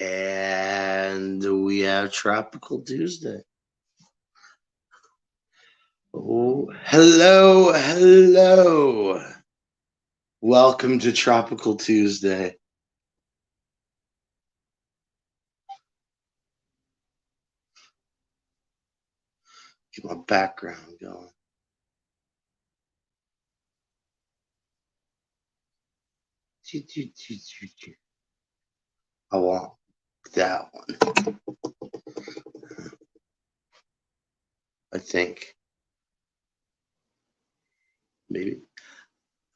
And we have Tropical Tuesday. Oh, hello, hello. Welcome to Tropical Tuesday. Get my background going. I want that one. I think. Maybe.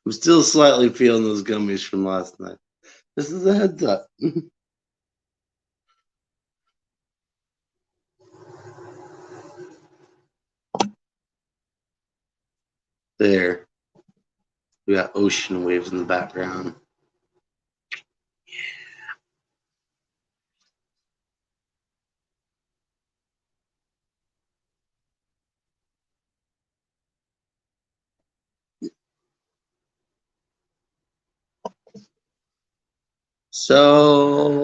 I'm still slightly feeling those gummies from last night. This is a heads up. There. We got ocean waves in the background. So,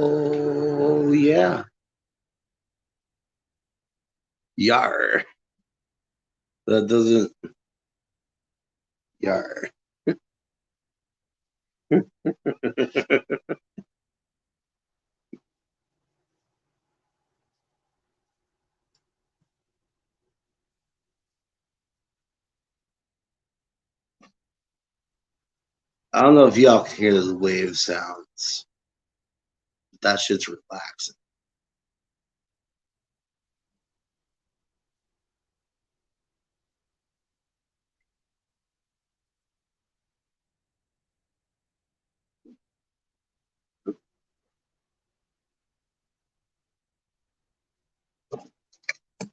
yeah. Yar. That doesn't. Yar. I don't know if y'all can hear the wave sounds. That shit's relaxing.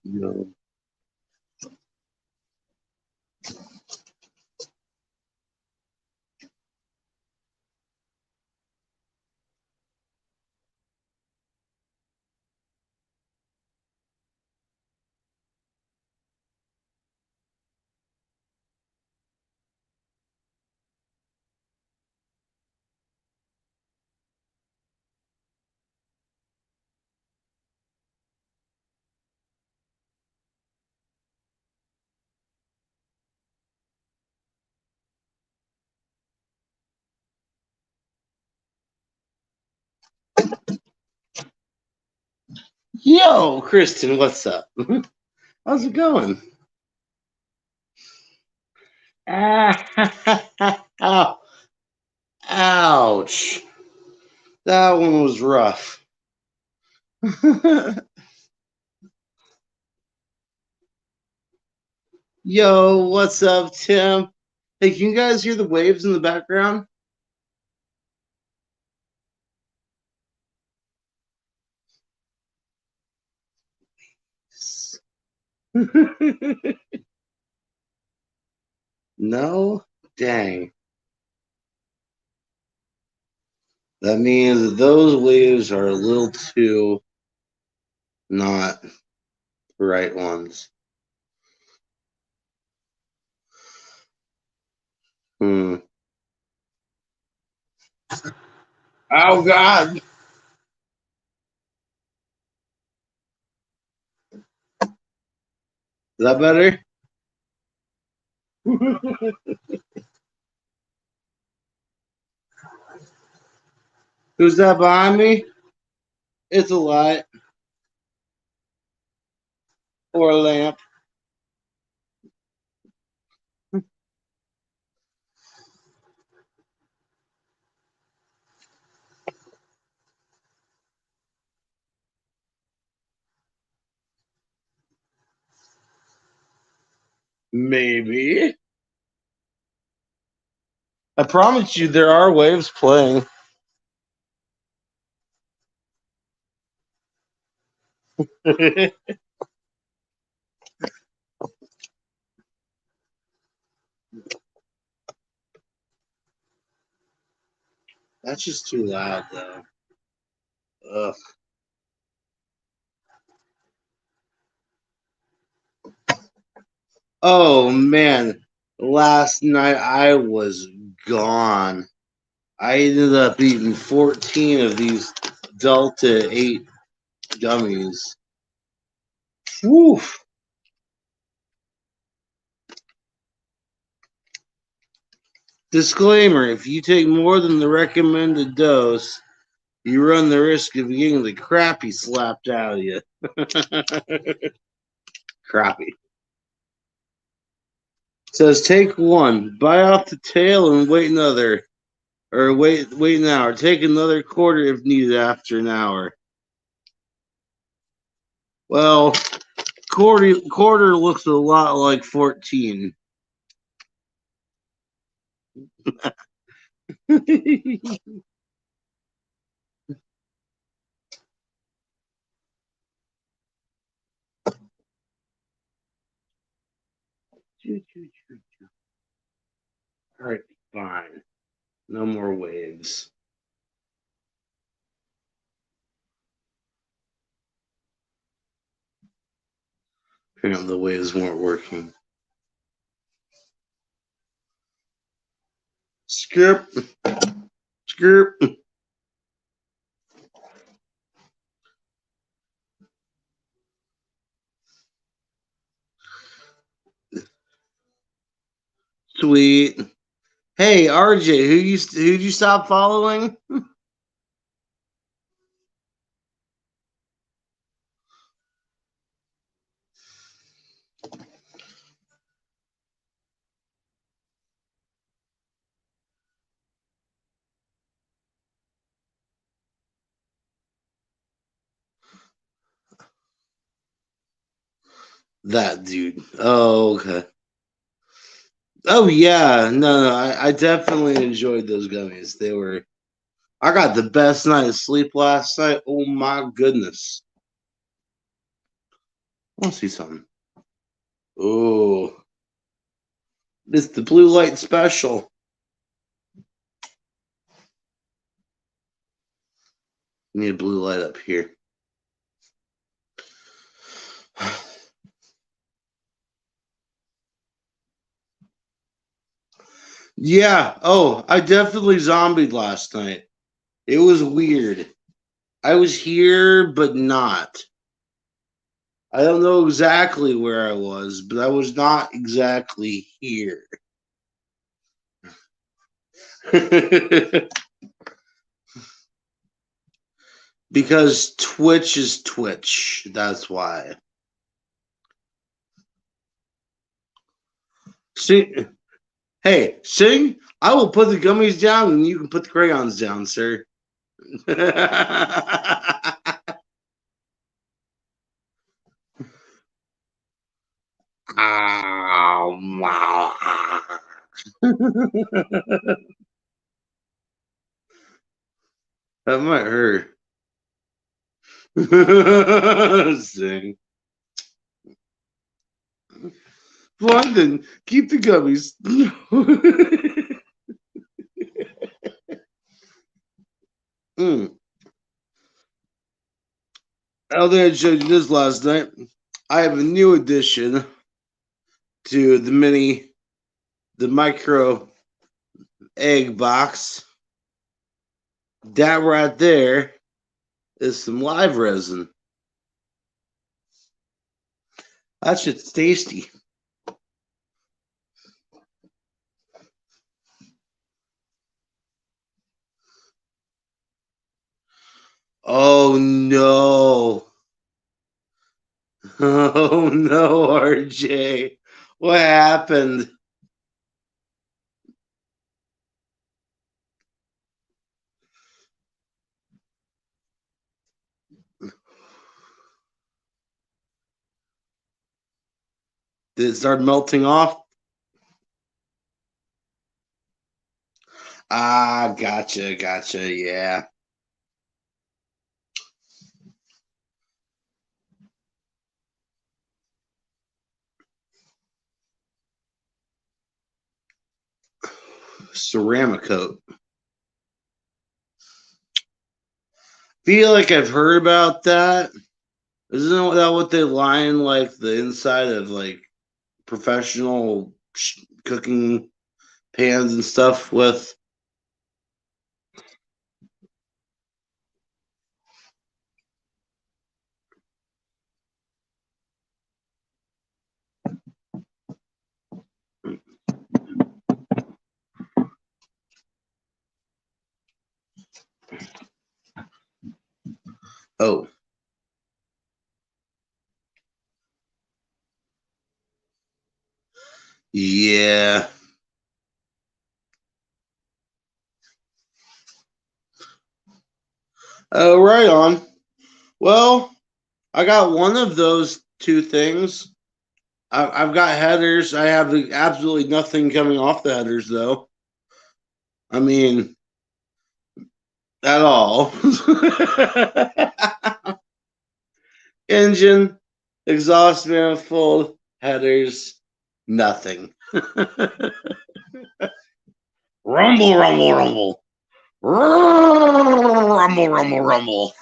You know. Yo, Kristen, what's up? How's it going? Ow. Ouch. That one was rough. Yo, what's up, Tim? Hey, can you guys hear the waves in the background? No? Dang. That means that those waves are a little too not the right ones. Hmm. Oh, God. Is that better? Who's that behind me? It's a light or a lamp. Maybe. I promise you, there are waves playing. That's just too loud, though. Ugh. Oh, man. Last night I was gone. I ended up eating 14 of these Delta 8 gummies. Woo! Disclaimer: if you take more than the recommended dose, you run the risk of getting the crappy slapped out of you. Crappy. It says take one, bite off the tail, and wait another, or wait an hour. Take another quarter if needed after an hour. Well, quarter looks a lot like 14. All right, fine. No more waves. Apparently the waves weren't working. Skip. Skip. Sweet. Hey, RJ, who'd you stop following? That dude. Oh, okay. Oh yeah, no, I definitely enjoyed those gummies. They were. I got the best night of sleep last night. Oh my goodness. I want to see something. Oh, it's the blue light special. Need a blue light up here. Yeah. Oh, I definitely zombied last night. It was weird. I was here, but not. I don't know exactly where I was, but I was not exactly here. Because Twitch is Twitch. That's why. See, hey, sing. I will put the gummies down, and you can put the crayons down, sir. That might hurt. Sing. London, keep the gummies. Mm. I think I showed you this last night. I have a new addition to the micro egg box. That right there is some live resin. That shit's tasty. Oh no. Oh no, RJ. What happened? Did it start melting off? Ah, gotcha, yeah. Ceramic coat. Feel like I've heard about that. Isn't that what they line like the inside of like professional cooking pans and stuff with? Oh, yeah. Oh, right on. Well, I got one of those two things. I've got headers. I have absolutely nothing coming off the headers, though. I mean, at all. Engine, exhaust manifold, headers, nothing. Rumble, rumble, rumble. Rumble, rumble, rumble.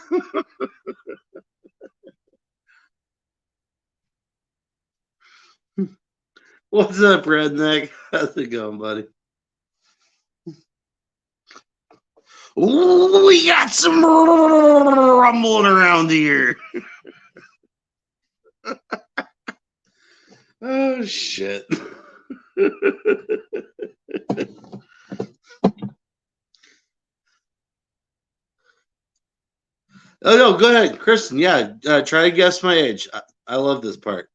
What's up, redneck? How's it going, buddy? Ooh, we got some rumbling around here. Oh, shit. Oh, no, go ahead. Kristen, yeah, try to guess my age. I love this part.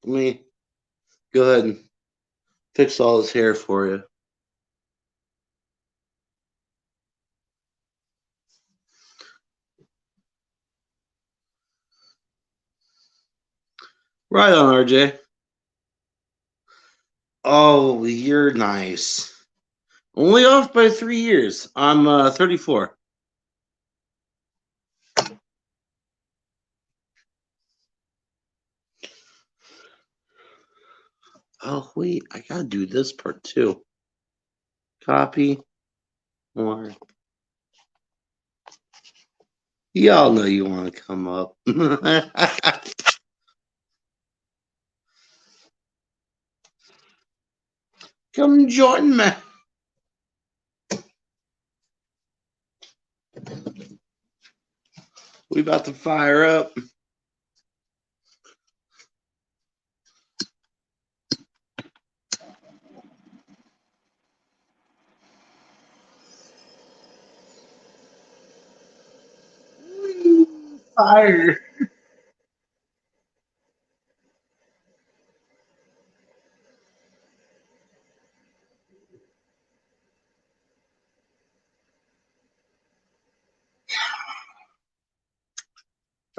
Let me go ahead and fix all this hair for you. Right on, RJ. Oh, you're nice. Only off by 3 years. I'm 34. Oh, wait, I gotta do this part too. Copy more. Y'all know you want to come up. Come join me. We about to fire up. Fire.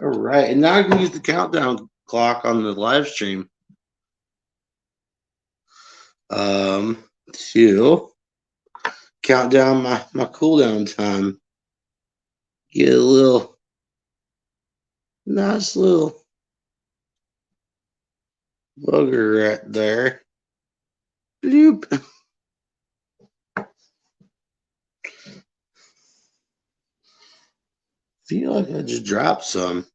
All right, and now I can use the countdown clock on the live stream. To count down my cooldown time. Get a little nice little bugger right there. Bloop. Feel like I just dropped some.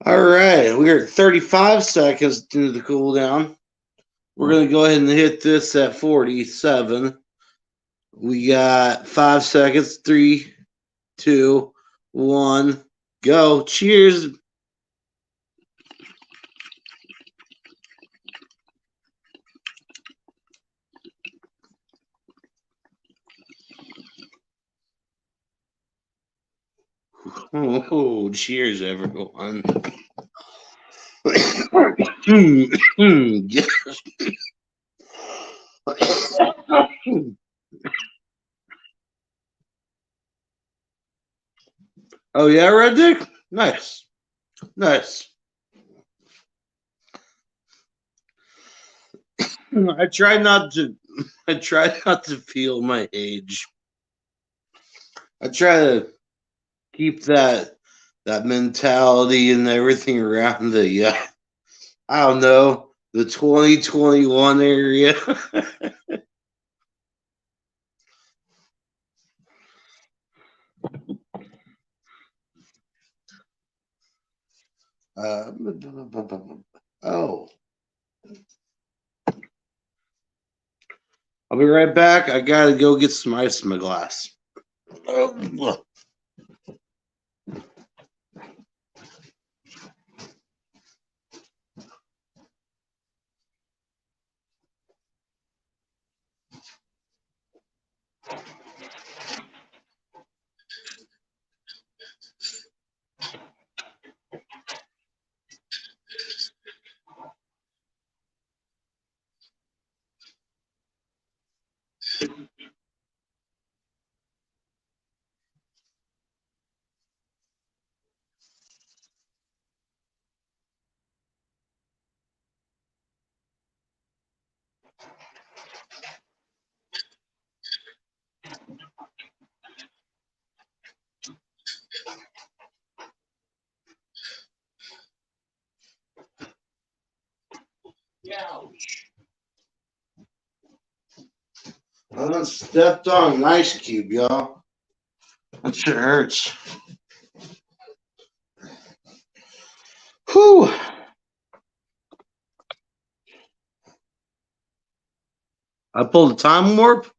All right, we're at 35 seconds into the cooldown. We're going to go ahead and hit this at 47. We got 5 seconds. 3, 2, 1, go. Cheers. Oh, cheers, everyone. Oh, yeah, Red Dick? Nice. Nice. I try not to feel my age. I try to keep that mentality and everything around the I don't know, the 2021 area. Oh, I'll be right back. I gotta go get some ice in my glass. Oh. I done stepped on an ice cube, y'all. That shit hurts. Whew. I pulled a time warp?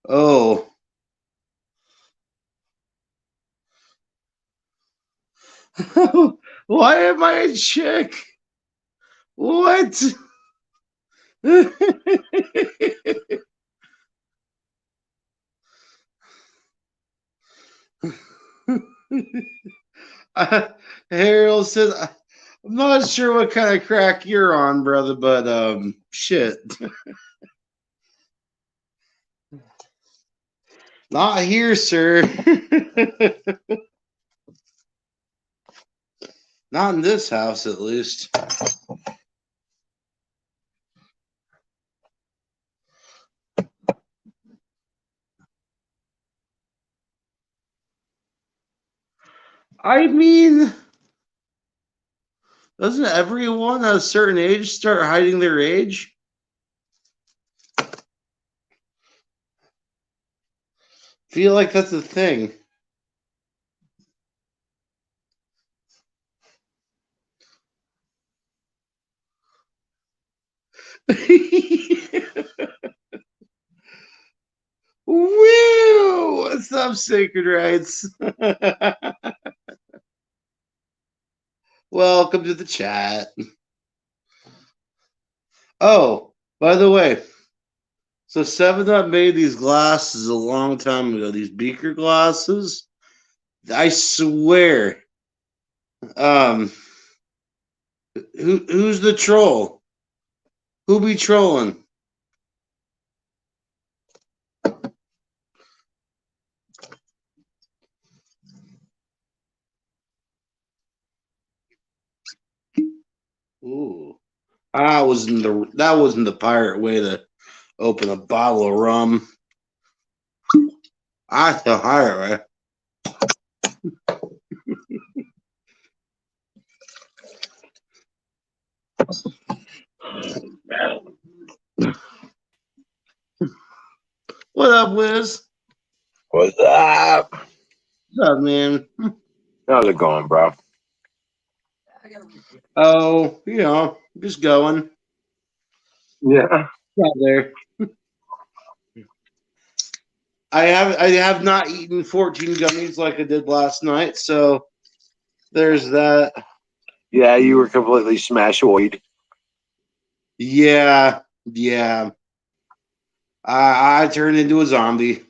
Oh. Why am I a chick? What? Harold says, I'm not sure what kind of crack you're on, brother, but shit. Not here, sir. Not in this house, at least. I mean, doesn't everyone at a certain age start hiding their age? Feel like that's a thing. Woo! What's up, Sacred Rights? Welcome to the chat. Oh, by the way, so 7-Up made these glasses a long time ago, these beaker glasses. I swear. Who's the troll? Who be trolling? Ooh. That wasn't the pirate way to open a bottle of rum. I the pirate way. What up, Wiz? What's up? What's up, man? How's it going, bro? Oh, just going. Yeah. Out there. I have not eaten 14 gummies like I did last night, so there's that. Yeah, you were completely smashoid. Yeah. I turned into a zombie.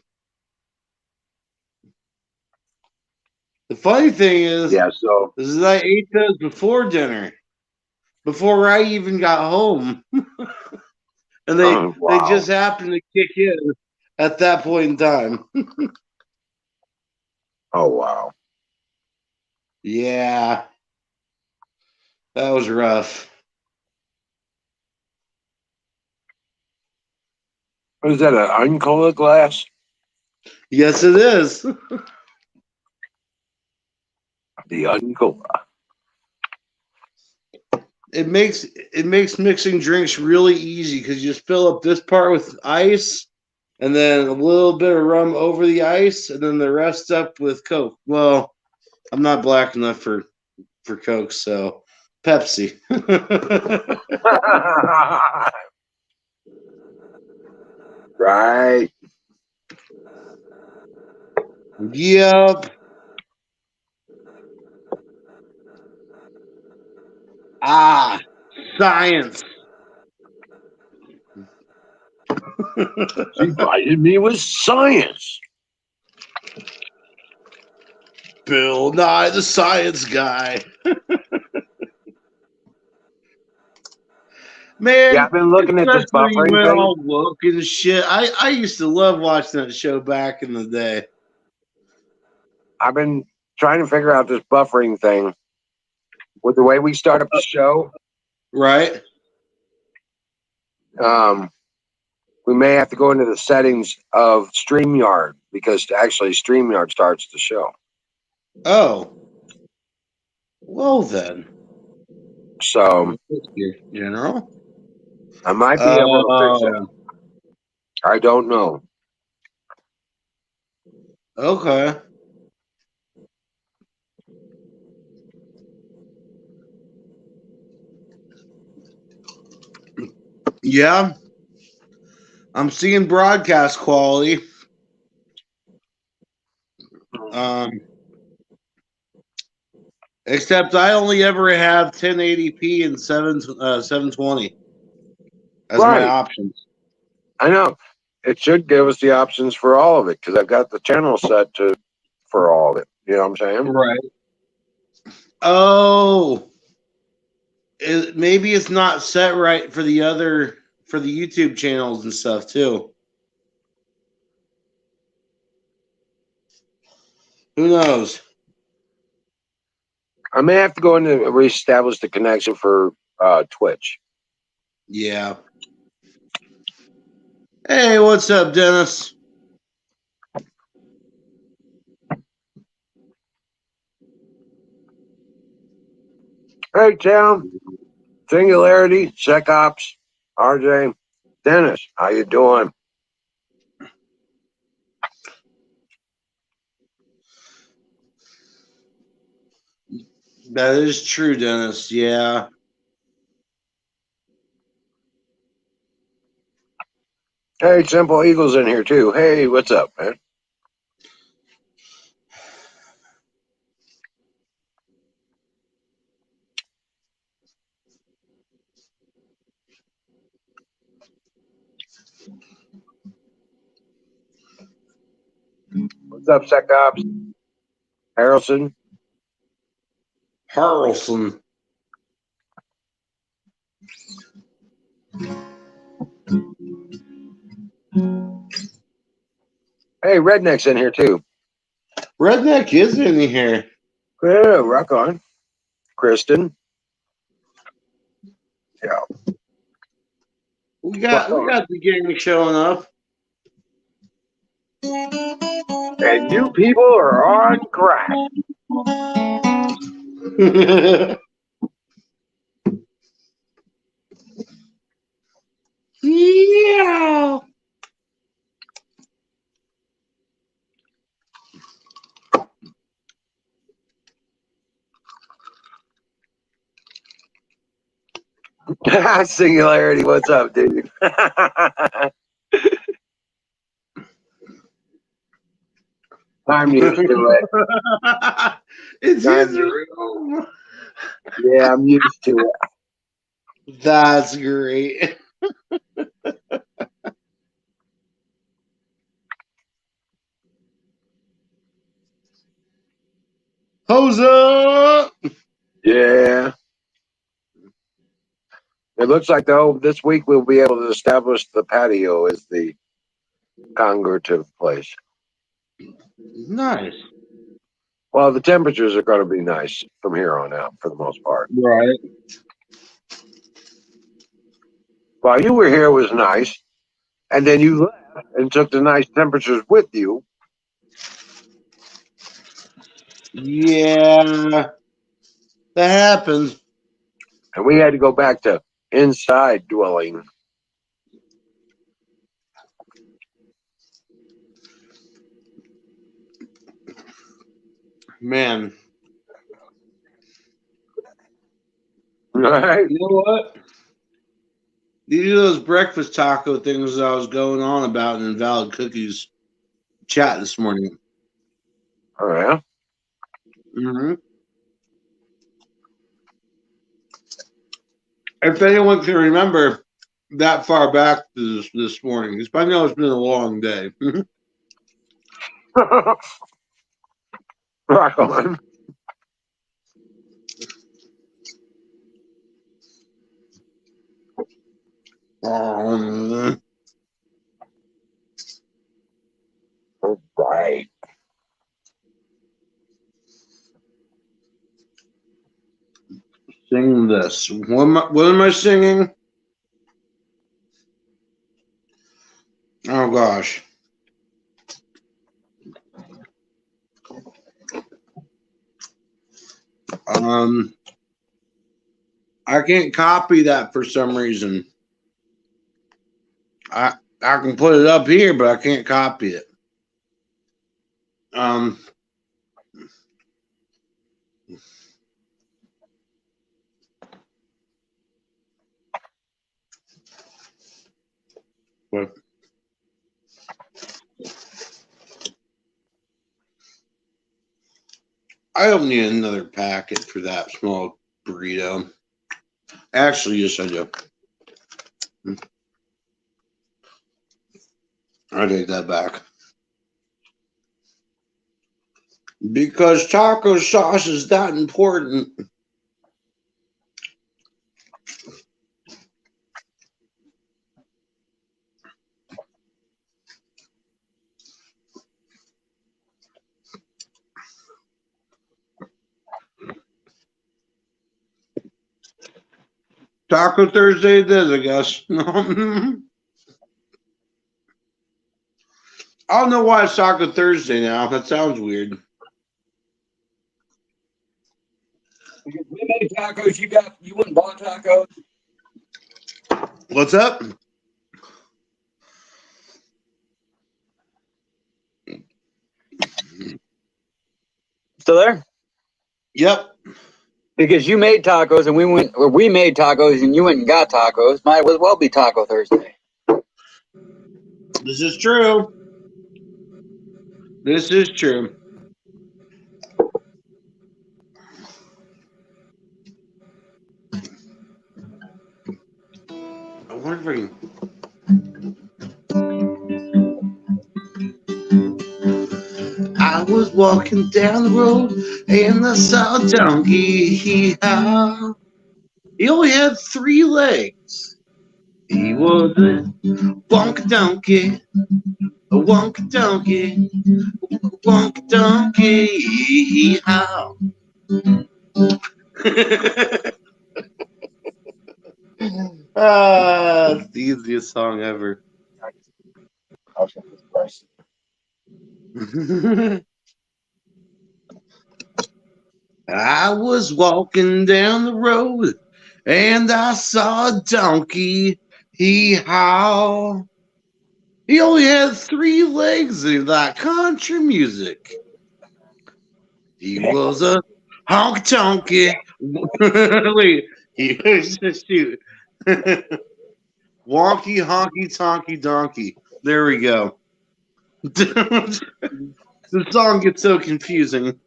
The funny thing is, I ate those before dinner, before I even got home, and they just happened to kick in at that point in time. Oh wow! Yeah, that was rough. What is that? An Uncola glass? Yes, it is. The Uncola. It makes mixing drinks really easy because you just fill up this part with ice, and then a little bit of rum over the ice, and then the rest up with Coke. Well, I'm not black enough for Coke, so Pepsi. Right. Yep. Science. She invited me with science. Bill Nye, the science guy. Man, Yeah, I've been looking at this buffering went thing. all woke and shit. I used to love watching that show back in the day. I've been trying to figure out this buffering thing with the way we start up the show. Right. we may have to go into the settings of StreamYard because actually StreamYard starts the show. Oh. Well then. So General. I might be able to fix it. Oh. I don't know. Okay. Yeah. I'm seeing broadcast quality. Except I only ever have 1080p and 720 as my options. I know. It should give us the options for all of it because I've got the channel set for all of it. You know what I'm saying? Right. Oh. Maybe it's not set right for the YouTube channels and stuff too. Who knows? I may have to go in and reestablish the connection for Twitch. Yeah. Hey, what's up, Dennis? Hey, Tim. Singularity, SecOps, RJ, Dennis, how you doing? That is true, Dennis. Yeah. Hey, Simple Eagle's in here too. Hey, what's up, man? What's up, SecOps? Harrelson? Harrelson. Hey, Redneck's in here too. Redneck is in here. Yeah, rock on. Kristen. Yeah. We got the gang showing up. And you people are on crack. Yeah. Singularity, what's up, dude? I'm used to it. It's his room. Yeah, I'm used to it. That's great. Hose up. Yeah. It looks like this week we'll be able to establish the patio as the congregative place. Nice. Well, the temperatures are going to be nice from here on out for the most part. Right. While you were here, it was nice. And then you left and took the nice temperatures with you. Yeah. That happens. And we had to go back to inside dwelling. Man. Right? You know what? These are those breakfast taco things that I was going on about in Invalid Cookies chat this morning. Oh, yeah? Mm-hmm. If anyone can remember that far back to this morning, because I know it's been a long day. Rock on. Right. Sing this. What am I singing? Oh gosh. I can't copy that for some reason. I can put it up here, but I can't copy it. But I don't need another packet for that small burrito. Actually, yes, I do. I take that back. Because taco sauce is that important. Taco Thursday it is, I guess. I don't know why it's Taco Thursday now. That sounds weird. Because we made tacos, you went and bought tacos. What's up? Still there? Yep. Because you made tacos and we made tacos and you went and got tacos. Might as well be Taco Thursday. This is true. This is true. I wonder if I can... I was walking down the road and I saw a donkey. He only had 3 legs. He was a wonka donkey, a wonka donkey, a wonka donkey. How? It's the easiest song ever. I was walking down the road and I saw a donkey. He howled. He only had 3 legs in that country music. He was a honk donkey. Wait, he was shoot. Wonky honky tonky donkey. There we go. The song gets so confusing.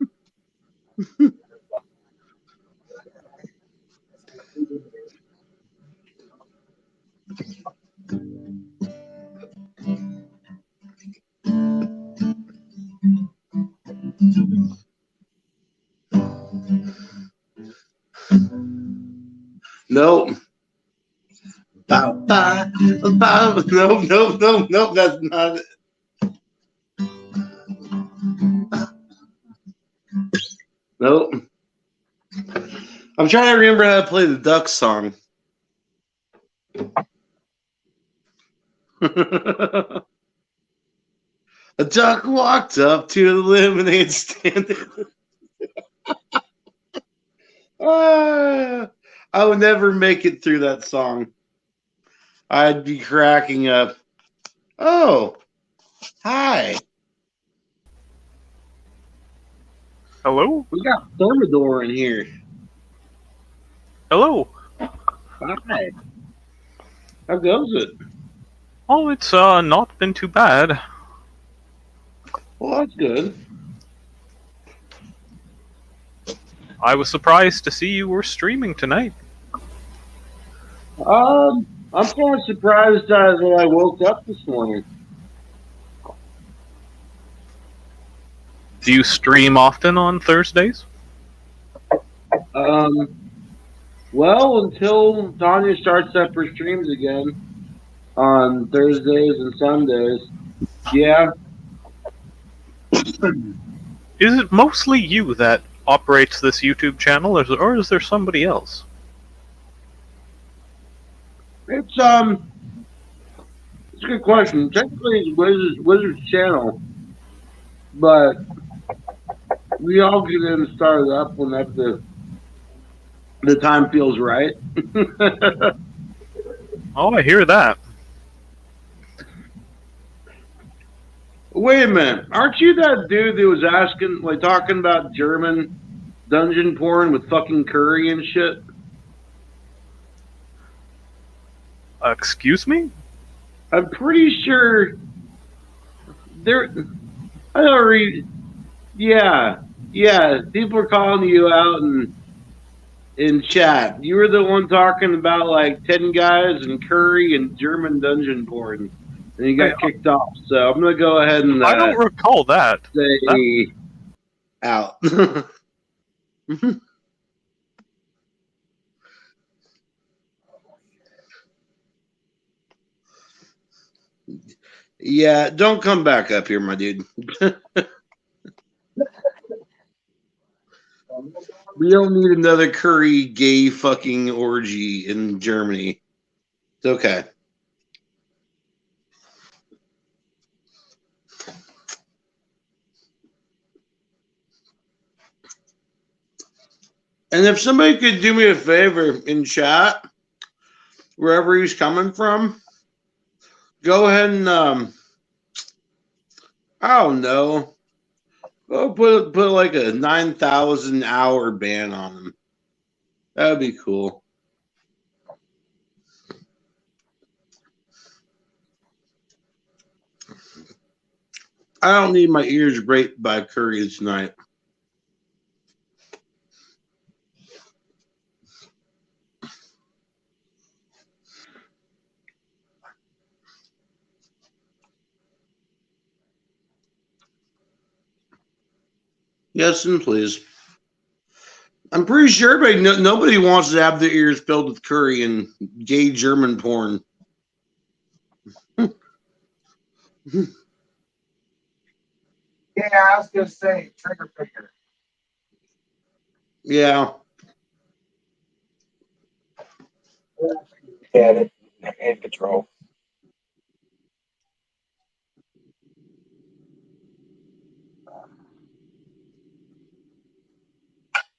Nope. Bow, bow, bow. Nope, that's not it. Nope. I'm trying to remember how to play the duck song. A duck walked up to the lemonade stand. I would never make it through that song. I'd be cracking up. Oh, hi. Hello? We got Thermidor in here. Hello. Hi. How goes it? Oh, it's not been too bad. Well, that's good. I was surprised to see you were streaming tonight. I'm kind of surprised when I woke up this morning. Do you stream often on Thursdays? Well, until Tanya starts up her streams again on Thursdays and Sundays. Yeah. Is it mostly you that operates this YouTube channel, or is there somebody else? It's It's a good question. Technically, it's Wizard's channel, but we all get in and start it up whenever the time feels right. Oh, I hear that. Wait a minute. Aren't you that dude that was asking, like, talking about German dungeon porn with fucking curry and shit? Excuse me? I'm pretty sure there. I don't read. Yeah, people are calling you out in chat. You were the one talking about like 10 guys and curry and German dungeon porn, and you got kicked off. So I'm gonna go ahead and I don't recall that. say out. Yeah, don't come back up here, my dude. We don't need another curry gay fucking orgy in Germany. It's okay. And if somebody could do me a favor in chat, wherever he's coming from, go ahead and I don't know. Go put like a 9,000 hour ban on him. That would be cool. I don't need my ears raped by curry tonight. Yes, and please. I'm pretty sure nobody wants to have their ears filled with curry and gay German porn. Yeah, I was gonna say trigger finger. Yeah. Had it in control.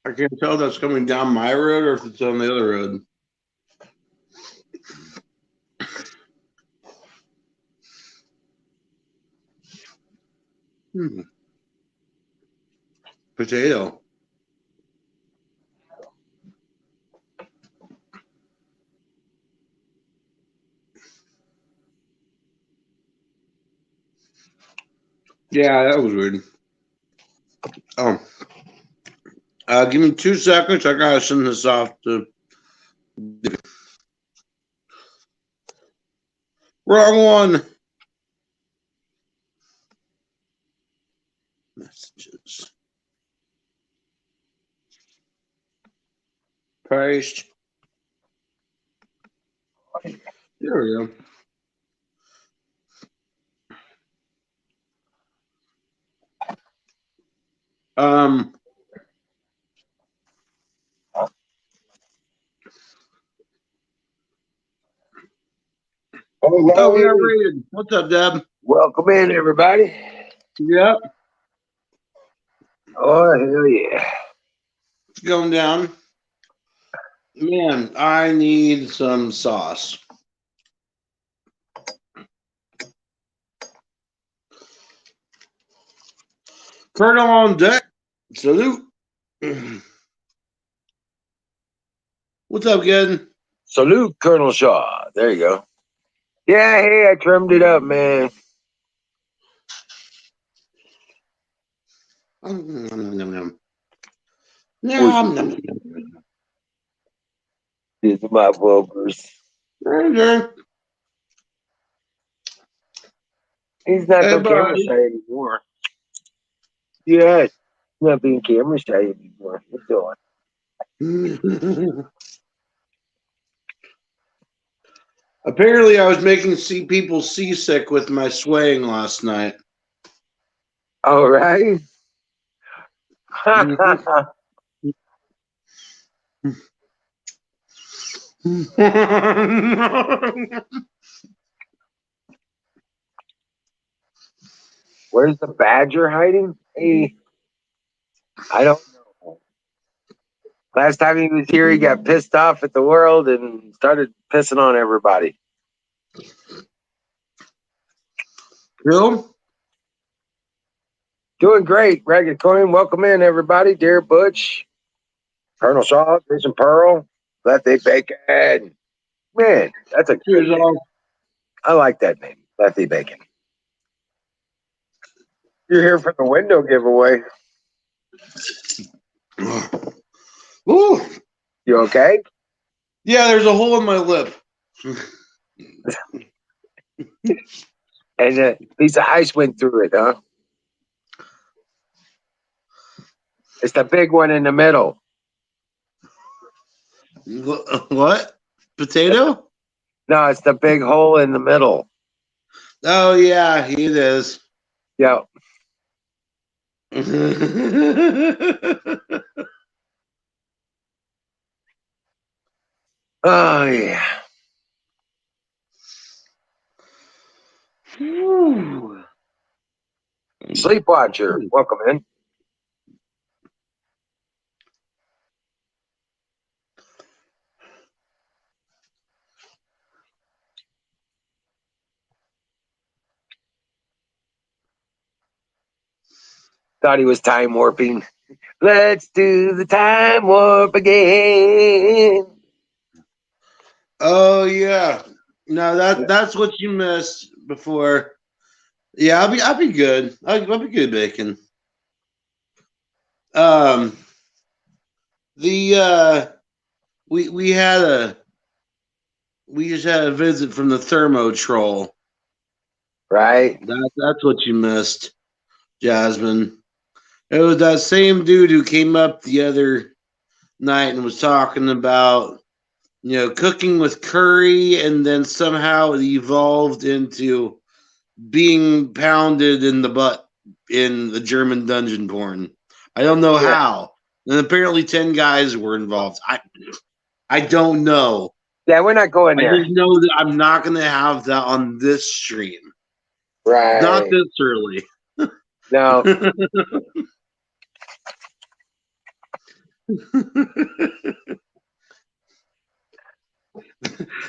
I can't tell if that's coming down my road or if it's on the other road. Potato. Yeah, that was weird. Oh. Give me 2 seconds. I gotta send this off to. Wrong one. Messages. Paste. There we go. Oh, we got rated. What's up, Deb? Welcome in, everybody. Yep. Oh, hell yeah. It's going down. Man, I need some sauce. Colonel on deck. Salute. What's up, kid? Salute, Colonel Shaw. There you go. Yeah, hey, I trimmed it up, man. These are my bumpers. He's not the camera shy anymore. Yeah, he's not being camera shy anymore. What's doing? Apparently, I was making people seasick with my swaying last night. All right. Where's the badger hiding? Hey, I don't know. Last time he was here, he got pissed off at the world and started pissing on everybody. Bill? Doing great. Ragged Coin, welcome in, everybody. Dear Butch, Colonel Shaw, Jason Pearl, Lethe Bacon. Man, that's a Here's good name. all. I like that name, Lethe Bacon. You're here for the window giveaway. Ooh. You okay? Yeah, there's a hole in my lip. And a piece of ice went through it, huh? It's the big one in the middle. What? Potato? No, it's the big hole in the middle. Oh, yeah, it is. Yeah. Oh, yeah. Whew. Sleepwatcher, welcome in. Thought he was time warping. Let's do the time warp again. Oh, yeah. No, that's what you missed before. Yeah, I'll be good. I'll be good, Bacon. We just had a visit from the Thermo Troll. Right? That's what you missed, Jasmine. It was that same dude who came up the other night and was talking about, cooking with curry, and then somehow it evolved into being pounded in the butt in the German dungeon porn. I don't know how. And apparently 10 guys were involved. I don't know. Yeah, we're not going there. I just know that I'm not going to have that on this stream. Right. Not this early. No.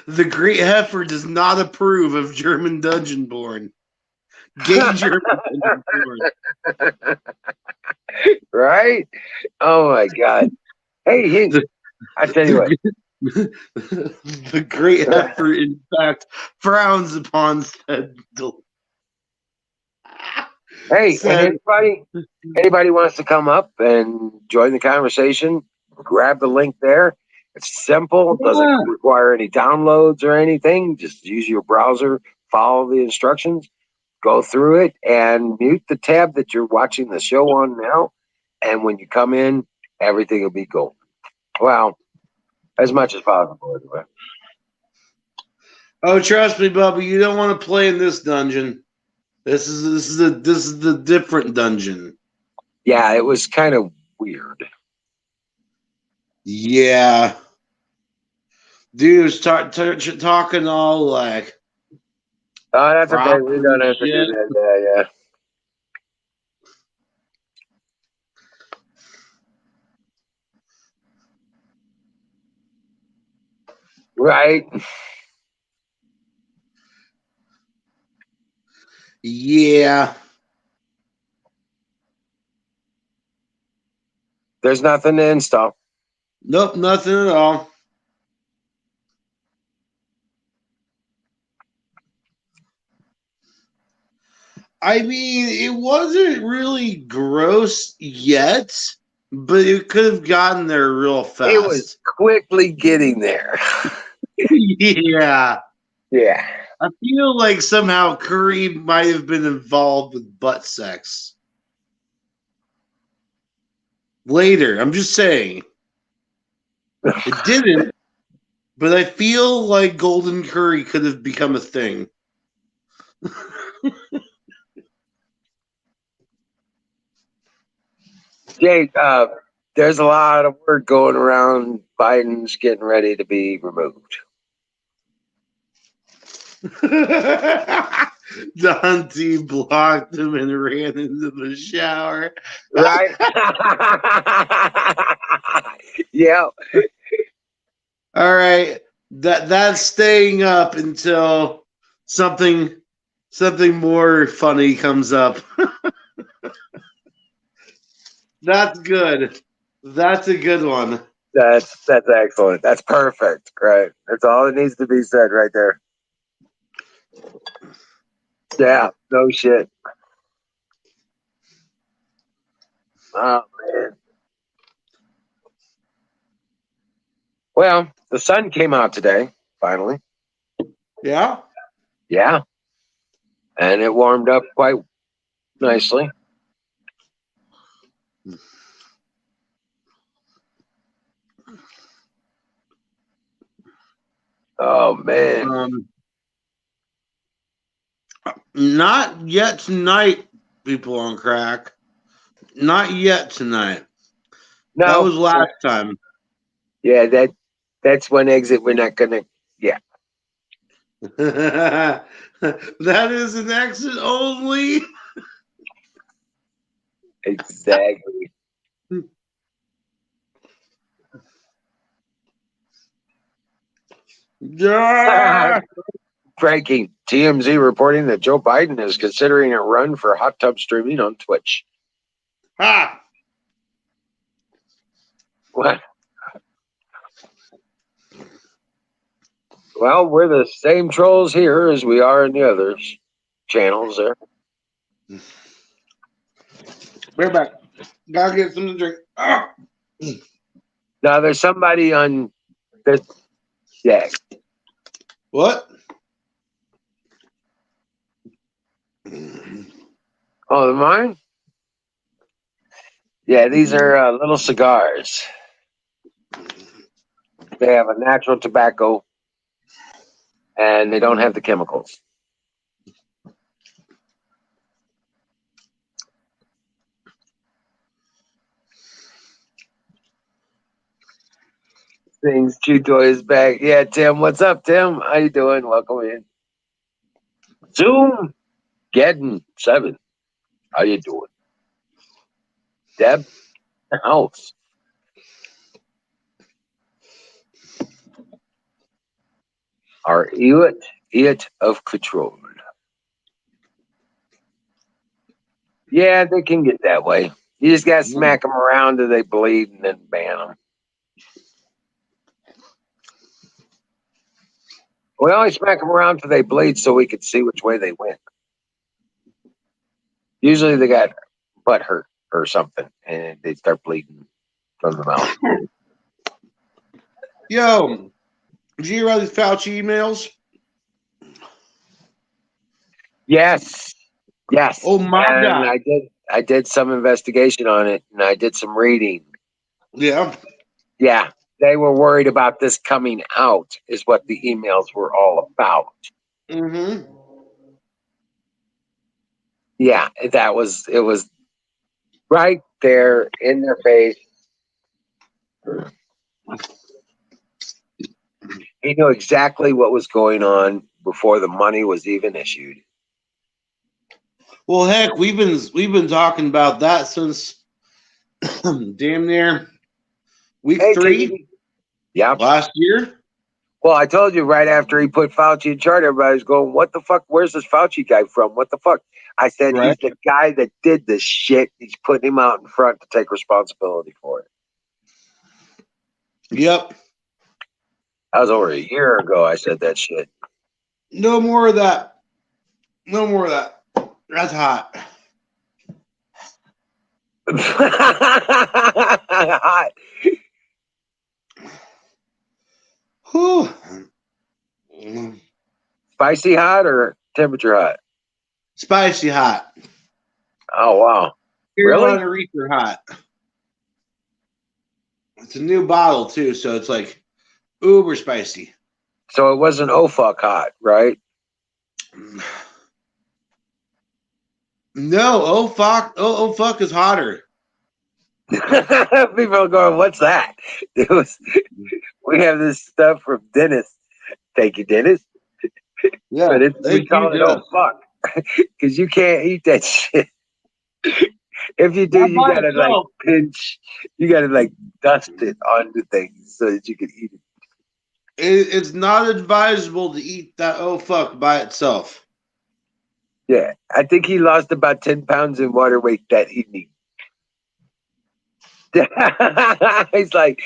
The Great Heifer does not approve of German dungeon porn. Gay German dungeon porn. Right? Oh my God. Hey, I tell you what. The Great Heifer, in fact, frowns upon said. Hey, and anybody wants to come up and join the conversation, grab the link there. It's simple. It doesn't require any downloads or anything. Just use your browser, follow the instructions, go through it, and mute the tab that you're watching the show on now. And when you come in, everything will be golden. Well, as much as possible, anyway. Oh, trust me, Bubba, you don't want to play in this dungeon. This is the different dungeon. Yeah, it was kind of weird. Yeah. Dude was talking all like. Oh, that's okay. We don't have to do that. Yeah. Right. Yeah. There's nothing to install. Nope, nothing at all. I mean, it wasn't really gross yet, but it could have gotten there real fast. It was quickly getting there. Yeah. Yeah. I feel like somehow Curry might have been involved with butt sex. Later, I'm just saying. It didn't, but I feel like Golden Curry could have become a thing. Jake, there's a lot of word going around. Biden's getting ready to be removed. Dante blocked him and ran into the shower. Right? Yeah. All right, that's staying up until something more funny comes up. That's good. That's a good one. That's excellent. That's perfect. Right. That's all that needs to be said right there. Yeah, no shit. Oh man. Well, the sun came out today, finally. Yeah. Yeah. And it warmed up quite nicely. Oh man. Not yet tonight, people on crack. Not yet tonight. No. That was last time. Yeah, that's one exit we're not gonna. Yeah. That is an exit only. Exactly. Yeah. Breaking. TMZ reporting that Joe Biden is considering a run for hot tub streaming on Twitch. Ha. What? Well, we're the same trolls here as we are in the other channels there. We're back. Gotta get something to drink. Ah. Now, there's somebody on this deck. What? Oh, mine? Yeah, these are little cigars. They have a natural tobacco, and they don't have the chemicals. Things Chew Toy is back. Yeah, Tim, what's up, Tim? How you doing? Welcome in. Zoom Geddon 7. How you doing? Deb House. Our Idiot of Control. Yeah, they can get that way. You just got to smack them around till they bleed and then ban them. We only smack them around till they bleed so we can see which way they went. Usually they got butt hurt or something and they start bleeding from the mouth. Yo, did you hear about these Fauci emails? Yes. Oh my God. I did some investigation on it and I did some reading. Yeah. Yeah. They were worried about this coming out is what the emails were all about. Mm-hmm. Yeah, it was right there in their face. He knew exactly what was going on before the money was even issued. Well, heck, we've been talking about that since damn near week 3. Yeah. Last year. Well, I told you right after he put Fauci in charge, everybody's going, "What the fuck? Where's this Fauci guy from? What the fuck?" I said, Right. He's the guy that did this shit. He's putting him out in front to take responsibility for it. Yep. That was over a year ago. I said that shit. No more of that. No more of that. That's hot. Hot. Whew. Spicy hot or temperature hot? Spicy hot. Oh, wow. Carolina Reaper hot. It's a new bottle too, so it's like uber spicy. So it wasn't oh fuck hot, right? No, oh fuck is hotter. People are going, "What's that?" We have this stuff from Dennis. Thank you, Dennis. Yeah, But we call it oh fuck. because you can't eat that shit. If you do, Not you by gotta like itself. pinch. You gotta like dust it onto things so that you can eat it. It's not advisable to eat that oh fuck by itself. Yeah, I think he lost about 10 pounds in water weight that evening. He's like,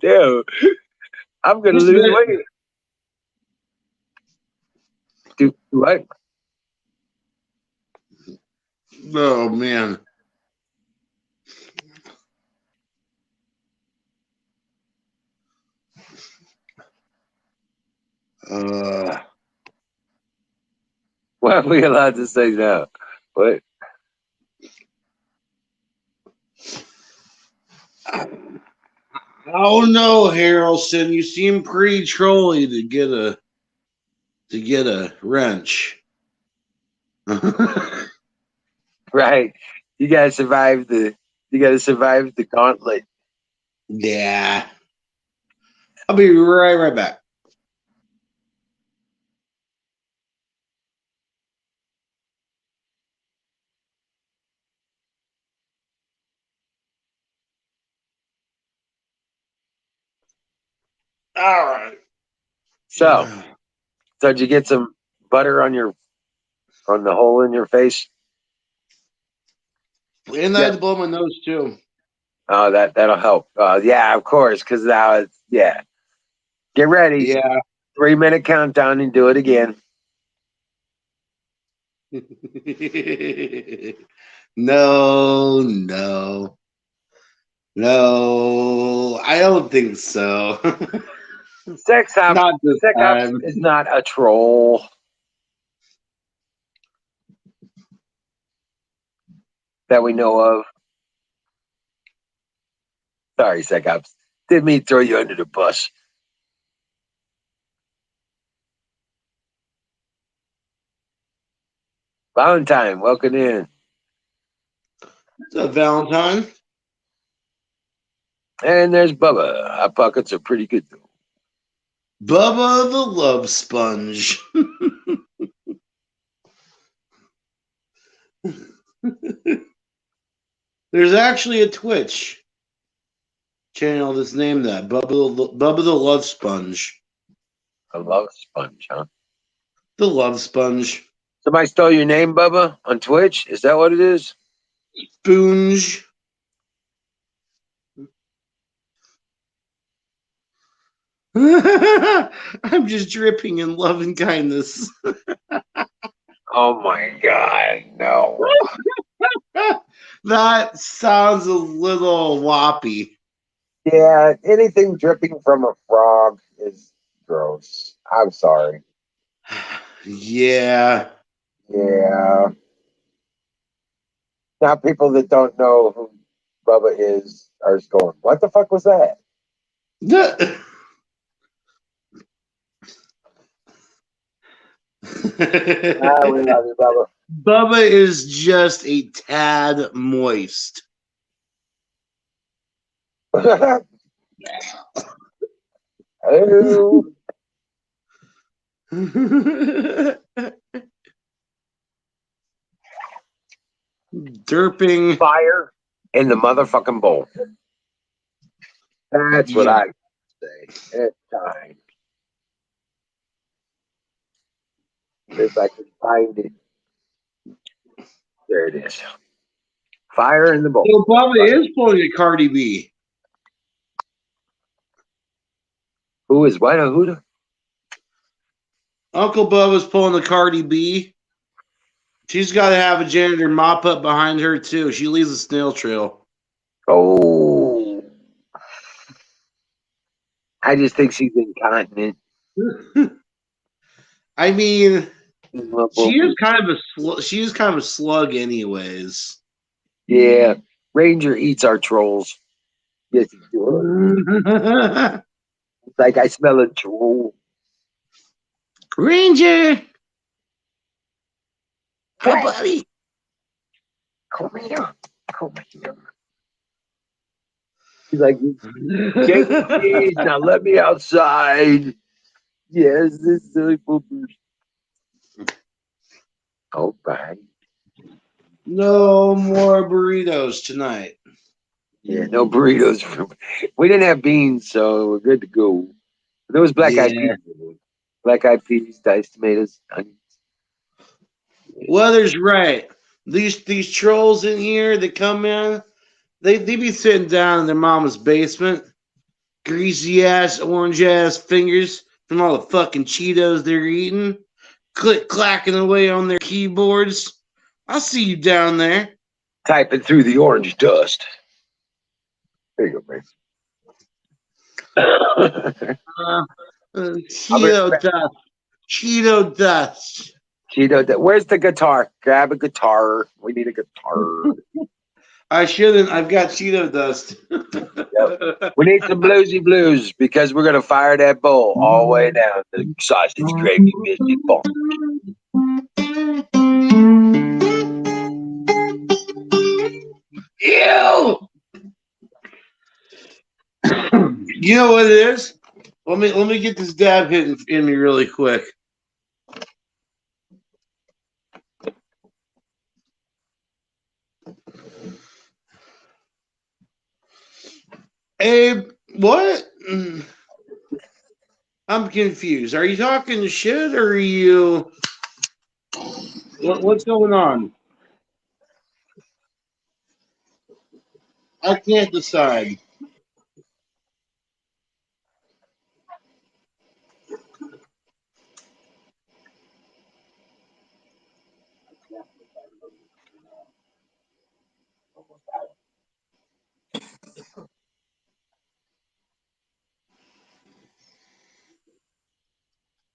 dude, I'm gonna Just lose admit- weight. Do what? Oh man. What are we allowed to say now? What? Oh no, Harrelson, you seem pretty trolly to get a wrench. Right. You gotta survive the gauntlet. Yeah. I'll be right back. All right. So did you get some butter on the hole in your face? And I had to blow my nose too. Oh, that'll help. Yeah, of course, because now it's Get ready. Yeah. 3-minute countdown and do it again. No. I don't think so. Sex Ops Not this time. is not a troll. That we know of. Sorry, Sex Ops. Didn't mean to throw you under the bus. Valentine, welcome in. What's up, Valentine? And there's Bubba. Our pockets are pretty good, though. Bubba the Love Sponge. There's actually a Twitch channel that's named that Bubba the Love Sponge. A love sponge, huh? The Love Sponge. Somebody stole your name, Bubba, on Twitch? Is that what it is? Spoonge. I'm just dripping in love and kindness. Oh my God, no. That sounds a little whoppy. Yeah, anything dripping from a frog is gross. I'm sorry. Yeah. Yeah. Now people that don't know who Bubba is are just going, what the fuck was that? We love you, Bubba. Bubba is just a tad moist. Hello. Derping. Fire in the motherfucking bowl. That's what I say. It's time. If I can find it. There it is. Fire in the bowl. So Bubba is pulling a Cardi B. Who is what? Who? Uncle Bubba's pulling a Cardi B. She's got to have a janitor mop up behind her too. She leaves a snail trail. Oh. I just think she's incontinent. I mean, she is kind of a slug, anyways. Yeah, Ranger eats our trolls. Yes, he does. It's like I smell a troll. Ranger, hi, buddy. Come here. He's like, please, now let me outside. Yes, this silly poopers. All right. No more burritos tonight. Yeah, no burritos. We didn't have beans, so we're good to go. There was black eyed Yeah. peas. Black eyed peas, diced tomatoes, onions. Weather's right. These trolls in here that come in, they be sitting down in their mama's basement, greasy ass, orange ass fingers from all the fucking Cheetos they're eating, click clacking away on their keyboards. I see you down there. Typing through the orange dust. There you go, man. Cheeto dust. Cheeto dust. Cheeto, where's the guitar? Grab a guitar. We need a guitar. I shouldn't. I've got Cheeto dust. We need some bluesy blues because we're gonna fire that bowl all the way down to sausage gravy biscuit bowl. Ew! You know what it is? Let me get this dab hit in me really quick. Abe, what? I'm confused. Are you talking shit or are you? What's going on? I can't decide.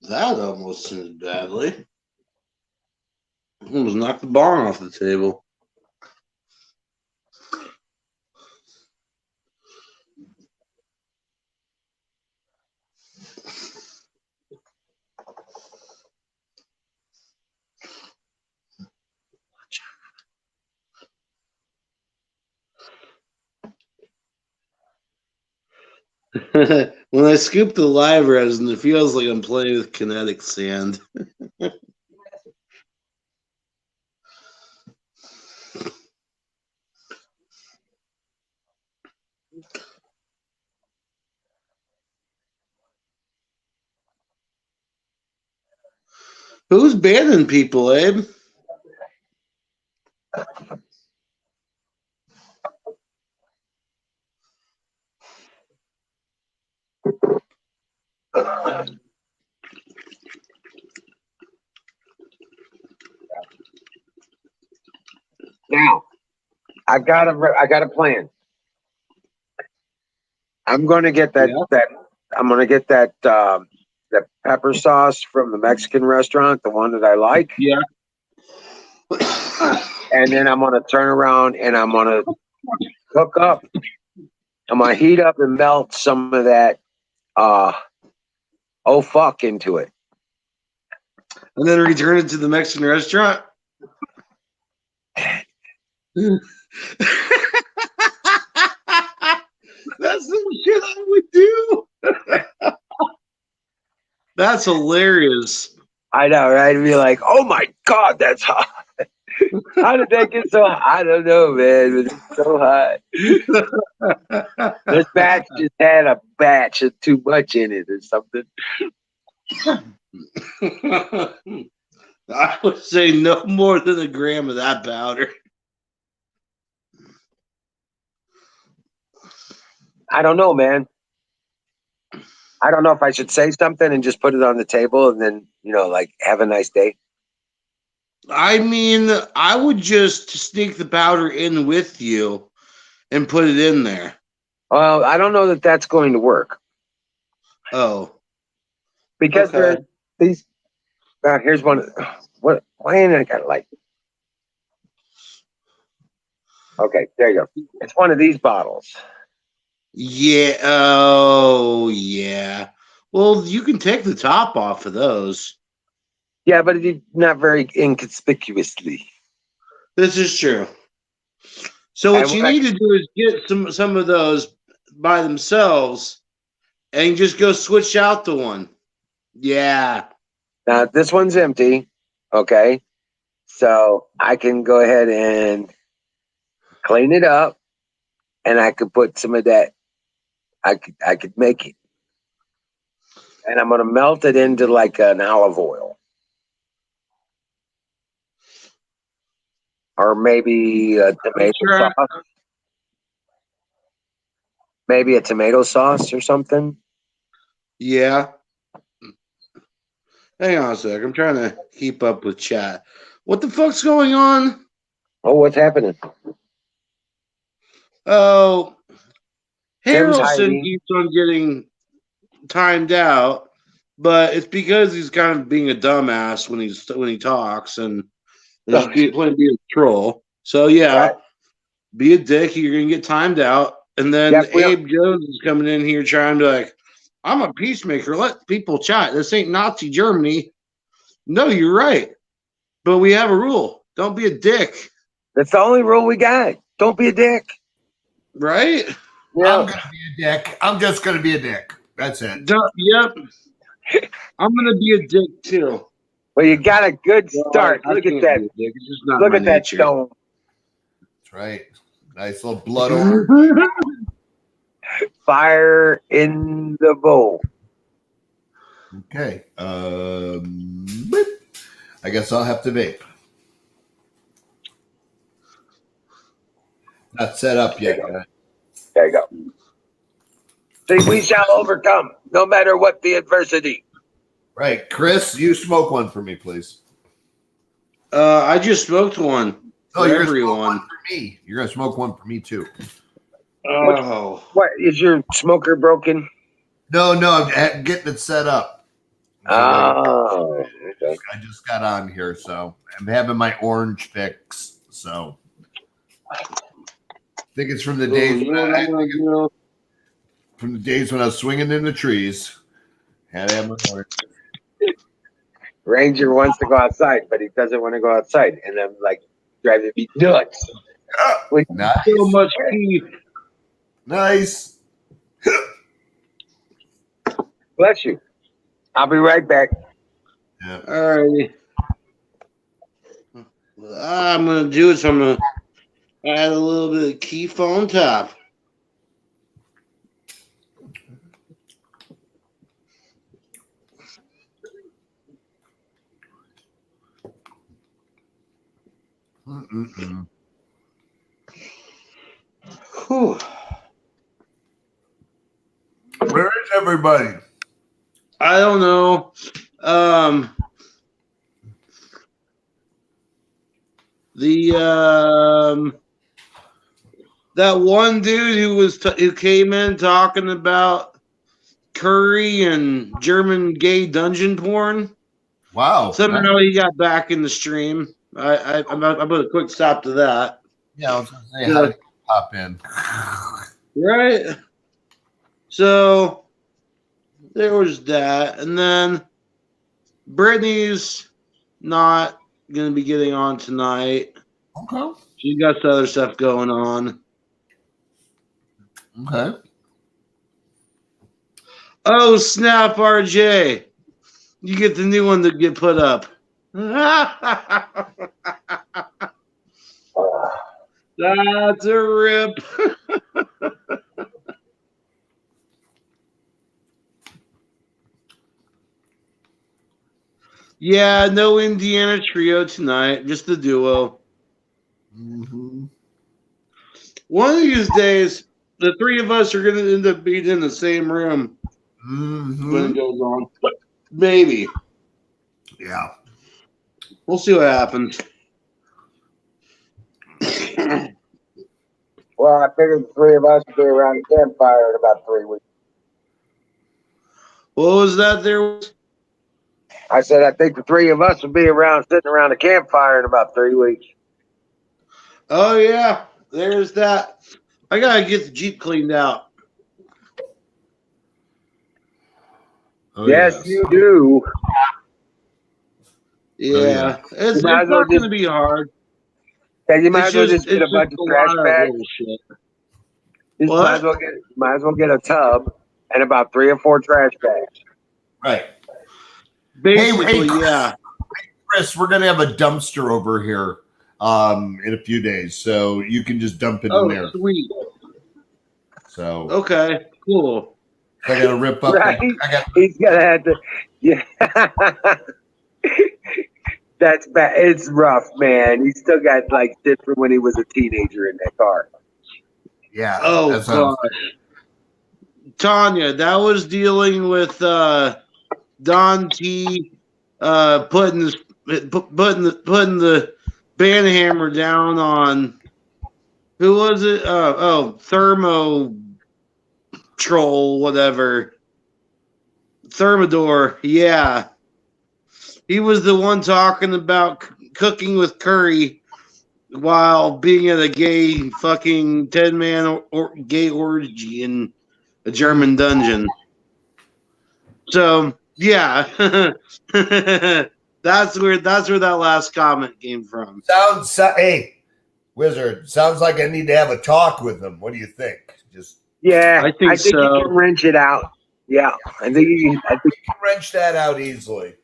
That almost ended badly. Almost knocked the bar off the table. When I scoop the live resin, it feels like I'm playing with kinetic sand. Who's banning people, Abe? Now, I got a plan. I'm gonna get that that pepper sauce from the Mexican restaurant, the one that I like. Yeah. And then I'm gonna turn around and I'm gonna cook up. I'm gonna heat up and melt some of that oh fuck into it. And then return it to the Mexican restaurant? That's the shit I would do. That's hilarious. I know, right? I'd be like, oh my god, that's hot. How did that get so hot? I don't know, man. It's so hot. This batch just had a batch of too much in it or something. I would say no more than a gram of that powder. I don't know, man. I don't know if I should say something and just put it on the table and then, like, have a nice day. I mean, I would just sneak the powder in with you and put it in there. Well, I don't know that that's going to work. Oh. Because Okay. there's these. Here's one. What? Why ain't I got like? Okay, there you go. It's one of these bottles. Yeah. Oh, yeah. Well, you can take the top off of those. Yeah, but it's not very inconspicuously. This is true. So what you need to do is get some of those by themselves and just go switch out the one. Yeah. Now this one's empty. Okay. So I can go ahead and clean it up, and I could put some of that. I could make it, and I'm gonna melt it into like an olive oil, or maybe a tomato Sure. sauce. Maybe a tomato sauce or something. Yeah. Hang on a sec. I'm trying to keep up with chat. What the fuck's going on? Oh, what's happening? Oh, Tim's Harrelson hiding. keeps on getting timed out, but it's because he's kind of being a dumbass when he talks and he's playing be a troll. So yeah, Right. be a dick. You're gonna get timed out, and then Yep, Abe Jones is coming in here trying to like, I'm a peacemaker. Let people chat. This ain't Nazi Germany. No, you're right, but we have a rule. Don't be a dick, That's the only rule we got. Don't be a dick. right? I'm gonna be a dick. I'm just gonna be a dick. That's it. Yep. I'm gonna be a dick too. Well, you got a good start. I Look can't at that. be a dick. It's just not Look my at that nature. stone. That's right. Nice little blood orange. Fire in the bowl. Okay. Boop. I guess I'll have to vape. Not set up yet. There you go. See, we shall overcome, no matter what the adversity. Right. Chris, you smoke one for me, please. I just smoked one Oh, for you're gonna smoke everyone. one for me. You're gonna smoke one for me too. Oh, What, is your smoker broken? No, I'm getting it set up. Oh, okay. I just got on here, so I'm having my orange fix. So I think it's from the days when I was swinging in the trees. Had to have my orange. Ranger wants to go outside, but he doesn't want to go outside. And I'm like, driving me nuts. Nice. so much teeth. Nice. Bless you. I'll be right back. Yeah. All righty. I'm gonna do it. So I'm gonna add a little bit of keef on top. Mm-mm-mm. Whew. Where is everybody? I don't know. That one dude who came in talking about curry and German gay dungeon porn. Wow. Somehow he got back in the stream. I put a quick stop to that. Yeah, I was gonna say how did you pop in? Right. So there was that, and then Brittany's not gonna be getting on tonight. Okay. She got some other stuff going on. Okay. Oh snap, RJ! You get the new one that get put up. That's a rip. Yeah, no Indiana trio tonight, just the duo. Mm-hmm. One of these days, the three of us are going to end up being in the same room Mm-hmm. when it goes on. Maybe. Yeah. We'll see what happens. Well, I figured the three of us would be around the campfire in about 3 weeks. What was that there? I said, I think the three of us will be around sitting around the campfire in about 3 weeks. Oh, yeah. There's that. I got to get the Jeep cleaned out. Oh, yes, you do. Yeah. It's might not as well going to just- be hard. Yeah, you might It's as well just get a it's bunch of a trash lot of bags. bullshit. You What? might as well get a tub and about 3 or 4 trash bags. Right. Basically, Chris. yeah. Chris, we're gonna have a dumpster over here in a few days, so you can just dump it in there. Sweet. So Okay, cool. I gotta rip up. Right? I got. He's gonna have to. Yeah. That's bad. It's rough, man. He still got like shit from when he was a teenager in that car. Yeah. Oh that's gosh, Tanya, that was dealing with Don T. Putting the band hammer down on who was it? Thermo Troll, whatever. Thermidor, yeah. He was the one talking about cooking with curry while being at a gay fucking 10-man gay orgy in a German dungeon. So yeah, that's where that last comment came from. Hey, Wizard. Sounds like I need to have a talk with him. What do you think? Yeah, I think you so. can wrench it out. Yeah, I think you can. Wrench that out easily.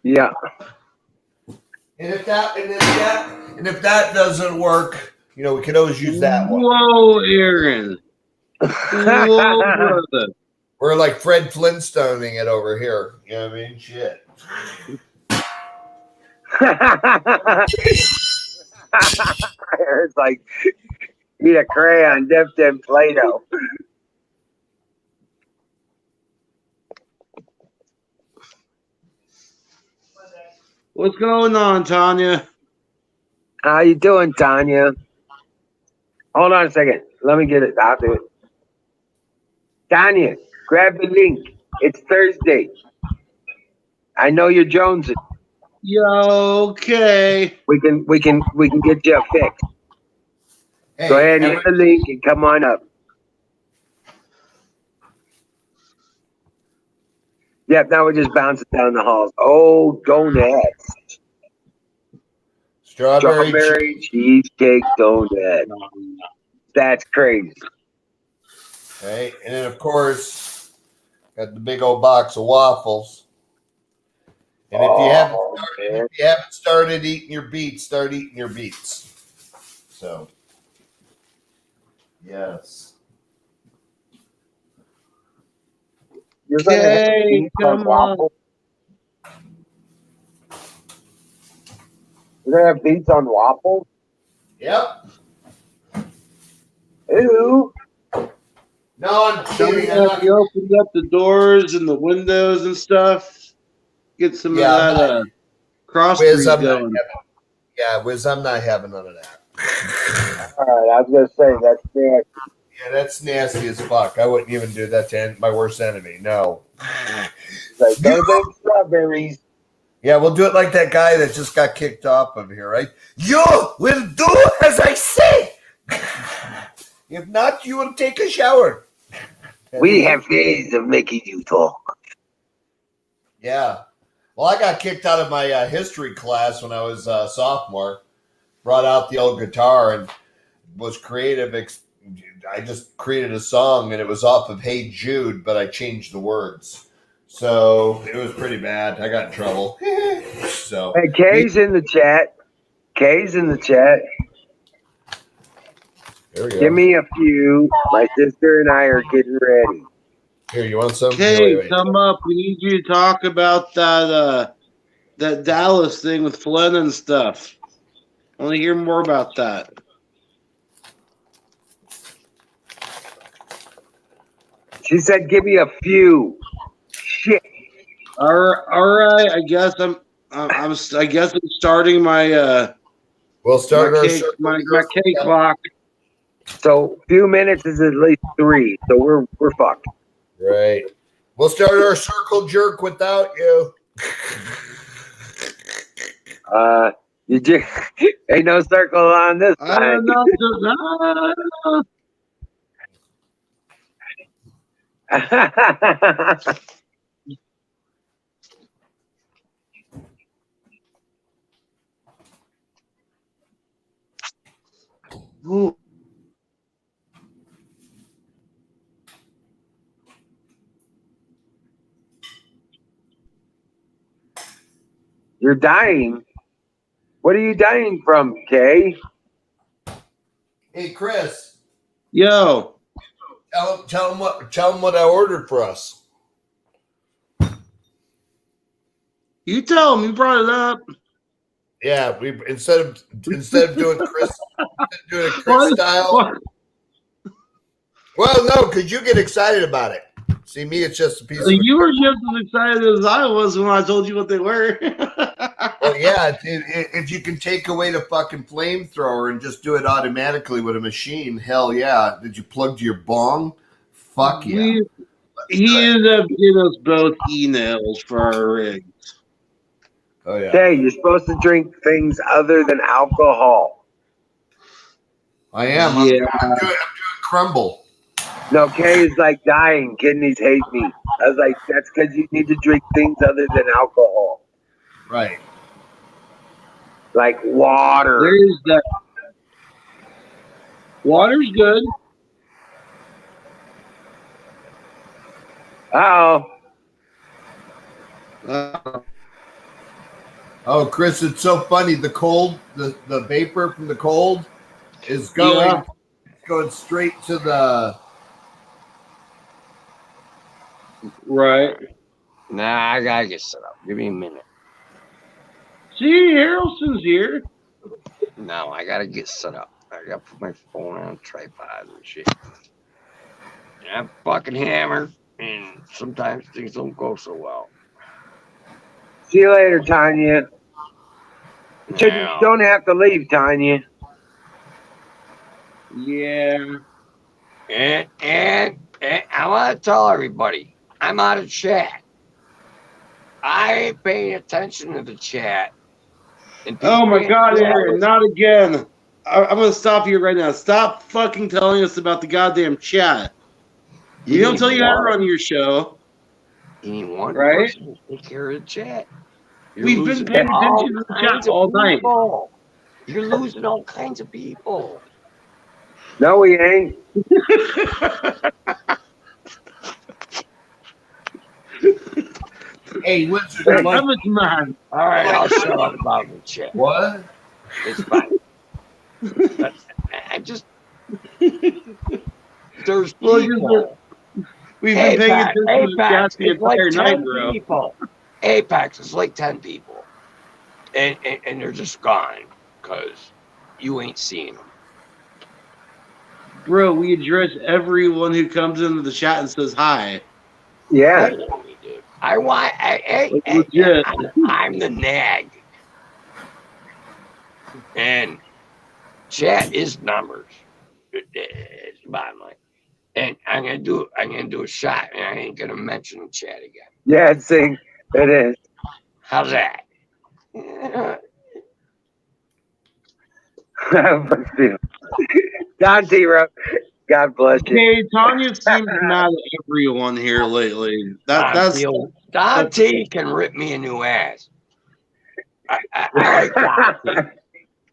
Yeah. And if that doesn't work, we can always use that one. Whoa, Aaron. Whoa, brother. We're like Fred Flintstoning it over here. You know what I mean? Shit. It's like eat a crayon dipped in Play-Doh. What's going on, Tanya? How you doing, Tanya? Hold on a second. Let me get it. I'll do it. Tanya, grab the link. It's Thursday. I know you're jonesing. Yo, okay. We can get you a fix. Hey, Go ahead and hit the link and come on up. Yep, now we're just bouncing down the halls. Oh, donuts. Strawberry cheesecake donut. That's crazy. Okay, and then of course, got the big old box of waffles. And if you haven't started eating your beets, start eating your beets. So, yes. You're gonna have beets come on. waffles? You're gonna have beets on waffles? Yep. Ew. No, I'm kidding. I'm not- You opened up the doors and the windows and stuff. Get some Yeah, of that cross Wiz, breed I'm not going. Wiz, I'm not having none of that. All right, I was gonna say that's nasty. Yeah, that's nasty as fuck. I wouldn't even do that to my worst enemy. No. Like those ain't strawberries. Yeah, we'll do it like that guy that just got kicked off of here, right? You will do as I say. If not, you will take a shower. We have ways of making you talk. Yeah. Well, I got kicked out of my history class when I was a sophomore. Brought out the old guitar and was creative. I just created a song and it was off of Hey Jude, but I changed the words. So it was pretty bad. I got in trouble. So Hey, Kay's in the chat. Kay's in the chat. there we go. Give me a few. My sister and I are getting ready. Here, you want some? Okay, Wait. come up. We need you to talk about that Dallas thing with Flynn and stuff. I want to hear more about that. She said, "Give me a few." Shit. All right. I guess I'm starting my We'll start my our cake, my cake clock. So few minutes is at least 3. So we're fucked. Right. We'll start our circle jerk without you. You just ain't no circle on this I side. don't know. Ooh. You're dying. What are you dying from, Kay? Hey, Chris, Yo, tell him what I ordered for us. you tell him you brought it up. Yeah, we instead of doing Chris What? style. What? Well, no, because you get excited about it. See, me, it's just a piece of. You were just as excited as I was when I told you what they were. Well, yeah, if you can take away the fucking flamethrower and just do it automatically with a machine, hell yeah. Did you plug to your bong? Fuck yeah. He ended up getting us both e-nails for our rigs. Oh yeah. Kay, you're supposed to drink things other than alcohol. I am. Yeah. I'm doing crumble. No, Kay is like dying. Kidneys hate me. I was like, that's because you need to drink things other than alcohol. Right. Like water. There's that. Water's good. Uh-oh. Oh, Chris, it's so funny. The cold, the vapor from the cold is going straight to the. Right. Nah, I gotta get set up. Give me a minute. See, Harrelson's here. No, I gotta get set up. I gotta put my phone on tripod and shit. And I'm fucking hammered, and sometimes things don't go so well. See you later, Tanya. You don't have to leave, Tanya. Yeah. And I want to tell everybody, I'm out of chat. I ain't paying attention to the chat. Oh my God, Aaron, not again. I'm going to stop you right now. Stop fucking telling us about the goddamn chat. We don't tell you how to run your show. You need one right? person to take care of the chat. We've been paying attention to the chat all night. You're losing all kinds of people. No, we ain't. Hey, Wizard. Man. All right, I'll shut up about the chat. What? It's fine. But I just there's people. We've been paying attention to the chat the entire night, bro. People. Apex is like 10 people, and they're just gone because you ain't seeing them. Bro, we address everyone who comes into the chat and says hi. Yeah. I'm the nag. And chat is numbers. It's the bottom line. And I'm gonna do a shot, and I ain't gonna mention the chat again. Yeah, it is. How's that? Don T-Rock, God bless you. Hey, Tanya seems mad at everyone here lately. Don T can rip me a new ass. I like Don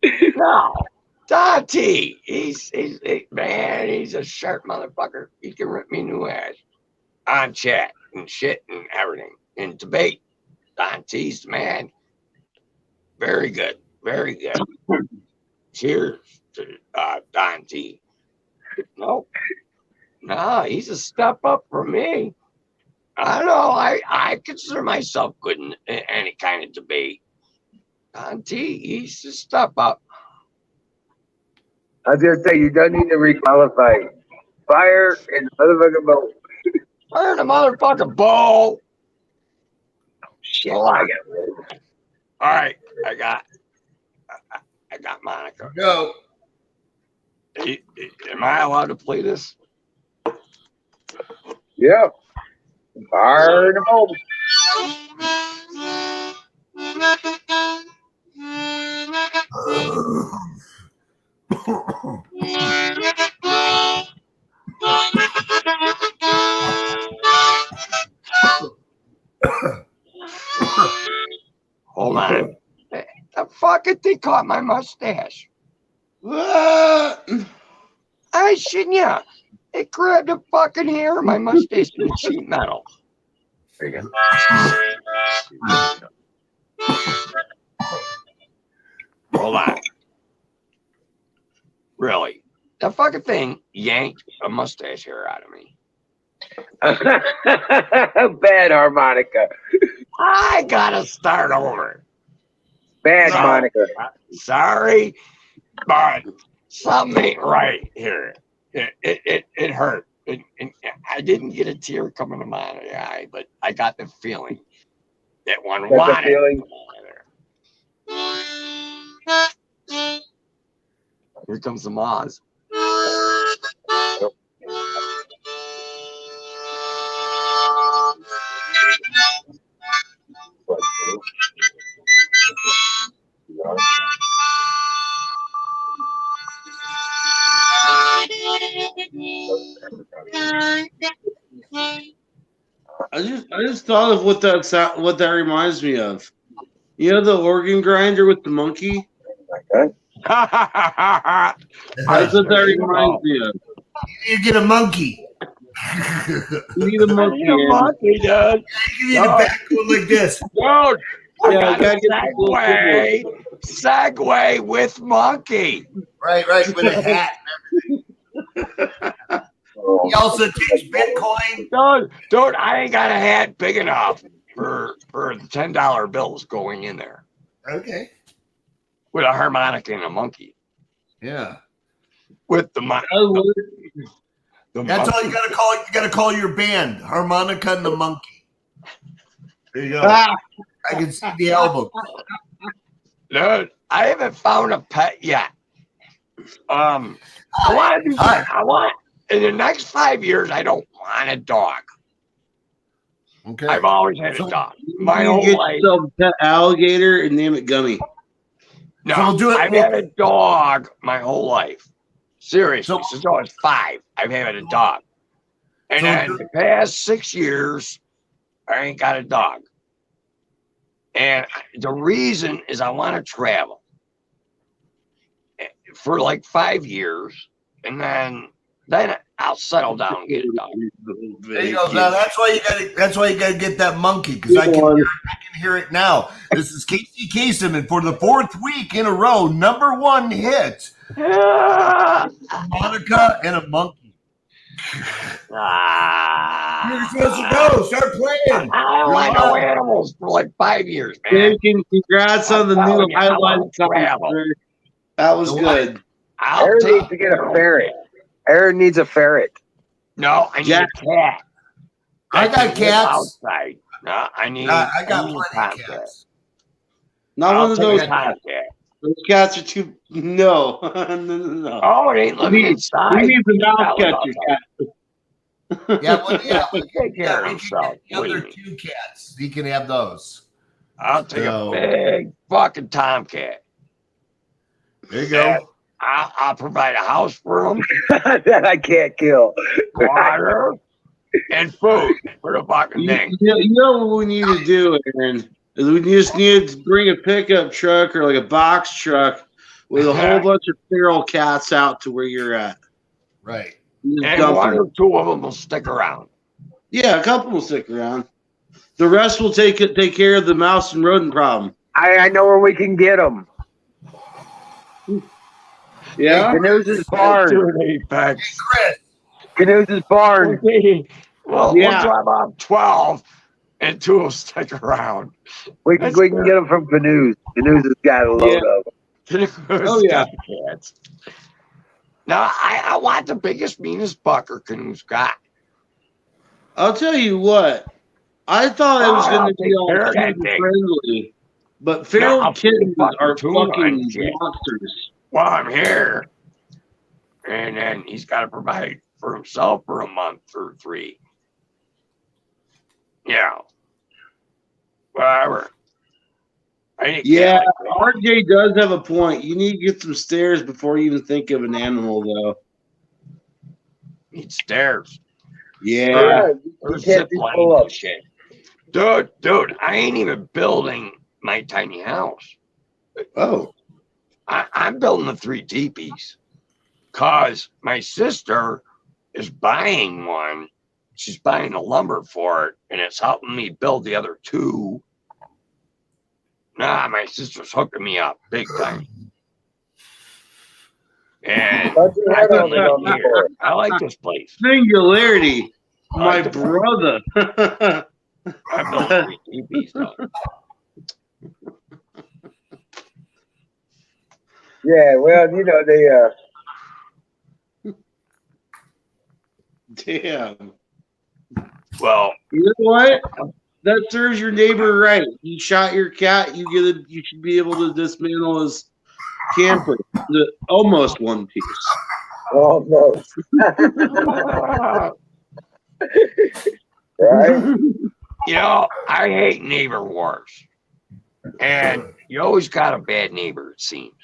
T. No, Don T. He's a sharp motherfucker. He can rip me a new ass on chat and shit and everything and debate. Don T's the man. Very good, very good. Cheers to Don T. No, he's a step up for me. I don't know. I consider myself good in any kind of debate. Don T, he's a step up. I was gonna say you don't need to requalify. Fire in the motherfucking bowl. Fire in the motherfucking bowl. Shit. All right, I got Monica. Go. Am I allowed to play this? Yeah. Fire in the bowl. Hold on. The fucking thing caught my mustache. What? I shouldn't ya. It grabbed the fucking hair of my mustache and the sheet metal. There you go. Hold on. Really? That fucking thing yanked a mustache hair out of me. Bad harmonica. I gotta start over. Bad No. Monica. Sorry, but something ain't right here. It hurt. I didn't get a tear coming to my eye, but I got the feeling that one Got the wanted. feeling? Here comes the Moz. I just thought of what that reminds me of. You know the organ grinder with the monkey? That's what that reminds me of. You get a monkey. You need a monkey. Monkey, dude. You need a back going like this. Dude, Yeah, I got gotta a get the little segue with monkey. Right, with a hat and everything. He also takes Bitcoin. Dude, I ain't got a hat big enough for the $10 bills going in there Okay. with a harmonica and a monkey. Yeah. With the monkey. That's all you gotta call it. You gotta call your band Harmonica and the Monkey. There you go. Ah, I can see the album. Dude, I haven't found a pet yet. I want in the next 5 years. I don't want a dog. Okay. I've always had a dog. My you whole get life. yourself a pet alligator and name it Gummy. No, So we'll do it- I've had a dog my whole life. Seriously, So- since I was 5, I've had a dog. And So then do- the past 6 years, I ain't got a dog. And the reason is I want to travel for like 5 years, and then I'll settle down and get a dog. There you go. Now that's why you gotta get that monkey, because I can hear it now. This is Casey Kasem, and for the 4th week in a row, #1 hit. Harmonica and a monkey. You're supposed to go. Start playing. I don't like no animals for like 5 years, man. Bacon, congrats on the I'm new telling you, I highlight. wanna travel. That was good. I'll Aaron take needs to get a ferret. Aaron needs a ferret. No, I need Jack- a cat. I got can live cats. outside. No, I need. I got need a plenty of tomcat. cats. Not I'll one of take those. a tomcat. Those cats are too. No, no. Oh, it ain't living We need inside. the mouse That was catcher cat. Yeah, well, yeah. Take care of We can himself. get the other What do you 2 cats. He can have those. I'll take So- a big fucking tomcat. There you go. I'll provide a house for him, That I can't kill. water, and food for the fucking thing. You know what we need to do, Aaron? Is we just need to bring a pickup truck or like a box truck with a whole bunch of feral cats out to where you're at. Right. Just And dump one them. or two of them will stick around. Yeah, a couple will stick around. The rest will take care of the mouse and rodent problem. I know where we can get them. Yeah. Canoes' barn. Dude, Apex. Chris. Canoes' barn. Well, Yeah. we'll drive off 12 and 2 will stick around. We can get them from Canoes. Canoes has got a load of them. Oh, yeah. Cats. Now, I want the biggest, meanest bucker Canoe's got. I'll tell you what. I thought it was I'll going to be take all care of that kitten thing. friendly, but feral I'll kittens fucking are tuna and fucking shit. monsters. Well, I'm here. And then he's got to provide for himself for a month or 3. Yeah. Whatever. Yeah, RJ does have a point. You need to get some stairs before you even think of an animal, though. Need stairs. Yeah. Or You zip can't be lines full and of. shit. Dude, I ain't even building my tiny house. Oh. I'm building the 3 teepees because my sister is buying one. She's buying the lumber for it, and it's helping me build the other 2. Nah, my sister's hooking me up big time. And I on live the here. floor. I like this place. Singularity, my like the place. brother. I built 3 TVs though. Yeah, well, you know, Damn. Well, You know what? That serves your neighbor right. You shot your cat. You should be able to dismantle his camper. Almost one piece. almost. Right? you know, I hate neighbor wars. And you always got a bad neighbor, it seems.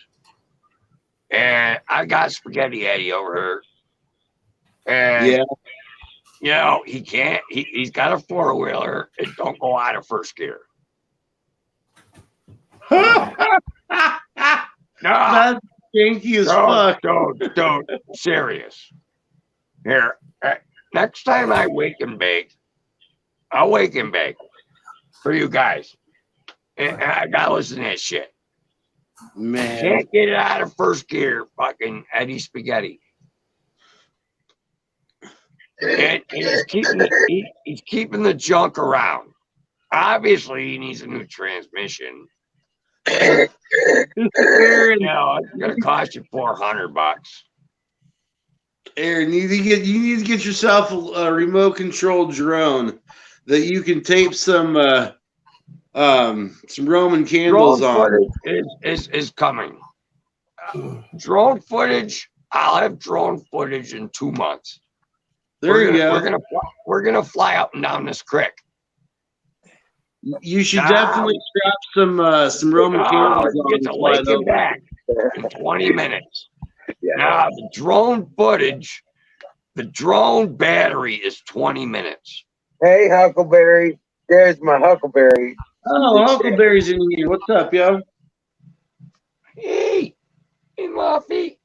And I got Spaghetti Eddie over here. And, Yeah. you know, he can't, he's got a 4-wheeler. It don't go out of first gear. No, That's stinky as fuck. don't, serious. Here, next time I wake and bake, I'll wake and bake for you guys. And I gotta listen to that shit. Man. Can't get it out of first gear, fucking Eddie Spaghetti. And he's keeping the junk around. Obviously, he needs a new transmission. You know, it's gonna cost you $400. Aaron, you need to get yourself a remote control drone that you can tape some Roman candles Drone on. footage is coming. Drone footage. I'll have drone footage in 2 months. There you go. We're gonna fly up and down this creek. You should definitely strap some Roman candles on. Get to Lake and back in 20 minutes. Yeah. Now the drone footage, the drone battery is 20 minutes. Hey, Huckleberry. There's my Huckleberry. Oh, Huckleberry's in here. What's up, yo? Hey, Muffy.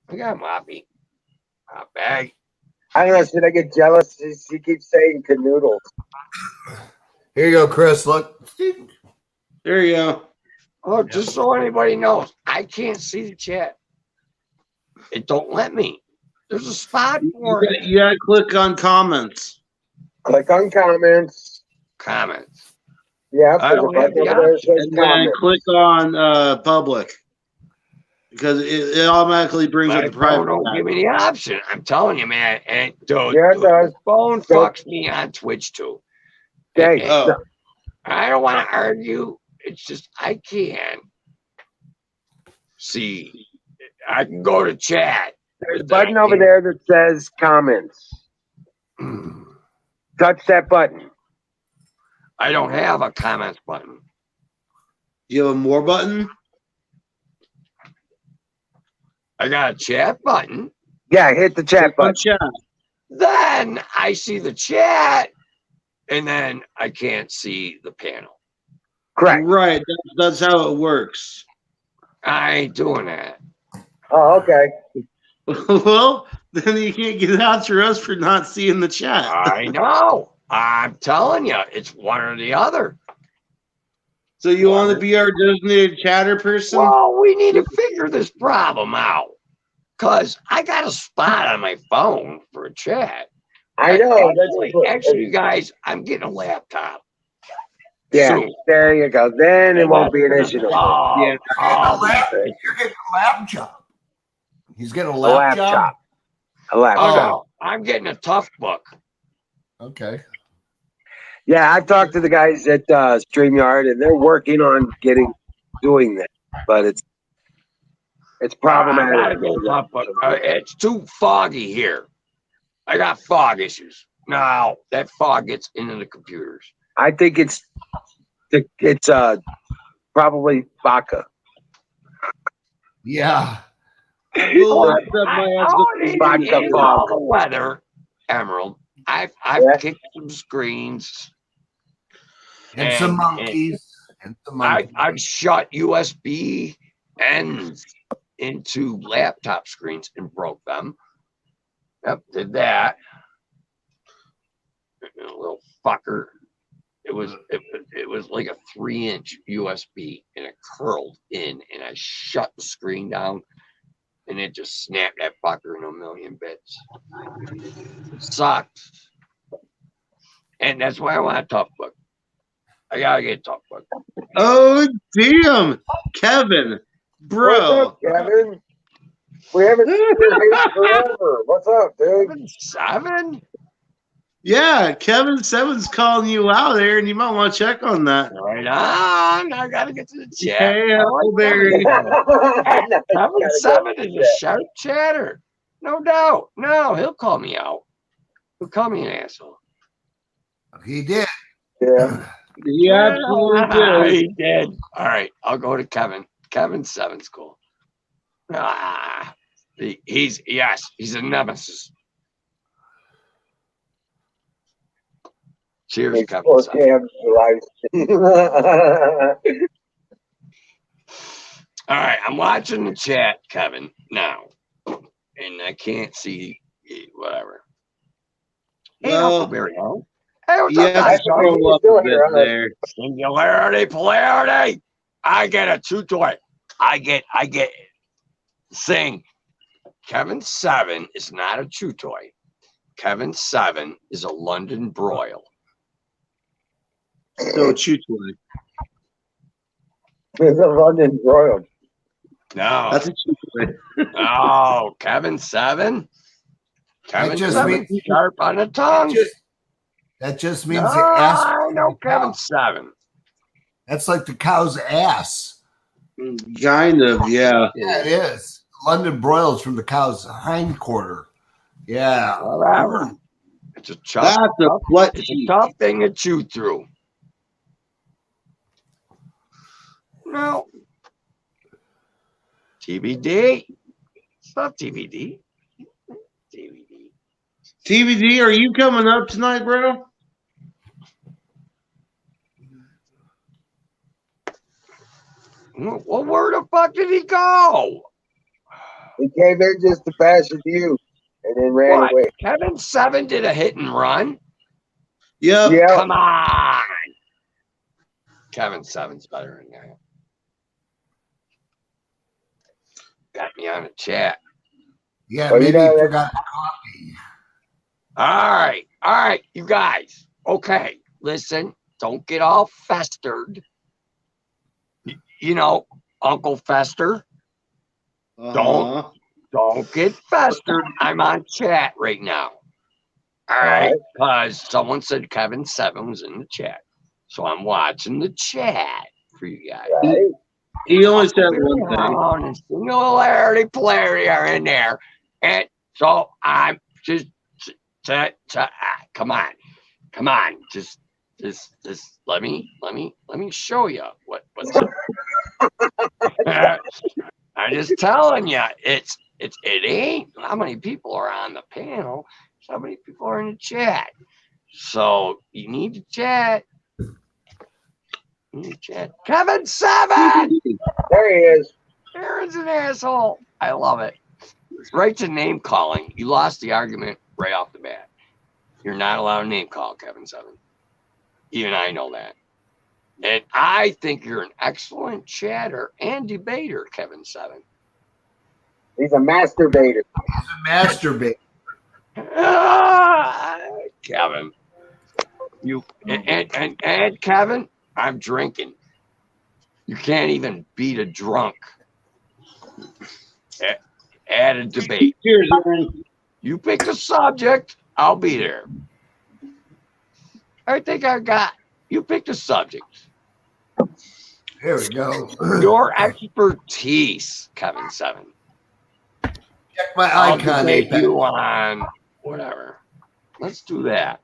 I got Muffy. Not bag. I don't know. Should I get jealous? She keeps saying canoodles. Here you go, Chris. Look. There you go. Oh, just so anybody knows, I can't see the chat. It don't let me. There's a spot for it. You gotta click on comments. Click on comments. Comments. Yeah, I there's a don't have button the over there that says And then comments. click on public. Because it automatically brings up My the private phone don't tab. give me the option. I'm telling you, man. And dude, Yeah, it does. phone So- fucks me on Twitch too. Okay. And Oh. I don't want to argue. It's just I can't see. I can go to chat. There's a button over there that says comments. Touch that button. I don't have a comments button. You have a more button? I got a chat button. Yeah, hit the chat Click on button. chat. Then I see the chat, and then I can't see the panel. Correct. Right. That's how it works. I ain't doing that. Oh, okay. Well, then you can't get after us for not seeing the chat. I know. I'm telling you, it's one or the other. So you want to be our designated chatter person? Well, we need to figure this problem out. Because I got a spot on my phone for a chat. I know. Actually, you guys, I'm getting a laptop. Yeah, soon. there you go. Then it won't be an issue. Oh, Yeah. You're getting a lap job. He's getting a lap job. laptop. A laptop. oh, I'm getting a tough book. Okay. Yeah, I've talked to the guys at StreamYard, and they're working on doing that, but it's I gotta problematic. get a tough book. It's too foggy here. I got fog issues. Now that fog gets into the computers. I think it's probably vodka. Yeah. Well, I except my already husband- in all the weather, Emerald. I've Yeah. kicked some screens. And some monkeys. And some monkeys. I've shut USB ends into laptop screens and broke them. Yep, did that. A little fucker. It was like a 3-inch USB and it curled in, and I shut the screen down. and it just snapped that fucker in a million bits. It sucked. And that's why I want a tough book. I gotta get a tough book. Oh, damn. Kevin, bro. What's up, Kevin? We haven't seen your face forever. What's up, dude? 7? Yeah, Kevin Seven's calling you out there, and you might want to check on that. Right on. I gotta get to the chat. Hey, I like Barry. Kevin 7 is a sharp chatter. No doubt. No, he'll call me out. He'll call me an asshole. He did. Yeah. He absolutely did. He did. All right, I'll go to Kevin. Kevin 7's cool. He's a nemesis. Cheers, Kevin 7. All right, I'm watching the chat, Kevin, now, and I can't see whatever. Hey, Well, Huckleberry, huh? Hey, what's you up, have guys? to scroll up a bit there. Singularity, polarity. I get a 2-toy. I get. Saying Kevin 7 is not a chew toy. Kevin 7 is a London broil. So, chew toy. It's a London broil. No, That's a chew toy. no, Kevin 7. Kevin just 7 means- sharp on the tongue. That just means No, the ass. I know Kevin 7. That's like the cow's ass. Kind of, yeah. Yeah, it is. London broils from the cow's hindquarter. Yeah. Whatever. It's a tough, That's a what it's a tough thing to chew through. No. TBD. It's not TBD. TBD. TBD, are you coming up tonight, bro? Well, where the fuck did he go? He came in just to pass with you and then ran What? away. Kevin 7 did a hit and run? Yep. Yeah. Come on. Kevin 7's better than that. Got me on the chat. Yeah, Well, you maybe know, he forgot the coffee. All right, you guys. Okay, listen, don't get all festered. You know, Uncle Fester, Uh-huh. don't get festered. I'm on chat right now. All right, because someone said Kevin 7 was in the chat. So I'm watching the chat for you guys. Right? He only said one thing. And Singularity, polarity are in there. And so I'm just, come on. Just let me show you what's I'm just telling you, it ain't how many people are on the panel, it's how many people are in the chat. So you need to chat. Kevin 7! There he is. Aaron's an asshole. I love it. Right to name calling. You lost the argument right off the bat. You're not allowed to name call Kevin 7. Even I know that. And I think you're an excellent chatter and debater, Kevin 7. He's a masturbator. He's a masturbate. Kevin. You and Kevin, I'm drinking. You can't even beat a drunk at a debate. Cheers, Aaron. You pick a subject, I'll be there. I think I got you picked a subject. Here we go. Your expertise, Kevin 7. Check my I'll icon. debate Apex. you on whatever. Let's do that.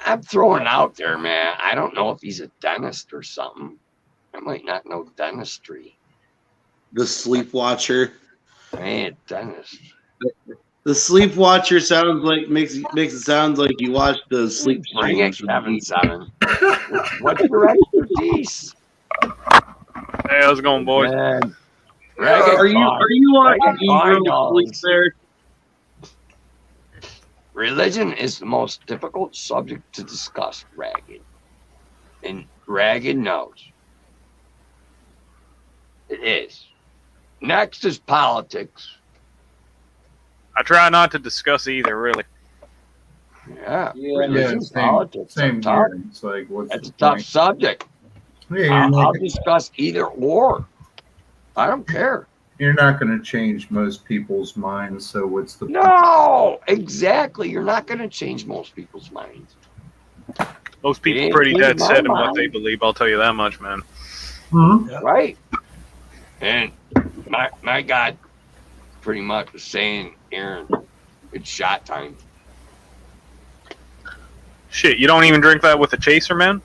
I'm throwing it out there, man. I don't know if he's a dentist or something. I might not know dentistry. The Sleepwatcher. I ain't a dentist. The Sleepwatcher sounds like makes it sound like you watched the sleep Bring it, streams. Kevin 7. What's your expertise? Hey, how's it going, boys? Man, Are you watching I Ebro know. sleep there? Religion is the most difficult subject to discuss, Ragged. And Ragged knows. It is. Next is politics. I try not to discuss either, really. Yeah, Yeah, religion, politics. same Tough. here. It's like, what's That's a the tough point? subject. Yeah, I'll discuss either or. I don't care. you're not going to change most people's minds, so what's the point? No, exactly. You're not going to change most people's minds. Most people ain't pretty changed dead my set in what mind. they believe. I'll tell you that much, man. Mhm. Right. And my God pretty much was saying, Aaron, it's shot time. Shit, you don't even drink that with a chaser, man?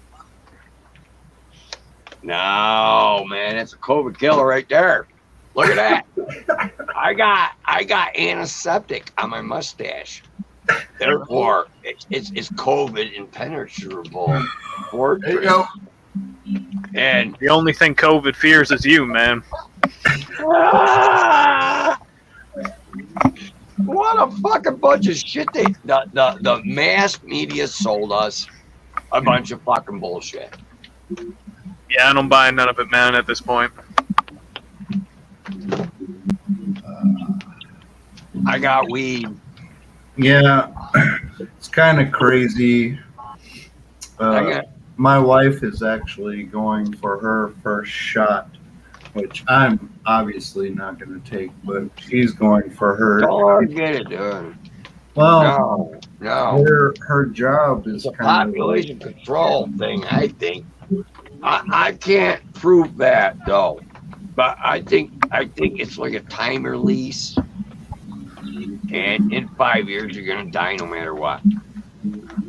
No, man, that's a COVID killer right there. Look at that. I got antiseptic on my mustache. Therefore, it's COVID impenetrable. There you go. And The only thing COVID fears is you, man. what a fucking bunch of shit the mass media sold us a bunch of fucking bullshit. Yeah, I don't buy none of it, man, at this point. I got weed. Yeah, it's kind of crazy. I got My wife is actually going for her first shot, which I'm obviously not going to take, but she's going for her. don't get it, dude. Well, No. her job is It's a kind of population control thing, I think. I can't prove that though, but I think it's like a timer lease, and in 5 years you're gonna die no matter what.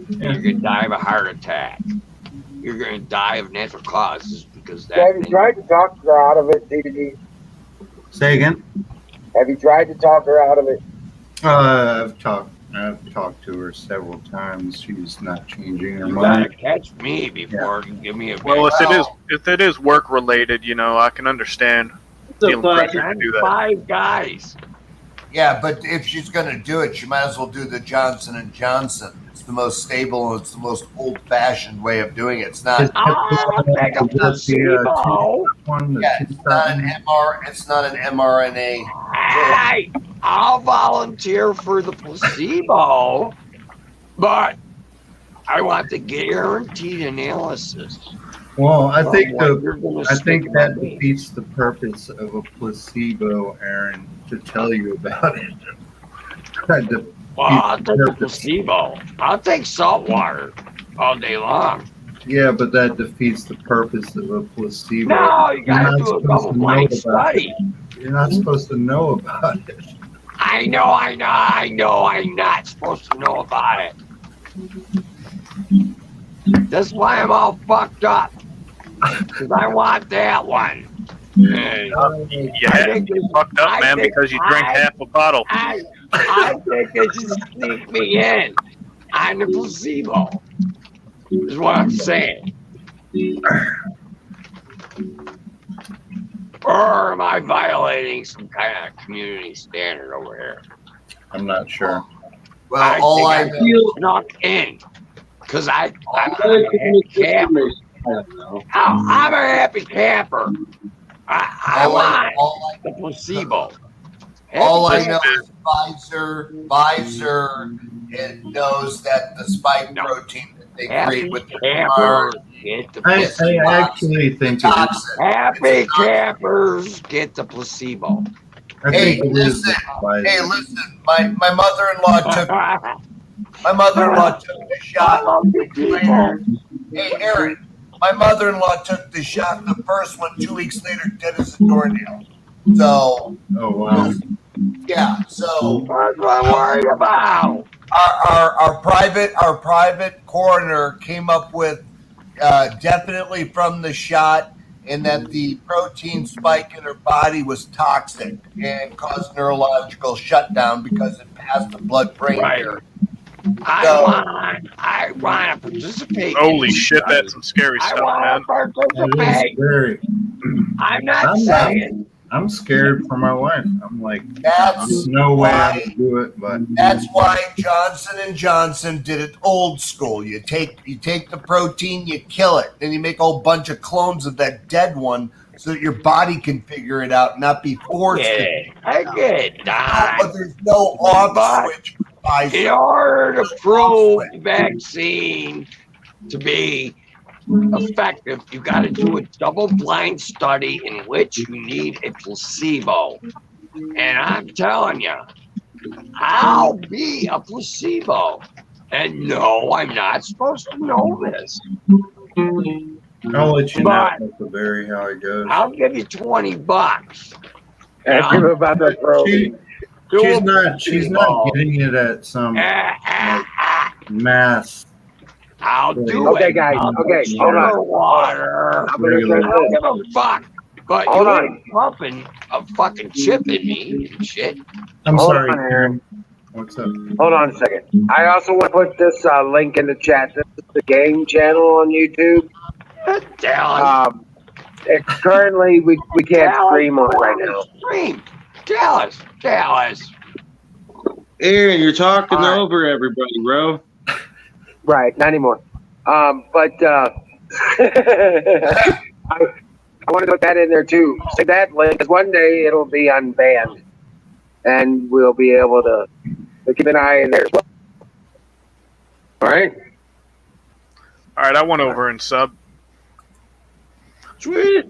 You're gonna die of a heart attack. You're gonna die of natural causes because that. Have you tried to talk her out of it, DVD? Say again. Have you tried to talk her out of it? I've talked to her several times. She's not changing her You gotta mind. catch me before you give me a. Well, big- if it is work related, you know, I can understand feeling pressure to do that. 5 guys. Yeah, but if she's going to do it, she might as well do the Johnson and Johnson. It's the most stable and it's the most old-fashioned way of doing it. It's not. I'll take a placebo. Yeah, it's not an MR. It's not an mRNA. Hey, I'll volunteer for the placebo, but I want the guaranteed analysis. Well, I of think what you're gonna I stick think in that my vein. defeats the purpose of a placebo, Aaron, to tell you about it. Well, I'll take the placebo. I'll take salt water all day long. Yeah, but that defeats the purpose of a placebo. No, you gotta You're not do a supposed double to know blind about study. You're not supposed to know about it. I know. I'm not supposed to know about it. That's why I'm all fucked up. Because I want that one. And You had to get fucked up, man, because you drank half a bottle. I think they should sneak me in on the placebo. Is what I'm saying. Or am I violating some kind of community standard over here? I'm not sure. Well, all I think I snuck in because I'm a camper. I'm a happy camper. I want the placebo. All I know is Pfizer, it knows that the spike protein that they create with the campers get the I placebo. actually think it is. toxin. Happy campers get the placebo. I Hey, think it is listen. Pfizer. Hey, listen, my mother-in-law took I the shot. love you people. Hey, Aaron, my mother-in-law took the shot. The first one, 2 weeks later, dead as a doornail. So Oh wow. yeah, so What am I worried about? our private coroner came up with definitely from the shot, and that the protein spike in her body was toxic and caused neurological shutdown because it passed the blood-brain Right. barrier. I want to participate. Holy in shit, this that's some scary I stuff, man. want to That is participate. very. I'm not I'm saying. I'm scared for my wife. I'm like, That's there's no way I why- would do it, but That's why Johnson and Johnson did it old school. You take the protein, you kill it, then you make a whole bunch of clones of that dead one, so that your body can figure it out, not be forced. I get it, Don. But there's no off But switch. For in order to prove the vaccine to be effective, you got to do a double-blind study in which you need a placebo. And I'm telling you, I'll be a placebo. And no, I'm not supposed to know this. I'll let you know, But Uncle Barry, how it goes. I'll give you $20. Ask him about the protein. She's not getting it at some mass. I'll do Okay, it. guys. I'll Okay, put hold on. sugar water. I'm gonna Regular. I don't give a fuck. But Hold you on. ain't pumping a fucking chip in me and shit. I'm Hold sorry, on, Aaron. What's up? Hold on a second. I also want to put this link in the chat. This is the game channel on YouTube. Dallas. Currently, we can't stream on it right now. Stream. Dallas. Aaron, you're talking All right. over everybody, bro. Right, not anymore. But I want to put that in there too. Say that link, 'cause one day it'll be unbanned, and we'll be able to keep an eye in there as well. All right. All right, I went over and sub. Sweet.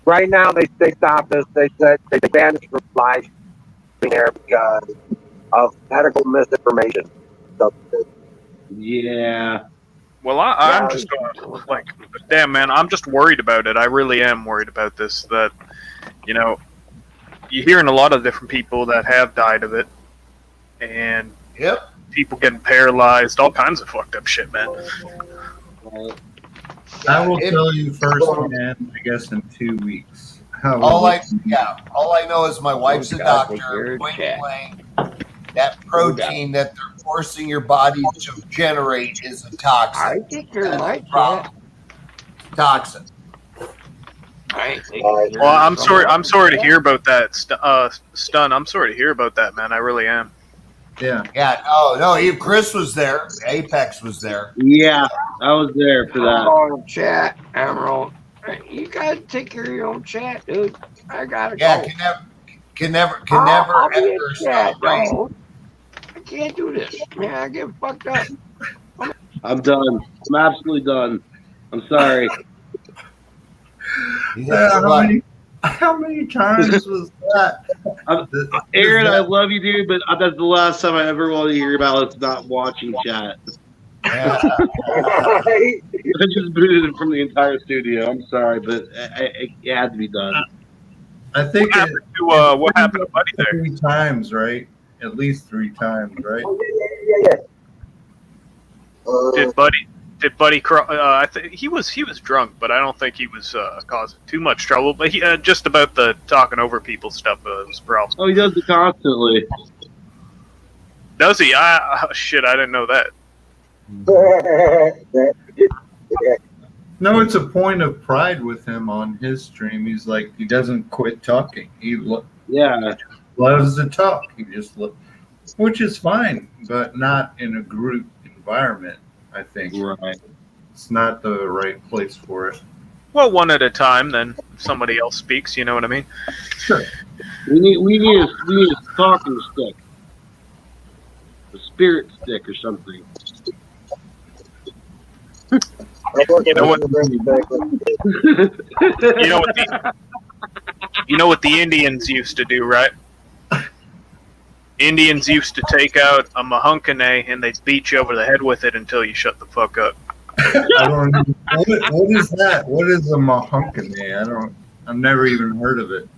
Right now, they stopped us. They said they banned us from live there because of medical misinformation. So, Yeah. Well, I'm just like, damn, man, I'm just worried about it. I really am worried about this. That, you know, you're hearing a lot of different people that have died of it, and Yep. people getting paralyzed, all kinds of fucked up shit, man. I will If- tell you firsthand, I guess, in 2 weeks. All I know is my wife's a gotta take doctor. your Point check. blank, that protein that they're forcing your body to generate is a I toxin. think you're That's my the problem. Toxin. I think Well, I'm sorry to hear about that, Stun. I'm sorry to hear about that, man. I really am. Yeah. Yeah, Chris was there. Apex was there. Yeah, I was there for that. Oh, chat, Emerald. You gotta take care of your own chat, dude. I gotta Yeah, go. can never I'll be in ever chat, celebrate. no. I can't do this. Man, I get fucked up. I'm done. I'm absolutely done. I'm sorry. How many times was that? Aaron, I love you, dude, but that's the last time I ever want to hear about us not watching chat. Yeah. I just booted him from the entire studio. I'm sorry, but it had to be done. I think What happened to Buddy there? 3 times, right? At least 3 times, right? Did Buddy I think he was drunk, but I don't think he was causing too much trouble. But he just about the talking over people stuff was a problem. Oh, he does it constantly. Does he? Shit, I didn't know that. No, it's a point of pride with him on his stream. He's like, he doesn't quit talking. He Yeah. loves to talk. He just which is fine, but not in a group environment, I think. Right. It's not the right place for it. Well, one at a time. Then if somebody else speaks. You know what I mean? Sure. We need a talking stick. A spirit stick or something. You know what? You know what the Indians used to do, right? Indians used to take out a mahunkane and they'd beat you over the head with it until you shut the fuck up. I don't know. What is that? What is a mahunkane? I've never even heard of it.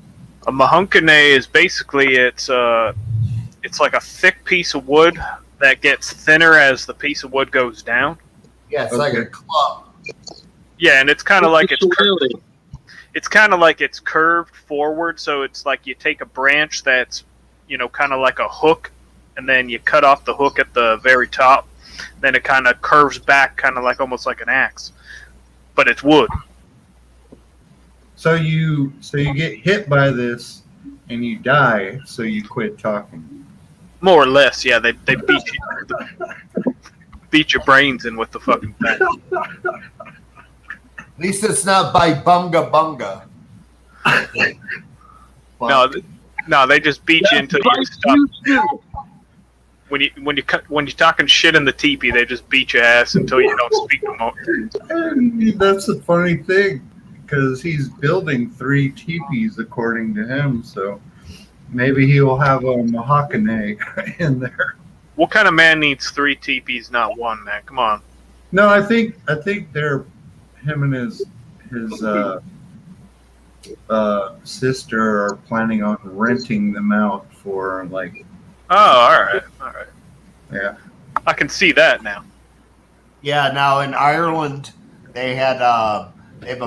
A mahunkane is basically it's like a thick piece of wood that gets thinner as the piece of wood goes down. Yeah, it's like a club. Yeah, and it's kind of like Really? it's kind of like it's curved forward, so it's like you take a branch that's, you know, kind of like a hook, and then you cut off the hook at the very top, then it kind of curves back, kind of like almost like an axe, but it's wood. So you get hit by this and you die, so you quit talking. More or less, yeah. They beat your brains in with the fucking thing. At least it's not by Bunga Bunga. No, they just beat you until you stop. When you're talking shit in the teepee, they just beat your ass until you don't speak no more. That's a funny thing because he's building 3 teepees according to him. So maybe he will have a Mahakane in there. What kind of man needs 3 teepees, not one, man? Come on. No, I think they're him and his sister are planning on renting them out for like. Oh, all right. Yeah. I can see that now. Yeah, now in Ireland they have a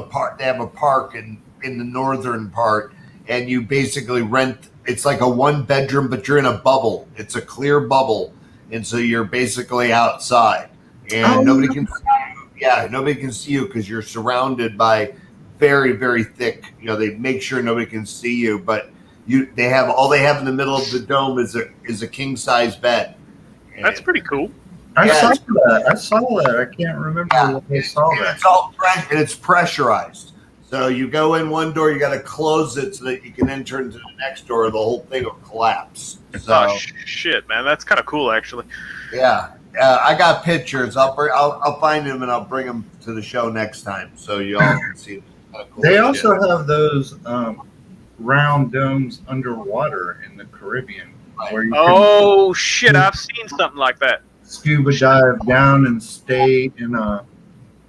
park in the northern part, and you basically rent. It's like a 1-bedroom, but you're in a bubble. It's a clear bubble, and so you're basically outside, and nobody can see you. Yeah, nobody can see you because you're surrounded by very, very thick. They make sure nobody can see you, but they have in the middle of the dome is a king size bed. That's pretty cool. I saw that. I can't remember when I saw that. It's all and it's pressurized. So you go in one door, you got to close it so that you can enter into the next door. The whole thing will collapse. So, Oh shit, man, that's kind of cool, actually. yeah, I got pictures. I'll find them and I'll bring them to the show next time so you all can see. Cool They shit. also have those round domes underwater in the Caribbean where you can Oh shit, I've seen something like that. scuba dive down and stay in a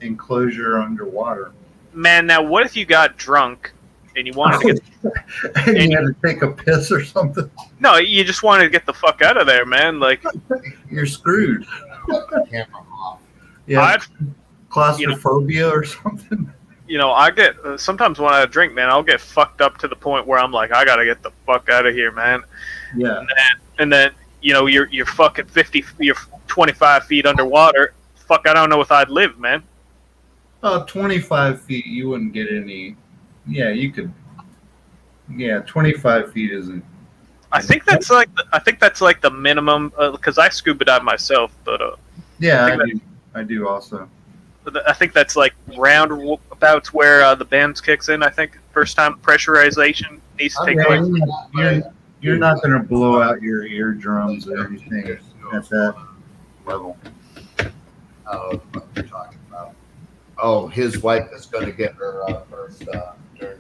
enclosure underwater. Man, now what if you got drunk and you wanted to get And you had to take a piss or something. no, you just wanted to get the fuck out of there, man. Like You're screwed. Camera off. Yeah, I've claustrophobia or something. I get sometimes when I drink, man, I'll get fucked up to the point where I'm like, I gotta get the fuck out of here, man. Yeah. And then you're fucking 25 feet underwater. Fuck, I don't know if I'd live, man. 25 feet, you wouldn't get any. Yeah, you could. Yeah, 25 feet isn't. I think that's like the minimum because I scuba dive myself, but Yeah, I do also. I think that's like roundabouts where the bends kicks in. I think first time pressurization needs to take place. You're not going to blow out your eardrums or anything at that level. Oh, what you're talking about? Oh, his wife is going to get her first during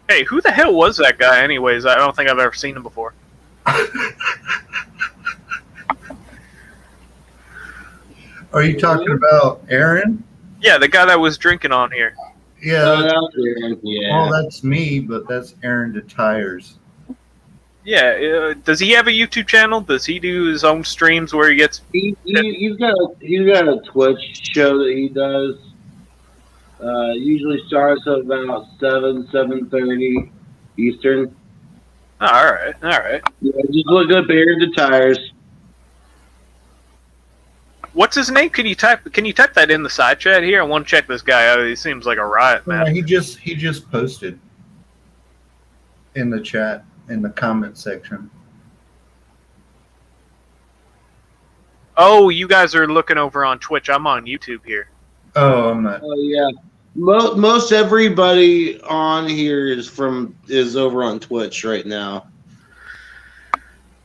Hey, who the hell was that guy? Anyways, I don't think I've ever seen him before. Are you talking about Aaron? Yeah, the guy that was drinking on here. Yeah. Yeah. Well, that's me, but that's Aaron to Tires. Yeah, does he have a YouTube channel? Does he do his own streams where he gets? He's got a Twitch show that he does. Usually starts at about 7:30 Eastern. Oh, all right. Yeah, just look up Aaron to Tires. What's his name? Can you type that in the side chat here? I want to check this guy out. He seems like a riot, man. He just posted in the chat in the comment section. Oh, you guys are looking over on Twitch. I'm on YouTube here. Oh, I'm not. Oh yeah, most everybody on here is over on Twitch right now.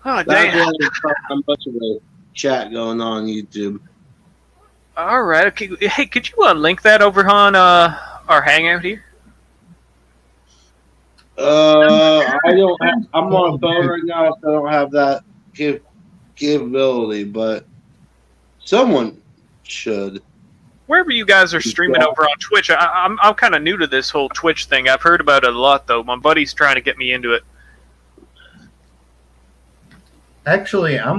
Oh, That's damn. why there's not much of a chat going on YouTube. All right. Okay. Hey, could you link that over on our Hangout here? I don't. I'm on a phone right now, so I don't have that capability. But someone should. Wherever you guys are streaming over on Twitch, I'm kind of new to this whole Twitch thing. I've heard about it a lot, though. My buddy's trying to get me into it. Actually, I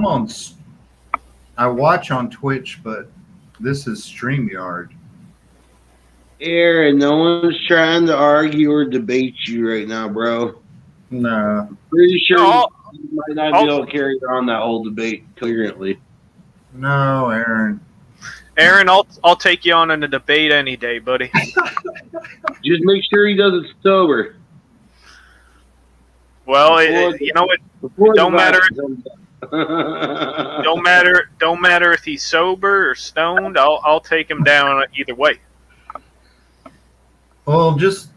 watch on Twitch, but this is StreamYard. Aaron, no one's trying to argue or debate you right now, bro. No. Pretty sure No, you might not be able to carry on that whole debate coherently. No, Aaron. Aaron, I'll take you on in a debate any day, buddy. Just make sure he does it sober. Well, you know what? Before Don't the matter. violence. Don't matter if he's sober or stoned. I'll take him down either way. Well, just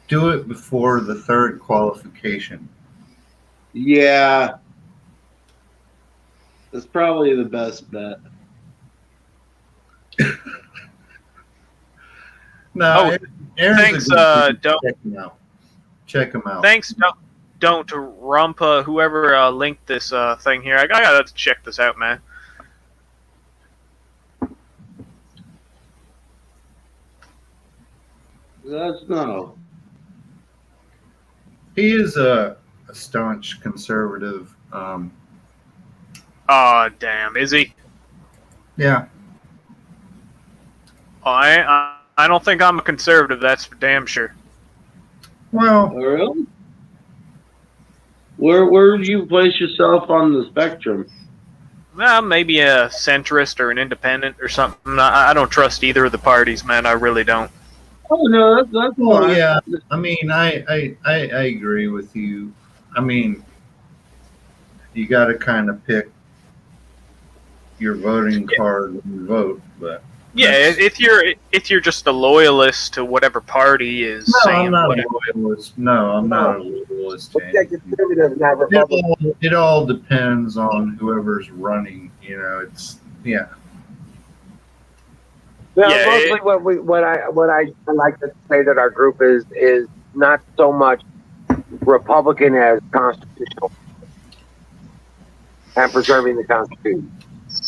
do it before the third qualification. Yeah. That's probably the best bet. No, Aaron's thanks, a good don't. check him out. Check him out. Thanks, don't Rumpa, whoever linked this thing here. I gotta check this out, man. That's no. He is a staunch conservative. Oh, damn, is he? Yeah. Oh, I don't think I'm a conservative. That's for damn sure. Well, Oh, really? Where do you place yourself on the spectrum? Well, maybe a centrist or an independent or something. I don't trust either of the parties, man. I really don't. Oh no, that's well, fine. yeah. I mean, I agree with you. I mean, you got to kind of pick your voting card when you vote, but Yeah, if you're just a loyalist to whatever party is no, saying I'm not whatever. a loyalist. No, I'm not a loyalist. Republican. It all depends on whoever's running. You know, it's yeah. Now, Yeah, mostly what I like to say that our group is not so much Republican as constitutional and preserving the Constitution.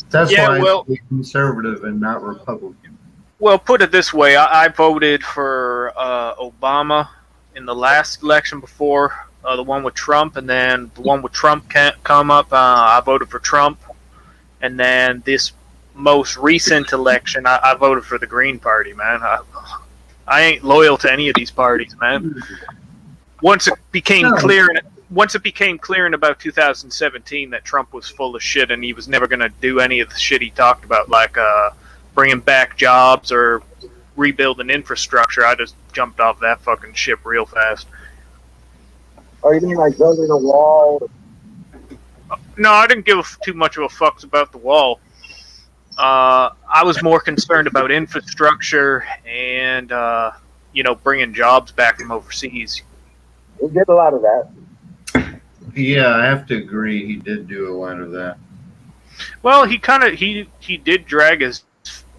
That's Yeah, why well- it's conservative and not Republican. Well, put it this way: I voted for Obama in the last election before the one with Trump, and then the one with Trump can't come up. I voted for Trump, and then this most recent election, I voted for the Green Party. Man, I ain't loyal to any of these parties, man. Once it became clear in about 2017 that Trump was full of shit and he was never going to do any of the shit he talked about, like bringing back jobs or rebuilding infrastructure, I just jumped off that fucking ship real fast. Oh, you mean like building a wall? No, I didn't give too much of a fuck about the wall. I was more concerned about infrastructure and, bringing jobs back from overseas. We did a lot of that. Yeah, I have to agree. He did do a lot of that. Well, he did drag his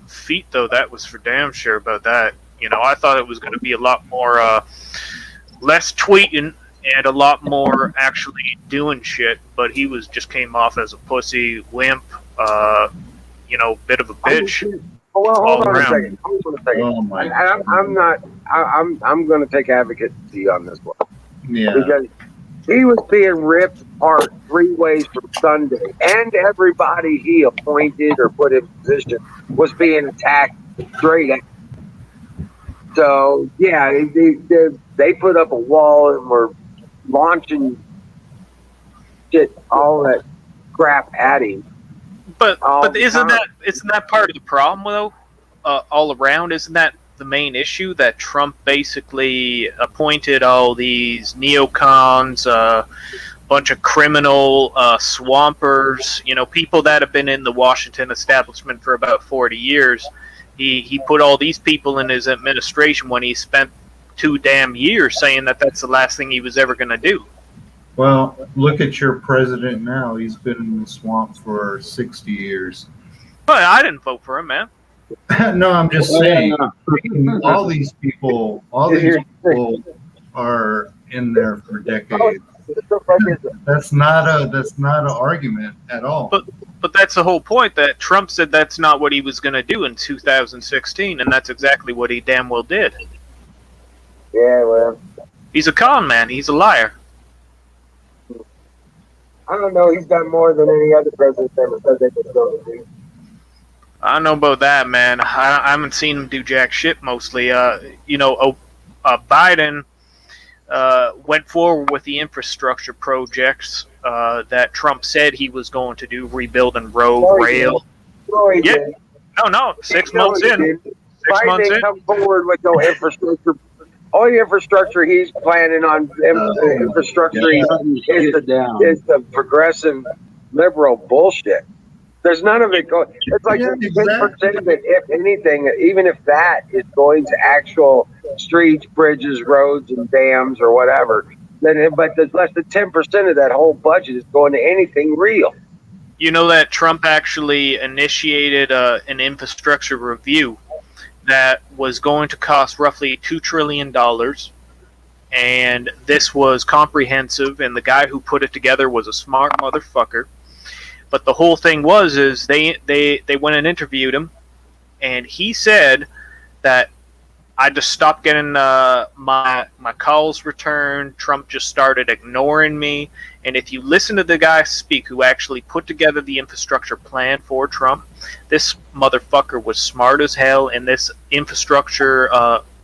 feet, though. That was for damn sure about that. I thought it was going to be a lot more, less tweeting and a lot more actually doing shit. But he just came off as a pussy, wimp, bit of a bitch. Well, hold on a around. second. Oh my! I'm going to take advocacy on this one Yeah. because he was being ripped apart 3 ways from Sunday, and everybody he appointed or put in position was being attacked straight at. So yeah, they put up a wall and were launching shit, all that crap at him. But the isn't time. that part of the problem though? All around, isn't that the main issue that Trump basically appointed all these neocons, bunch of criminal swampers, people that have been in the Washington establishment for about 40 years. He put all these people in his administration when he spent 2 damn years saying that that's the last thing he was ever going to do. Well, look at your president now. He's been in the swamp for 60 years. But I didn't vote for him, man. No, I'm just saying. All these people are in there for decades. That's not an argument at all. But that's the whole point, that Trump said that's not what he was going to do in 2016, and that's exactly what he damn well did. Yeah, well, He's a con man. He's a liar. I don't know. He's done more than any other president ever said they was going to do. I don't know about that, man. I haven't seen him do jack shit mostly. Biden went forward with the infrastructure projects that Trump said he was going to do, rebuilding road, rail. Yeah. No, 6 months in. 6 Biden months in. didn't come forward with no infrastructure. All the infrastructure he's planning on infrastructure is the progressive liberal bullshit. There's none of it going. It's like Yeah, 10% of it, if anything, even if that is going to actual streets, bridges, roads, and dams or whatever. Then, but there's less than 10% of that whole budget is going to anything real. You know that Trump actually initiated an infrastructure review that was going to cost roughly $2 trillion. And this was comprehensive, and the guy who put it together was a smart motherfucker. But the whole thing is they went and interviewed him, and he said that I just stopped getting my calls returned. Trump just started ignoring me. And if you listen to the guy speak who actually put together the infrastructure plan for Trump, this motherfucker was smart as hell, and this infrastructure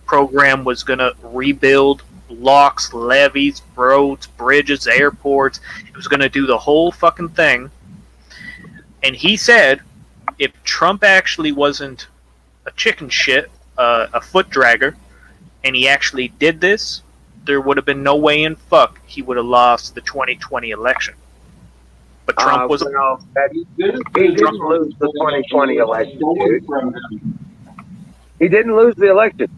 program was going to rebuild locks, levees, roads, bridges, airports. It was going to do the whole fucking thing. And he said if Trump actually wasn't a chicken shit, a foot dragger, and he actually did this, there would have been no way in fuck he would have lost the 2020 election. But Trump was he didn't lose the 2020 election, dude. He didn't lose the election.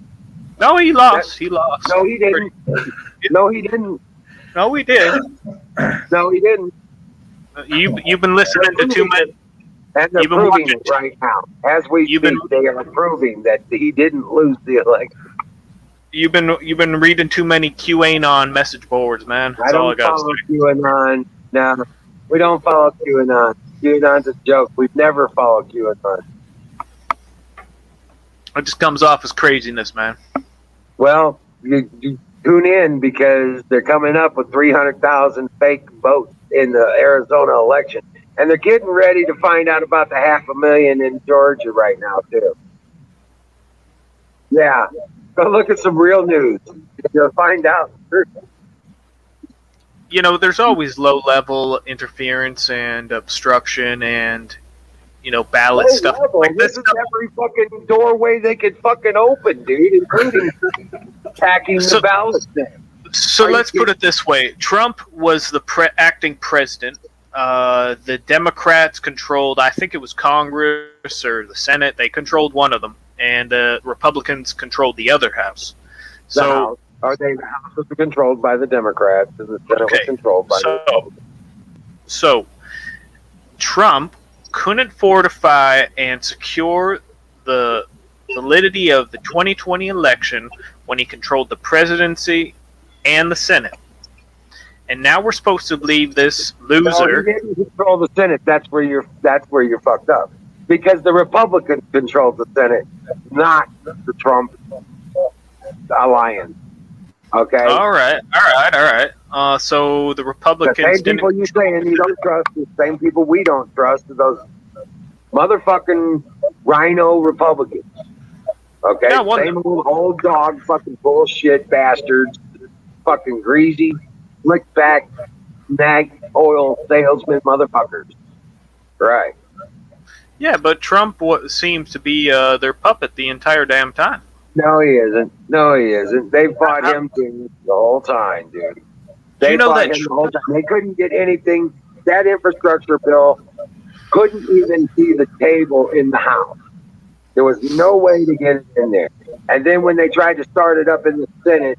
No, he lost. He lost. No, he didn't. No, he didn't. No, he did. No, he didn't. You've been listening to too many. And they're proving it right now. As we speak, they are proving that he didn't lose the election. You've been reading too many QAnon message boards, man. That's all I got to follow say. QAnon. No, we don't follow QAnon. QAnon's a joke. We've never followed QAnon. It just comes off as craziness, man. Well, you tune in because they're coming up with 300,000 fake votes in the Arizona election. And they're getting ready to find out about the 500,000 in Georgia right now, too. Yeah. Go look at some real news. You'll find out. You know, there's always low-level interference and obstruction and, ballot stuff. Like this is every fucking doorway they could fucking open, dude, including hacking the ballot thing. So let's put it this way. Trump was the acting president. The Democrats controlled, I think it was Congress or the Senate. They controlled one of them, and the Republicans controlled the other house. The House was controlled by the Democrats, and the Senate was controlled by the Republicans. So Trump couldn't fortify and secure the validity of the 2020 election when he controlled the presidency and the Senate. And now we're supposed to believe this loser. No, he didn't control the Senate. That's where you're fucked up. Because the Republicans controlled the Senate, not the Trump alliance. Okay. All right. So the Republicans. The same people you saying you don't trust, the same people we don't trust, are those motherfucking rhino Republicans. Okay. Same old dog, fucking bullshit bastards, fucking greasy, slick back, nag oil salesman motherfuckers. Right. Yeah, but Trump seems to be their puppet the entire damn time. No, he isn't. They fought him the whole time, dude. They fought him the whole time. They couldn't get anything. That infrastructure bill couldn't even see the table in the House. There was no way to get it in there. And then when they tried to start it up in the Senate,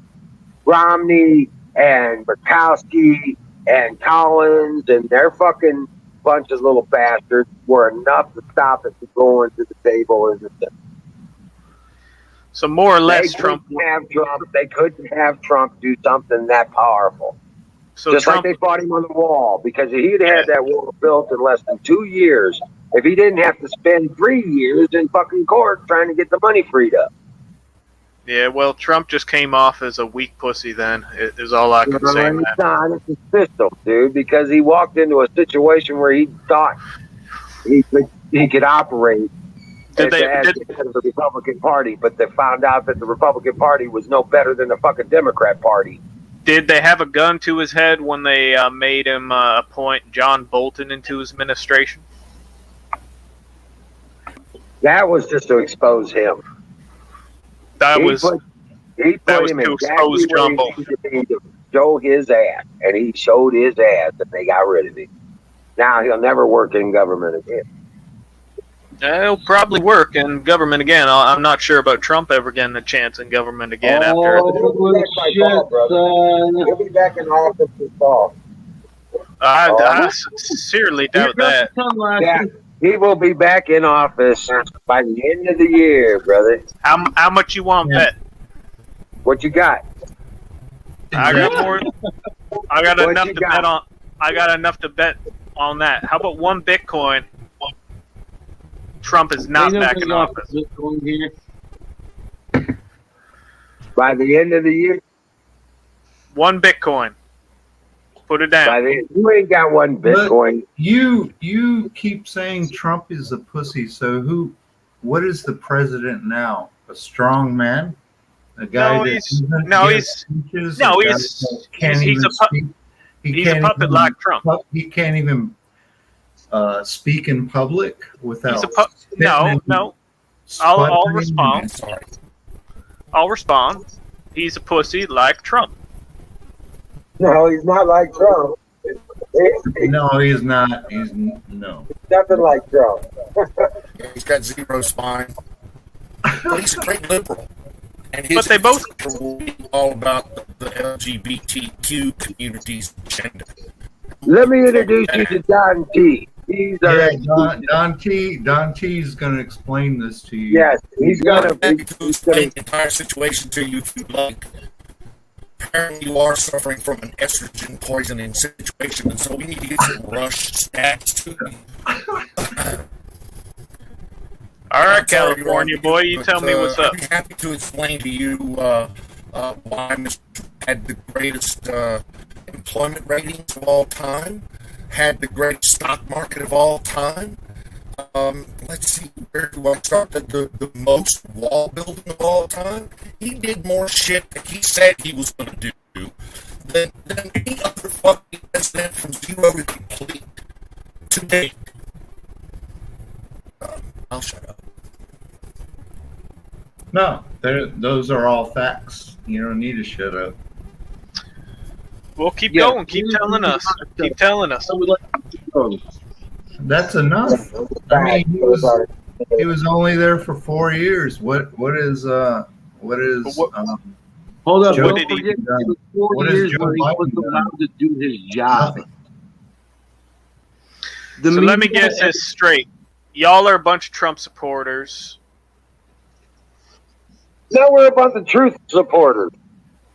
Romney and Murkowski and Collins and their fucking bunch of little bastards were enough to stop it from going to the table in the Senate. So more or less, they couldn't have Trump do something that powerful. So just like they fought him on the wall, because if he'd had that wall built in less than 2 years, if he didn't have to spend 3 years in fucking court trying to get the money freed up. Yeah, well, Trump just came off as a weak pussy then, is all I can say. It's a system, dude, because he walked into a situation where he thought he could operate as the head of the Republican Party, but they found out that the Republican Party was no better than the fucking Democrat Party. Did they have a gun to his head when they made him appoint John Bolton into his administration? That was just to expose him. He put him to expose John Bolton. To show his ass, and he showed his ass, and they got rid of him. Now he'll never work in government again. It'll probably work in government again. I'm not sure about Trump ever getting a chance in government again after. Oh, shit, son. He'll be back in office this fall. I sincerely doubt that. Yeah, he will be back in office by the end of the year, brother. How much you want Yeah. bet? What you got? I got more. I got What enough you to got? bet on. I got enough to bet on that. How about 1 Bitcoin? Trump is not back in office. By the end of the year? 1 Bitcoin. Put it down. You ain't got 1 Bitcoin. You keep saying Trump is a pussy. So what is the president now? A strong man? A guy No, that he's- doesn't no, give he's- speeches? no, A guy he's- that can't he's even a pu- speak? He He's a can't puppet even- like Trump. He can't even speak in public without. He's a no. I'll sputtering. respond. Sorry. I'll respond. He's a pussy like Trump. No, he's not like Trump. No, he's not. No. Nothing like Trump. He's got 0 spine. But he's a great liberal. And his But they both- infrastructure will be all about the LGBTQ community's agenda. Let me introduce you to Don T. He's our Yeah, Don T is going to explain this to you. yes. He's gonna. I'm happy to explain the entire situation to you if you like. Apparently, you are suffering from an estrogen poisoning situation, and so we need to get some rush stats to you. All right, I'm sorry, California Ron, boy, you but, tell me what's up. I'd be happy to explain to you why Mr. had the greatest employment ratings of all time, had the greatest stock market of all time. Let's see, where do I start? The most wall building of all time. He did more shit that he said he was going to do than any other fucking president from 0 to complete to date. I'll shut up. No, those are all facts. You don't need to shut up. Well, keep Yeah. going. Keep telling us. Keep telling us. That's enough. I mean, he was only there for 4 years. What is But what- Hold up. Joe Don't did he- forget, it was 4 what has years Joe where he was Biden done? allowed to do his job. Nothing. The So let me media- get this straight. Y'all are a bunch of Trump supporters. No, we're a bunch of truth supporters.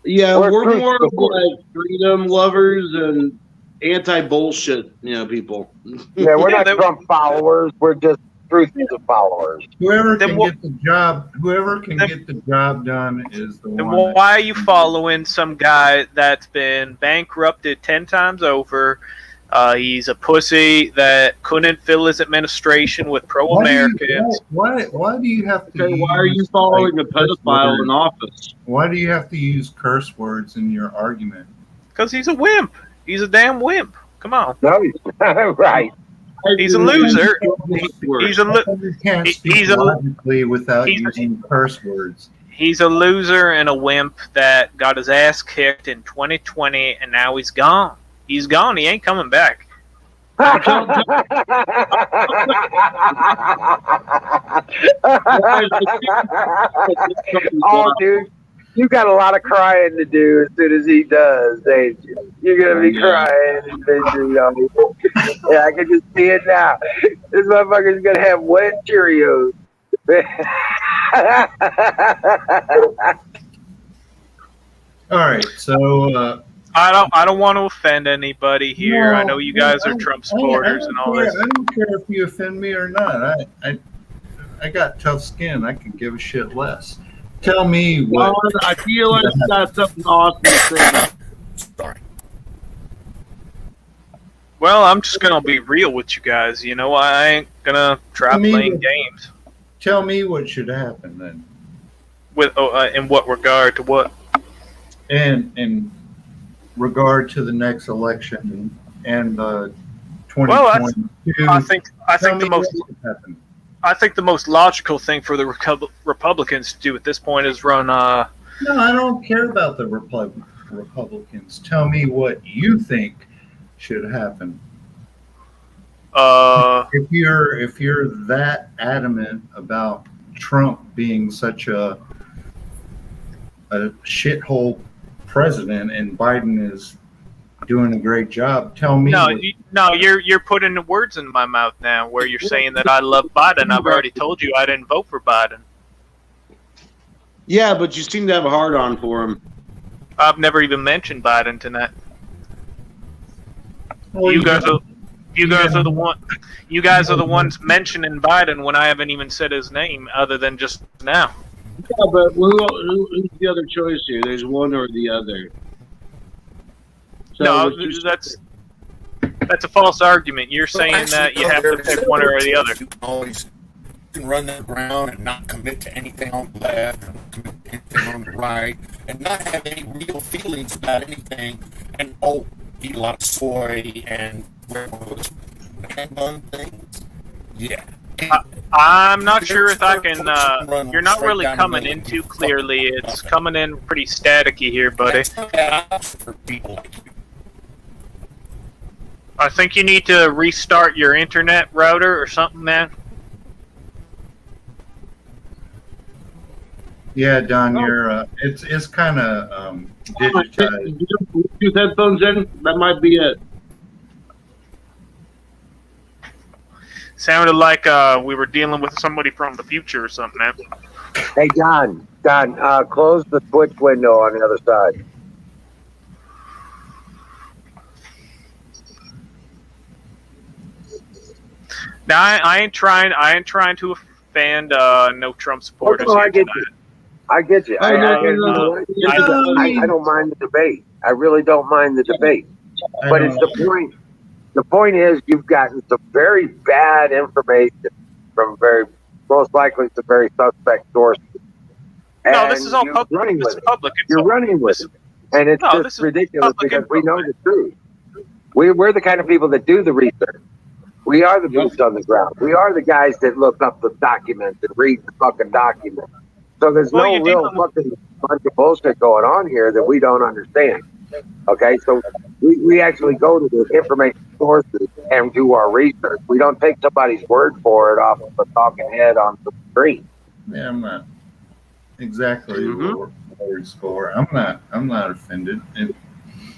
Yeah, We're we're truth more of supporters. like freedom lovers and anti-bullshit, people. Yeah, we're Yeah, not they- Trump followers. We're just truth followers. Whoever Then can what- get the job, whoever can Then- get the job done is the Then one. why are you following some guy that's been bankrupted 10 times over? He's a pussy that couldn't fill his administration with pro-Americans. Why do you have to? Okay, why are you use, following like, a pedophile in office? Why do you have to use curse words in your argument? Because he's a wimp. He's a damn wimp. Come on. No, he's right. He's a loser. He's a lo- You can't he- speak he's a- logically without he's a- using curse words. He's a loser and a wimp that got his ass kicked in 2020, and now he's gone. He's gone. He ain't coming back. Oh, dude, you got a lot of crying to do as soon as he does, ain't you? You're gonna be crying. Yeah, I can just see it now. This motherfucker's gonna have wet Cheerios. All right, so I don't want to offend anybody here. no, I know you guys are I- Trump I supporters don't and all care- this. I don't care if you offend me or not. I got tough skin. I can give a shit less. Tell me what. Well, I feel like you got something awesome to say. Sorry. Well, I'm just gonna be real with you guys. I ain't gonna try I mean- playing games. Tell me what should happen then. With in what regard to what? And in regard to the next election and the 2022, I think tell me the most what should happen. I think the most logical thing for the Republicans to do at this point is run. No, I don't care about the Republicans. Tell me what you think should happen. If you're that adamant about Trump being such a shithole president and Biden is doing a great job, tell me. No, you're putting the words in my mouth now. Where you're saying that I love Biden. I've already told you I didn't vote for Biden. Yeah, but you seem to have a hard on for him. I've never even mentioned Biden tonight. Well, You guys are the ones mentioning Biden when I haven't even said his name, other than just now. Yeah, but who's the other choice here? There's one or the other. So No, that's a false argument. You're saying that you have to pick one or the other. You can always run the ground and not commit to anything on the left, and commit to anything on the right, and not have any real feelings about anything, and eat a lot of soy and wear one of those handgun things. Yeah. I'm not sure if I can. You're not really coming in too clearly. It's coming in pretty staticky here, buddy. That's not bad option for people like you. I think you need to restart your internet router or something, man. Yeah, Don, you're it's kind of digitized. You don't Bluetooth headphones in? That might be it. Sounded like we were dealing with somebody from the future or something, man. Hey, Don, close the Twitch window on the other side. Now I ain't trying to offend no Trump supporters. Oh, no, here tonight. I get you. I don't mind the debate. I really don't mind the debate. But it's the point. The point is, you've gotten some very bad information from most likely some very suspect sources. No, And this is all you're public. running This with is it. public. You're running with it. And it's No, this just is ridiculous public because we know info, the truth. We're the kind of people that do the research. We are the boots on the ground. We are the guys that look up the documents and read the fucking documents. So there's Well, no you real do- fucking bunch of bullshit going on here that we don't understand. Okay, so we actually go to the information sources and do our research. We don't take somebody's word for it off of a talking head on the screen. Yeah, I'm not exactly where we score. I'm not offended.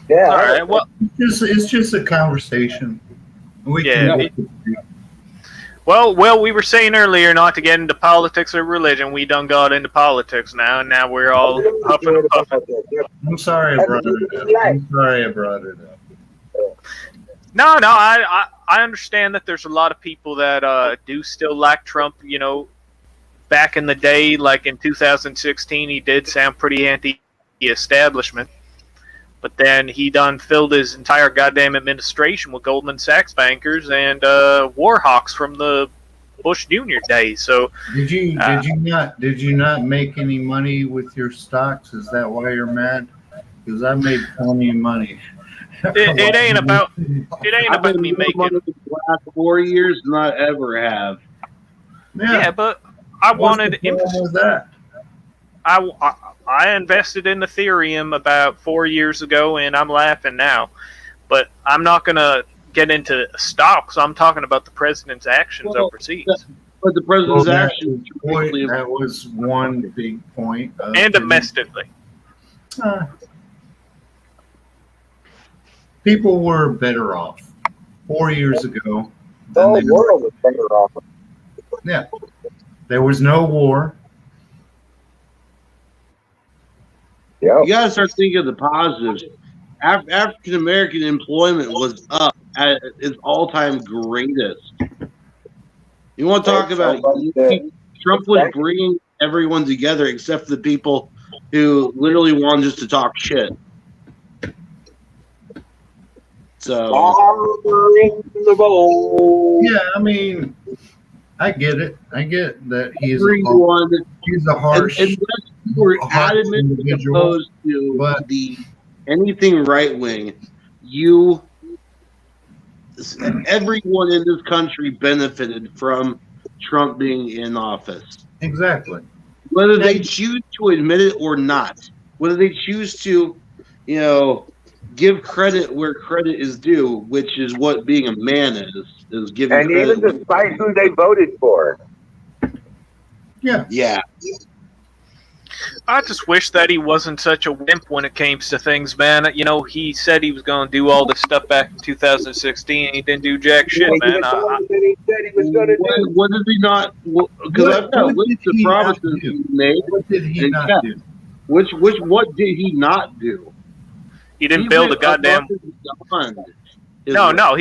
Yeah. All right. Well, It's just a conversation. We Yeah, can well, we were saying earlier not to get into politics or religion. We done got into politics now, and now we're all huffing and puffing. I'm sorry I brought it up. No, I understand that there's a lot of people that do still like Trump. You know, back in the day, like in 2016, he did sound pretty anti-establishment. But then he done filled his entire goddamn administration with Goldman Sachs bankers and war hawks from the Bush Jr. days. So Did you not make any money with your stocks? Is that why you're mad? Because I made plenty of money. it ain't about I've been me making. money the last 4 years than I ever have. Yeah, but I wanted. What was that? I invested in Ethereum about 4 years ago, and I'm laughing now. But I'm not going to get into stocks. I'm talking about the president's actions overseas. But the president's Well, actions that was one big point. And domestically. People were better off 4 years ago. The than whole they were. world was better off. Yeah. There was no war. Yeah. You got to start thinking of the positives. African American employment was up at its all-time greatest. You want to talk about Trump was bringing everyone together except for the people who literally wanted just to talk shit. So Yeah, I mean, I get it. I get that he's everyone, a harsh. unless you were a harsh adamant individual, opposed to but- anything right wing, everyone in this country benefited from Trump being in office. Exactly. Whether they choose to admit it or not, whether they choose to, give credit where credit is due, which is what being a man is giving And credit. even despite who they voted for. Yeah. I just wish that he wasn't such a wimp when it came to things, man. You know, he said he was going to do all this stuff back in 2016, and he didn't do jack shit, man. He said he was going to do. What did he not? Because I've got lists of promises he made. What did he not do? What did he not do? He didn't build a goddamn. No.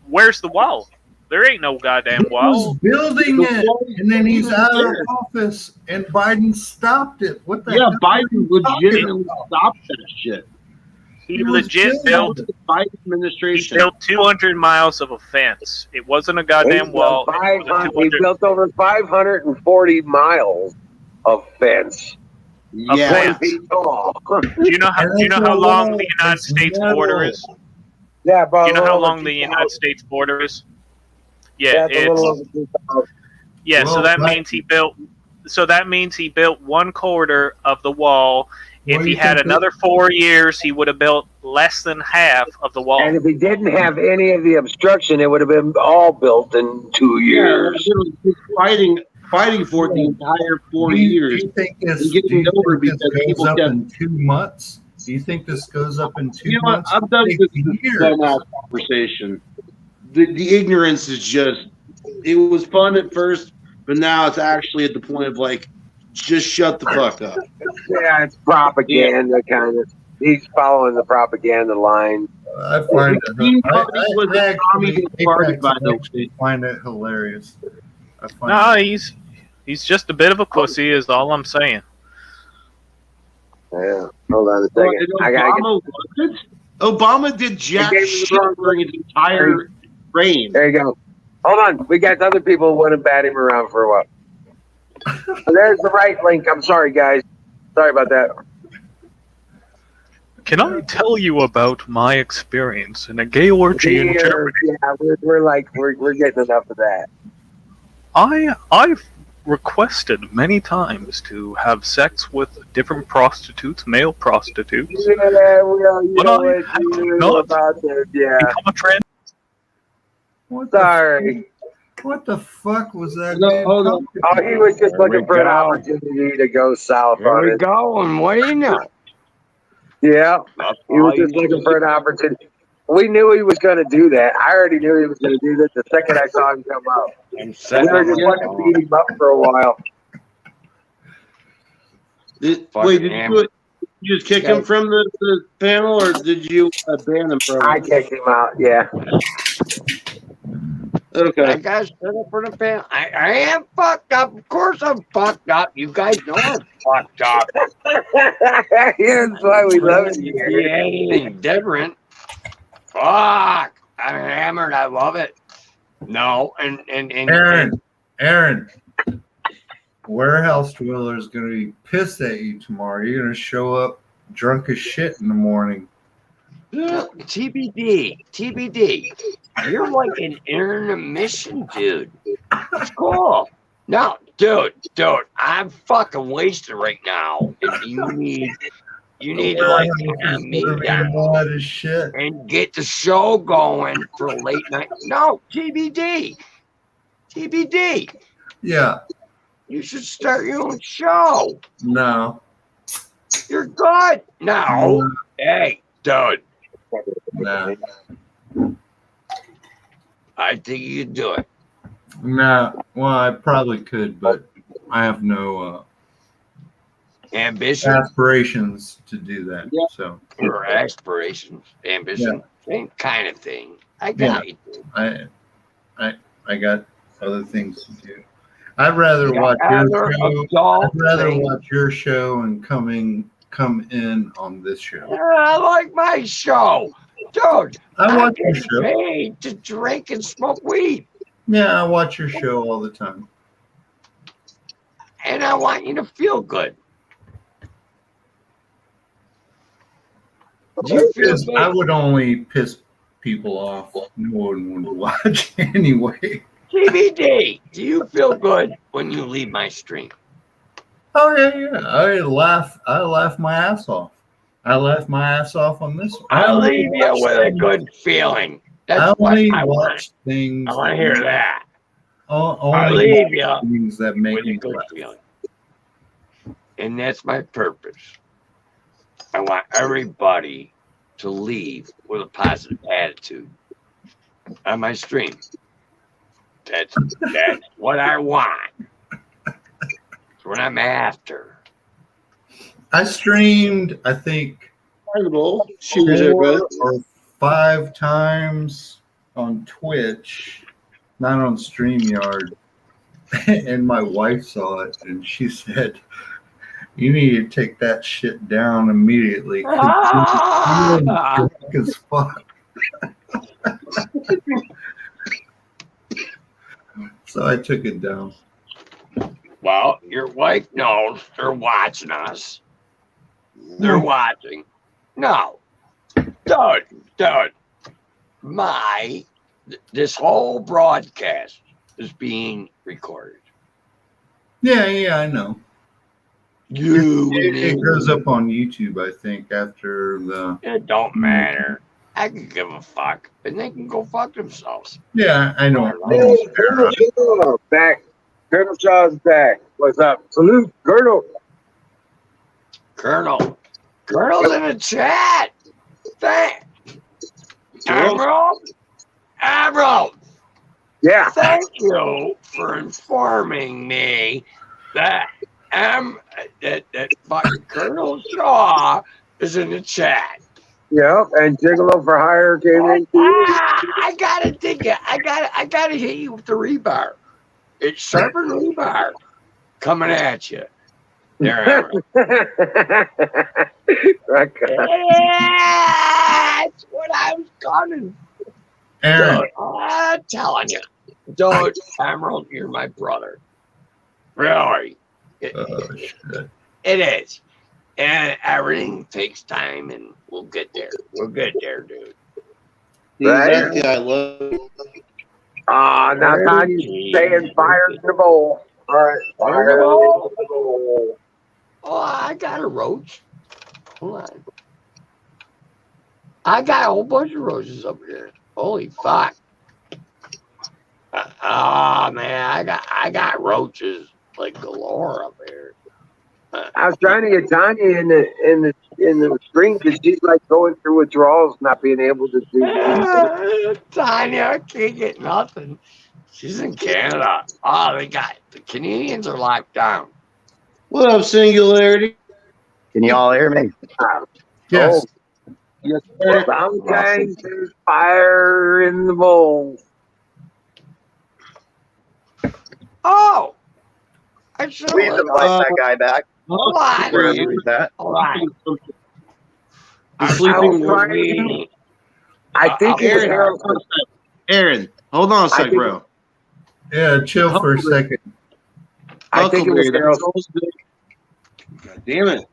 Where's the wall? There ain't no goddamn He wall. was building it, and then he's out of office, and Biden stopped it. What the hell? Biden legitimately stopped that shit. He legit built. The Biden He administration built 200 miles of a fence. It wasn't a goddamn wall. He built over 540 miles of fence. Yeah. 20 feet tall. Do you know how long the United States border is? Yeah, bro. Do you know how long the United States border is? Yeah, It's a little over 2,000. yeah. So Well, that right. means he built. So that means he built 1/4 of the wall. What If do he you had think another 4 years, he would have built less than half of the wall. And if he didn't have any of the obstruction, it would have been all built in 2 years. Fighting for it the entire 4 Do years. you think this, and getting over this because goes people up kept- in 2 months? Do you think this goes up in 2 You know what? months? I'm done It with takes this years. dumbass conversation. The ignorance is just. It was fun at first, but now it's actually at the point of like, just shut the fuck up. Yeah, it's propaganda kind of. He's following the propaganda line. I find Teen it. Party was a actually- communist party, by the actually way. find it hilarious. I find No, it. he's just a bit of a pussy, is all I'm saying. Yeah. Hold on a second. I gotta get. Obama did jack He gave me the shit wrong- during his entire reign. There you go. Hold on. We got other people who want to bat him around for a while. There's the right link. I'm sorry, guys. Sorry about that. Can I tell you about my experience in a gay orgy in Germany? Yeah, we're getting enough of that. I've requested many times to have sex with different prostitutes, male prostitutes, Yeah, well, you But know I what have you not know about this. Yeah. become a trans. What the Sorry. What the fuck was that? No, man hold on. talking Oh, he was just There we looking for an go. opportunity to go south There on we it. go. And what do you know? Yeah. That's He was all you just looking for an opportunity. We knew he was going to do that. I already knew he was going to do that the second I saw him come out. And We set were just wanting to beat him up for a while. Wait, did you just kick him from the panel, or did you ban him from I it? kicked him out. Yeah. Okay. That guy's set up for the fan. I am fucked up. Of course I'm fucked up. You guys know I'm fucked up. That's why we love it You here. ain't anything different. Fuck. I'm hammered. I love it. No, and Aaron, warehouse dweller is going to be pissed at you tomorrow. You're going to show up drunk as shit in the morning. TBD. You're like an intermission, dude. It's cool. No, dude, I'm fucking wasted right now. And you need to like calm me down Mad as shit. and get the show going for late night. No, TBD. Yeah, You should start your own show. no, You're good. No. Hey, dude. no, I think you can do it. no. Well, I probably could, but I have no Ambition aspirations to do that. Yeah. So or aspirations. Ambition. Same kind of thing. I got you. I got other things to do. I'd rather watch Other your show. adult I'd rather things. watch your show and come in on this show. I like my show. Dude, I watch your I'm show. paid to drink and smoke weed. Yeah, I watch your show all the time. And I want you to feel good. Do you feel Because I good? would only piss people off. No one would watch anyway. TBD. Do you feel good when you leave my stream? Oh yeah. I laugh my ass off. I left my ass off on this one. I'll leave you with a good feeling. I That's what only I want. watch things. I want to hear that. I'll Only leave you things that make with a me good laugh. feeling. And that's my purpose. I want everybody to leave with a positive attitude on my stream. That's what I want. That's what I'm after. I streamed, I think, Cheers, everybody. 4 or 5 times on Twitch, not on StreamYard. And my wife saw it and she said, "You need to take that shit down immediately. 'Cause you're drunk as fuck." So I took it down. Well, your wife knows they're watching us. They're watching. No. Dude. This whole broadcast is being recorded. Yeah, I know. It goes up on YouTube, I think, after the. It don't matter. I can give a fuck. And they can go fuck themselves. Yeah, I know. Hey, Colonel Shaw back. Colonel Shaw's back. What's up? Salute, Colonel. Colonel's in the chat. Thank Admiral. Yeah. Thank you for informing me that that fucking Colonel Shaw is in the chat. Yeah, and Gigolo for Hire came in. I gotta dig it. I gotta hit you with the rebar. It's sharper rebar coming at you. There, that's what I was gunning. Aaron. Dude, I'm telling you, dude, Emerald, you're my brother. Really, Shit. it is, and everything takes time, and we'll get there. We'll get there, dude. Right? Yeah, I love. Now Tanya's saying fire in the bowl. All right, fire in the bowl. Oh, I got a roach. Hold on. I got a whole bunch of roaches up here. Holy fuck. Man, I got roaches like galore up here. I was trying to get Tanya in the screen because she's like going through withdrawals, not being able to do. Tanya can't get nothing. She's in Canada. Oh, the Canadians are locked down. What up, Singularity? Can you all hear me? Yes. Yes, sir. Sometimes there's fire in the bowl. Oh, I should Please invite that guy back. Hold on. Where is that? Hold on. The sleeping Aaron, I think it was Harold. Aaron, hold on a sec, think- bro. Yeah, chill for a second. I think it was Huckleberry, Harold. God damn it.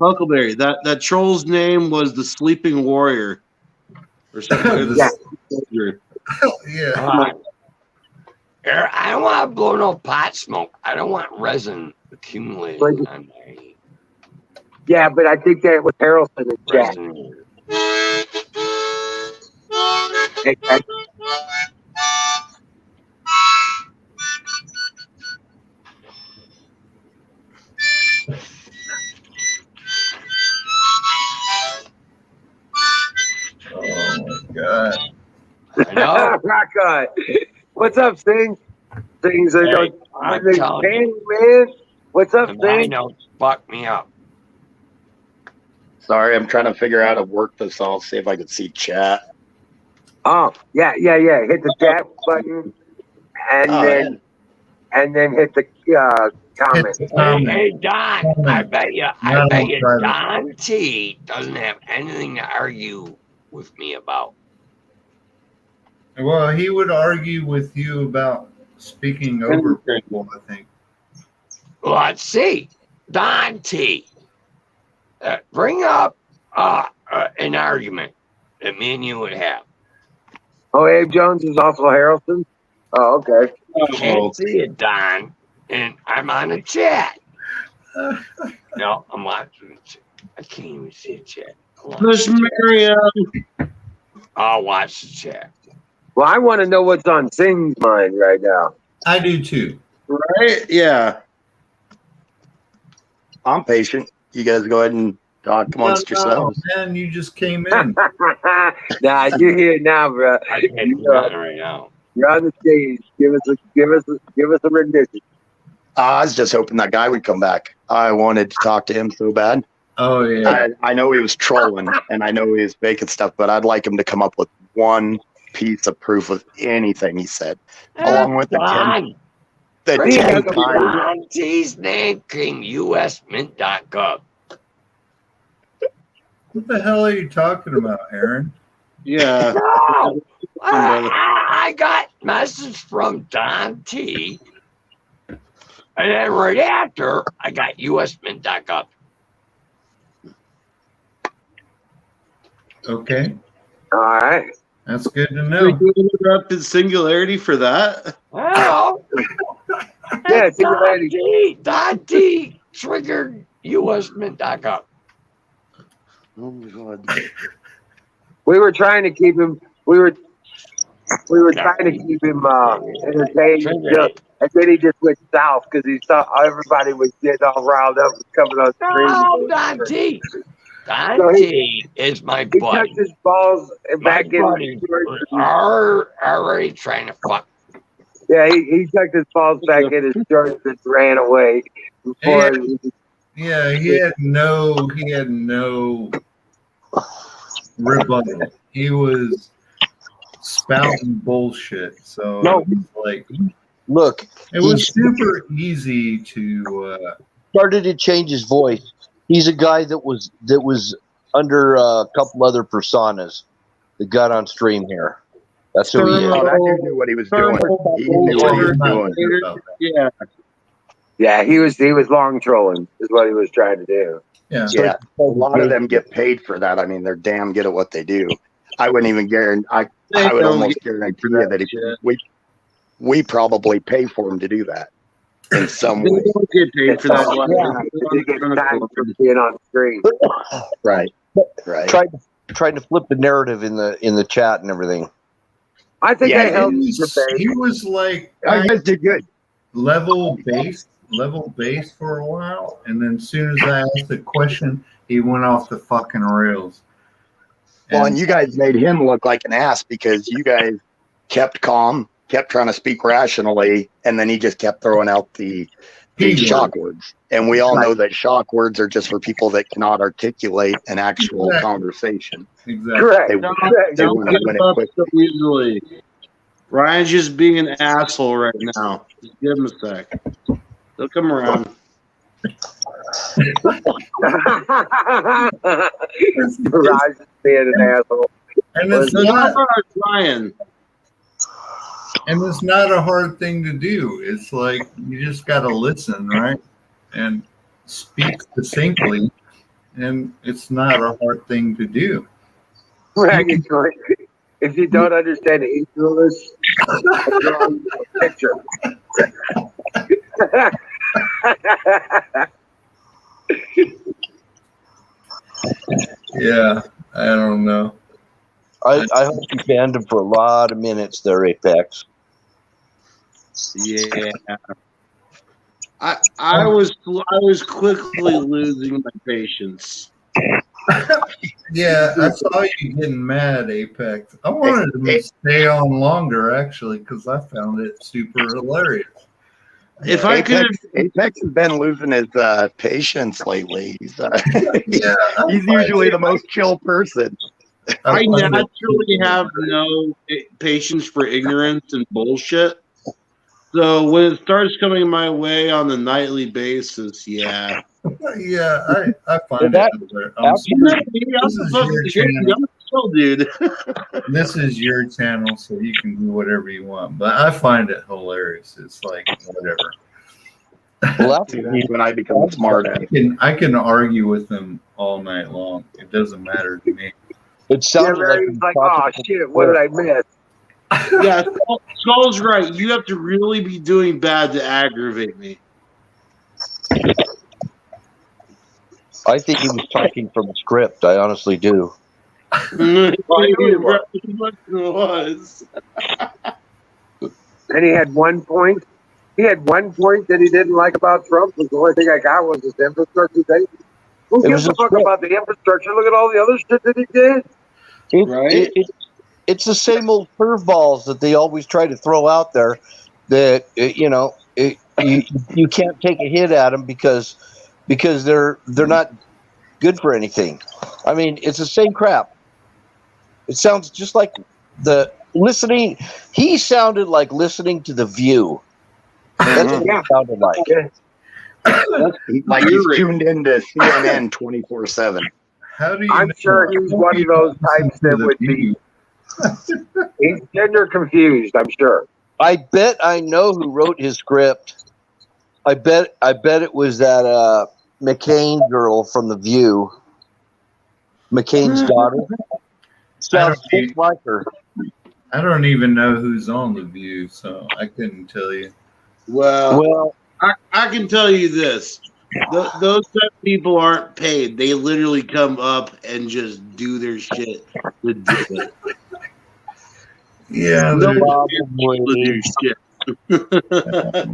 Huckleberry, that troll's name was the Sleeping Warrior. Or something. Yeah. Yeah. I don't want to blow no pot smoke. I don't want resin accumulating on my Yeah, but I think that was Harrelson in chat. resin. Okay. Oh my god. I know. Rock on. What's up, Sting? Things are Hey, going. I'm Hey, telling you, man. What's up, the Sting? notes fuck me up. Sorry, I'm trying to figure out how to work this. I'll see if I can see chat. Oh, yeah. Hit the chat button, and Oh, then hit the comment. Hey, Don, I bet you private. Don T doesn't have anything to argue with me about. Well, he would argue with you about speaking over people, I think. Let's see. Don T. Bring up an argument that me and you would have. Oh, Abe Jones is also Harrelson. Oh, okay. Can't see it, Don. And I'm on the chat. No, I'm watching it. I can't even see the chat. Miss Miriam. I'll watch the chat. Well, I want to know what's on Sing's mind right now. I do too. Right? Yeah. I'm patient. You guys go ahead and talk amongst yourselves. Man, you just came in. Nah, you're here now, bro. I can't do nothing right now. You're on the stage. Give us a rendition. I was just hoping that guy would come back. I wanted to talk to him so bad. Oh yeah. I know he was trolling and I know he was faking stuff, but I'd like him to come up with one piece of proof of anything he said, along with the 10 times. Don T's name, KingUSMint.gov. What the hell are you talking about, Aaron? Yeah. No, I got message from Don T. And then right after, I got USMint.gov. Okay, All right. that's good to We know. do interrupted singularity for that. Well, Yeah, Don T triggered USMint.gov. Oh my god. we were trying to keep him. We were trying to keep him entertained. And then he just went south because he saw everybody was getting all riled up and coming on No, screen. Don T. Don So T is my He buddy. tucked his balls My back in. buddy are already trying to fuck. Yeah, he tucked his balls back in his shorts and ran away before. Yeah, he had no rebuttal. He was spouting bullshit. So No. it was like Look, it was he super easy to started to change his voice. He's a guy that was under a couple other personas that got on stream here. That's who he is. Oh, that dude knew what he was doing. He knew what he was doing. Yeah. Yeah, he was long trolling is what he was trying to do. yeah. Yeah, a lot of them get paid for that. I mean, they're damn good at what they do. I wouldn't even guarantee. I would almost guarantee you that we probably pay for him to do that in some They way. don't get paid for that. He gets time for being on screen. Right. Right. Tried to flip the narrative in the chat and everything. I think Yeah, I held He his was, debate. he was like You guys did good. level base for a while, and then as soon as I asked the question, he went off the fucking rails. Well, and you guys made him look like an ass because you guys kept calm, kept trying to speak rationally, and then he just kept throwing out the shock words. And we all know that shock words are just for people that cannot articulate an actual conversation. Exactly. Correct. They Don't want to give win it up quick. so easily. Ryan's just being an asshole right now. Just give him a sec. They'll come around. Garage is being an asshole. And it's So not how about Ryan? and it's not a hard thing to do. It's like you just got to listen, right, and speak succinctly, and it's not a hard thing to do. If you don't understand English, draw a picture. Yeah, I don't know. I hope you banned him for a lot of minutes there, Apex. Yeah. I was quickly losing my patience. Yeah, I saw you getting mad, Apex. I wanted to stay on longer actually because I found it super hilarious. If I could, Apex has been losing his patience lately. He's Yeah, he's usually the most chill person. I find it naturally have no patience for ignorance and bullshit. So when it starts coming my way on a nightly basis, yeah. Yeah, I find That- it hilarious. I'm not This is fucking your kidding. channel. I'm a chill dude. This is your channel, so you can do whatever you want. But I find it hilarious. It's like whatever. Well, See, that's when I become smart. I can argue with them all night long. It doesn't matter to me. it sounded like, He's like, oh shit, what did I miss? Yeah, Skull's right. You have to really be doing bad to aggravate me. I think he was talking from a script. I honestly do. It was. And he had one point. He had one point that he didn't like about Trump. The only thing I got was his infrastructure thing. Who It gives was a a fuck script. about the infrastructure? Look at all the other shit that he did. Right? It's the same old curveballs that they always try to throw out there. That you can't take a hit at them because they're not good for anything. I mean, it's the same crap. It sounds just like the listening. He sounded like listening to The View. That's what Yeah. it sounded like. Like he's tuned into CNN 24/7. How do you? I'm know- sure he's one of those types that would be. He's gender confused. I'm sure. I bet I know who wrote his script. I bet it was that McCain girl from The View. McCain's daughter. Sounds I don't just like her. I don't even know who's on The View, so I couldn't tell you. Well, I can tell you this. Those type of people aren't paid. They literally come up and just do their shit. Ridiculous. Yeah, No there's- one will do shit.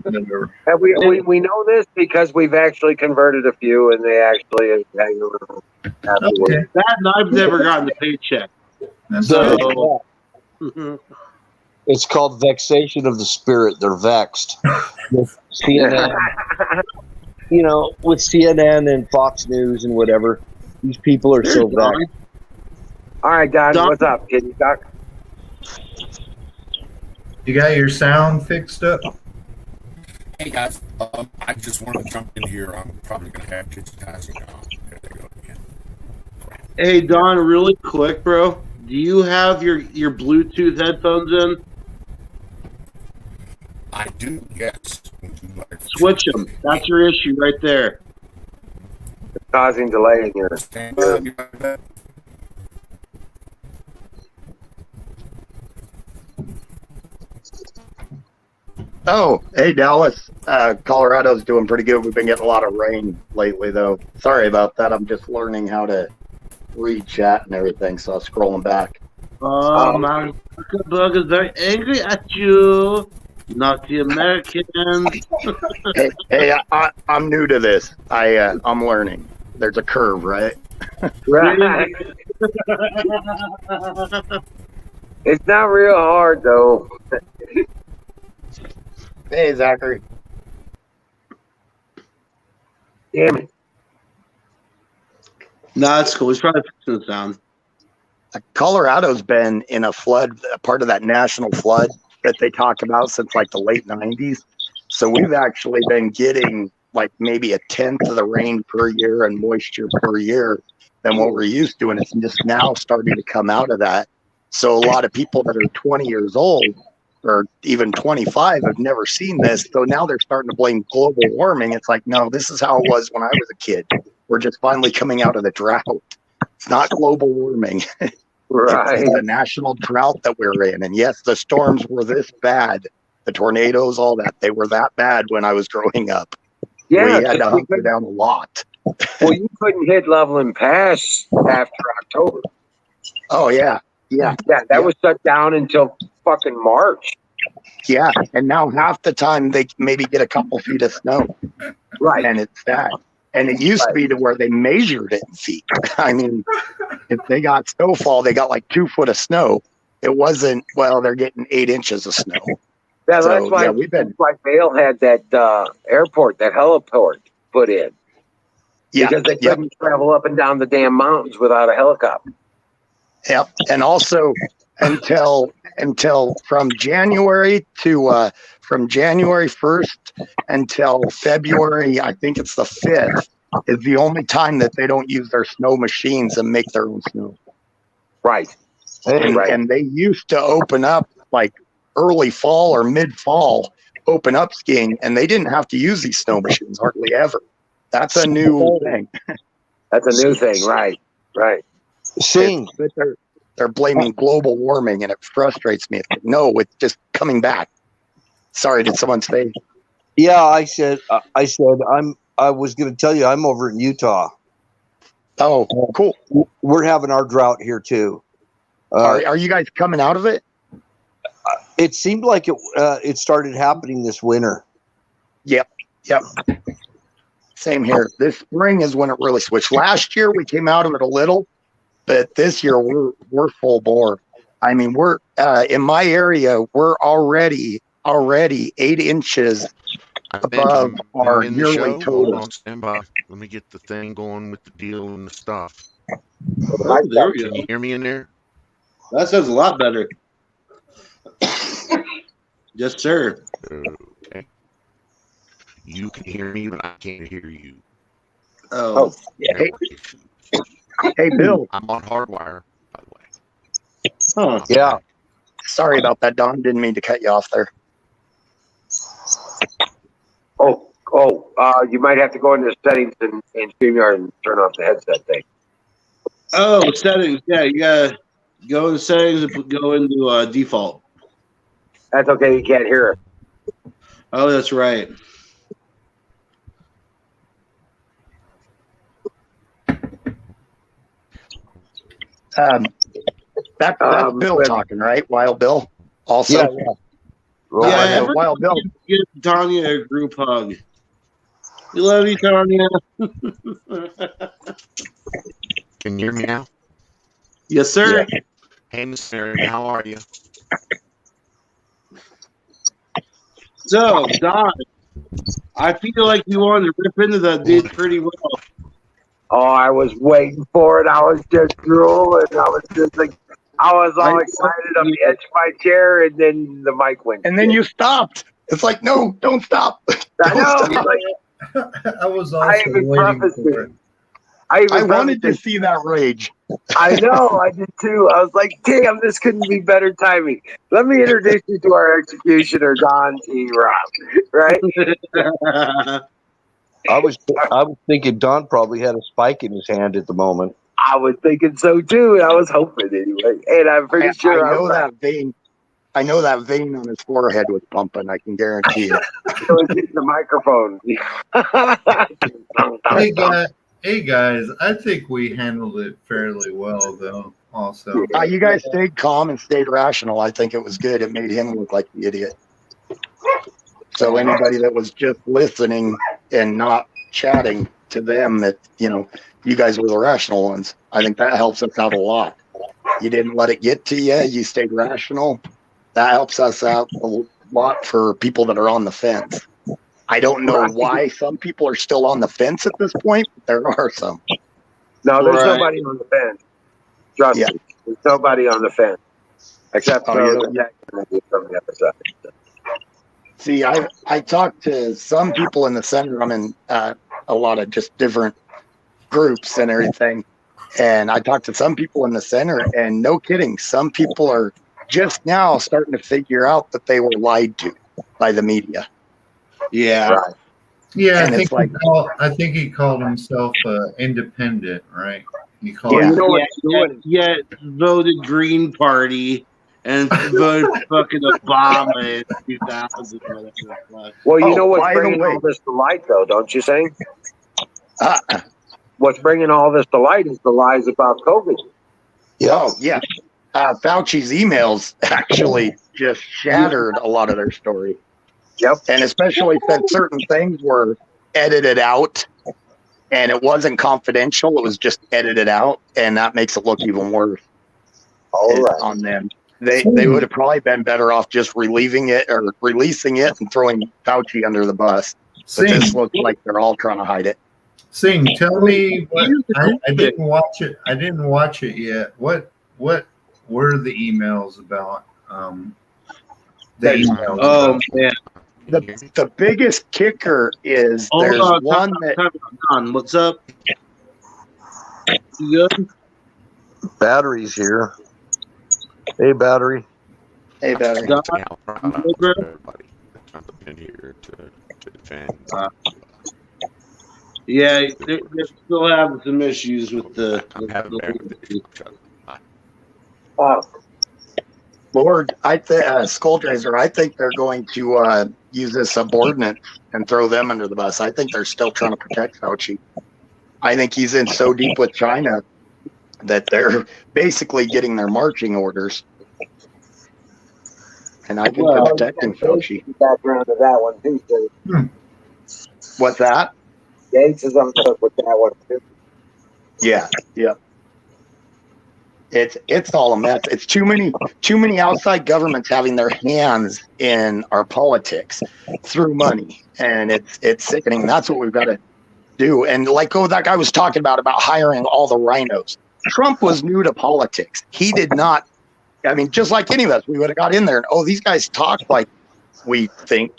whatever. And we know this because we've actually converted a few, and they actually hang around afterwards. Okay, That and I've never gotten a paycheck. that's So- good. it's called vexation of the spirit. They're vexed with CNN. With CNN and Fox News and whatever. These people are so vexed. All right, Don, Don? what's up, kid? Doc? You got your sound fixed up? Hey guys, I just want to jump in here. I'm probably going to have digitizing now. There they go again. Hey Don, really quick, bro. Do you have your Bluetooth headphones in? I do, yes. Switch them. That's your issue right there. Causing delay in your. Stand by, be right back. Oh, hey Dallas. Colorado's doing pretty good. We've been getting a lot of rain lately, though. Sorry about that. I'm just learning how to read chat and everything, so I was scrolling back. My bug is very angry at you. Not the Americans. Hey, I'm new to this. I'm learning. There's a curve, right? Right. It's not real hard though. Hey, Zachary. Damn it. No, that's cool. He's probably fixing the sound. Colorado's been in a flood, a part of that national flood that they talk about since like the late 90s. So we've actually been getting like maybe a tenth of the rain per year and moisture per year than what we're used to. And it's just now starting to come out of that. So a lot of people that are 20 years old or even 25 have never seen this. So now they're starting to blame global warming. It's like, no, this is how it was when I was a kid. We're just finally coming out of the drought. It's not global warming. Right. It's the national drought that we're in. And yes, the storms were this bad. The tornadoes, all that. They were that bad when I was growing up. Yeah. We had to hunker down a lot. Well, you couldn't hit Loveland Pass after October. Oh, yeah. Yeah. Yeah, that was shut down until fucking March. Yeah. And now half the time they maybe get a couple feet of snow. Right. And it's that. And it used to be to where they measured it in feet. I mean, if they got snowfall, they got like 2 foot of snow. It wasn't, well, they're getting 8 inches of snow. Yeah, So, that's why yeah, we've been- that's why Vail had that airport, that heliport put in. Yeah. Because they Yep. couldn't travel up and down the damn mountains without a helicopter. Yep. And also until from January 1st until February, I think it's the 5th, is the only time that they don't use their snow machines and make their own snow. Right. And, Right. and they used to open up like early fall or mid fall, open up skiing, and they didn't have to use these snow machines hardly ever. That's a new thing. That's a new thing, right? Right. Sing. But they're blaming global warming, and it frustrates me. It's like, no, it's just coming back. Sorry, did someone say? Yeah, I said I was going to tell you I'm over in Utah. Oh, cool. We're having our drought here too. Are you guys coming out of it? It seemed like it started happening this winter. Yep. Same here. This spring is when it really switched. Last year we came out of it a little, but this year we're full bore. I mean, we're in my area. We're already 8 inches above our yearly Hold total. on, stand by. Let me get the thing going with the deal and the stuff. Oh, there we Can go. you hear me in there? That sounds a lot better. Yes, sir. Okay. You can hear me, but I can't hear you. Oh, Hey, hey, Bill. I'm on hardwire, by the way. huh. Yeah. Sorry about that, Don. Didn't mean to cut you off there. You might have to go into settings in StreamYard and turn off the headset thing. Oh, settings. Yeah, you gotta go in settings and go into default. That's okay. You can't hear it. Oh, that's right. That's Bill talking, right? Wild Bill. Also, Yeah. Yeah, Wild Bill. give Tanya a group hug. We love you, Tanya. Can you hear me now? Yes, sir. Hey, Miss Mary, how are you? So, Don, I feel like you wanted to rip into that dude pretty well. Oh, I was waiting for it. I was just drooling. I was just like, I was all excited on the edge of my chair, and then the mic went. And then you stopped. It's like, no, don't stop. I know. Stop. Like, I was I also even waiting prefaced for it. it. I wanted to see that rage. I know, I did too. I was like, damn, this couldn't be better timing. Let me introduce you to our executioner, Don T. Rob, right? I was thinking Don probably had a spike in his hand at the moment. I was thinking so too, and I was hoping anyway. And I'm pretty sure I know was that vein. I know that vein on his forehead was pumping. I can guarantee it. It was hitting the microphone. Hey guys, I think we handled it fairly well, though. Also, You guys stayed calm and stayed rational. I think it was good. It made him look like the idiot. So anybody that was just listening and not chatting to them, that you guys were the rational ones. I think that helps us out a lot. You didn't let it get to you. You stayed rational. That helps us out a lot for people that are on the fence. I don't know why some people are still on the fence at this point, but there are some. No, there's Right. nobody on the fence. Trust me. There's nobody on the fence. Except for the Jackson from the other side. See, I talked to some people in the center. I'm in a lot of just different groups and everything. And I talked to some people in the center, and no kidding, some people are just now starting to figure out that they were lied to by the media. Yeah. Right. yeah, And it's like- I think he called himself independent, right? He called. Yeah. You know what you're doing? Yet voted Green Party and voted fucking Obama in 2000. Well, you Oh, know what's by the bringing way- all this to light, though, don't you think? Uh, What's bringing all this to light is the lies about COVID. Oh, yeah. Fauci's emails actually just shattered a lot of their story. Yep. And especially since certain things were edited out and it wasn't confidential, it was just edited out, and that makes it look even worse All right. on them. They would have probably been better off just releasing it and throwing Fauci under the bus. But Sing, this looks like they're all trying to hide it. Sing, tell me what I didn't watch it. I didn't watch it yet. What were the emails about? The emails. Oh, man. The biggest kicker is Hold there's on. one that Time on. What's up? You good? Battery's here. Hey, battery. hey, better. Don, Yeah, I'm proud of you good? everybody that's jumped in here to defend. Yeah, they're still having some issues with the. I'm having bear with it. Lord, Skulldrazer, I think they're going to use this subordinate and throw them under the bus. I think they're still trying to protect Fauci. I think he's in so deep with China that they're basically getting their marching orders. And I think they're protecting Fauci. Background to that one too. So What's that? Gates is on the hook with that one too. Yeah, yeah. It's all a mess. It's too many outside governments having their hands in our politics through money, and it's sickening. That's what we've got to do. And like that guy was talking about hiring all the rhinos. Trump was new to politics. He did not. I mean, just like any of us, we would have got in there and these guys talk like we think,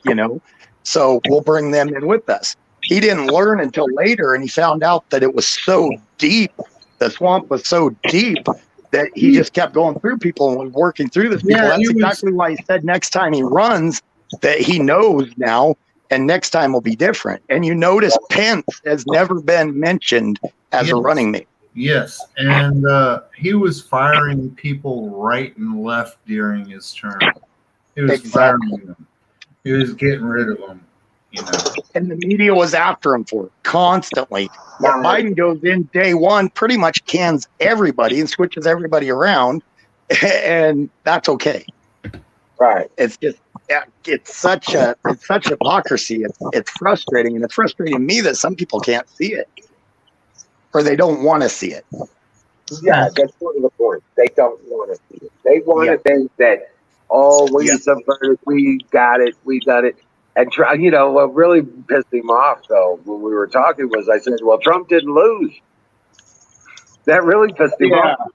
so we'll bring them in with us. He didn't learn until later, and he found out that it was so deep. The swamp was so deep that he just kept going through people and working through this people. That's exactly why he said next time he runs that he knows now, and next time will be different. And you notice Pence has never been mentioned as a running mate. Yes, and he was firing people right and left during his term. He was firing them. He was getting rid of them. And the media was after him for it constantly. When Biden goes in day one, pretty much cans everybody and switches everybody around, and that's okay. Right. It's just it's such hypocrisy. It's frustrating, and it's frustrating me that some people can't see it, or they don't want to see it. Yeah, that's one of the points. They don't want to see it. They want to think that, we subverted, we got it, we done it. And what really pissed him off, though, when we were talking was I said, well, Trump didn't lose. That really pissed him off.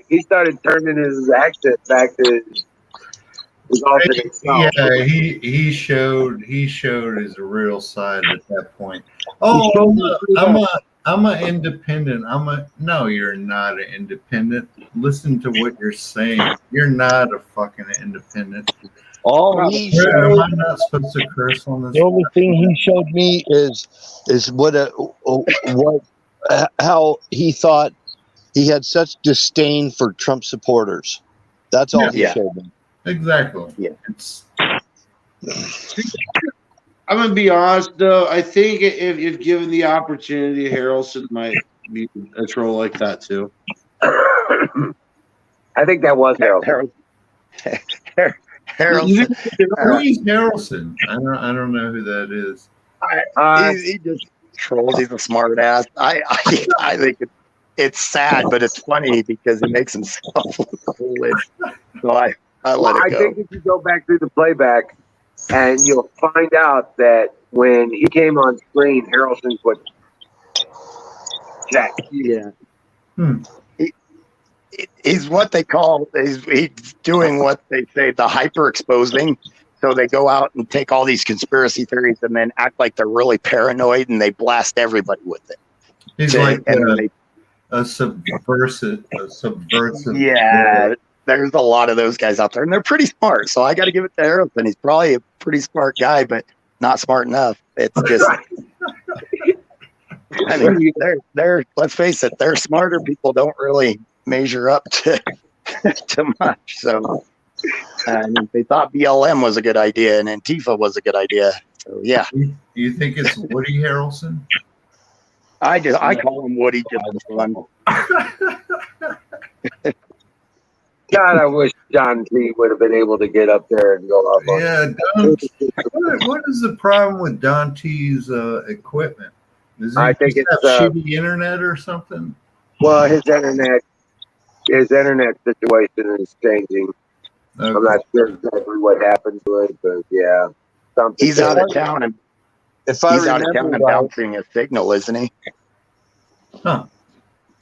He started turning his accent back to his alternate self. Yeah, he showed his real side at that point. I'm an independent. No, you're not an independent. Listen to what you're saying. You're not a fucking independent. All he showed, am I not supposed to curse on this? The only thing he showed me is how he thought he had such disdain for Trump supporters. That's all he showed me. Exactly. Yeah. I'm gonna be honest though. I think if given the opportunity, Harrelson might be a troll like that too. I think that was Harrelson. Harrelson. Who's Harrelson? I don't know who that is. He just trolls. He's a smart ass. I think it's sad, but it's funny because he makes himself look foolish. So I let it go. I think if you go back through the playback, and you'll find out that when he came on screen, Harrelson's what Jack. Yeah. He's what they call, he's doing what they say, the hyper exposing. So they go out and take all these conspiracy theories and then act like they're really paranoid and they blast everybody with it. He's like a subversive. Yeah. There's a lot of those guys out there, and they're pretty smart. So I got to give it to Harrelson. He's probably a pretty smart guy, but not smart enough. It's just, I mean, they're. Let's face it, they're smarter people don't really measure up to much. So they thought BLM was a good idea and Antifa was a good idea. So yeah. You think it's Woody Harrelson? I call him Woody just for fun. God, I wish John T would have been able to get up there and go off on. Yeah, what is the problem with Don T's equipment? I think it's shitty internet or something. Well, his internet situation is changing. Okay. I'm not sure exactly what happened to it, but yeah, something. He's out of town, and he's out of town and bouncing a signal, isn't he? Huh.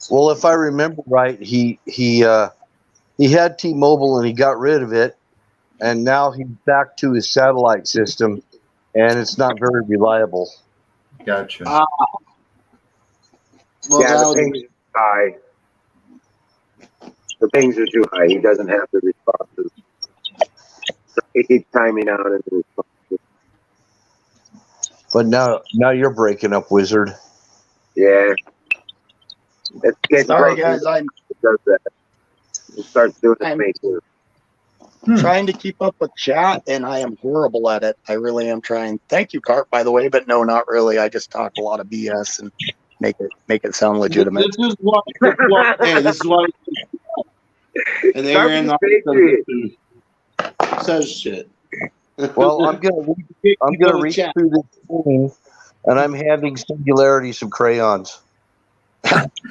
Well, if I remember right, he had T-Mobile and he got rid of it, and now he's back to his satellite system, and it's not very reliable. Gotcha. The pings are high. The pings are too high. He doesn't have the responses. So he keeps timing out in the responses. But now you're breaking up, Wizard. Yeah. Sorry, guys. It does that. It starts doing it to me too. Trying to keep up with chat, and I am horrible at it. I really am trying. Thank you, Cart, by the way, but no, not really. I just talk a lot of BS and Make it sound legitimate. This is why. Hey, this is why. And Aaron says shit. Well, I'm gonna reach through this thing, and I'm handing Singularity some crayons.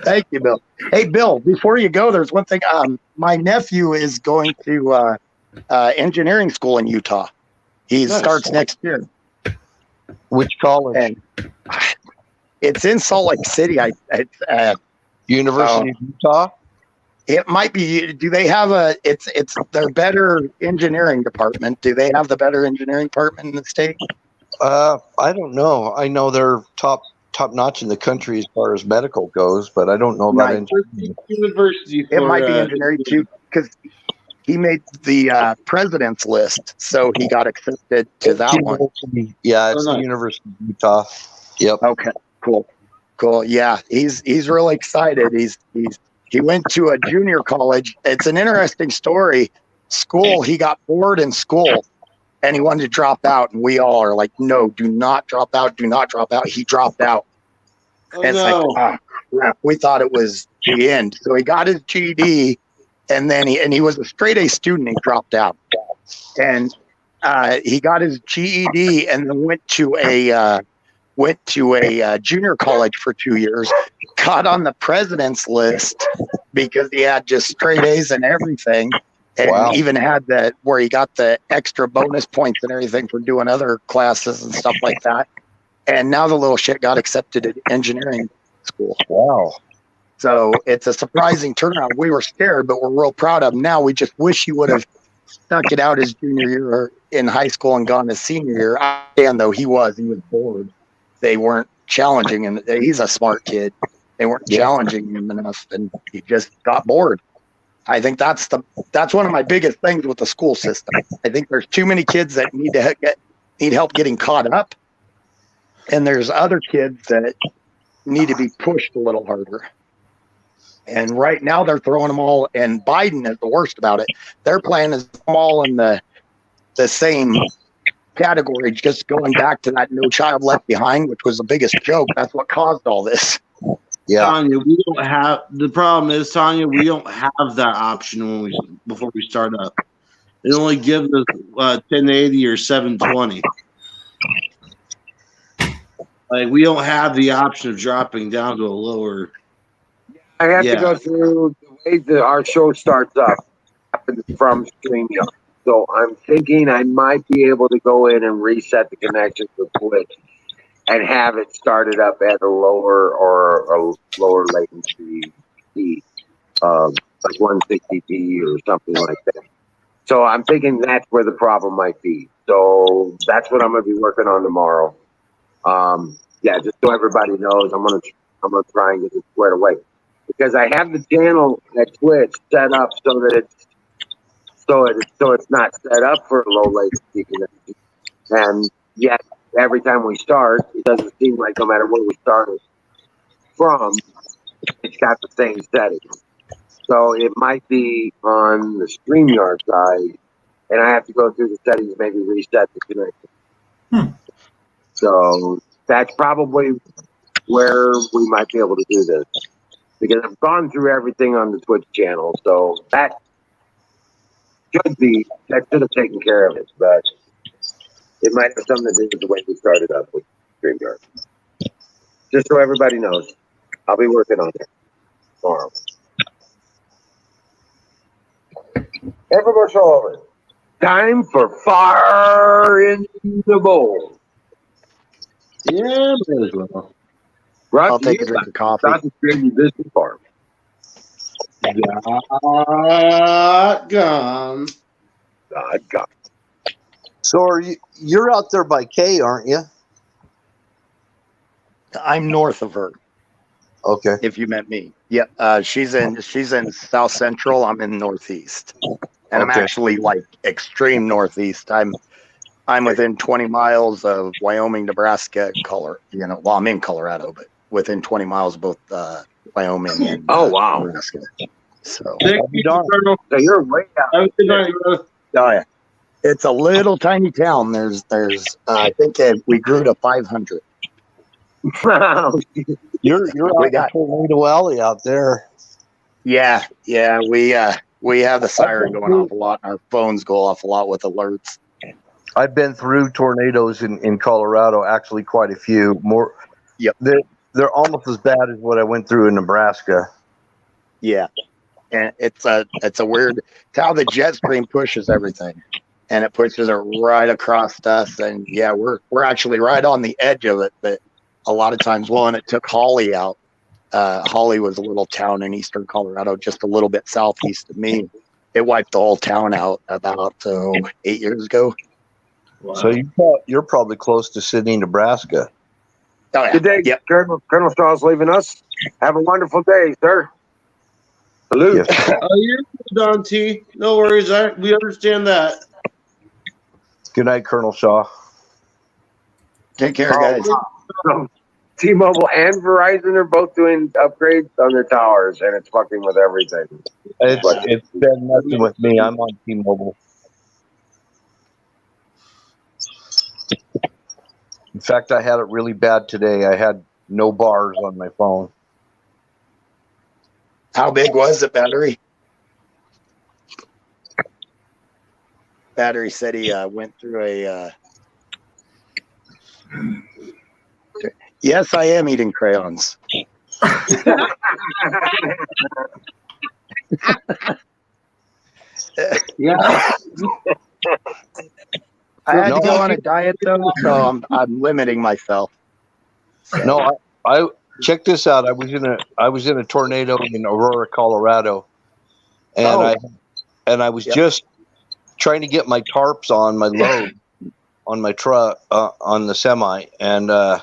Thank you, Bill. Hey, Bill, before you go, there's one thing. My nephew is going to engineering school in Utah. He starts next year. Which college? And it's in Salt Lake City. University of Utah. It might be. Do they have it's their better engineering department? Do they have the better engineering department in the state? I don't know. I know they're top notch in the country as far as medical goes, but I don't know about engineering. University. It might be engineering too, because he made the president's list, so he got accepted to that one. Yeah, it's the University of Utah. Yep. Okay. Cool. Yeah, he's really excited. He went to a junior college. It's an interesting story. He got bored in school and he wanted to drop out. And we all are like, no, do not drop out. Do not drop out. He dropped out. Oh, and it's like, oh, crap. We thought it was the end. So he got his GED and then he was a straight A student. He dropped out and he got his GED and then went to a junior college for 2 years, got on the president's list because he had just straight A's and everything. And even had where he got the extra bonus points and everything for doing other classes and stuff like that. And now the little shit got accepted at engineering school. Wow. So it's a surprising turnaround. We were scared, but we're real proud of him. Now we just wish he would have stuck it out his junior year in high school and gone his senior year. And though he was bored. They weren't challenging him. He's a smart kid. They weren't challenging him enough, and he just got bored. I think that's one of my biggest things with the school system. I think there's too many kids that need help getting caught up, and there's other kids that need to be pushed a little harder. And right now they're throwing them all, and Biden is the worst about it. Their plan is all in the same category, just going back to that No Child Left Behind, which was the biggest joke. That's what caused all this. Yeah, Tanya, we don't have the problem is Tanya. We don't have that option before we start up. It only gives us 1080 or 720. Like we don't have the option of dropping down to a lower. I have to go through the way that our show starts up from StreamYard. So I'm thinking I might be able to go in and reset the connection to Twitch and have it started up at a lower latency speed, like 160p or something like that. So I'm thinking that's where the problem might be. So that's what I'm going to be working on tomorrow. Just so everybody knows, I'm gonna try and get it squared away because I have the channel at Twitch set up so that it's not set up for a low latency connection. And yet, every time we start, it doesn't seem like no matter where we started from, it's got the same settings. So it might be on the StreamYard side, and I have to go through the settings, maybe reset the connection. So that's probably where we might be able to do this. Because I've gone through everything on the Twitch channel, so that should have taken care of it, but it might have something to do with the way we started up with StreamYard. Just so everybody knows, I'll be working on it tomorrow. Everyone's all over. Time for Fire in the Bowl. Yeah, might as well. I'll take a drink of coffee. Business Farm. Gone. So you're out there by Kay, aren't you? I'm north of her. Okay. If you meant me. Yeah. She's in South Central. I'm in Northeast. And I'm actually like extreme Northeast. I'm within 20 miles of Wyoming, Nebraska, I'm in Colorado, but within 20 miles of both Wyoming and Nebraska. So you're way out. Oh yeah. It's a little tiny town. There's I think we grew to 500. You're We out got- in Tornado Alley out there. Yeah, we have the siren going off a lot, and our phones go off a lot with alerts. I've been through tornadoes in Colorado, actually quite a few. More. Yep. They're almost as bad as what I went through in Nebraska. Yeah, and it's a weird. It's how the jet stream pushes everything, and it pushes it right across us. And yeah, we're actually right on the edge of it. But a lot of times, and it took Holly out. Holly was a little town in eastern Colorado, just a little bit southeast of me. It wiped the whole town out about 8 years ago. Wow. So you're probably close to Sydney, Nebraska. Oh, yeah. Good day, Yep. Colonel Straw's leaving us. Have a wonderful day, sir. Salute. Yes. You're good, Don T. No worries. We understand that. Good night, Colonel Shaw. Take care, guys. T-Mobile and Verizon are both doing upgrades on their towers, and it's fucking with everything. It's been messing with me. I'm on T-Mobile. In fact, I had it really bad today. I had no bars on my phone. How big was the battery? Battery said he went through a. Yes, I am eating crayons. Yeah. I had to go on a diet though, so I'm limiting myself. No, I check this out. I was in a tornado in Aurora, Colorado, and I was just trying to get my tarps on my load on my truck on the semi, and I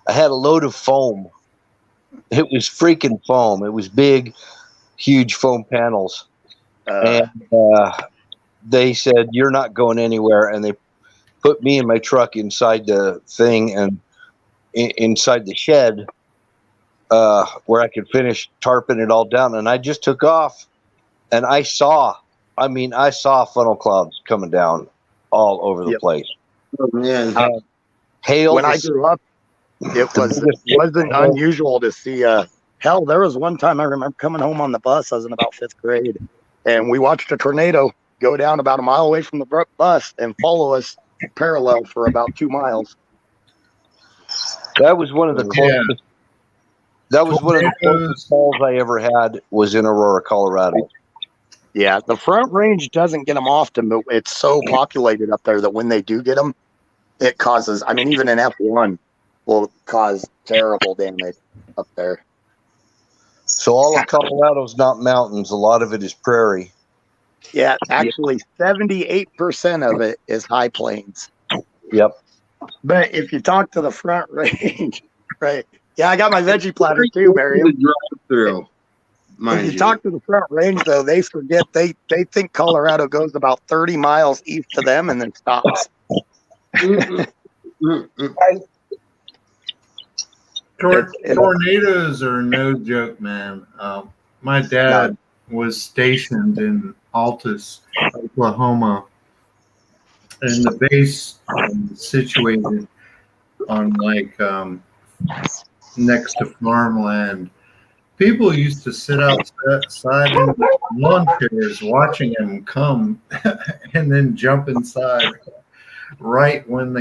had a load of foam. It was freaking foam. It was big, huge foam panels, and they said, "You're not going anywhere," and they put me and my truck inside the thing and inside the shed where I could finish tarping it all down. And I just took off, and I saw funnel clouds coming down all over the place. Oh, man. Hail. When I grew up, it wasn't unusual to see. Hell, there was one time I remember coming home on the bus. I was in about 5th grade, and we watched a tornado go down about a mile away from the bus and follow us parallel for about 2 miles. That was one of the closest. That was one of the closest calls I ever had. Was in Aurora, Colorado. Yeah, the Front Range doesn't get them often, but it's so populated up there that when they do get them, it causes. I mean, even an F1 will cause terrible damage up there. So all of Colorado's not mountains. A lot of it is prairie. Yeah, actually, 78% of it is high plains. Yep. But if you talk to the Front Range, right? Yeah, I got my veggie platter too, Barry. Through. If you talk to the Front Range, though, they forget they think Colorado goes about 30 miles east to them and then stops. Tornadoes are no joke, man. My dad was stationed in Altus, Oklahoma, and the base situated on next to farmland. People used to sit outside in lawn chairs watching them come and then jump inside right when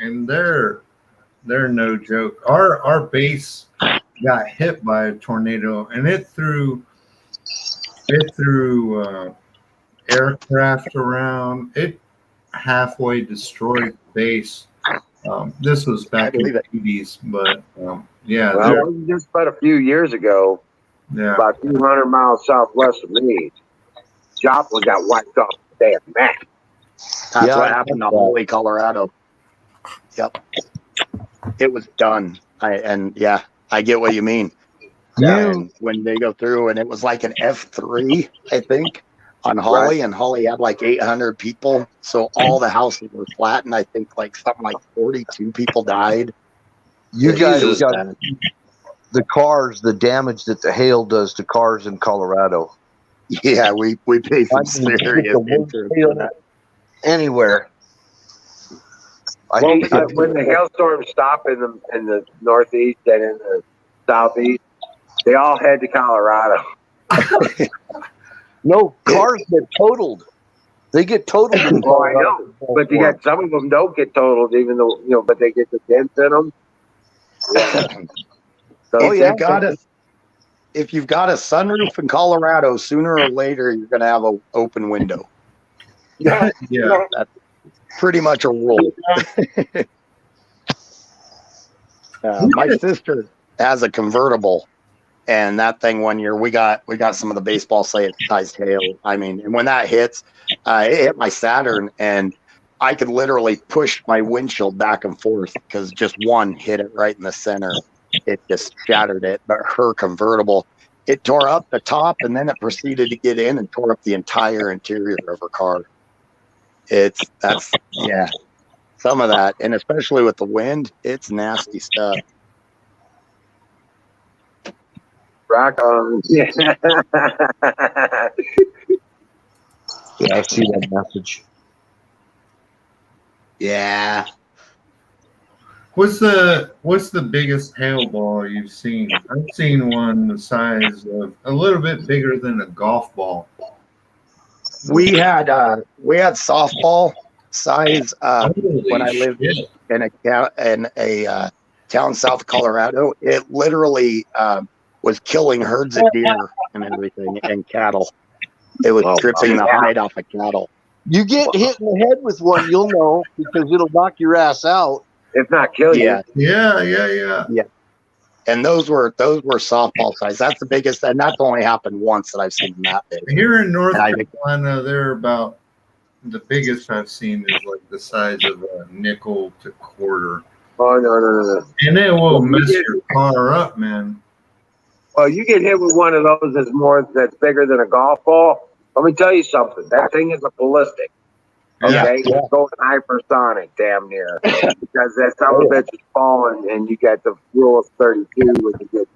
they're no joke. Our base got hit by a tornado, and it threw aircraft around. It halfway destroyed the base. This was back in the 80s, but yeah. Well, it was just about a few years ago, about 200 miles southwest of me, Joplin got wiped off the damn map. That's what happened to Holy, Colorado. Yep. It was done. I get what you mean. And when they go through, and it was like an F3, I think, on Holly, and Holly had like 800 people. So all the houses were flat, and I think something like 42 people died. You guys got the cars, the damage that the hail does to cars in Colorado. Yeah, we pay some serious interest for that. Anywhere. When the hailstorms stop in the northeast and in the southeast. They all head to Colorado. No, cars get totaled. They get totaled. In Oh, I know, but you got some of them don't get totaled, even though but they get the dents in them. Yeah. So Oh, yeah. If you've got a sunroof in Colorado, sooner or later you're going to have an open window. yeah, Yeah. That's pretty much a rule. My sister has a convertible, and that thing one year we got some of the baseball sized hail. I mean, and when that hits, it hit my Saturn, and I could literally push my windshield back and forth because just one hit it right in the center. It just shattered it. But her convertible, it tore up the top, and then it proceeded to get in and tore up the entire interior of her car. Some of that, and especially with the wind, it's nasty stuff. rock on. Yeah. Yeah, I see that message. Yeah. What's the biggest hail ball you've seen? I've seen one the size of a little bit bigger than a golf ball. We had softball size when I lived shit. in a town south of Colorado. It literally was killing herds of deer and everything and cattle. It was stripping the hide off of cattle. You get hit in the head with one, you'll know, because it'll knock your ass out. If not kill you. Yeah. And those were softball size. That's the biggest, and that's only happened once that I've seen them that big. Here in North Carolina, they're about the biggest I've seen is like the size of a nickel to quarter. Oh no. And it will mess your car up, man. Well, you get hit with one of those that's bigger than a golf ball. Let me tell you something. That thing is a ballistic. Okay, it's going hypersonic, damn near, because that son of a bitch is falling, and you got the rule of 32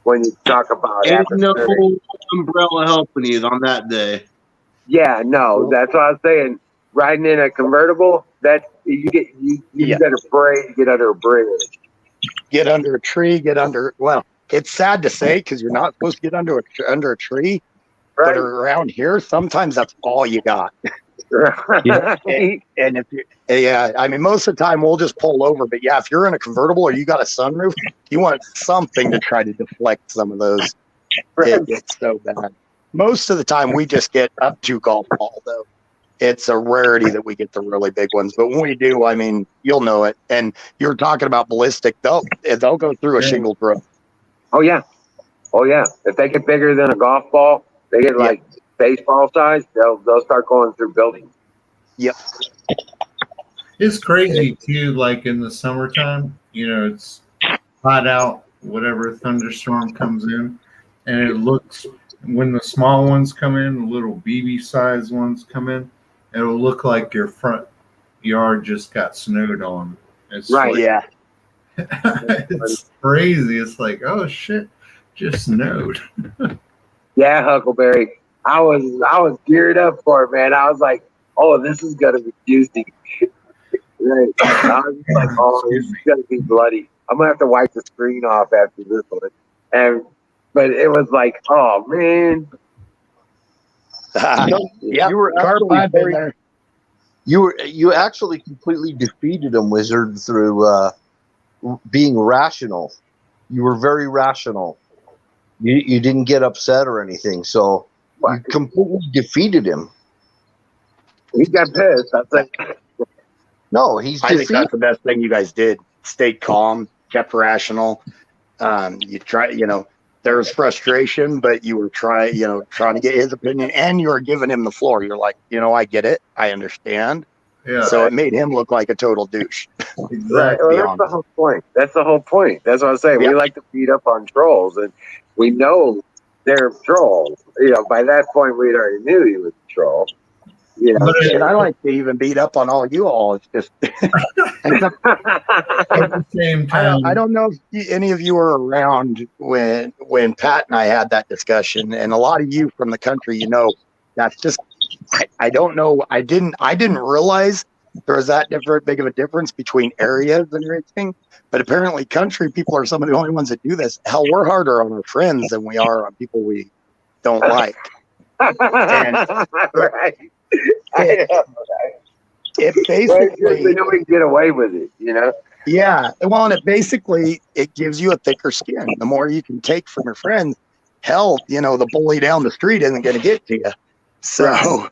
when you talk about Ain't no atmospheric. umbrella helping you on that day. Yeah, no, that's what I was saying. Riding in a convertible, that you better pray to get under a bridge. Get under a tree. Well, it's sad to say because you're not supposed to get under a tree, Right. but around here, sometimes that's all you got. Right. And if you, I mean, most of the time we'll just pull over. But yeah, if you're in a convertible or you got a sunroof, you want something to try to deflect some of those. It gets so bad. Most of the time we just get up to golf ball though. It's a rarity that we get the really big ones, but when we do, I mean, you'll know it. And you're talking about ballistic; they'll go through a shingled roof. Oh yeah. If they get bigger than a golf ball, they get like baseball size. They'll start going through buildings. Yep. It's crazy too. Like in the summertime, it's hot out. Whatever thunderstorm comes in, and it looks when the small ones come in, the little BB size ones come in, it'll look like your front yard just got snowed on. It's Right. Yeah. it's crazy. It's like, oh shit, just snowed. Yeah, Huckleberry. I was geared up for it, man. I was like, oh, this is gonna be juicy. Right. I was like, oh, this is gonna be bloody. I'm gonna have to wipe the screen off after this one. But it was like, oh man. Yeah, You were actually you actually completely defeated him, Wizard, through being rational. You were very rational. You didn't get upset or anything, so you completely defeated him. He got pissed. I think. No, he's I think defeated. that's the best thing you guys did. Stayed calm, kept rational. You try, there was frustration, but you were trying to get his opinion, and you were giving him the floor. You're like, I get it, I understand. Yeah. So it made him look like a total douche. Right. Well, that's the whole point. That's what I'm saying. Yeah. We like to beat up on trolls, and we know they're trolls. By that point, we already knew he was a troll. And I like to even beat up on all you all. It's just At the same time, I don't know if any of you were around when Pat and I had that discussion, and a lot of you from the country, that's just I don't know. I didn't realize there was that big of a difference between areas and everything. But apparently, country people are some of the only ones that do this. Hell, we're harder on our friends than we are on people we don't like. And Right. it Well, basically, we know we can get away with it, you know. yeah. Well, and it gives you a thicker skin. The more you can take from your friends, hell, the bully down the street isn't going to get to you. So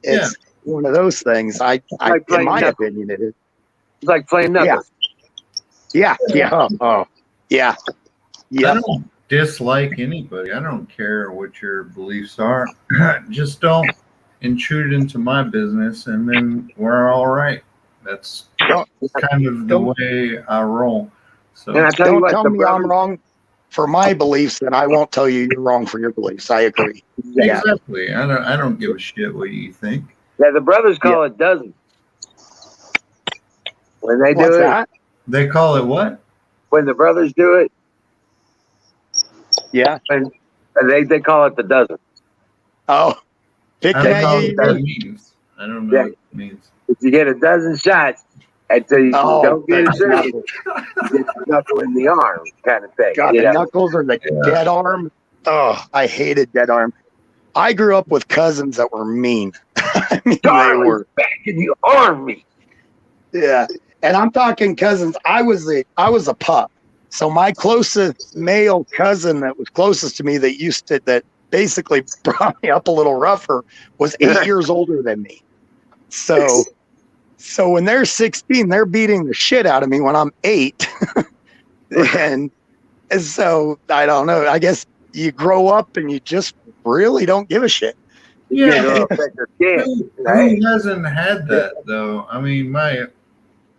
it's one of those things. Like In playing my knuckles. opinion, it is. It's like playing knuckles. Yeah. Oh, yeah. I don't dislike anybody. I don't care what your beliefs are. Just don't intrude into my business, and then we're all right. That's kind of the way I roll. So And I tell you Don't what, tell the me I'm brothers, wrong for my beliefs, and I won't tell you you're wrong for your beliefs. I agree. Yeah. exactly. I don't give a shit what you think. the brothers call it dozens. When they do What's it, that? They call it what? when the brothers do it, Yeah. and they call it the dozen. Oh, picking I don't at know you. what that mean? means. I don't know Yeah. what it means. If you get a dozen shots until you Oh, don't get it serious, knuckles. you get the knuckle in the arm kind of thing. God, you the know? knuckles or the dead arm. Oh, I hated dead arm. I grew up with cousins that were mean. I mean, they Darling's were. back and you arm me. Yeah. And I'm talking cousins. I was a pup. So my closest male cousin that was closest to me that basically brought me up a little rougher was 8 years older than me. So when they're 16, they're beating the shit out of me when I'm 8. and so I don't know. I guess you grow up and you just really don't give a shit. Yeah, Yeah. it'll affect your skin, Who right? hasn't had that though? I mean, I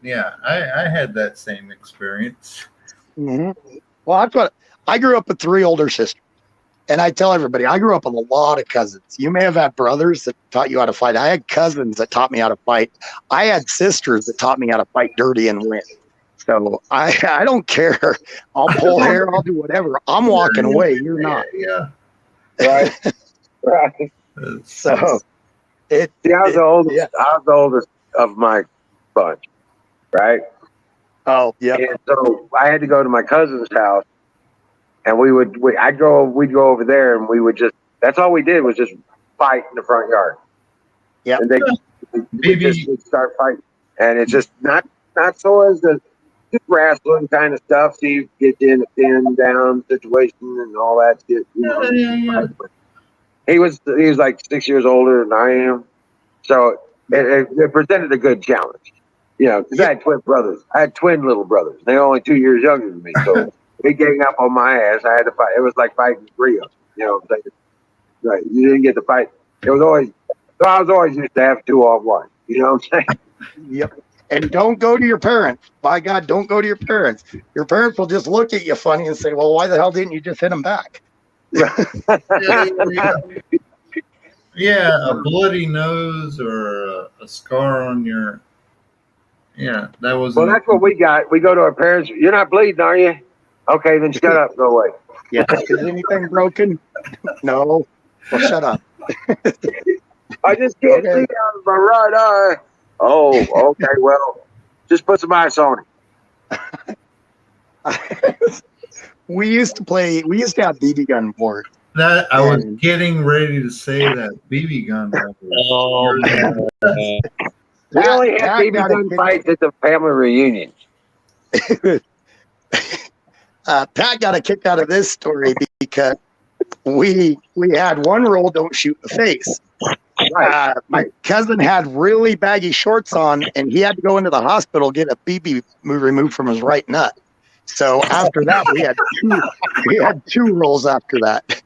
had that same experience. Mm-hmm. Well, that's what I grew up with 3 older sisters. And I tell everybody, I grew up with a lot of cousins. You may have had brothers that taught you how to fight. I had cousins that taught me how to fight. I had sisters that taught me how to fight dirty and win. So I don't care. I'll pull hair. I'll do whatever. I'm walking away. You're not. Yeah. Right. Right. So it. See, I was the oldest. Yeah. I was the oldest of my bunch, right? Oh, yeah. And so I had to go to my cousin's house, and we'd go over there, and we would that's all we did was just fight in the front yard. Yeah. And we'd start fighting, and it's just not so as the just wrestling kind of stuff. So you get in a pin down situation and all that shit. You know? Yeah. He was like 6 years older than I am, so it presented a good challenge. You know, because I had twin brothers. I had twin little brothers. They're only 2 years younger than me. So they gang up on my ass. I had to fight. It was like fighting 3 of them. You know what I'm saying? Right. You didn't get to fight. It was always, so I was always used to have 2 on 1. You know what I'm saying? Yep. And don't go to your parents. By God, don't go to your parents. Your parents will just look at you funny and say, well, why the hell didn't you just hit them back? Yeah, a bloody nose or a scar on your. Yeah, that was. Well, that's what we got. We go to our parents. You're not bleeding, are you? Okay, then shut up. Go away. Yeah. Is anything broken? No. Well, shut up. I just can't see out of my right eye. Oh, okay. Well, just put some ice on it. We used to have BB gun board. That I was getting ready to say that BB gun. Oh, man. We only had Pat BB got a gun kick- fights at the family reunion. Pat got a kick out of this story because we had one rule: don't shoot in the face. My cousin had really baggy shorts on, and he had to go into the hospital get a BB removed from his right nut. So after that, we had 2 rules after that.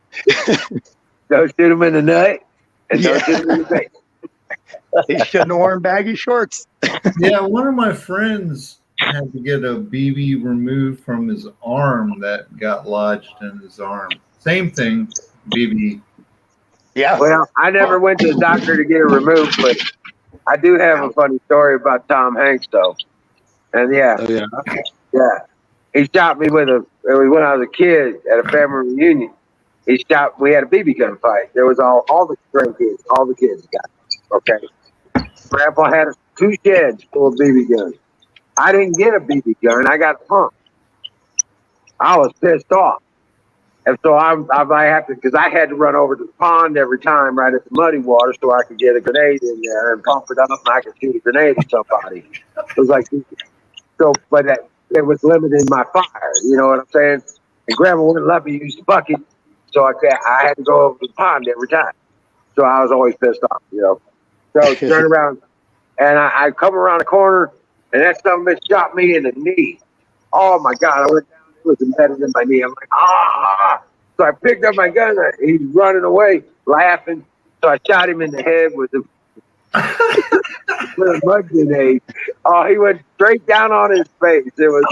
Don't shoot him in the nut, and don't shoot him in the face. He shouldn't have worn baggy shorts. Yeah, one of my friends had to get a BB removed from his arm that got lodged in his arm. Same thing, BB. Yeah. Well, I never went to the doctor to get it removed, but I do have a funny story about Tom Hanks, though. And yeah, he shot me when I was a kid at a family reunion. We had a BB gun fight. There was all the grandkids, all the kids got it, okay. Grandpa had a 2 sheds full of BB guns. I didn't get a BB gun. I got punked. I was pissed off. And so I have to, because I had to run over to the pond every time right at the muddy water so I could get a grenade in there and pump it up and I could shoot a grenade at somebody. It was like, so, but it was limiting my fire. You know what I'm saying? And Grandma wouldn't let me use the bucket. So I had to go over to the pond every time. So I was always pissed off, you know. So turn around and I come around the corner and that son of a bitch shot me in the knee. Oh my God, I went down. It was embedded in my knee. I'm like, ah! So I picked up my gun. He's running away, laughing. So I shot him in the head with a mud grenade. Oh, he went straight down on his face. It was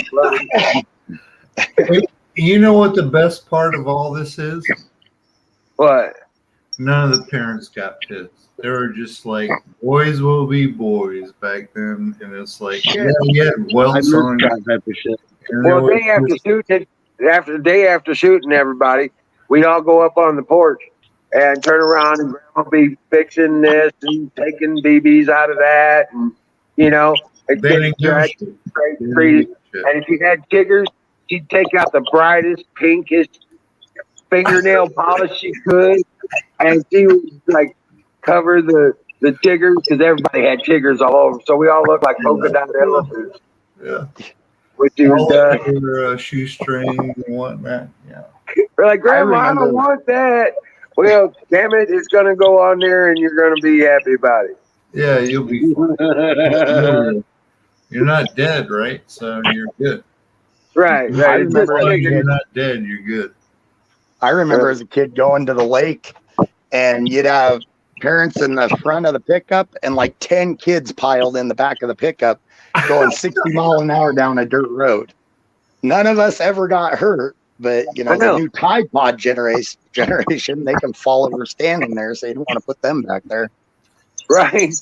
funny. You know what the best part of all this is? What? None of the parents got pissed. They were just like, boys will be boys back then. And it's like, yeah, well, son. Well, day after shooting everybody, we'd all go up on the porch and turn around and Grandma be fixing this and taking BBs out of that, and you know, and if she had chiggers, she'd take out the brightest, pinkest fingernail polish she could, and she would like cover the chiggers because everybody had chiggers all over, so we all looked like polka dot elephants. Yeah. Which was shoestrings and whatnot. Yeah. We're like, Grandma, I don't want that. Well, damn it, it's gonna go on there, and you're gonna be happy about it. Yeah, you'll be fine. You're not dead, right? So you're good. Right. I remember you're not dead. You're good. I remember as a kid going to the lake, and you'd have parents in the front of the pickup, and like 10 kids piled in the back of the pickup, going 60 miles an hour down a dirt road. None of us ever got hurt, but you know, the new Tide Pod generation, they can fall over standing there, so you don't want to put them back there. Right.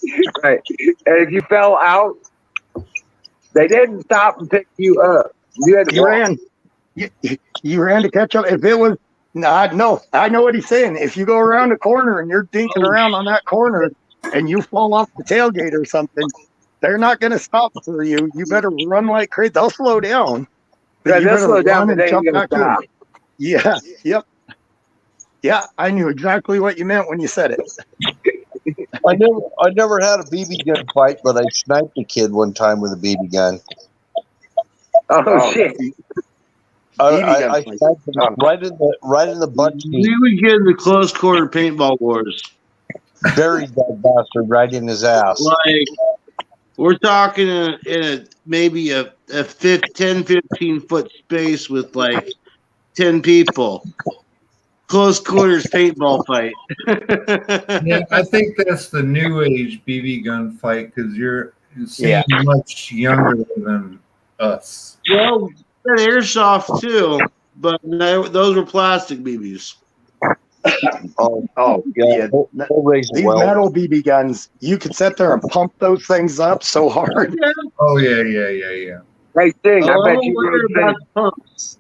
And if you fell out, they didn't stop and pick you up. You had to ran. You ran to catch up. If it was I know what he's saying. If you go around a corner and you're dinking around on that corner and you fall off the tailgate or something, they're not going to stop for you. You better run like crazy. They'll slow down. Yeah, they'll slow down and jump back in. Yeah. Yep. Yeah, I knew exactly what you meant when you said it. I never had a BB gun fight, but I sniped a kid one time with a BB gun. Oh shit! I sniped him right in the butt cheek. We would get in the close quarter paintball wars. Buried that bastard right in his ass. Like, we're talking in maybe a 10, 15 foot space with like 10 people. Close quarters paintball fight. Yeah, I think that's the new age BB gun fight because you're much younger than us. Well, airsoft too, but those were plastic BBs. Yeah. These metal BB guns, you could sit there and pump those things up so hard. Oh yeah. Great thing. I bet you rode pumps.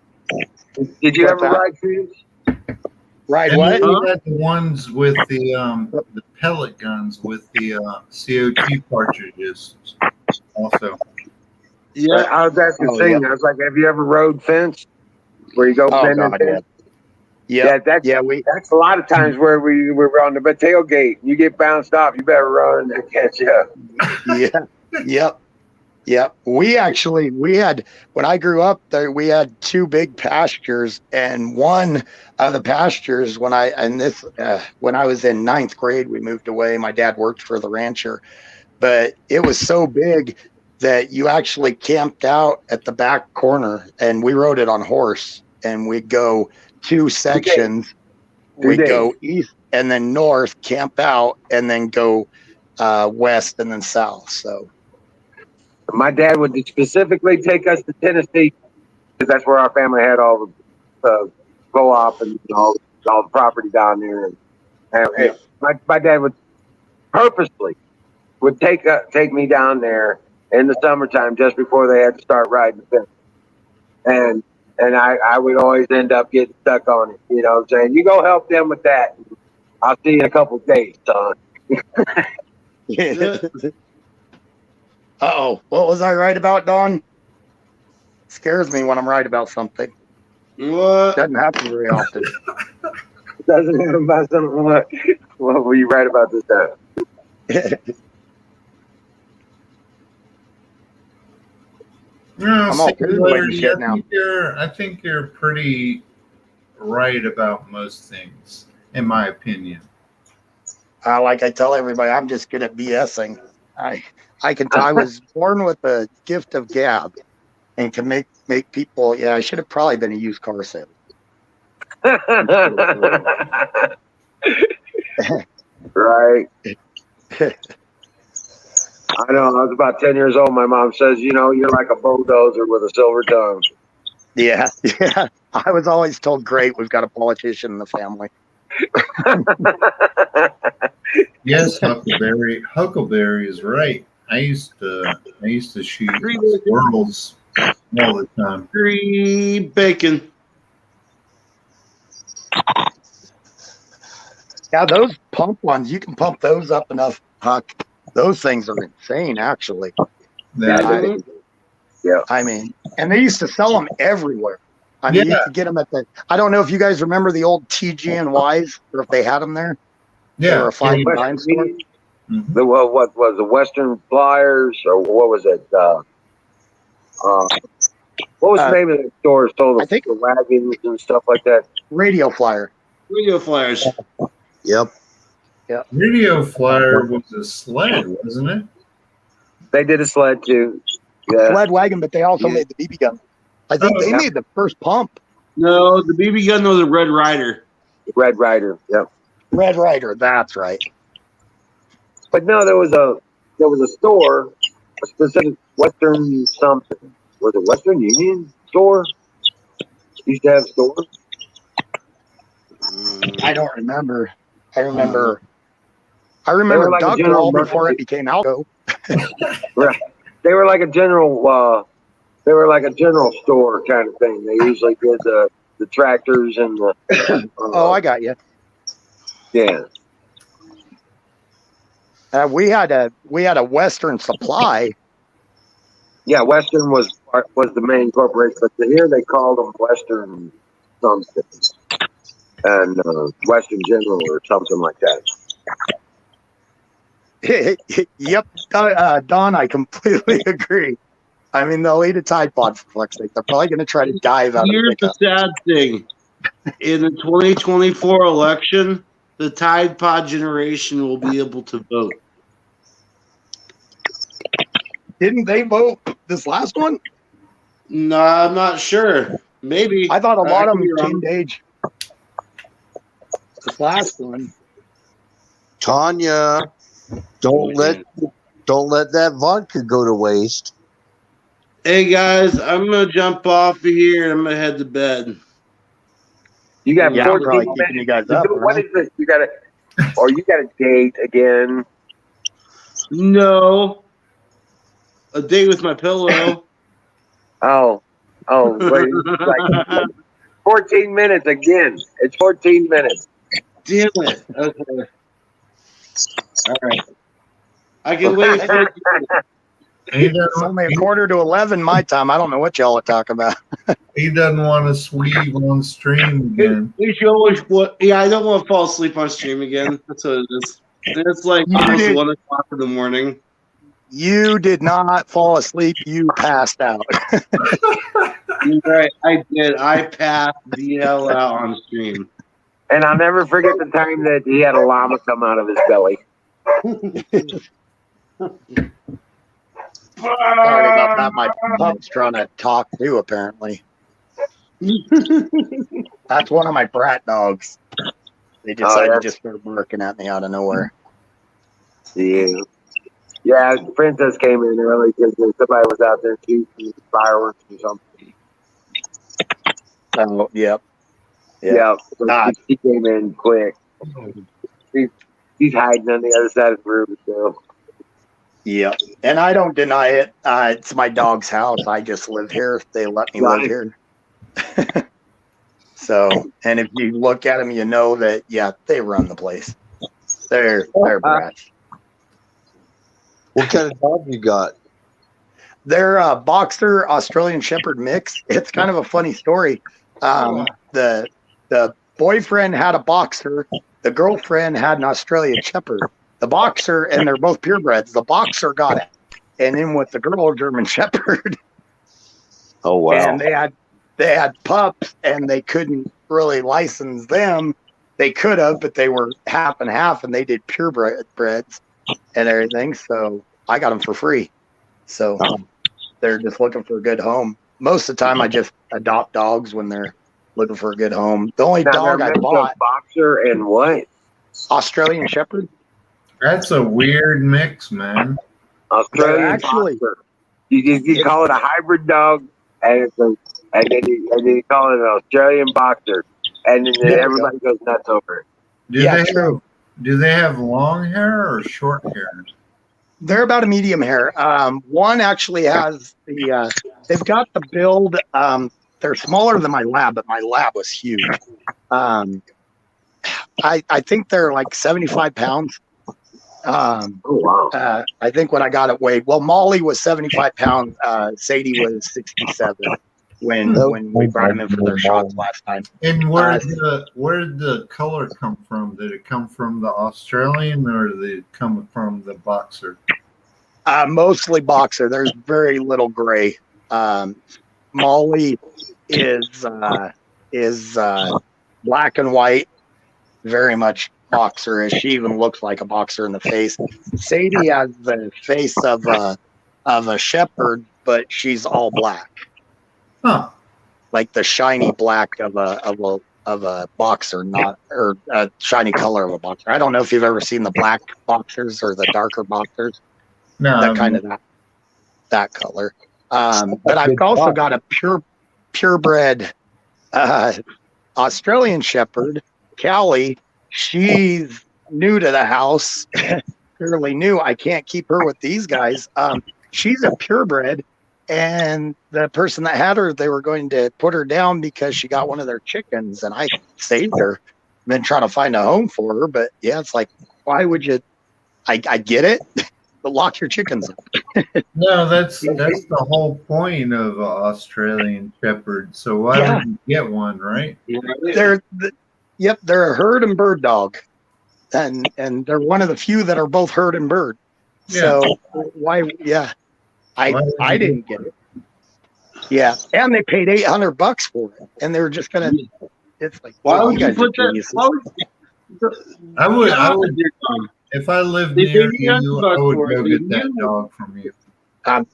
Did you ever ride things? Right, what? We had the ones with the pellet guns with the CO2 cartridges also. Yeah, I was asking the thing. I was like, have you ever rode fence? Where you go bending fence? Yeah, that's a lot of times where we were on the tailgate. You get bounced off, you better run and catch up. Yep. We had, when I grew up there, we had 2 big pastures, and one of the pastures when I was in 9th grade, we moved away. My dad worked for the rancher, but it was so big that you actually camped out at the back corner, and we rode it on horse, and we'd go 2 sections. We'd go east and then north, camp out, and then go west and then south. So my dad would specifically take us to Tennessee because that's where our family had all the co-op and all the property down there. And my dad would purposely take me down there in the summertime just before they had to start riding the fence. And I would always end up getting stuck on it. You know what I'm saying? You go help them with that. I'll see you in a couple of days, son. Uh-oh. What was I right about, Don? Scares me when I'm right about something. What? Doesn't happen very often. Doesn't have about something. What were you right about this time? No, I'm all Singularity, shit now. I think you're pretty right about most things, in my opinion. Like I tell everybody, I'm just good at BSing. I was born with the gift of gab and can make people. Yeah, I should have probably been a used car salesman. Right. I know. I was about 10 years old. My mom says, you're like a bulldozer with a silver tongue. Yeah. I was always told, great, we've got a politician in the family. Yes, Huckleberry is right. I used to shoot squirrels all the time. Free bacon. Yeah, those pump ones, you can pump those up enough, Huck. Those things are insane, actually. Yeah. I mean, and they used to sell them everywhere. I mean, you could get them at I don't know if you guys remember the old TG&Ys, or if they had them there. Yeah. They were a fine dime store. What was the Western Flyers, or what was it? What was the name of the store? Sold the wagons and stuff like that. Radio Flyer. Radio Flyers. Yep. Radio Flyer was a sled, wasn't it? They did a sled too. Yeah. Sled wagon, but they also made the BB gun. I think they made the first pump. No, the BB gun was a Red Ryder. Red Ryder. Yep. Red Ryder. That's right. But no, there was a store, a specific Western something. Was it Western Union store? Used to have stores. I don't remember. I remember like Doug Wall before it became Alco. Right. They were like a general. They were like a general store kind of thing. They usually did the tractors and the. Oh, I got you. Yeah. We had a Western Supply. Yeah, Western was the main corporation, but here they called them Western something, and Western General or something like that. Yep, Don, I completely agree. I mean, they'll eat a Tide Pod for fuck's sake. They're probably going to try to dive out Here's of the the sad thing. In the 2024 election, the Tide Pod generation will be able to vote. Didn't they vote this last one? No, I'm not sure. Maybe. I thought a lot of them could be came to age. This last one. Tanya, don't let that vodka go to waste. Hey guys, I'm gonna jump off of here and I'm gonna head to bed. You got Yeah, I'm 14 probably minutes. keeping you guys up. What right? is this? You got a date again? No. A date with my pillow. Oh, wait, like 14 minutes again. It's 14 minutes. Damn it. Okay. All right. I can wait for It's only 11:15 my time. I don't know what y'all are talking about. He doesn't want to sweep on stream again. We should always. Yeah, I don't want to fall asleep on stream again. That's what it is. It's like You almost did. 1 o'clock in the morning. You did not fall asleep. You passed out. You're right. I did. I passed the hell out on stream. And I'll never forget the time that he had a llama come out of his belly. Sorry about that. My pup's trying to talk too, apparently. That's one of my brat dogs. They decided to just start barking at me out of nowhere. Yeah. Yeah, Princess came in early because somebody was out there shooting fireworks or something. Oh, yep. Yeah. So she came in quick. She's hiding on the other side of the room still. Yep. And I don't deny it. It's my dog's house. I just live here. They let me live here. So, and if you look at them, you know that, yeah, they run the place. They're brats. What kind of dog you got? They're a boxer Australian Shepherd mix. It's kind of a funny story. The boyfriend had a boxer. The girlfriend had an Australian Shepherd. The boxer, and they're both purebreds. The boxer got it, and then with the girl, German Shepherd. Oh wow! And they had pups, and they couldn't really license them. They could have, but they were half and half, and they did purebreds and everything. So I got them for free. So they're just looking for a good home. Most of the time, I just adopt dogs when they're looking for a good home. The only dog I bought, boxer and what? Australian Shepherd. That's a weird mix, man. Australian Actually, boxer. You call it a hybrid dog, and then you call it an Australian boxer, and then everybody goes nuts over it. Do they have long hair or short hair? They're about a medium hair. One actually has they've got the build. They're smaller than my lab, but my lab was huge. I think they're like 75 pounds. Oh wow! I think when I got it weighed, well, Molly was 75 pounds. Sadie was 67 when we brought them in for their shots last time. And where did the color come from? Did it come from the Australian or did it come from the boxer? Mostly boxer. There's very little gray. Molly is black and white, very much boxer-ish. She even looks like a boxer in the face. Sadie has the face of a shepherd, but she's all black. Huh. Like the shiny black of a boxer, not or a shiny color of a boxer. I don't know if you've ever seen the black boxers or the darker boxers. No, that kind of that color. But I've also got a purebred Australian Shepherd, Callie. She's new to the house, fairly new. I can't keep her with these guys. She's a purebred, and the person that had her, they were going to put her down because she got one of their chickens, and I saved her. Been trying to find a home for her, but yeah, it's like, why would you? I get it, but lock your chickens up. No, that's the whole point of Australian Shepherd. So why would you get one, right? They're a herd and bird dog, and they're one of the few that are both herd and bird. Yeah. So why? Yeah, I didn't get it. Yeah, and they paid $800 for it, and they were just gonna. It's like, why well, would you put that? I would. If I lived near you, I would go get that dog from you.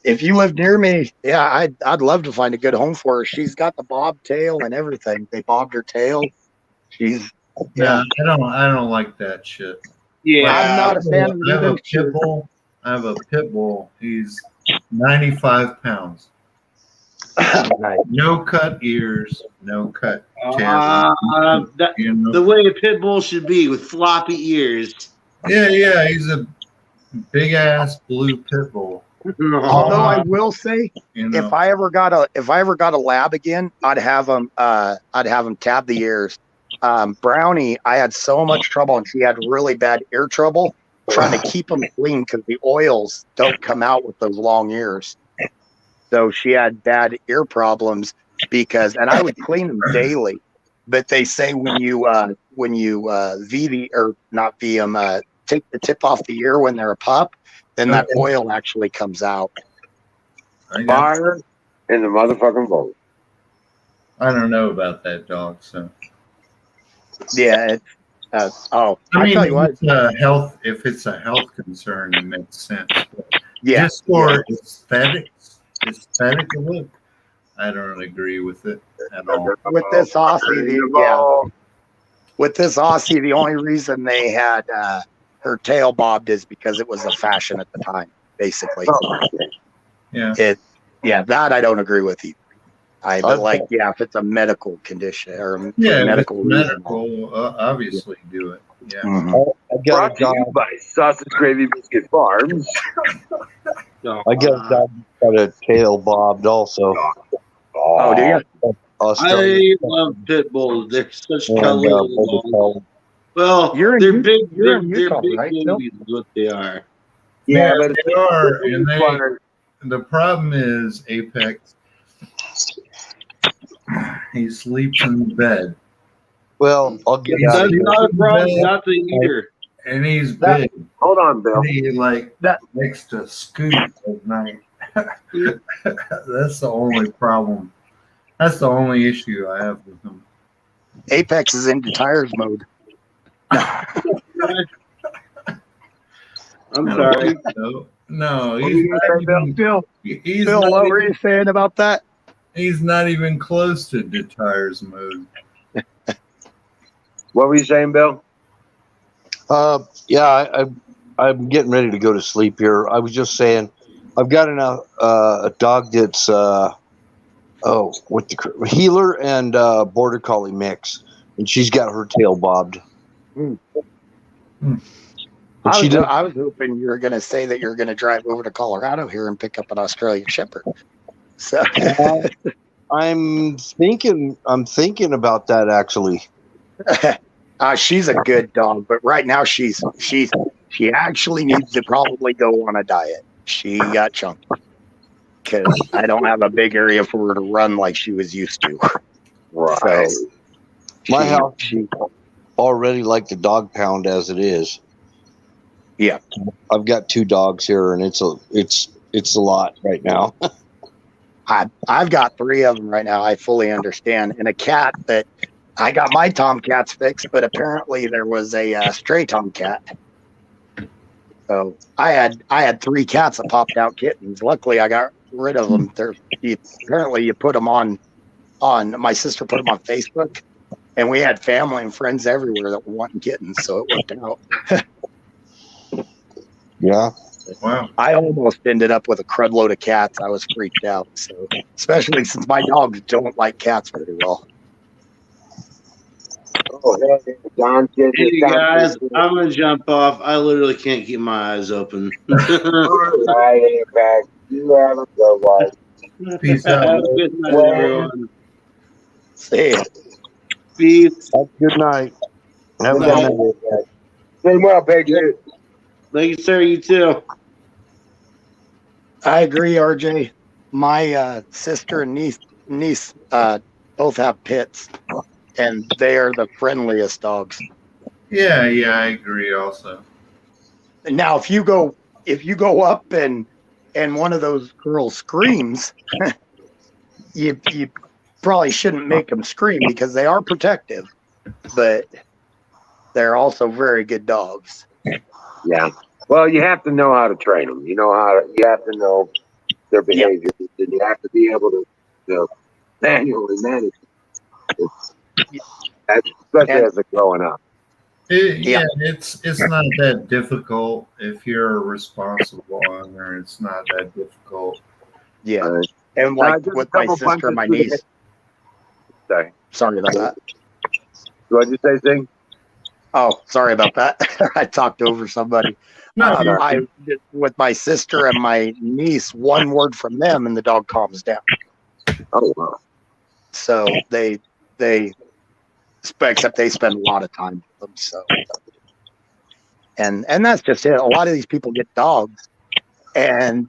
If you live near me, yeah, I'd love to find a good home for her. She's got the bob tail and everything. They bobbed her tail. She's I don't like that shit. Yeah, I'm not a fan of I have a pit bull. I have a pit bull. He's 95 pounds. No cut ears, no cut tail. The way a pit bull should be, with floppy ears. Yeah, he's a big ass blue pit bull. Although I will say, if I ever got a lab again, I'd have him tab the ears. Brownie, I had so much trouble, and she had really bad ear trouble trying to keep them clean because the oils don't come out with those long ears. So she had bad ear problems and I would clean them daily. But they say when you take the tip off the ear when they're a pup, then that oil actually comes out. Fire in the motherfucking boat. I don't know about that dog, so. Yeah. I mean, tell you what, if it's a health concern, it makes sense. But just for aesthetic look, I don't agree with it at all. With this Aussie, the only reason they had her tail bobbed is because it was a fashion at the time, basically. Yeah. That I don't agree with either. If it's a medical condition or medical reason. Obviously do it. Yeah. Mm-hmm. Brought to you by Sausage Gravy Biscuit Farms. I guess I got a tail bobbed also. Oh, do you? I love pit bulls. They're such colorful. Well, they're big. They're big right? babies, is what they are. Yeah, but they are. And the problem is Apex. He sleeps in the bed. Well, I'll get He's out of That's here. not a problem. Not the eater. And he's That- big. Hold on, Bill. And he like likes to scoot at night. That's the only problem. That's the only issue I have with him. Apex is into tires mode. I'm sorry. No, What were he's you not gonna say, even, Bill? he's Phil, not what were even, you saying about that? he's not even close to the tires mode. What were you saying, Bill? Yeah, I'm getting ready to go to sleep here. I was just saying, I've got a dog that's healer and border collie mix, and she's got her tail bobbed. And she does. I was hoping you were going to say that you're going to drive over to Colorado here and pick up an Australian Shepherd. So I'm thinking about that actually. she's a good dog, but right now she actually needs to probably go on a diet. She got chunky because I don't have a big area for her to run like she was used to. Right. So My house already like the dog pound as it is. Yeah, I've got 2 dogs here, and it's a lot right now. I've got 3 of them right now. I fully understand, and a cat that I got my tomcats fixed, but apparently there was a stray tomcat. So I had 3 cats that popped out kittens. Luckily, I got rid of them. Apparently you put them on. My sister put them on Facebook, and we had family and friends everywhere that were wanting kittens, so it worked out. Yeah. Wow. I almost ended up with a crud load of cats. I was freaked out. So, especially since my dogs don't like cats very well. Oh, hey, John, Hey guys, I'm gonna jump off. I literally can't keep my eyes open. All right, Apex. You have a good one. Peace Have out. a good night, everyone. See ya. Peace. Good night. Have a good night. Stay well, Patriot. Thank you, sir. You too. I agree, RJ. My sister and niece both have pits, and they are the friendliest dogs. Yeah, I agree also. Now, if you go up and one of those girls screams, you probably shouldn't make them scream because they are protective, but they're also very good dogs. Yeah. Well, you have to know how to train them. You have to know their behavior, and you have to be able to manually manage them. Especially as they're growing up. It's not that difficult if you're a responsible owner. It's not that difficult. Yeah, and like with my sister and my niece. Sorry about that. What did you say, Zing? Oh, sorry about that. I talked over somebody. No, with my sister and my niece, one word from them and the dog calms down. Oh, wow. So except they spend a lot of time with them. So, and that's just it. A lot of these people get dogs and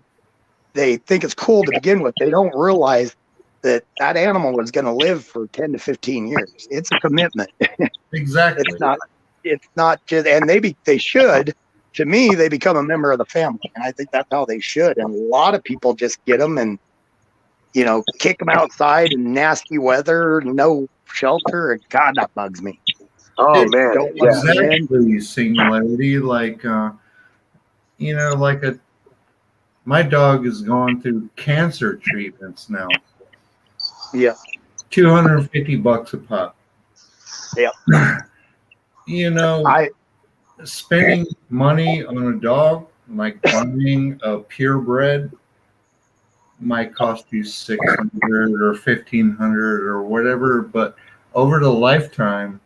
they think it's cool to begin with. They don't realize that animal is going to live for 10 to 15 years. It's a commitment. Exactly. It's not just, and they should, to me, they become a member of the family. And I think that's how they should. And a lot of people just get them and, kick them outside in nasty weather, no shelter. And God, that bugs me. Oh, man. Don't Yeah. Exactly, Singularity. My dog is going through cancer treatments now. Yeah. $250 a pop. Yeah. Spending money on a dog, like buying a purebred, might cost you $600 or $1,500 or whatever, but over the lifetime,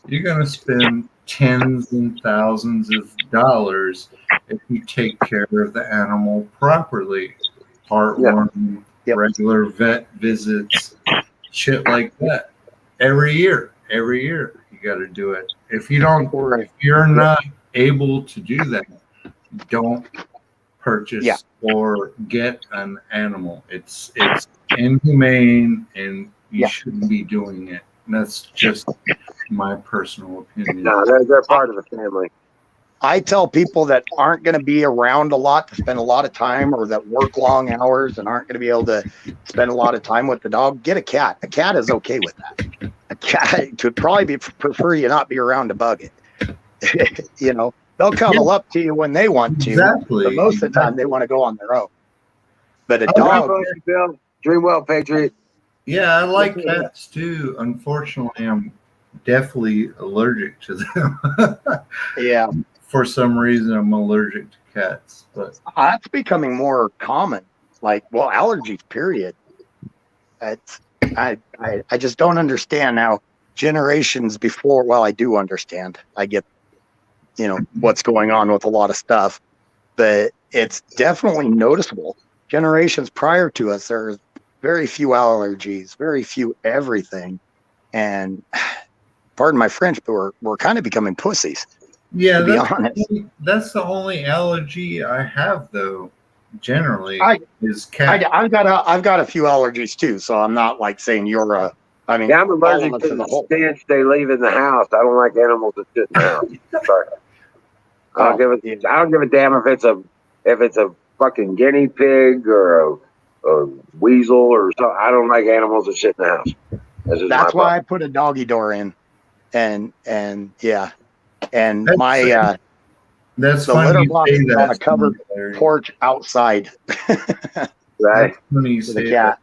you're going to spend tens and thousands of dollars if you take care of the animal properly. Heartworm, regular vet visits, shit like that. Every year, you got to do it. If you're not able to do that, don't purchase Yeah. or get an animal. It's inhumane, and you Yeah. shouldn't be doing it. And that's just my personal opinion. No, they're part of the family. I tell people that aren't going to be around a lot to spend a lot of time, or that work long hours and aren't going to be able to spend a lot of time with the dog, get a cat. A cat is okay with that. A cat could probably prefer you not be around to bug it. You know, they'll cuddle up to you when they want to, Exactly. but most of the time they want to go on their own. But a Oh, dog, God bless you, Bill. Dream well, Patriot. Yeah, I like cats too. Unfortunately, I'm definitely allergic to them. yeah, For some reason, I'm allergic to cats. But that's becoming more common. Like, well, allergies, period. It's, I just don't understand now. Generations before, well, I do understand. I get, what's going on with a lot of stuff, but it's definitely noticeable. Generations prior to us, there's very few allergies, very few everything. And pardon my French, but we're kind of becoming pussies. yeah, To be honest. that's the only allergy I have, though. Generally, is I've cat. got a few allergies too, so I'm not like saying you're a. I mean, Yeah, I'm allergic all of us to as a the whole. stench they leave in the house. I don't like animals that sit in the house. Sorry. I don't give a damn if it's a fucking guinea pig or a weasel or something. I don't like animals that sit in the house. That's why I put a doggy door in, and yeah, and That's my That's the funny litter you box say is that. on a covered porch outside. Right. That's funny you For say the cat.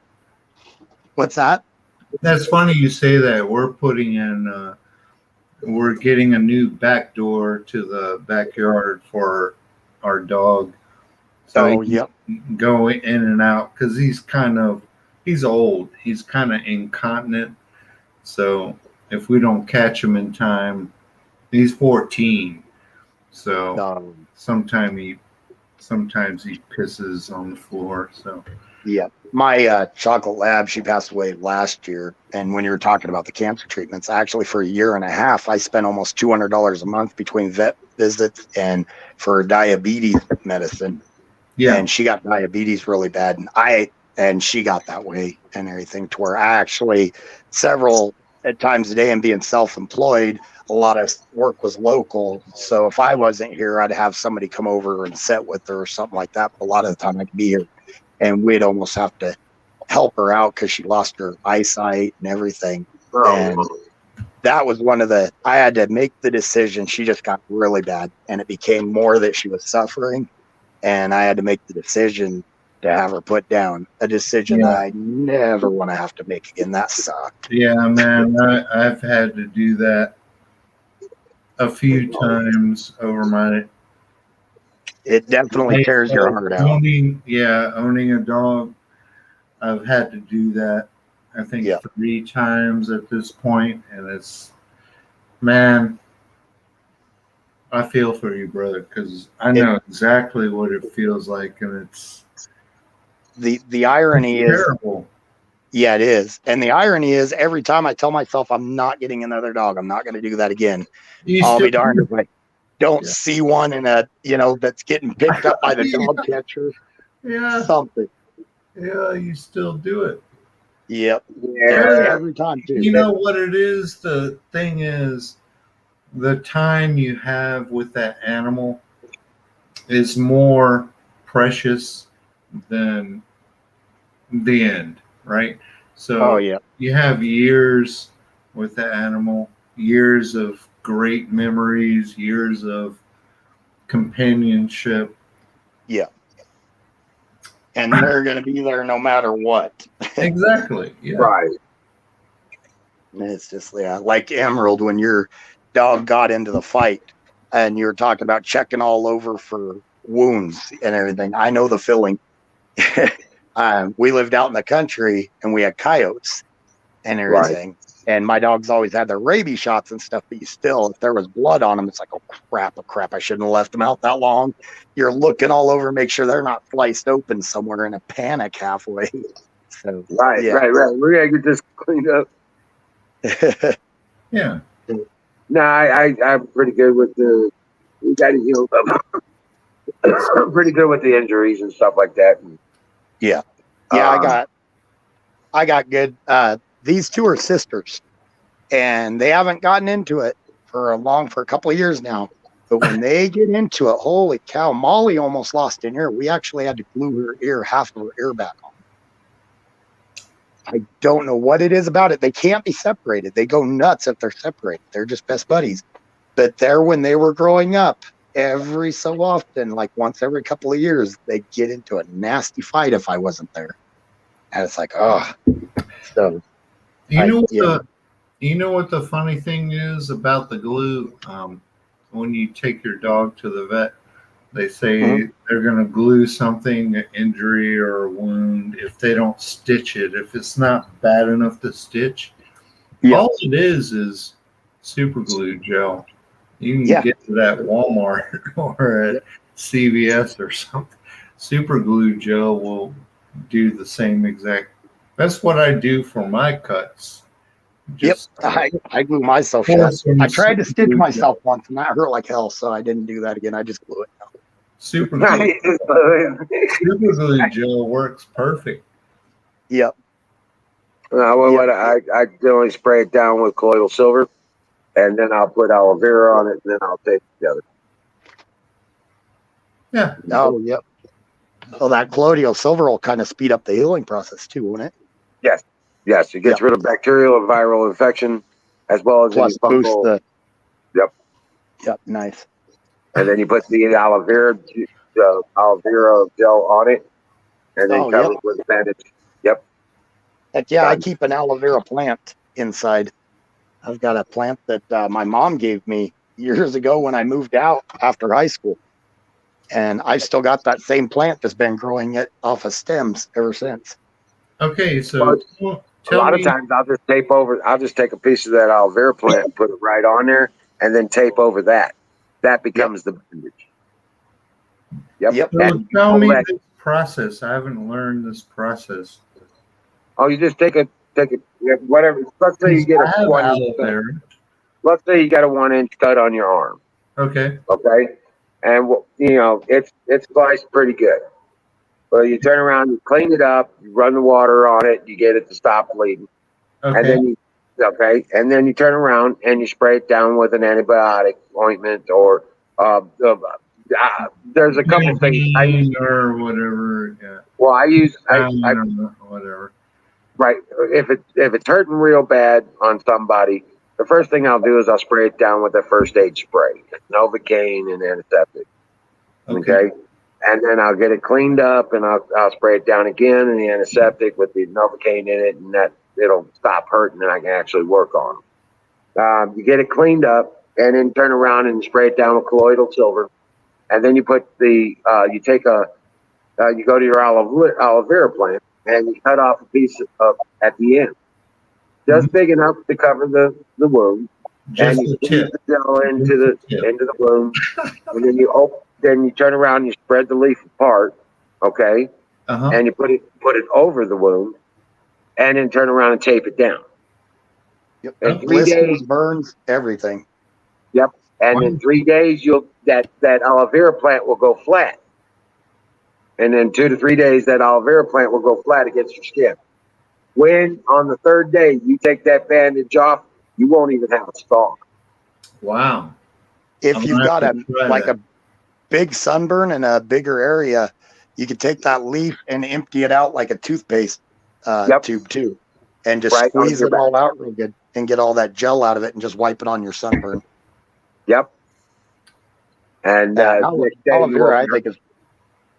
What's that? That's funny you say that. We're putting in, we're getting a new back door to the backyard for our dog. So he yep. can go in and out because he's old. He's kind of incontinent. So if we don't catch him in time, he's 14. So sometimes he pisses on the floor. So yeah, my chocolate lab, she passed away last year. And when you were talking about the cancer treatments, actually for a year and a half, I spent almost $200 a month between vet visits and for diabetes medicine. yeah, And she got diabetes really bad, and she got that way and everything, to where I actually several at times a day, and being self-employed, a lot of work was local. So if I wasn't here, I'd have somebody come over and sit with her or something like that. But a lot of the time I could be here, and we'd almost have to help her out because she lost her eyesight and everything. And that was I had to make the decision. She just got really bad, and it became more that she was suffering. And I had to make the decision to have her put down, a decision that I never want to have to make again. That sucked. yeah, man. I've had to do that a few times over my. It definitely tears your heart out. Owning a dog, I've had to do that. I think 3 times at this point, and it's, man, I feel for you, brother, because I know exactly what it feels like, and it's the irony is terrible. Yeah, it is. And the irony is, every time I tell myself I'm not getting another dog, I'm not going to do that again, I'll be darned if I don't see one in that's getting picked up by the dog catcher. Yeah. Something. Yeah, you still do it. Yep. Yeah. Every time, too. You know what it is? The thing is, the time you have with that animal is more precious than the end, right? So you have years with the animal, years of great memories, years of companionship. Yeah. And they're going to be there no matter what. Exactly. Yeah. Right. And it's just, like Emerald, when your dog got into the fight and you were talking about checking all over for wounds and everything. I know the feeling. We lived out in the country and we had coyotes and everything. Right. And my dogs always had their rabies shots and stuff, but if there was blood on them, it's like, oh crap, I shouldn't have left them out that long. You're looking all over, make sure they're not sliced open somewhere in a panic halfway. So right. We gotta get this cleaned up. Yeah. No, I'm pretty good with we gotta heal them. pretty good with the injuries and stuff like that. Yeah, I got good. These two are sisters, and they haven't gotten into it for a couple of years now. But when they get into it, holy cow! Molly almost lost an ear. We actually had to glue half of her ear back on. I don't know what it is about it. They can't be separated. They go nuts if they're separated. They're just best buddies. But when they were growing up, every so often, like once every couple of years, they get into a nasty fight if I wasn't there. And it's like, oh. So, you know what the funny thing is about the glue? When you take your dog to the vet, they say they're going to glue something, an injury or a wound, if they don't stitch it. If it's not bad enough to stitch, all it is super glue gel. You can get to that Walmart or at CVS or something. Super glue gel will do the same exact. That's what I do for my cuts. I glue myself shut. I tried to stitch myself once and that hurt like hell, so I didn't do that again. I just glue it. Super glue gel works perfect. Yep. What I generally spray it down with colloidal silver, and then I'll put aloe vera on it, and then I'll tape it together. Yeah. Oh, yep. So that colloidal silver will kind of speed up the healing process too, won't it? Yes. Yes, it gets rid of bacterial and viral infection, as well as plus any boost fungal. the. Yep. Nice. And then you put the aloe vera gel on it, and then cover it with a bandage. Yep. Heck yeah, I keep an aloe vera plant inside. I've got a plant that my mom gave me years ago when I moved out after high school. And I've still got that same plant that's been growing it off of stems ever since. Okay, so a lot of times I'll just take a piece of that aloe vera plant and put it right on there and then tape over that. That becomes the bandage. Yep. So tell me this process. I haven't learned this process. Oh, you just take whatever. Let's say you get a 1 inch cut. Let's say you got a 1 inch cut on your arm. Okay. Okay. And it's sliced pretty good. Well, you turn around, you clean it up, you run the water on it, you get it to stop bleeding. Okay. And then you turn around and you spray it down with an antibiotic ointment or there's a couple things I use or whatever. Yeah. Well, I use whatever. Right. If it's hurting real bad on somebody, the first thing I'll do is I'll spray it down with a first aid spray, Novocaine and antiseptic. Okay. And then I'll get it cleaned up and I'll spray it down again in the antiseptic with the Novocaine in it, and that it'll stop hurting and I can actually work on them. You get it cleaned up and then turn around and spray it down with colloidal silver. And then you put you go to your aloe vera plant and you cut off a piece at the end, just big enough to cover the wound. And you squeeze the gel into the wound, and then you turn around and you spread the leaf apart, okay? And you put it over the wound, and then turn around and tape it down. Yep. In 3 days, burns, everything. Yep. And in 3 days, that aloe vera plant will go flat. And then 2 to 3 days, that aloe vera plant will go flat against your skin. When on the third day you take that bandage off, you won't even have a scar. Wow. If you've got a big sunburn in a bigger area, you could take that leaf and empty it out like a toothpaste tube too, and just squeeze it all out real good and get all that gel out of it and just wipe it on your sunburn. Yep. And aloe vera, I think, is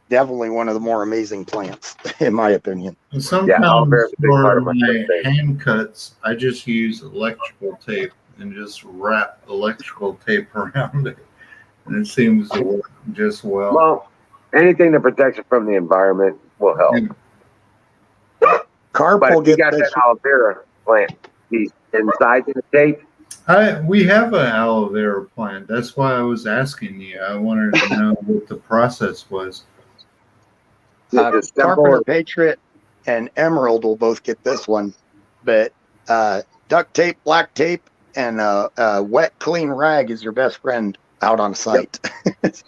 definitely one of the more amazing plants, in my opinion. And sometimes for my hand cuts, I just use electrical tape and just wrap electrical tape around it. And it seems to work just well. Well, anything that protects it from the environment will help. But if you got that aloe vera plant piece inside the tape, we have an aloe vera plant. That's why I was asking you. I wanted to know what the process was. Carpenter Patriot and Emerald will both get this one, but duct tape, black tape, and a wet, clean rag is your best friend out on site.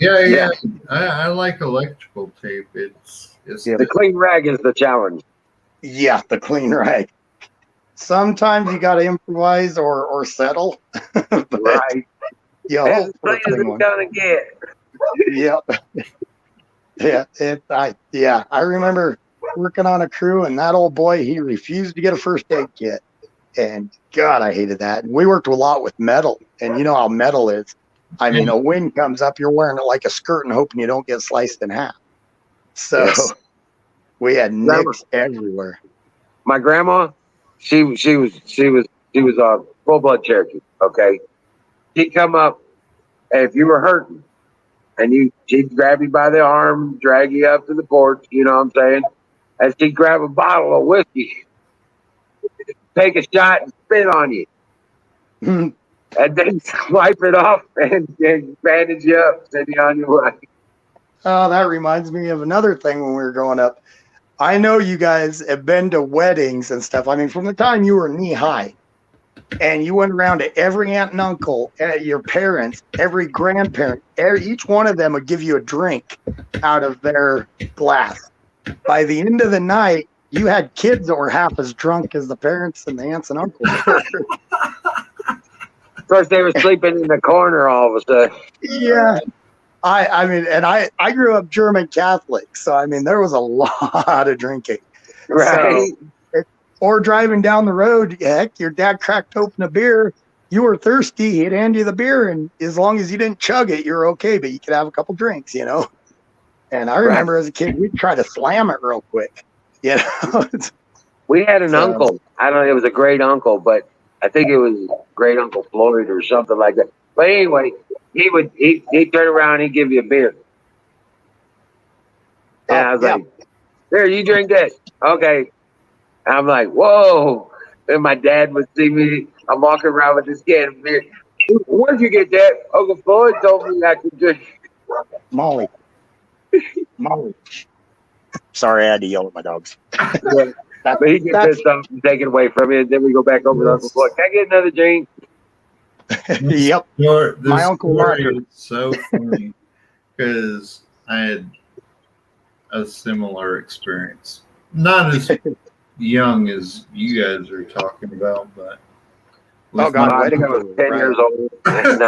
Yeah. I like electrical tape. It's The clean rag is the challenge. Yeah, the clean rag. Sometimes you got to improvise or settle. But, Right. yeah, As hope for a clean as clean it's one. gonna get. Yep. I remember working on a crew, and that old boy, he refused to get a first aid kit, and God, I hated that. And we worked a lot with metal, and you know how metal is. I mean, a wind comes up, you're wearing it like a skirt and hoping you don't get sliced in half. So Yes. we had nicks everywhere. My grandma, she was a full blood Cherokee. Okay, she'd come up, and if you were hurting, and she'd grab you by the arm, drag you up to the porch. You know what I'm saying? And she'd grab a bottle of whiskey, take a shot, and spit on you, and then wipe it off and bandage you up, send you on your way. Oh, that reminds me of another thing when we were growing up. I know you guys have been to weddings and stuff. I mean, from the time you were knee high and you went around to every aunt and uncle, your parents, every grandparent, each one of them would give you a drink out of their glass. By the end of the night, you had kids that were half as drunk as the parents and the aunts and uncles were. Of course, they were sleeping in the corner all of a sudden. Yeah. I mean, and I grew up German Catholic, so I mean, there was a lot of drinking. Right. So, or driving down the road, heck, your dad cracked open a beer. You were thirsty, he'd hand you the beer, and as long as you didn't chug it, you're okay, but you could have a couple drinks, you know? And I remember as a kid, we'd try to slam it real quick, you know? We had an uncle. I don't know, it was a great uncle, but I think it was great Uncle Floyd or something like that. But anyway, he'd turn around, he'd give you a beer. And I was like, here, you drink this. Okay. And I'm like, whoa. And my dad would see me. I'm walking around with this can of beer. Where'd you get that? Uncle Floyd told me I could drink. Molly. Sorry, I had to yell at my dogs. But he gets pissed off and take it away from you. And then we go back over to Uncle Floyd. Can I get another drink? Yep. My Uncle Roger. is so funny because I had a similar experience. Not as young as you guys are talking about, but Oh God, I think I was 10 years old.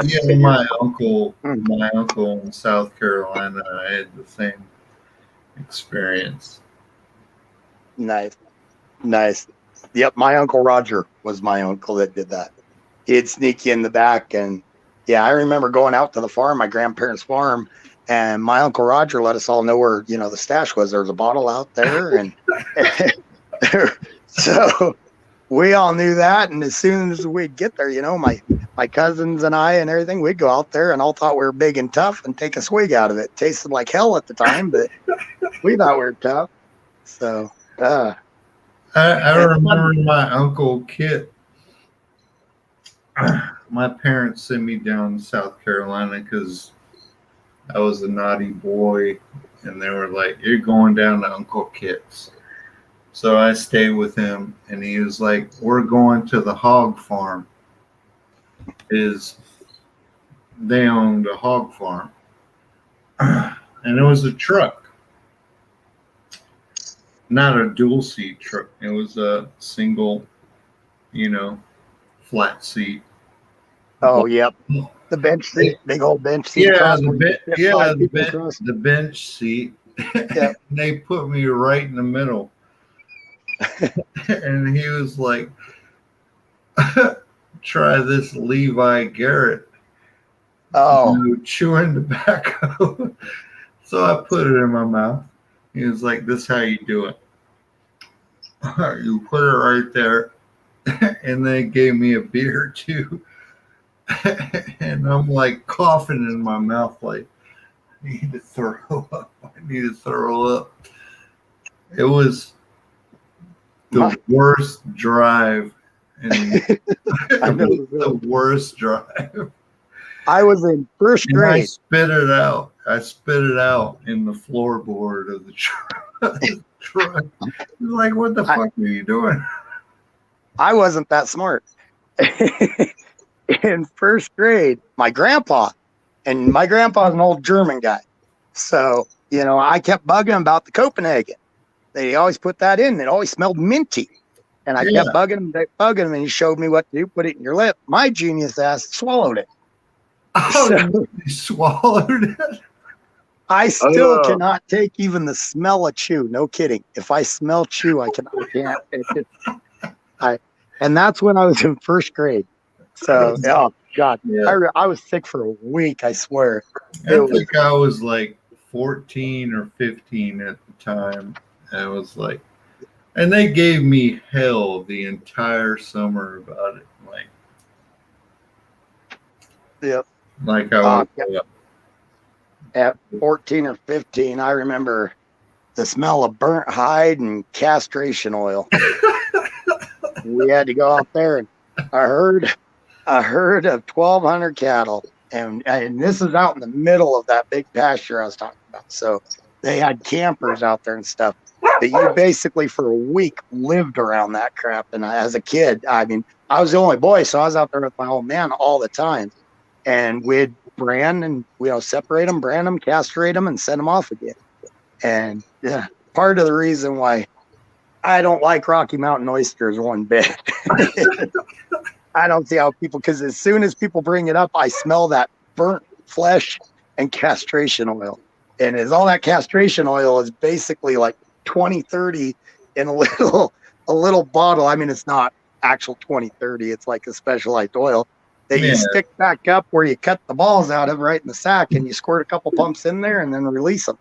yeah, my uncle in South Carolina, I had the same experience. Nice. Yep, my Uncle Roger was my uncle that did that. He'd sneak you in the back, and yeah, I remember going out to the farm, my grandparents' farm, and my Uncle Roger let us all know where, you know, the stash was. There was a bottle out there, and so we all knew that. And as soon as we'd get there, you know, my cousins and I and everything, we'd go out there and all thought we were big and tough and take a swig out of it. Tasted like hell at the time, but we thought we were tough. So, I remember my Uncle Kit. My parents sent me down to South Carolina because I was a naughty boy, and they were like, "You're going down to Uncle Kit's." So I stayed with him, and he was like, "We're going to the hog farm." They owned a hog farm, and it was a truck, not a dual seat truck. It was a single, flat seat. oh, yep. The bench seat, big old bench seat. Yeah, across where you fit five people across. the bench seat. Yep. And they put me right in the middle. And he was like, try this Levi Garrett. Oh, Chewing tobacco. So I put it in my mouth. He was like, this is how you do it. You put it right there. And they gave me a beer too. And I'm like coughing in my mouth like, I need to throw up. It was the worst drive. And the worst drive. I was in first And I grade. spit it out. In the floorboard of the truck. Like, what the fuck are you doing? I wasn't that smart. In first grade, my grandpa, And my grandpa's an old German guy. So, I kept bugging him about the Copenhagen. They always put that in. It always smelled minty. And I kept bugging him, and he showed me what to do. Put it in your lip. My genius ass swallowed it. Oh, you swallowed it? I still cannot take even the smell of chew. No kidding. If I smell chew, I can't. And that's when I was in first grade. So, oh God, I was sick for a week. I swear. I think I was like 14 or 15 at the time. I was like, and they gave me hell the entire summer about it. Like I was. At 14 or 15, I remember the smell of burnt hide and castration oil. We had to go out there, and a herd of 1,200 cattle, and this is out in the middle of that big pasture I was talking about. So they had campers out there and stuff. But you basically for a week lived around that crap. And as a kid, I mean, I was the only boy, so I was out there with my old man all the time, and we'd brand and separate them, brand them, castrate them, and send them off again. And part of the reason why I don't like Rocky Mountain oysters one bit. I don't see how people, because as soon as people bring it up, I smell that burnt flesh and castration oil. And as all that castration oil is basically like 20-30 in a little bottle. I mean, it's not actual 20-30. It's like a specialized oil that you stick back up where you cut the balls out of right in the sack, and you squirt a couple pumps in there and then release them.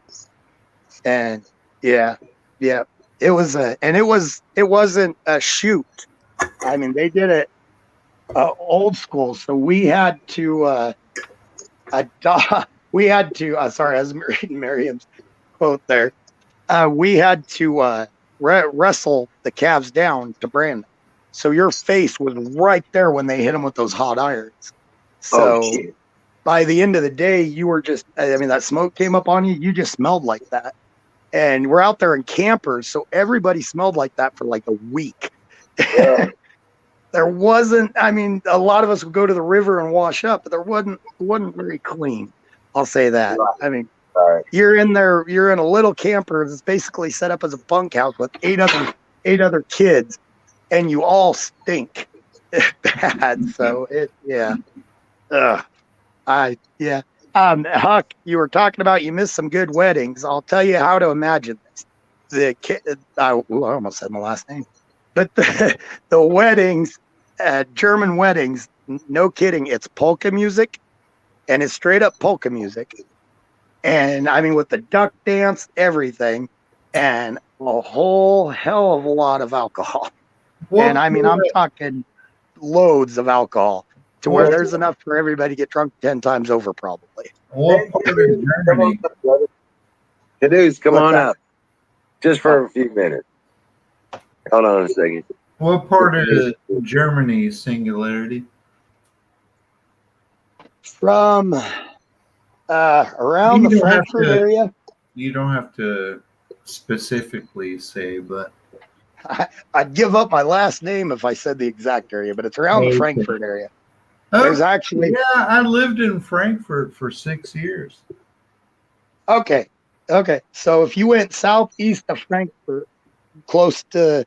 And it wasn't a shoot. I mean, they did it old school. So we had to sorry, I was reading Miriam's quote there. We had to wrestle the calves down to brand them. So your face was right there when they hit them with those hot irons. So by the end of the day, you were just, that smoke came up on you. You just smelled like that. And we're out there in campers. So everybody smelled like that for like a week. Yeah. There wasn't, a lot of us would go to the river and wash up, but it wasn't very clean. I'll say that. You're in there, you're in a little camper that's basically set up as a bunkhouse with eight other kids. And you all stink bad. So Huck, you were talking about you missed some good weddings. I'll tell you how to imagine this. I almost said my last name, but the weddings, German weddings, no kidding, it's polka music, and it's straight up polka music, and with the duck dance, everything, and a whole hell of a lot of alcohol. And I'm talking loads of alcohol to where there's enough for everybody to get drunk 10 times over, probably. What part of Germany? Caduce, come on up. Just for a few minutes. Hold on a second. What part of Germany singularity? From around the Frankfurt area. You don't have to specifically say, but I'd give up my last name if I said the exact area, but it's around the Frankfurt area. There's actually... Yeah, I lived in Frankfurt for 6 years. Okay. So if you went southeast of Frankfurt, close to...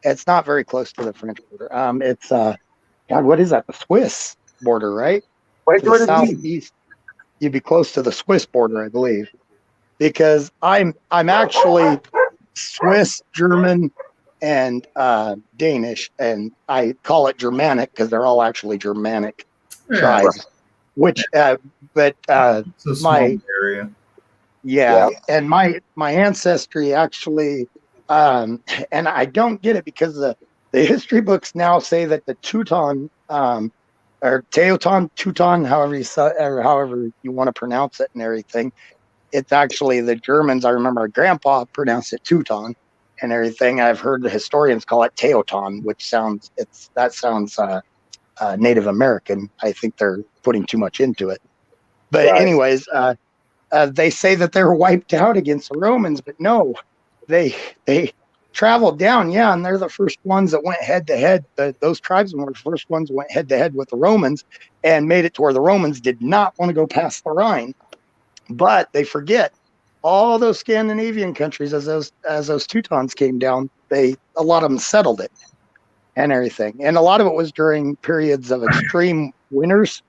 It's not very close to the French border. It's, God, what is that? The Swiss border, right? Wait, to the southeast. You'd be close to the Swiss border, I believe. Because I'm actually... Swiss, German, and Danish, and I call it Germanic because they're all actually Germanic tribes. Which, but it's a small area. Yeah, and my ancestry actually, and I don't get it because the history books now say that the Teuton, or Teuton, however you want to pronounce it and everything. It's actually the Germans. I remember my grandpa pronounced it Teuton and everything. I've heard the historians call it Teoton, which sounds Native American. I think they're putting too much into it. But anyways, they say that they were wiped out against the Romans, but no, they traveled down, yeah, and they're the first ones that went head to head. Those tribesmen were the first ones that went head to head with the Romans and made it to where the Romans did not want to go past the Rhine. But they forget all those Scandinavian countries as those Teutons came down, a lot of them settled it and everything. And a lot of it was during periods of extreme winters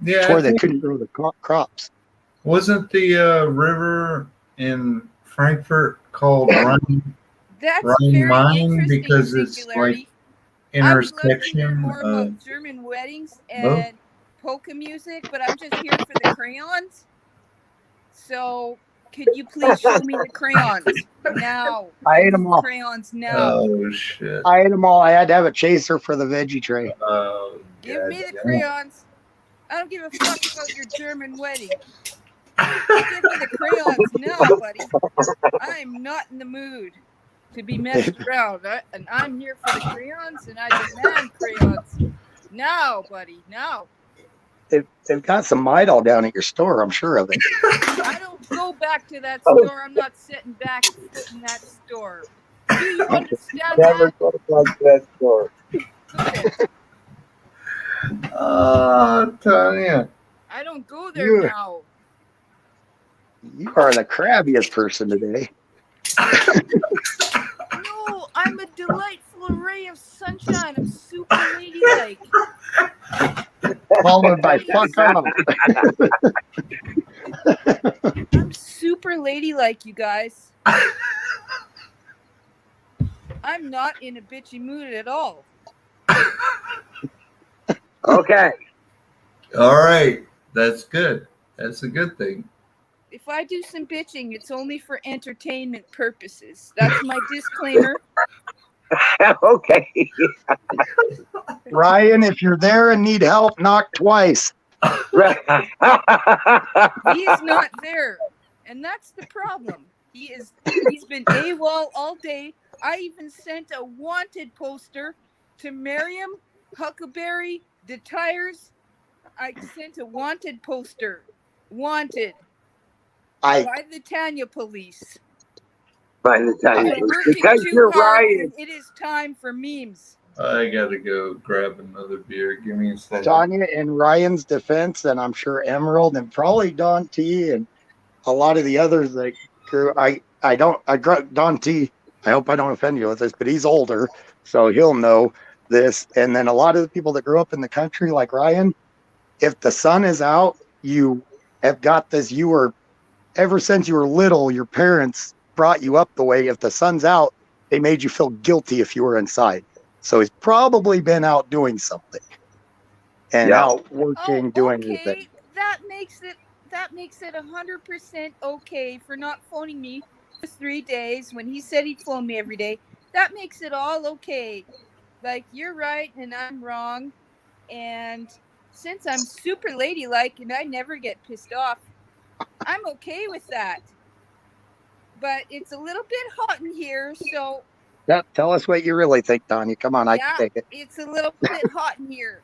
Yeah, where they couldn't grow the crops. wasn't the river in Frankfurt called Rhine That's Rhine very Main interesting. because it's like I would love to hear intersection more of about German weddings and polka music, but I'm just here for the crayons. So, could you please show me the crayons now? I ate them all. Crayons now. Oh shit! I ate them all. I had to have a chaser for the veggie tray. Oh, Give me the crayons. I don't give a fuck about your German wedding. Give me the crayons now, buddy. I'm not in the mood to be messed around. And I'm here for the crayons, and I demand crayons. Now, buddy, now. They've got some Midol down at your store, I'm sure of it. I don't go back to that store. I'm not sitting back in that store. Do you understand Never that? go to that store. Tanya. I don't go there Yeah. now. You are the crabbiest person today. No, I'm a delightful ray of sunshine. I'm super ladylike. Followed by fuck off. I'm super ladylike, you guys. I'm not in a bitchy mood at all. Okay. All right, that's good. That's a good thing. If I do some bitching, it's only for entertainment purposes. That's my disclaimer. Okay. Ryan, if you're there and need help, knock twice. He's not there. And that's the problem. He's been AWOL all day. I even sent a wanted poster to Miriam, Huckleberry, the Tires. I sent a wanted poster. Wanted. By the Tanya police. By the time We're working because too you're hard, right. and it is time for memes. I gotta go grab another beer. Give me a second. Tanya, in Ryan's defense, and I'm sure Emerald and probably Don T and a lot of the others that grew, Don T, I hope I don't offend you with this, but he's older, so he'll know this. And then a lot of the people that grew up in the country, like Ryan, if the sun is out, you have got this. You were, ever since you were little, your parents brought you up the way. If the sun's out, they made you feel guilty if you were inside. So he's probably been out doing something and out working, doing his thing. That makes it 100% okay for not phoning me for 3 days when he said he'd phone me every day. That makes it all okay. Like, you're right and I'm wrong. And since I'm super ladylike and I never get pissed off, I'm okay with that. But it's a little bit hot in here, so Yeah, tell us what you really think, Tanya. Come on, I can take it. it's a little bit hot in here.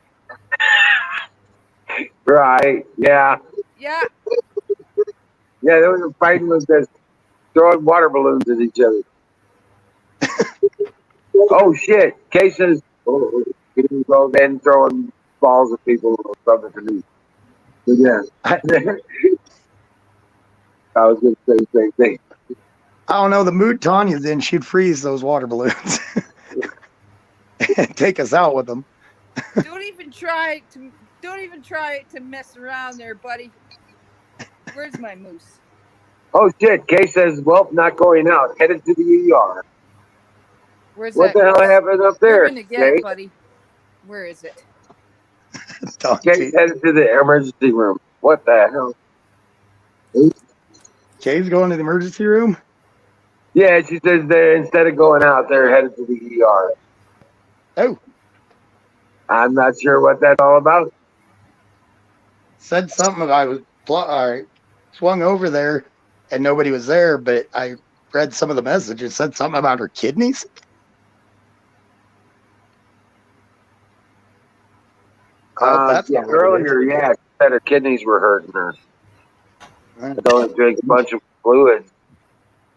Right. Yeah. Yeah. Yeah, they were fighting with this, throwing water balloons at each other. Oh shit! Cases. Oh, go then throwing balls at people from the canoe. But yeah. I was going to say the same thing. I don't know the mood Tanya's in. She'd freeze those water balloons and take us out with them. Don't even try to mess around there, buddy. Where's my moose? Oh shit! Kay says, "Well, not going out. Headed to the ER." Where's What that the hell moose? happened up there, We're gonna get Kay? it, buddy. Where is it? Kay's headed to the emergency room. What the hell? Kay's going to the emergency room? Yeah, she says they're instead of going out, they're headed to the ER. Oh. I'm not sure what that's all about. Said something about I swung over there and nobody was there, but I read some of the messages. Said something about her kidneys. That's Yeah, not what it earlier, is. yeah, she said her kidneys were hurting her. I don't drink a bunch of fluids.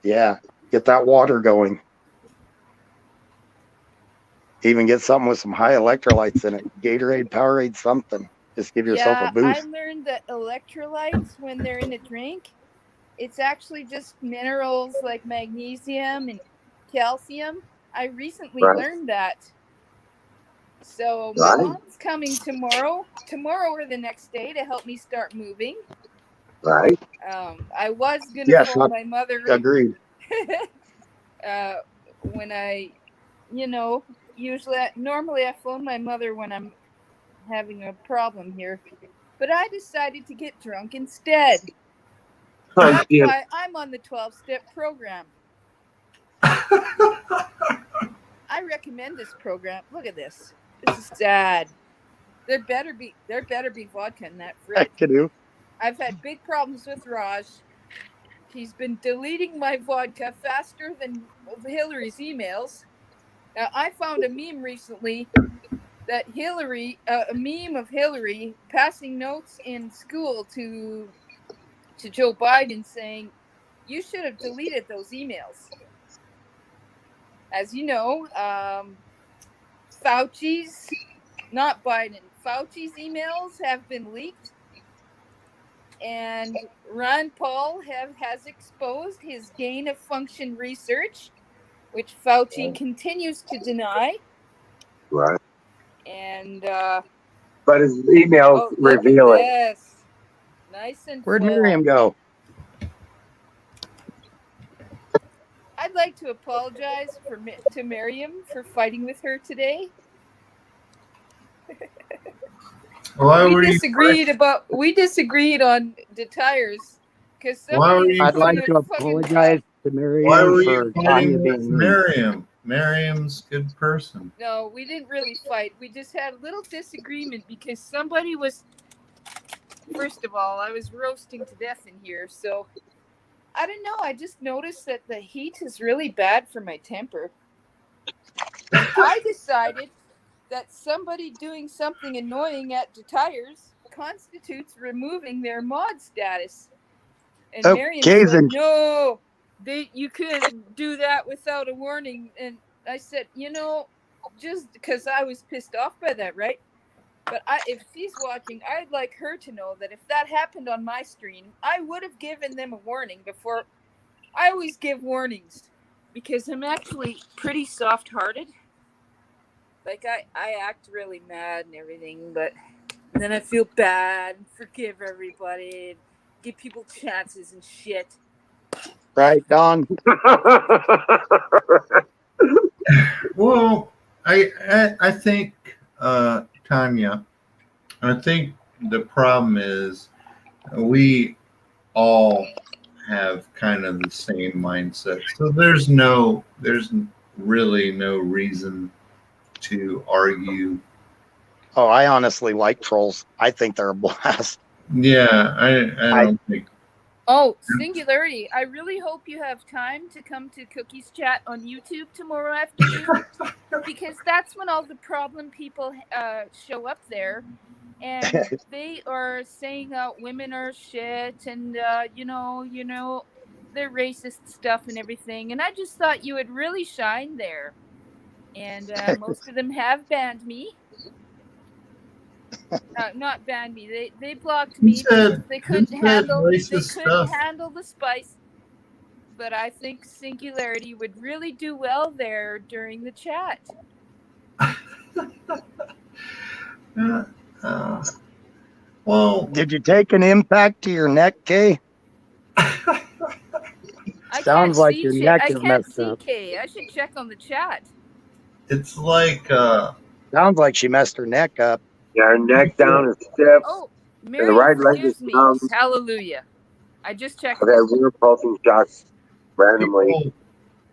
Yeah, get that water going. Even get something with some high electrolytes in it. Gatorade, Powerade, something. Just give yourself Yeah, a boost. I learned that electrolytes, when they're in a drink, it's actually just minerals like magnesium and calcium. I recently Right. learned that. So my Right. mom's coming tomorrow or the next day to help me start moving. Right. I was gonna Yes, phone my mother agreed. when I, normally I phone my mother when I'm having a problem here, but I decided to get drunk instead. That's why I'm on the 12-step program. I recommend this program. Look at this. This is sad. There better be vodka in that fridge. I've had big problems with Raj. He's been deleting my vodka faster than Hillary's emails. Now, I found a meme recently that a meme of Hillary passing notes in school to Joe Biden saying, "You should have deleted those emails." As you know, Fauci's emails have been leaked. And Ron Paul has exposed his gain of function research, which Fauci continues to deny. Right. And but his emails reveal it. Yes, nice and Where'd full. Miriam go? I'd like to apologize to Miriam for fighting with her today. We disagreed on the tires because I'd like to apologize to Why were Miriam you for Tanya fighting with being rude. Miriam? Miriam's a good person. No, we didn't really fight. We just had a little disagreement because somebody was. First of all, I was roasting to death in here, so I don't know. I just noticed that the heat is really bad for my temper. I decided that somebody doing something annoying at the tires constitutes removing their mod status. And Miriam said, "No, you couldn't do that without a warning." And I said, just because I was pissed off by that, right? But if she's watching, I'd like her to know that if that happened on my stream, I would have given them a warning before. I always give warnings because I'm actually pretty soft-hearted. Like, I act really mad and everything, but then I feel bad and forgive everybody and give people chances and shit. Right, Don? Well, I think, Tanya, I think the problem is we all have kind of the same mindset. So there's really no reason to argue. Oh, I honestly like trolls. I think they're a blast. Yeah, I don't think. Oh, Singularity. I really hope you have time to come to Cookie's Chat on YouTube tomorrow afternoon because that's when all the problem people show up there. And they are saying women are shit and, they're racist stuff and everything. And I just thought you would really shine there. And most of them have banned me. Not banned me. They blocked me because they couldn't handle the spice. But I think Singularity would really do well there during the chat. Well, did you take an impact to your neck, Kay? Sounds like your neck is messed up. Kay. I should check on the chat. It's like sounds like she messed her neck up. Yeah, her neck down is stiff. Oh, and the right leg is numb. Hallelujah. I just checked. Okay, we were pulsing shots randomly.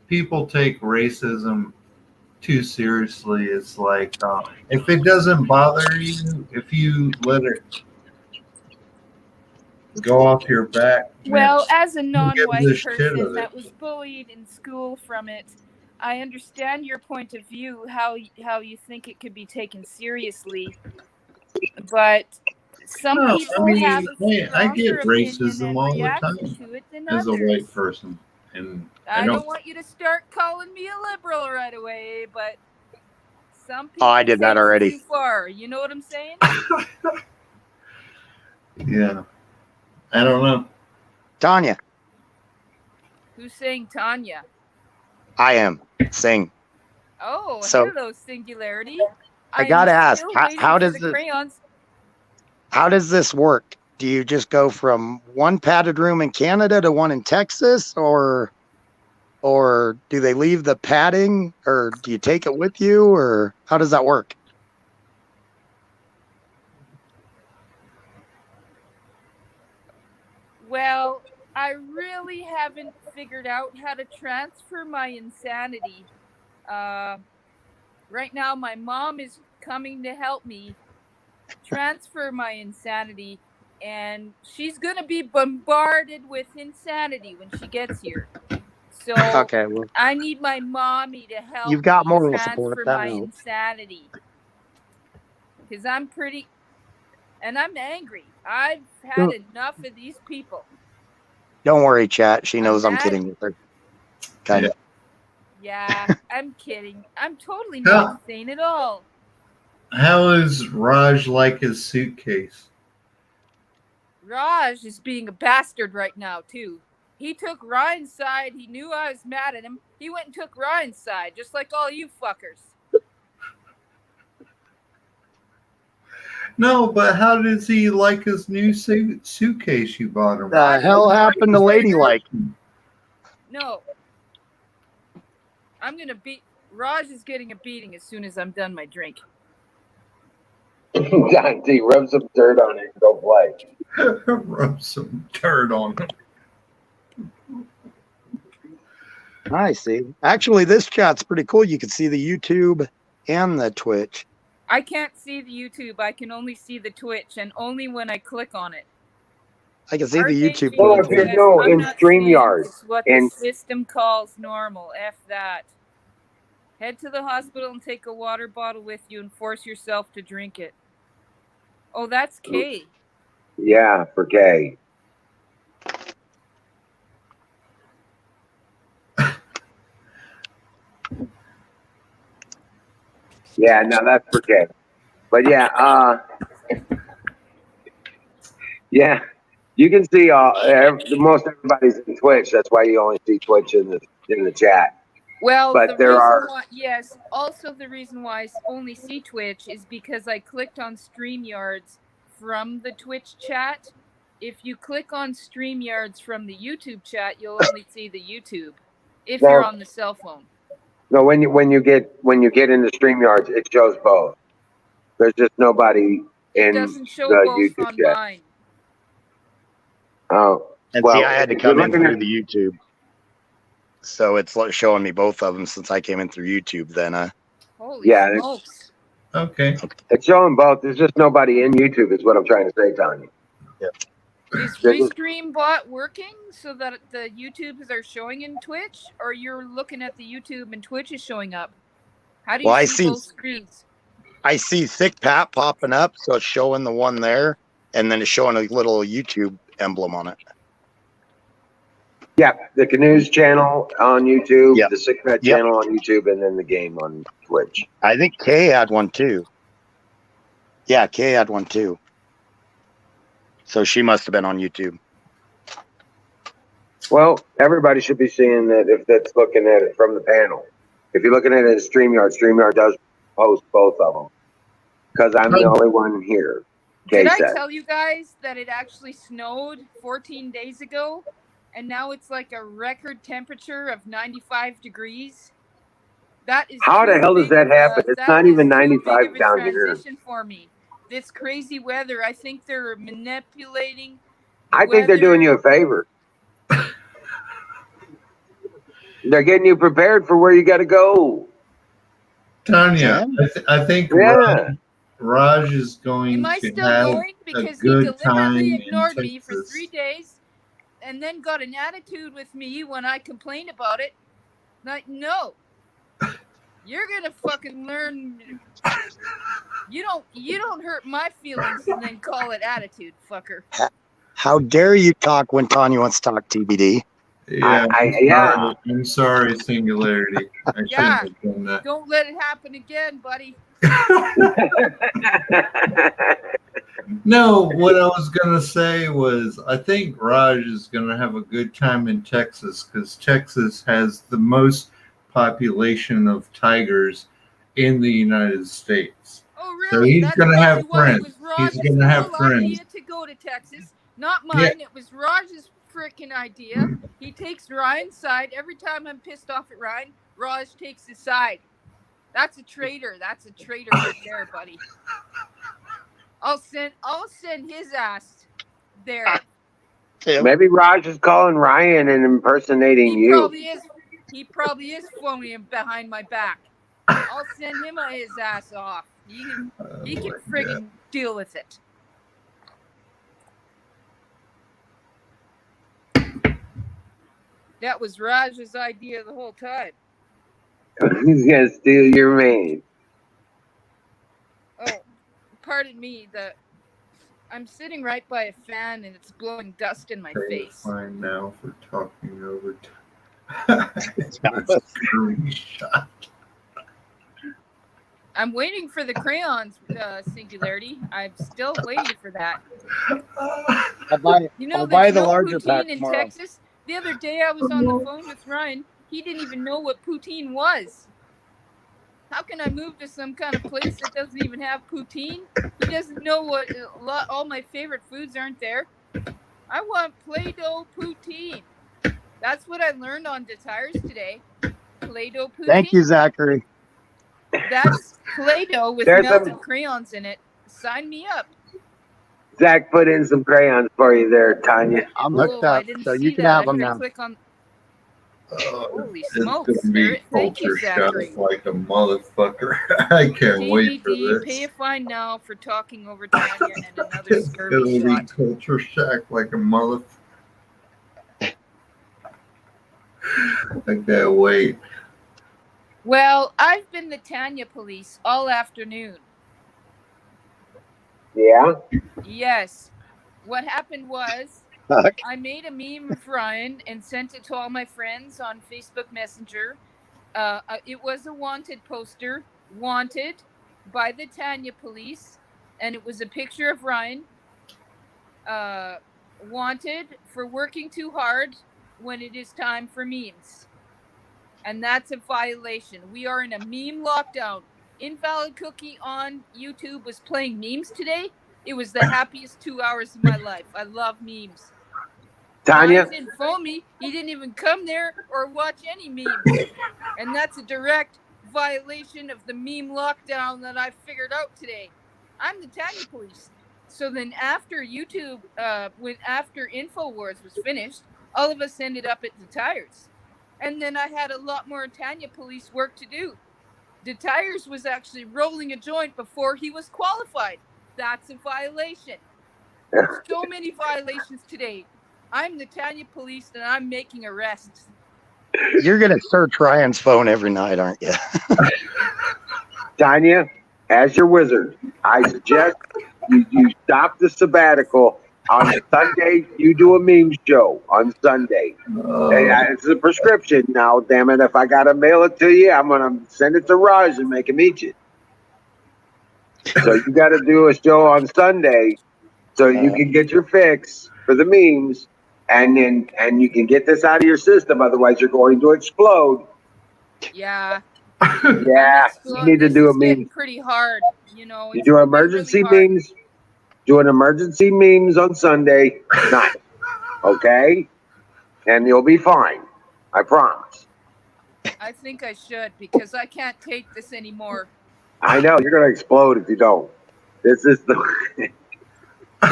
People take racism too seriously. It's like if it doesn't bother you, if you let it go off your back. Well, as a non-white person that was bullied in school from it, I understand your point of view, how you think it could be taken seriously, but some people have I get racism all the time as a white person, and I don't want you to start calling me a liberal right away, but Some people I did that take it already. too far. You know what I'm saying? Yeah. I don't know. Tanya, Who's saying Tanya? I am. Sing. Oh, So- hello, Singularity. I gotta am ask, still how- waiting how for does the the- crayons? How does this work? Do you just go from one padded room in Canada to one in Texas, or do they leave the padding, or do you take it with you, or how does that work? Well, I really haven't figured out how to transfer my insanity. Right now, my mom is coming to help me transfer my insanity, and she's going to be bombarded with insanity when she gets here. So Okay, well, I need my mommy to help you've got me moral transfer support. That my helps. insanity. Because I'm pretty, and I'm angry. I've had enough of these people. Don't worry, chat. She knows I'm mad. kidding with her. Kind of. Yeah, I'm kidding. I'm totally not insane at all. How is Raj like his suitcase? Raj is being a bastard right now, too. He took Ryan's side. He knew I was mad at him. He went and took Ryan's side, just like all you fuckers. No, but how does he like his new suitcase you bought him? The hell happened to Ladylike? No. I'm going to beat... Raj is getting a beating as soon as I'm done my drink. Dante, rub some dirt on it and go play. Rub some dirt on him. I see. Actually, this chat's pretty cool. You can see the YouTube and the Twitch. I can't see the YouTube. I can only see the Twitch, and only when I click on it. I can see the YouTube. Well, one, if you too. know, I'm in not seeing StreamYard, this, what and the system calls normal. F that. Head to the hospital and take a water bottle with you and force yourself to drink it. Oh, that's K. yeah, for K. Yeah, no, that's for K. But yeah, yeah, you can see most everybody's in Twitch. That's why you only see Twitch in the chat. Well, But the there reason are- why, yes, also the reason why I only see Twitch is because I clicked on StreamYards from the Twitch chat. If you click on StreamYards from the YouTube chat, you'll only see the YouTube if you're Well- on the cell phone. No, when you get into StreamYards, it shows both. There's just nobody It in doesn't show the both YouTube on chat. mine. Oh, And well, see, I had to if you're come in looking through at- the YouTube. So it's showing me both of them since I came in through YouTube then. Holy Yeah, it's- smokes. Okay. It's showing both. There's just nobody in YouTube, is what I'm trying to say, Tanya. Is There's- Restream bot working so that the YouTubes are showing in Twitch, or you're looking at the YouTube and Twitch is showing up? How do you Well, I see see- both screens? I see Thick Pat popping up, so it's showing the one there, and then it's showing a little YouTube emblem on it. Yeah, the Canoes channel on YouTube, Yep. the Sicknet Yep. channel on YouTube, and then the game on Twitch. I think Kay had one too. Yeah, Kay had one too. So she must have been on YouTube. Well, everybody should be seeing that if that's looking at it from the panel. If you're looking at it as StreamYard does post both of them. Because I'm the only one here. Kay Did I said. tell you guys that it actually snowed 14 days ago, and now it's like a record temperature of 95 degrees? That is How the too hell does big that of a- happen? It's that not is even too big 95 of a down here. transition for me. This crazy weather, I think they're manipulating. I think they're doing you a favor. They're getting you prepared for where you got to go. Tanya, I think Yeah. Raj is going Am I to still have going? a Because he good time deliberately in ignored me for Texas. 3 days and then got an attitude with me when I complained about it. Like, no. You're gonna fucking learn. You don't hurt my feelings and then call it attitude, fucker. How dare you talk when Tanya wants to talk TBD? Yeah, yeah. I'm sorry, Singularity. I shouldn't Yeah. have done that. Don't let it happen again, buddy. No, what I was gonna say was I think Raj is gonna have a good time in Texas because Texas has the most population of tigers in the United States. Oh, So really? he's That's gonna have probably why it friends. was He's Raj's gonna have whole friends. idea to go to Texas. Not mine. It was Raj's freaking idea. He takes Ryan's side. Every time I'm pissed off at Ryan, Raj takes his side. That's a traitor. That's a traitor right there, buddy. I'll send his ass there. Maybe Raj is calling Ryan and impersonating He you. probably is phoning him behind my back. I'll send him his ass off. He can friggin' deal with it. That was Raj's idea the whole time. He's gonna steal your man. Oh, pardon me. I'm sitting right by a fan and it's blowing dust in my face. Fine now for talking over. I'm waiting for the crayons, Singularity. I'm still waiting for that. I'll buy the larger poutine pack in tomorrow. Texas. The other day I was on the phone with Ryan. He didn't even know what poutine was. How can I move to some kind of place that doesn't even have poutine? He doesn't know what all my favorite foods aren't there. I want Play-Doh poutine. That's what I learned on the tires today. Play-Doh poutine. Thank you, Zachary. That's Play-Doh with There's melted some- crayons in it. Sign me up. Zach put in some crayons for you there, Tanya. I'm Oh, hooked I up, didn't so see you can that. have I them gotta now. click on. Holy It's smokes, gonna be Spirit. Thank you, culture Zachary. shock like a motherfucker. I can't wait for DVD, this. pay a fine now for talking over Tanya and another It's scurvy gonna be shot. culture shock like a motherfucker. I can't wait. Well, I've been the Tanya police all afternoon. Yeah. Yes. What happened was I made a meme of Ryan and sent it to all my friends on Facebook Messenger. It was a wanted poster, wanted by the Tanya police, and it was a picture of Ryan, wanted for working too hard when it is time for memes. And that's a violation. We are in a meme lockdown. Invalid Cookie on YouTube was playing memes today. It was the happiest 2 hours of my life. I love memes. Tanya? Ryan didn't phone me. He didn't even come there or watch any memes. And that's a direct violation of the meme lockdown that I figured out today. I'm the Tanya police. So then after YouTube, after InfoWars was finished, all of us ended up at the tires. And then I had a lot more Tanya police work to do. The tires was actually rolling a joint before he was qualified. That's a violation. So many violations today. I'm the Tanya police and I'm making arrests. You're gonna search Ryan's phone every night, aren't you? Tanya, as your wizard, I suggest you stop the sabbatical. On Sunday, you do a meme show on Sunday. It's a prescription now, damn it. If I got to mail it to you, I'm going to send it to Raj and make him eat it. So you got to do a show on Sunday so you can get your fix for the memes and you can get this out of your system. Otherwise, you're going to explode. Yeah. Yeah, you need to do a meme. Pretty hard, you know. You do emergency memes. Doing emergency memes on Sunday night, okay? And you'll be fine. I promise. I think I should because I can't take this anymore. I know you're gonna explode if you don't. This is the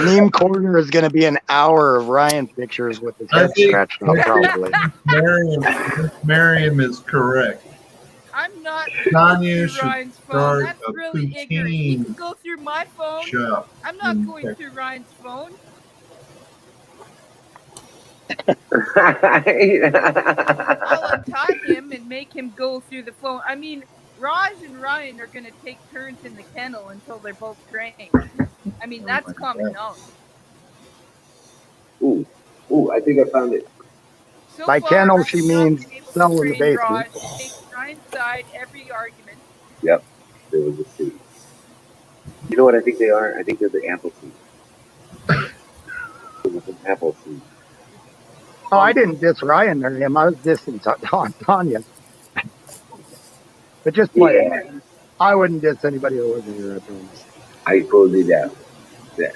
Meme corner is gonna be an hour of Ryan pictures with his head scratched out, probably. Miriam is correct. I'm not Tanya going should through Ryan's phone. start That's a really ignorant. He poutine can go through my phone. shop I'm not in going through Ryan's phone. I'll untie him and make him go through the phone. I mean, Raj and Ryan are going to take turns in the kennel until they're both trained. I mean, that's common knowledge. Ooh, I think I found it. So By far, kennel, she I've not means been able to cell in the train basement. Raj to take Ryan's side every argument. Yep. There was a seed. You know what I think they are? I think they're the apple seed. An apple seed. Oh, I didn't diss Ryan or him. I was dissing Tanya. But just playing. Yeah, I wouldn't diss anybody who wasn't here. I promise. I pulled it out. Yeah.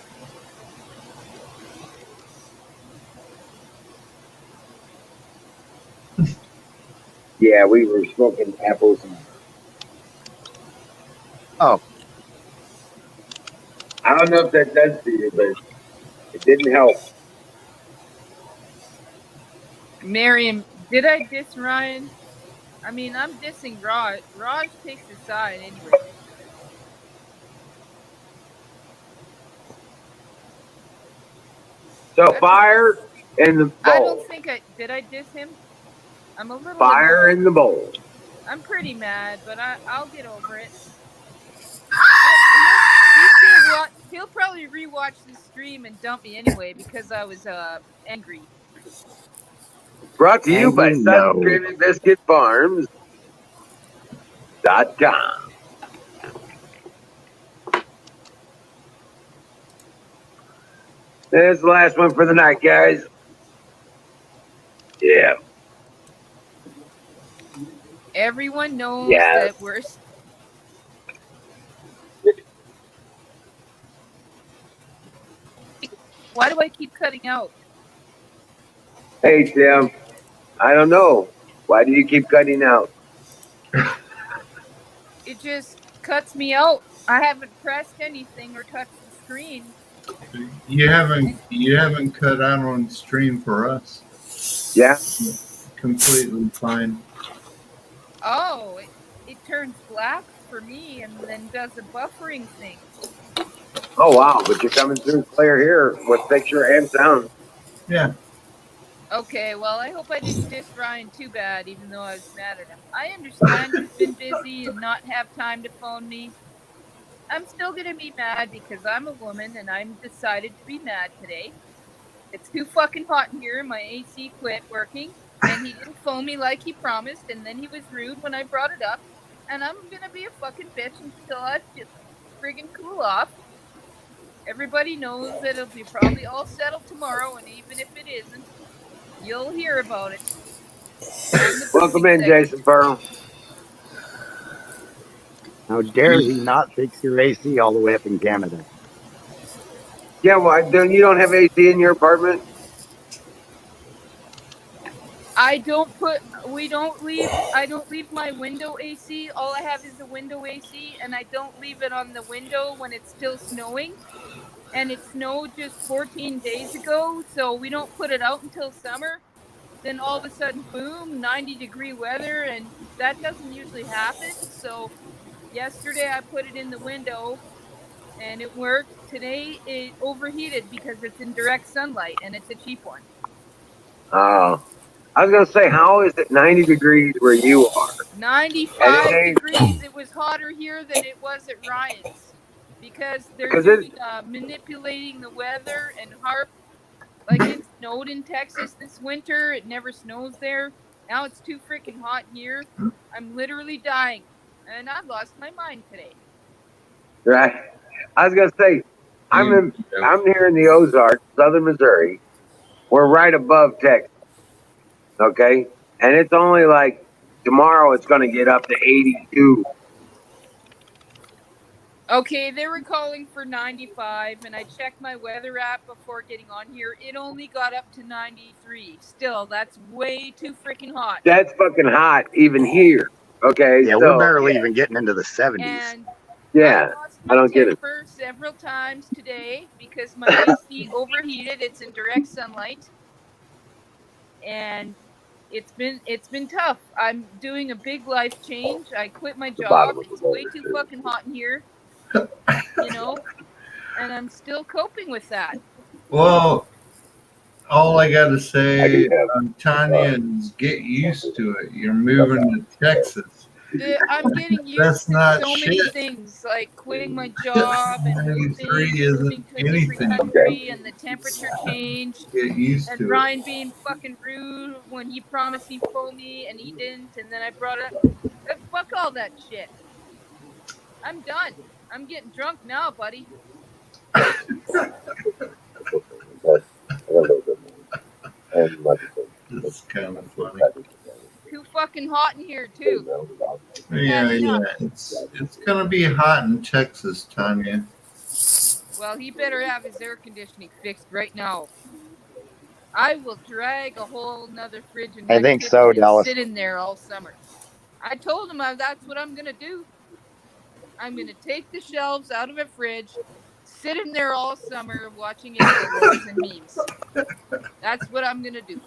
Yeah, we were smoking apples. Oh, I don't know if that does to you, but it didn't help. Miriam, did I diss Ryan? I mean, I'm dissing Raj. Raj takes his side anyway. So fire in the I bowl. don't think did I diss him? I'm a little Fire annoyed. in the bowl. I'm pretty mad, but I'll get over it. He'll probably rewatch this stream and dump me anyway because I was angry. Brought to you by Angry, no. Sun Creamy Biscuit Farms.com. There's the last one for the night, guys. Yeah. Everyone knows Yeah. that we're. Why do I keep cutting out? Hey, Tim. I don't know. Why do you keep cutting out? It just cuts me out. I haven't pressed anything or touched the screen. You haven't cut out on stream for us. Yeah. Completely fine. Oh, it turns black for me and then does a buffering thing. Oh, wow. But you're coming through clear here with picture and sound. Yeah. Okay, well, I hope I didn't diss Ryan too bad, even though I was mad at him. I understand he's been busy and not have time to phone me. I'm still going to be mad because I'm a woman and I'm decided to be mad today. It's too fucking hot in here. My AC quit working and he didn't phone me like he promised, and then he was rude when I brought it up, and I'm going to be a fucking bitch until I just friggin' cool off. Everybody knows that it'll be probably all settled tomorrow, and even if it isn't, you'll hear about it. Welcome in, Jason Pearl. How dare he not fix your AC all the way up in Canada? Yeah, well, you don't have AC in your apartment? I don't leave my window AC. All I have is a window AC, and I don't leave it on the window when it's still snowing. And it snowed just 14 days ago, so we don't put it out until summer. Then all of a sudden, boom, 90-degree weather, and that doesn't usually happen. So yesterday I put it in the window, and it worked. Today it overheated because it's in direct sunlight, and it's a cheap one. Oh. I was going to say, how is it 90 degrees where you are? 95 degrees. It was hotter here than it was at Ryan's because they're manipulating the weather and like it snowed in Texas this winter. It never snows there. Now it's too freaking hot here. I'm literally dying, and I lost my mind today. Right. I was going to say, I'm here in the Ozarks, southern Missouri. We're right above Texas. Okay, and it's only like tomorrow it's going to get up to 82. Okay, they were calling for 95, and I checked my weather app before getting on here. It only got up to 93. Still, that's way too freaking hot. That's fucking hot even here. Okay, yeah, we're barely even getting into the 70s. And yeah, I don't get it. Several times today because my AC overheated. It's in direct sunlight, and it's been tough. I'm doing a big life change. I quit my job. It's way too fucking hot in here, you know, and I'm still coping with that. Well, all I got to say, Tanya, is get used to it. You're moving to Texas. I'm getting used That's to not so many shit. things, like quitting my job and 93 moving isn't to a different anything. country, and the temperature change, Get used and to it. Ryan being fucking rude when he promised he'd phone me and he didn't, and then I brought up. Fuck all that shit. I'm done. I'm getting drunk now, buddy. It's kind of funny. Too fucking hot in here too. Yeah. It's gonna be hot in Texas, Tanya. Well, he better have his air conditioning fixed right now. I will drag a whole nother fridge in I my think kitchen so, and Dallas. sit in there all summer. I told him that's what I'm gonna do. I'm gonna take the shelves out of a fridge, sit in there all summer watching Infowars and memes. That's what I'm gonna do.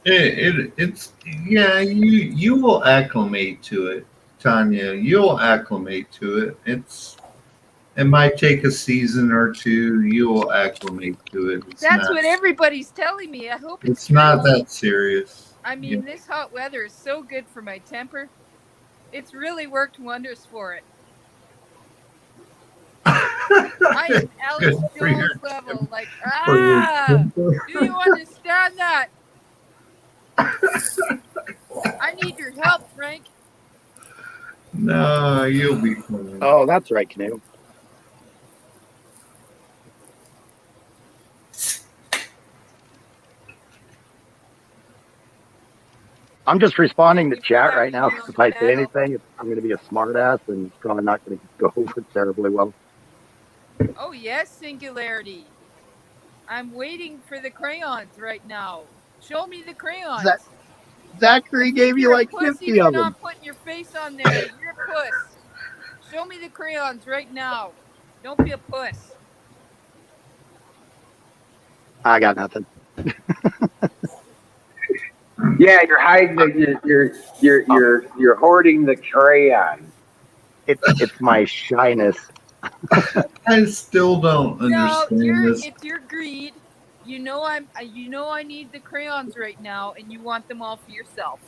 It's yeah. You will acclimate to it, Tanya. You'll acclimate to it. It might take a season or two. You will acclimate to it. That's what everybody's telling me. I hope It's not that serious. I mean, this hot weather is so good for my temper. It's really worked wonders for it. I am Alex Jones level. Like, do you understand that? I need your help, Frank. No, you'll be fine. Oh, that's right, Canoe. I'm just responding to chat right now. If I say anything, I'm going to be a smartass and it's probably not going to go over terribly well. Oh, yes, Singularity. I'm waiting for the crayons right now. Show me the crayons. Zachary gave you like 50 You're of them. not putting your face on there. You're a puss. Show me the crayons right now. Don't be a puss. I got nothing. Yeah, you're hiding you're hoarding the crayon. It's my shyness. I still don't No, understand this. it's your greed. You know I need the crayons right now, and you want them all for yourself.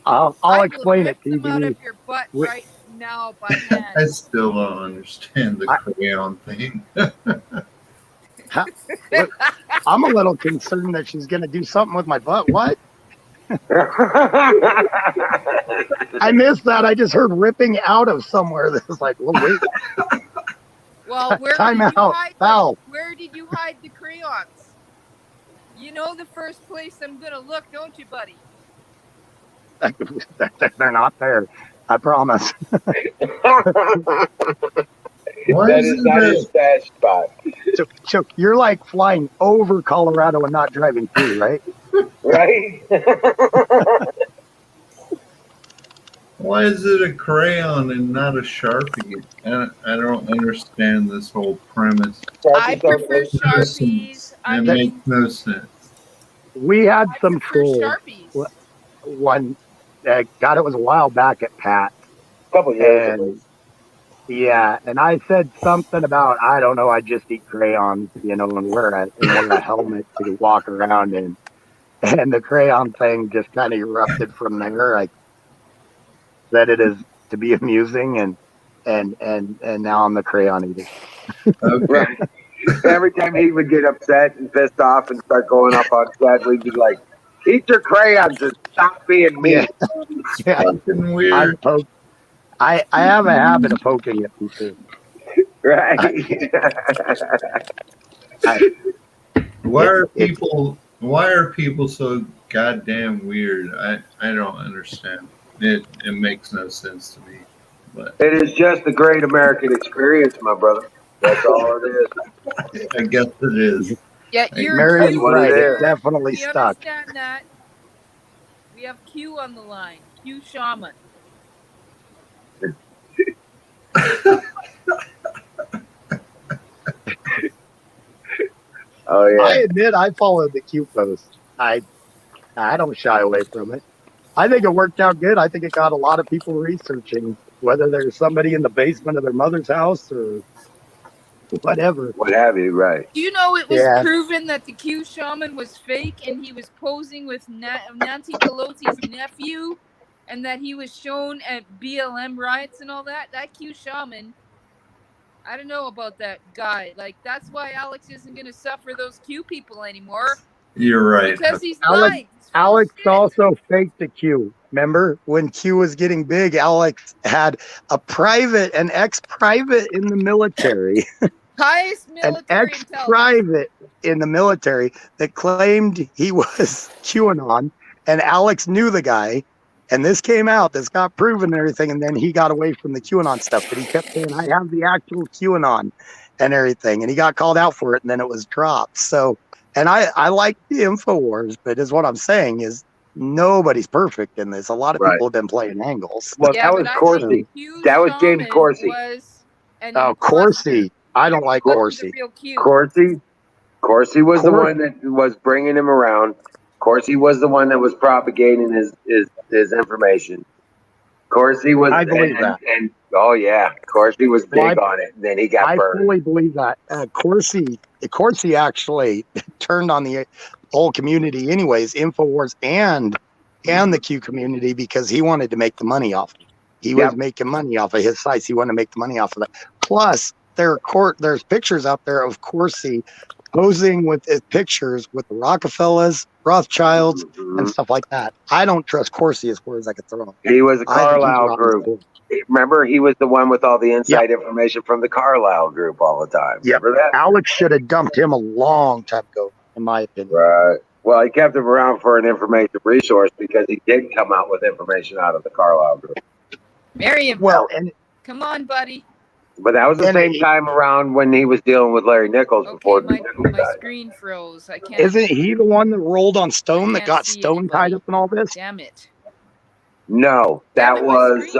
I'll explain it to Rip them out you. of your butt right now by hand. I still don't understand the crayon thing. I'm a little concerned that she's going to do something with my butt. What? I missed that. I just heard ripping out of somewhere. That was like, well, wait. Well, where Time did you out. hide Foul. Where did you hide the crayons? You know the first place I'm gonna look, don't you, buddy? They're not there. I promise. That is not his bad spot. So you're like flying over Colorado and not driving through, right? Right? Why is it a crayon and not a Sharpie? I don't understand this whole premise. I prefer Sharpies. It makes no sense. We had some trolls. Sharpies. One, God, it was a while back at Pat. Couple years ago. Yeah, and I said something about, I don't know, I just eat crayons, and wear a helmet to walk around in. And the crayon thing just kind of erupted from there. I said it is to be amusing, and now I'm the crayon eater. Right. Every time he would get upset and pissed off and start going up on set, we'd be like, eat your crayons and stop being mean. Yeah. Fucking weird. I have a habit of poking at people. Right. Why are people so goddamn weird? I don't understand. It makes no sense to me. But It is just the great American experience, my brother. That's all it is. I guess it is. Yeah, you're Marion's Q right. here. It's definitely We stuck. understand that. We have Q on the line. Q Shaman. Oh yeah. I admit I followed the Q post. I don't shy away from it. I think it worked out good. I think it got a lot of people researching whether there's somebody in the basement of their mother's house or whatever. What have you, right? Do you know it was Yeah. proven that the Q shaman was fake and he was posing with Nancy Pelosi's nephew, and that he was shown at BLM riots and all that? That Q shaman, I don't know about that guy. Like, that's why Alex isn't going to suffer those Q people anymore. You're right. Because he's Alex, lying. Alex also faked the Q. Remember when Q was getting big? Alex had an ex-private in the military, Highest an military intelligence. ex-private in the military that claimed he was QAnon, and Alex knew the guy. And this came out. This got proven and everything, and then he got away from the QAnon stuff. But he kept saying, "I have the actual QAnon and everything," and he got called out for it, and then it was dropped. So. And I like the InfoWars, but is what I'm saying is nobody's perfect in this. A lot of people have been playing angles. Well, that was Corsi. That was James Corsi. Corsi. I don't like Corsi. Corsi was the one that was bringing him around. Corsi was the one that was propagating his information. Corsi was. I believe that. And oh yeah, Corsi was big on it. And then he got burned. I fully believe that. Corsi actually turned on the whole community, anyways, InfoWars and the Q community, because he wanted to make the money off it. He was making money off of his sites. He wanted to make the money off of that. Plus, there's pictures out there of Corsi posing with his pictures with the Rockefellers, Rothschilds, and stuff like that. I don't trust Corsi as far as I could throw him. He was a Carlisle group. Remember, he was the one with all the inside information from the Carlisle group all the time. Remember that? Alex should have dumped him a long time ago, in my opinion. Right. Well, he kept him around for an information resource because he did come out with information out of the Carlisle group. Merriam. Well, come on, buddy. But that was the same time around when he was dealing with Larry Nichols before My died. screen froze. I can't. Isn't he the one that rolled on Stone that got Stone tied up in all this? Damn it. No, that was.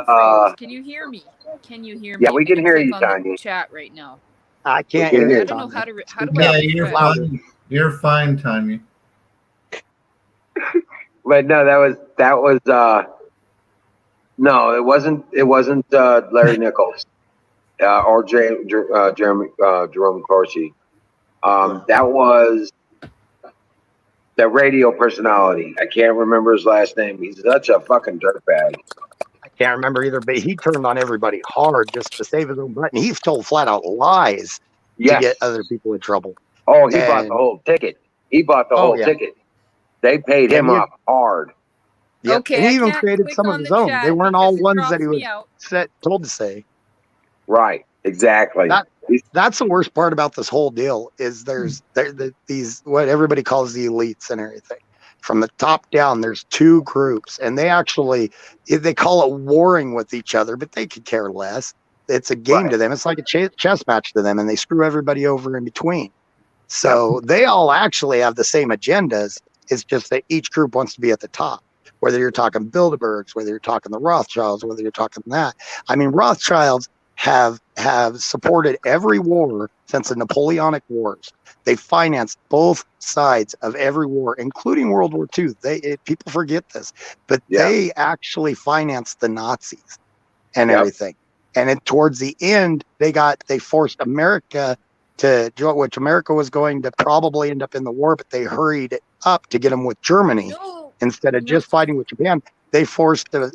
Can you hear me? Can you hear me? Yeah, we can hear you, Click on the Tanya. Chat right now. I can't hear you. I don't know how to. How do Yeah, I? you're fine. You're fine, Tanya. But no, that was. No, it wasn't. It wasn't Larry Nichols or Jerome Corsi. That was the radio personality. I can't remember his last name. He's such a fucking dirtbag. I can't remember either, but he turned on everybody hard just to save his own butt. And he told flat out lies to get other people in trouble. Oh, he bought the whole ticket. He bought the whole ticket. They paid him off hard. Yep. Okay, and he I even can't created click some of on his the own. chat They weren't all because it ones drops that he was me out. told to say. Right. Exactly. That's the worst part about this whole deal is these what everybody calls the elites and everything. From the top down, there's two groups, and they call it warring with each other, but they could care less. It's a game to them. It's like a chess match to them, and they screw everybody over in between. So they all actually have the same agendas. It's just that each group wants to be at the top. Whether you're talking Bilderbergs, whether you're talking the Rothschilds, whether you're talking that. I mean, Rothschilds have supported every war since the Napoleonic Wars. They financed both sides of every war, including World War II. People forget this, but they actually financed the Nazis and everything. And towards the end, they forced America which America was going to probably end up in the war, but they hurried it up to get them with Germany instead of just fighting with Japan. They forced us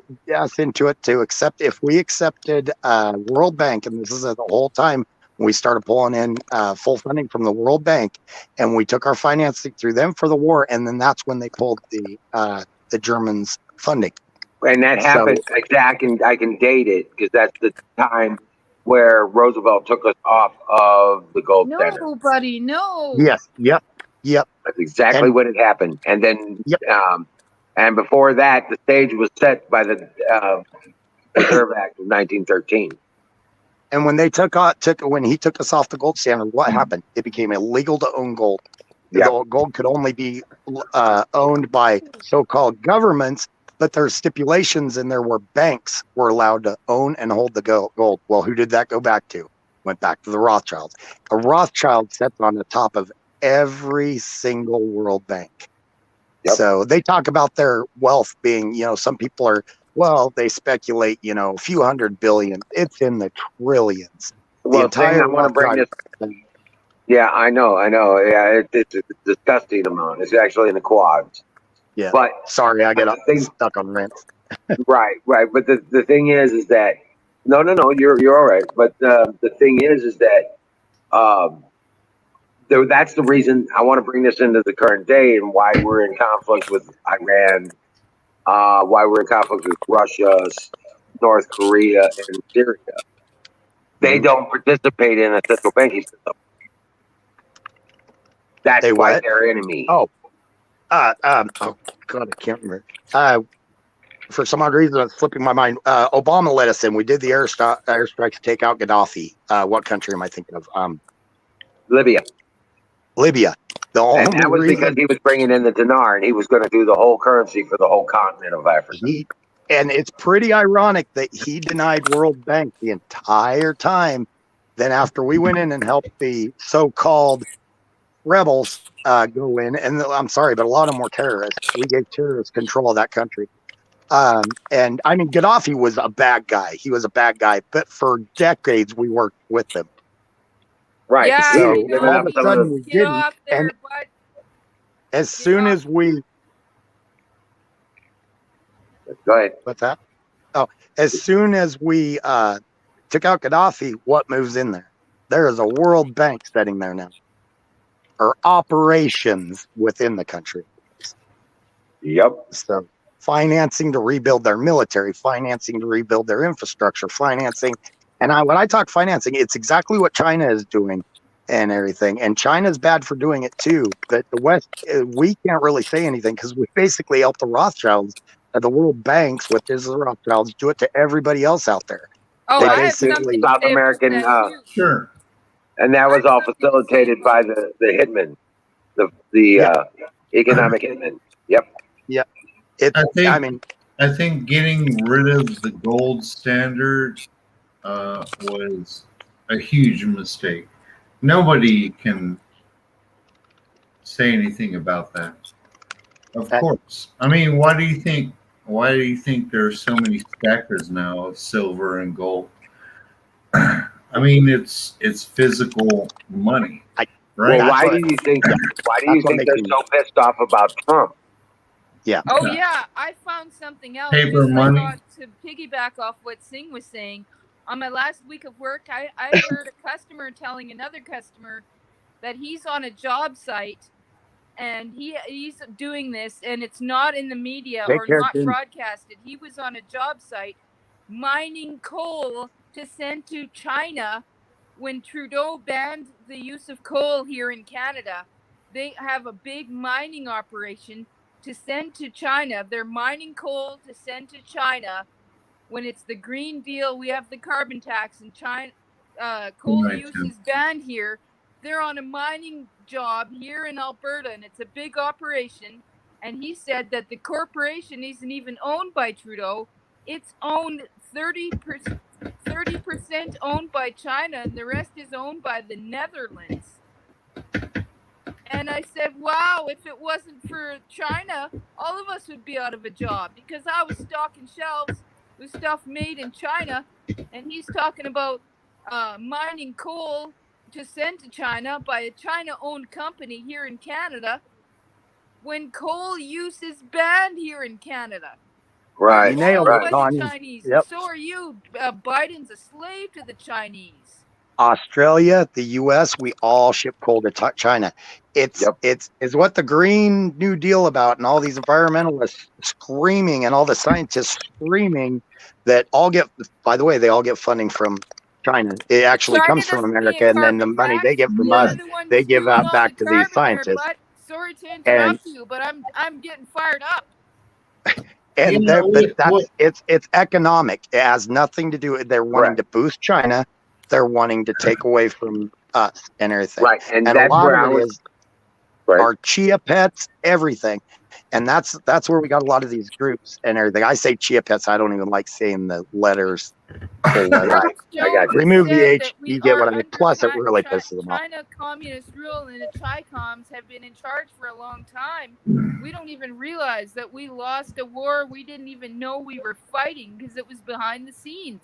into it to accept. If we accepted World Bank, and this is the whole time we started pulling in full funding from the World Bank, and we took our financing through them for the war, and then that's when they pulled the Germans funding. And that happened and I can date it because that's the time where Roosevelt took us off of the gold standard. No, buddy, no. Yes. Yep. That's exactly when it happened. And then, and before that, the stage was set by the Reserve Act of 1913. And when when he took us off the gold standard, what happened? It became illegal to own gold. Gold could only be owned by so-called governments, but there's stipulations in there where banks were allowed to own and hold the gold. Well, who did that go back to? Went back to the Rothschilds. A Rothschild sits on the top of every single world bank. So they talk about their wealth being, some people they speculate, a few $100 billion. It's in the trillions. Well, thing, entire I want to bring this. Yeah, I know. Yeah, it's a disgusting amount. It's actually in the quads. Yeah. But sorry, I get stuck on rent. right. But the thing is that no, you're all right. But the thing is that that's the reason I want to bring this into the current day and why we're in conflict with Iran, why we're in conflict with Russia, North Korea, and Syria. They don't participate in a central banking system. That's They why what? they're enemy. Oh, God, I can't remember. For some odd reason, it's slipping my mind. Obama let us in. We did the airstrike to take out Gaddafi. What country am I thinking of? Libya. The only And that was reason, because he was bringing in the dinar, and he was going to do the whole currency for the whole continent of Africa. And it's pretty ironic that he denied World Bank the entire time. Then after we went in and helped the so-called rebels go in, and I'm sorry, but a lot of them were terrorists. We gave terrorists control of that country. And I mean, Gaddafi was a bad guy. He was a bad guy, but for decades we worked with him. Right. Yeah, So you know, all of a sudden we get didn't. off there, And but as soon as we, go ahead. What's that? Oh, as soon as we took out Gaddafi, what moves in there? There is a World Bank sitting there now, or operations within the country. Yep. So financing to rebuild their military, financing to rebuild their infrastructure, financing. And when I talk financing, it's exactly what China is doing and everything. And China's bad for doing it too. But the West, we can't really say anything because we basically help the Rothschilds, the world banks with the Rothschilds, do it to everybody else out there. Oh, They I have something basically to South say about American, that, too. Sure. and that was all facilitated by the hitman, the economic hitman. Yep. Yeah. I think getting rid of the gold standard was a huge mistake. Nobody can say anything about that. Of course. I mean, why do you think there are so many stackers now of silver and gold? I mean, it's physical money, right? Well, why do you think they're so pissed off about Trump? Yeah. Oh yeah, I found something else. Paper just money. I thought to piggyback off what Singh was saying. On my last week of work, I heard a customer telling another customer that he's on a job site and he's doing this and it's not in the media or not broadcasted. He was on a job site mining coal to send to China when Trudeau banned the use of coal here in Canada. They have a big mining operation to send to China. They're mining coal to send to China. When it's the Green Deal, we have the carbon tax, and China coal use is banned here. They're on a mining job here in Alberta, and it's a big operation. And he said that the corporation isn't even owned by Trudeau. It's owned 30% owned by China, and the rest is owned by the Netherlands. And I said, wow, if it wasn't for China, all of us would be out of a job because I was stocking shelves with stuff made in China. And he's talking about mining coal to send to China by a China-owned company here in Canada when coal use is banned here in Canada. Right. You nailed it, Connie. Chinese. Yep. So are you. Biden's a slave to the Chinese. Australia, the U.S., we all ship coal to China. It's what the Green New Deal about, and all these environmentalists screaming, and all the scientists screaming that all get. By the way, they all get funding from China. It actually China comes from doesn't America, pay and then the money they get from us, they give out back to these scientists. Sorry to interrupt you, but I'm getting fired up. And it's economic. It has nothing to do with. They're wanting to boost China. They're wanting to take away from us and everything. Right, and a that's lot where of I it was. is our chia pets, everything, and that's where we got a lot of these groups and everything. I say chia pets. I don't even like saying the letters. Right. I got you. Remove the H. You get what I mean. Plus, it really pisses them off. China communist rule and the Chi-Coms have been in charge for a long time. We don't even realize that we lost a war we didn't even know we were fighting because it was behind the scenes.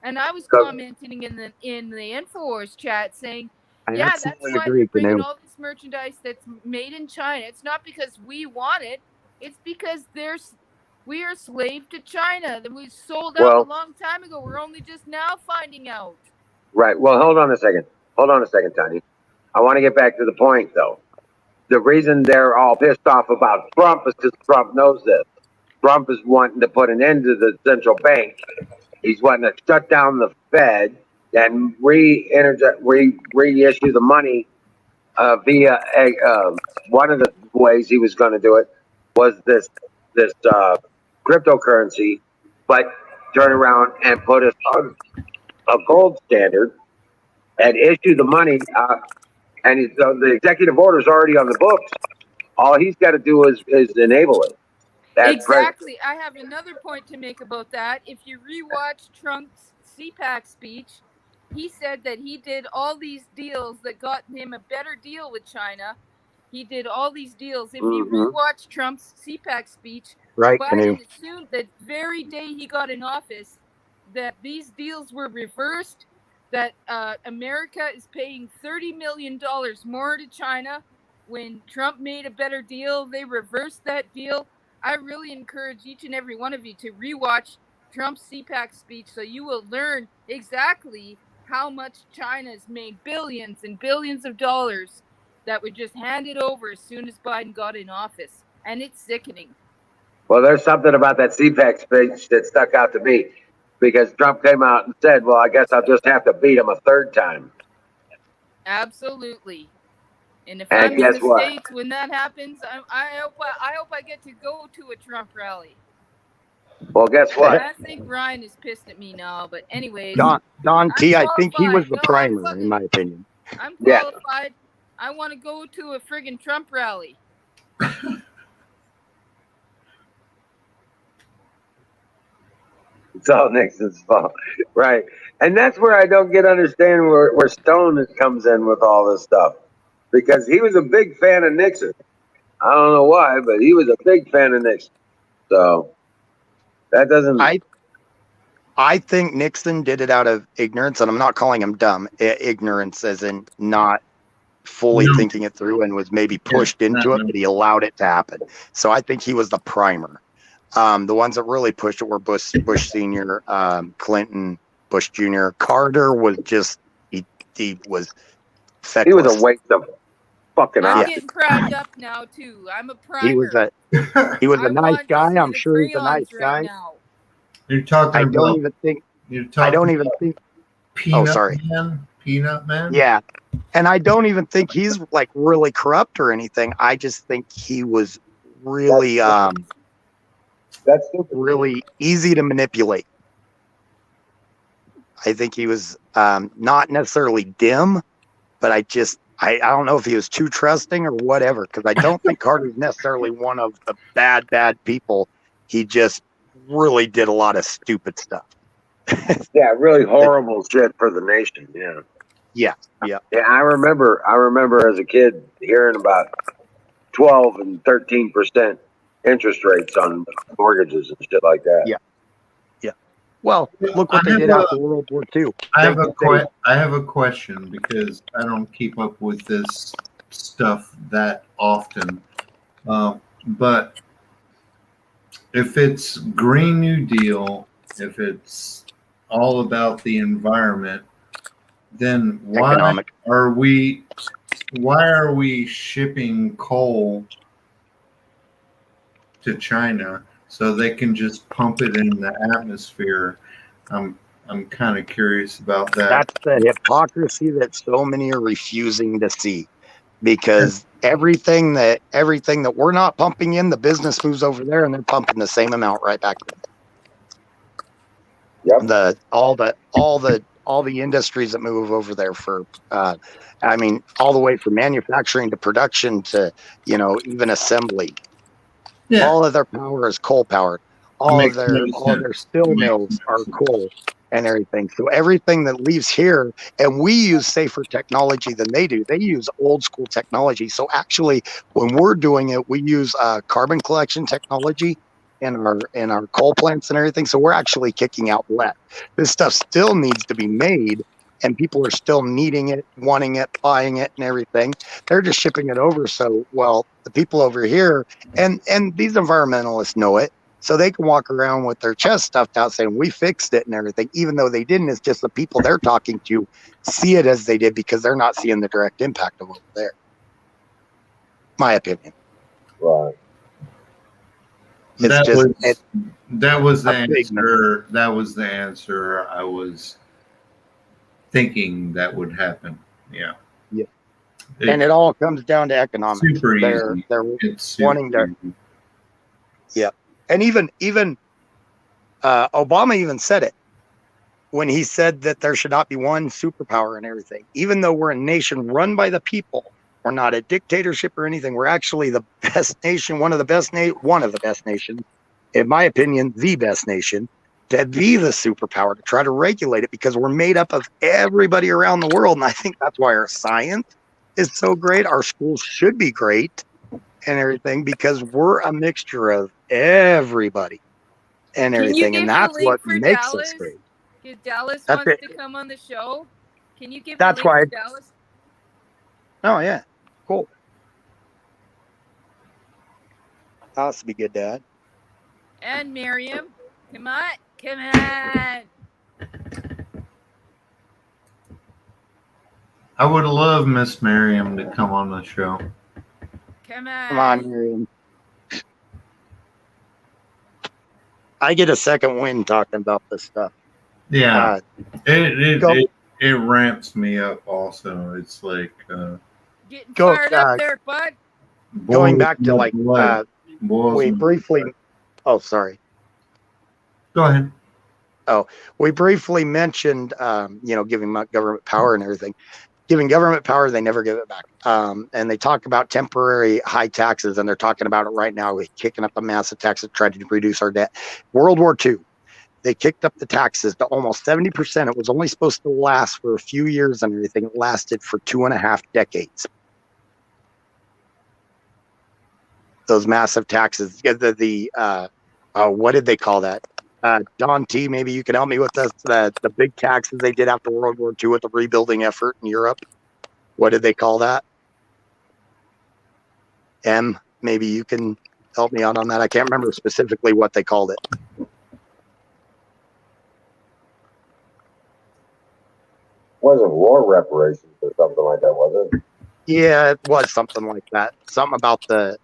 And I was So- commenting in the Infowars chat saying, I yeah, that's absolutely why agree, they're bringing Canoe. all this merchandise that's made in China. It's not because we want it. It's because we are slave to China. That we sold out Well- a long time ago. We're only just now finding out. Right. Well, hold on a second. Hold on a second, Tony. I want to get back to the point, though. The reason they're all pissed off about Trump is because Trump knows this. Trump is wanting to put an end to the central bank. He's wanting to shut down the Fed and reissue the money via one of the ways he was going to do it was this cryptocurrency, but turn around and put us on a gold standard and issue the money. And the executive order is already on the books. All he's got to do is enable it. That's Exactly. I have another point to make about that. If you rewatch Trump's CPAC speech, he said that he did all these deals that got him a better deal with China. He did all these deals. If you rewatch Trump's CPAC speech, Right, Canoe. Biden assumed that very day he got in office that these deals were reversed, that America is paying $30 million more to China. When Trump made a better deal, they reversed that deal. I really encourage each and every one of you to rewatch Trump's CPAC speech so you will learn exactly how much China's made billions and billions of dollars that were just handed over as soon as Biden got in office. And it's sickening. Well, there's something about that CPAC speech that stuck out to me because Trump came out and said, well, I guess I'll just have to beat him a third time. Absolutely. And if And I'm in guess the what? States when that happens, I hope I get to go to a Trump rally. Well, guess what? I think Ryan is pissed at me now, but anyways. Don T, I think he was qualified. the No, primer, in my opinion. I'm Yeah. qualified. I want to go to a friggin' Trump rally. It's all Nixon's fault. Right. And that's where I don't understand where Stone comes in with all this stuff. Because he was a big fan of Nixon. I don't know why, but he was a big fan of Nixon. So that doesn't. I think Nixon did it out of ignorance, and I'm not calling him dumb. Ignorance as in not fully thinking it through and was maybe pushed into it, but he allowed it to happen. So I think he was the primer. The ones that really pushed it were Bush Sr., Clinton, Bush Jr. Carter was just, he was feckless. He was a waste of fucking I'm option. getting primed up now too. I'm a primer. He was a nice guy. I'm sure he's a nice guy. Now. You're talking I about. don't even think. You're talking I don't even think. Peanut sorry. Man. Peanut Man. Yeah, and I don't even think he's like really corrupt or anything. I just think he was really, That's really easy to manipulate. I think he was not necessarily dim, but I don't know if he was too trusting or whatever, because I don't think Carter's necessarily one of the bad people. He just really did a lot of stupid stuff. Yeah, really horrible shit for the nation. Yeah. Yeah. Yeah, I remember as a kid hearing about 12 and 13% interest rates on mortgages and shit like that. Yeah. Well, look what they did after World War II. I have a question because I don't keep up with this stuff that often. But if it's Green New Deal, if it's all about the environment, then why are we shipping coal to China so they can just pump it in the atmosphere? I'm kind of curious about that. That's the hypocrisy that so many are refusing to see, because everything that we're not pumping in, the business moves over there and they're pumping the same amount right back. Yep. All the industries that move over there for, all the way from manufacturing to production to, even assembly. Yeah. All of their power is coal powered. All of their steel mills are coal and everything. So everything that leaves here, and we use safer technology than they do. They use old school technology. So actually, when we're doing it, we use carbon collection technology in our coal plants and everything. So we're actually kicking out lead. This stuff still needs to be made, and people are still needing it, wanting it, buying it, and everything. They're just shipping it over. So, well, the people over here and these environmentalists know it, so they can walk around with their chest stuffed out saying we fixed it and everything, even though they didn't. It's just the people they're talking to see it as they did because they're not seeing the direct impact of over there. My opinion. Right. It's That just was that was the a big answer. That was the answer I was thinking that would happen. Yeah. Yeah. And it all comes down to economics. Super They're easy. they're It's super wanting to. easy. Yeah. And even Obama even said it when he said that there should not be one superpower and everything. Even though we're a nation run by the people, we're not a dictatorship or anything. We're actually the best nation, one of the best nations, in my opinion, the best nation, to be the superpower, to try to regulate it, because we're made up of everybody around the world. And I think that's why our science is so great. Our schools should be great and everything, because we're a mixture of everybody and Can you everything. give And the that's link what for makes Dallas? us great. If Dallas That's wants it. to come on the show, can you give That's the link why for Dallas? Oh, yeah. Cool. That has to be good, Dad. And Miriam, come on, come on. I would love Miss Miriam to come on the show. Come on. Come on, Miriam. I get a second wind talking about this stuff. Yeah, go- it ramps me up. Also, it's like Getting Go, fired up there, bud. Going boils back to my like, blood. Boils we my briefly, blood. oh, sorry. Go ahead. We briefly mentioned, giving government power and everything. Giving government power, they never give it back. And they talk about temporary high taxes, and they're talking about it right now. We're kicking up a massive tax to try to reduce our debt. World War II, they kicked up the taxes to almost 70%. It was only supposed to last for a few years and everything. It lasted for 2.5 decades. Those massive taxes, what did they call that? Don T, maybe you can help me with this. The big taxes they did after World War II with the rebuilding effort in Europe. What did they call that? M, maybe you can help me out on that. I can't remember specifically what they called it. Wasn't war reparations or something like that, was it? Yeah, it was something like that. Something about the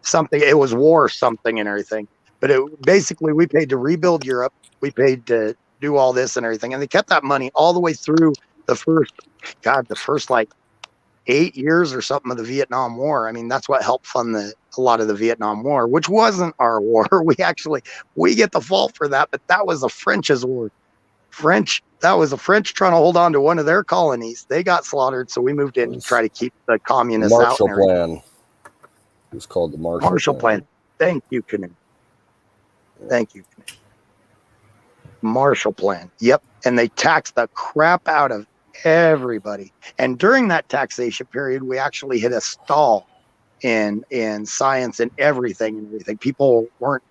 something. It was war something and everything. But basically, we paid to rebuild Europe. We paid to do all this and everything. And they kept that money all the way through the first like 8 years or something of the Vietnam War. I mean, that's what helped fund a lot of the Vietnam War, which wasn't our war. We get the fault for that, but that was the French's war. That was the French trying to hold on to one of their colonies. They got slaughtered, so we moved in to try to keep the communists out. Marshall Plan. It was called the Marshall Plan. Thank you, Kenneth. Thank you. Marshall Plan. Yep. And they taxed the crap out of everybody. And during that taxation period, we actually hit a stall in science and everything. People weren't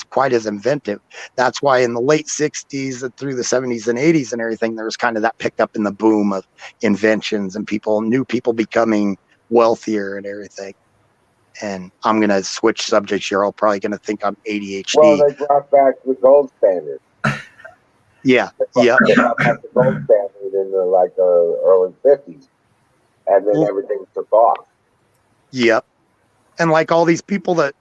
quite as inventive. That's why in the late 60s and through the 70s and 80s and everything, there was kind of that pickup in the boom of inventions and new people becoming wealthier and everything. And I'm going to switch subjects here. I'm probably going to think I'm ADHD. Well, they brought back the gold standard. Yeah. They brought back the gold standard in the early 50s. And then everything took off. Yep. And like all these people that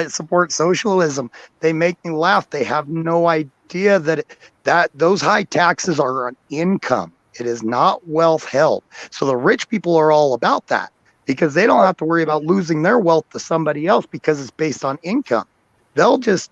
support socialism, they make me laugh. They have no idea that those high taxes are on income. It is not wealth held. So the rich people are all about that, because they don't have to worry about losing their wealth to somebody else because it's based on income. They'll just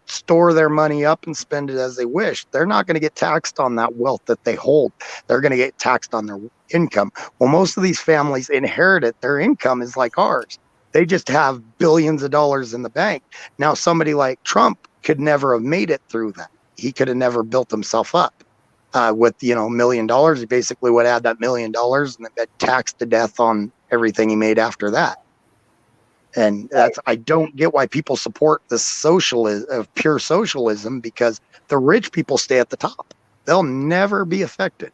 store their money up and spend it as they wish. They're not going to get taxed on that wealth that they hold. They're going to get taxed on their income. Well, most of these families inherit it. Their income is like ours. They just have billions of dollars in the bank. Now, somebody like Trump could never have made it through that. He could have never built himself up. With $1 million, he basically would add that $1 million and then taxed to death on everything he made after that. And I don't get why people support the pure socialism, because the rich people stay at the top. They'll never be affected.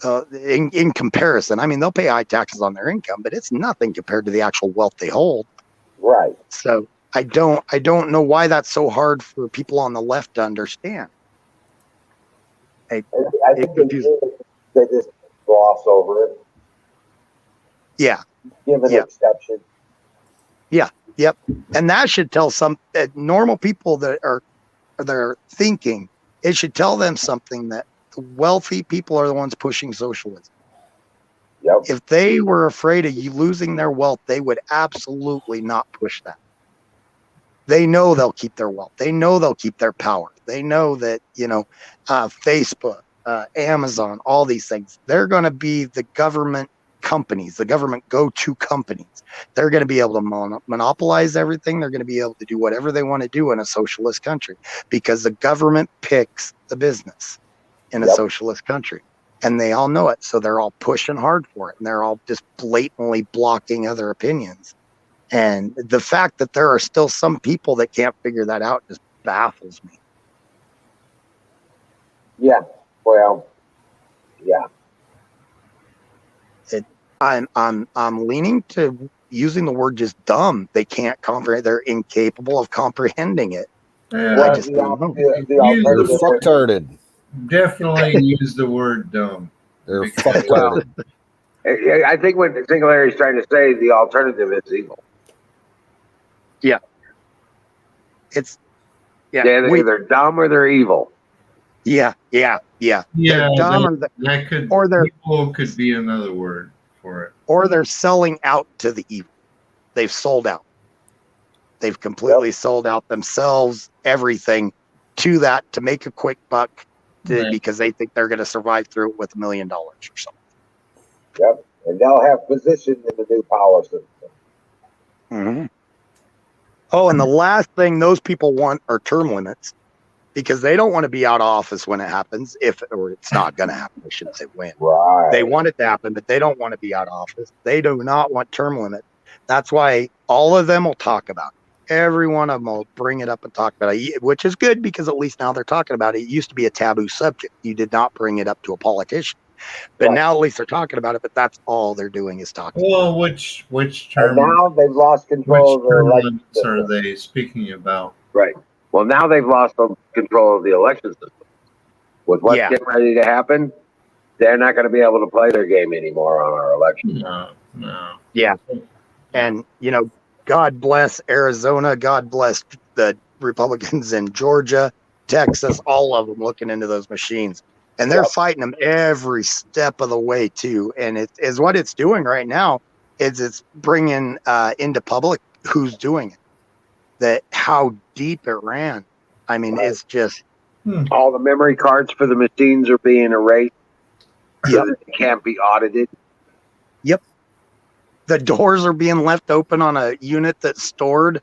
In comparison, I mean, they'll pay high taxes on their income, but it's nothing compared to the actual wealth they hold. Right. So I don't know why that's so hard for people on the left to understand. I think they just gloss over it. Yeah. Give an exception. Yeah. Yep. And that should tell some normal people that they're thinking. It should tell them something, that the wealthy people are the ones pushing socialism. Yep. If they were afraid of you losing their wealth, they would absolutely not push that. They know they'll keep their wealth. They know they'll keep their power. They know that, Facebook, Amazon, all these things, they're going to be the government companies, the government go-to companies. They're going to be able to monopolize everything. They're going to be able to do whatever they want to do in a socialist country, because the government picks the business in a socialist country, and they all know it. So they're all pushing hard for it, and they're all just blatantly blocking other opinions. And the fact that there are still some people that can't figure that out just baffles me. Yeah. Well, yeah. I'm leaning to using the word just dumb. They can't comprehend. They're incapable of comprehending it. I just don't know. They're fucktarded. Definitely use the word dumb. They're fucktarded. I think what Singletary is trying to say, the alternative is evil. Yeah. They're either dumb or they're evil. Yeah. Yeah, They're dumb, evil could be another word for it. Or they're selling out to the evil. They've sold out. They've completely sold out themselves, everything, to that, to make a quick buck, because they think they're going to survive through it with $1 million or something. Yep, and they'll have position in the new power system. Mm-hmm. Oh, and the last thing those people want are term limits, because they don't want to be out of office when it happens, or it's not going to happen. I shouldn't say when. Right. They want it to happen, but they don't want to be out of office. They do not want term limit. That's why all of them will talk about it. Every one of them will bring it up and talk about it, which is good, because at least now they're talking about it. It used to be a taboo subject. You did not bring it up to a politician. But now at least they're talking about it, but that's all they're doing is talking. Well, which term? And now they've lost control of their election limits are they speaking about? Right. Well, now they've lost control of the election system. With what's getting ready to happen, they're not going to be able to play their game anymore on our election. No. Yeah. And, God bless Arizona. God bless the Republicans in Georgia, Texas, all of them looking into those machines. And they're fighting them every step of the way, too. And it is what it's doing right now is it's bringing into public who's doing it, that how deep it ran. I mean, it's just... All the memory cards for the machines are being erased. Yep. So they can't be audited. Yep. The doors are being left open on a unit that stored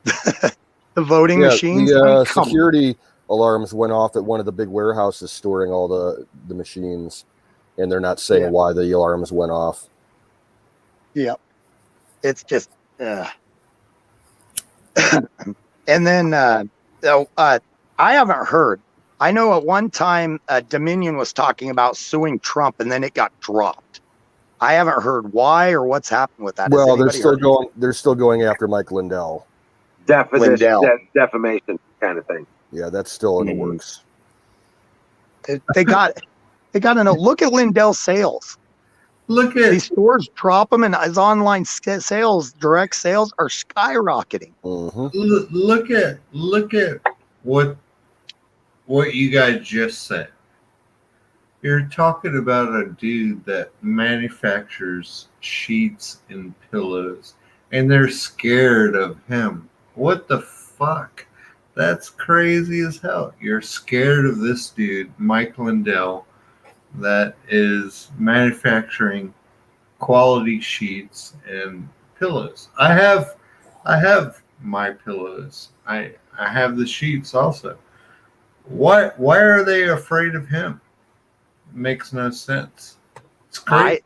the voting machines. The security alarms went off at one of the big warehouses storing all the machines, and they're not saying why the alarms went off. Yep. It's just... And then I haven't heard. I know at one time Dominion was talking about suing Trump, and then it got dropped. I haven't heard why or what's happened with that. Well, they're still going after Mike Lindell. Defamation kind of thing. Yeah, that's still in the works. They got to know. Look at Lindell's sales. Look at these stores drop them, and his online sales, direct sales, are skyrocketing. Mm-hmm. Look at what you guys just said. You're talking about a dude that manufactures sheets and pillows, and they're scared of him. What the fuck? That's crazy as hell. You're scared of this dude, Mike Lindell, that is manufacturing quality sheets and pillows. I have my pillows. I have the sheets also. Why are they afraid of him? It makes no sense. It's crazy.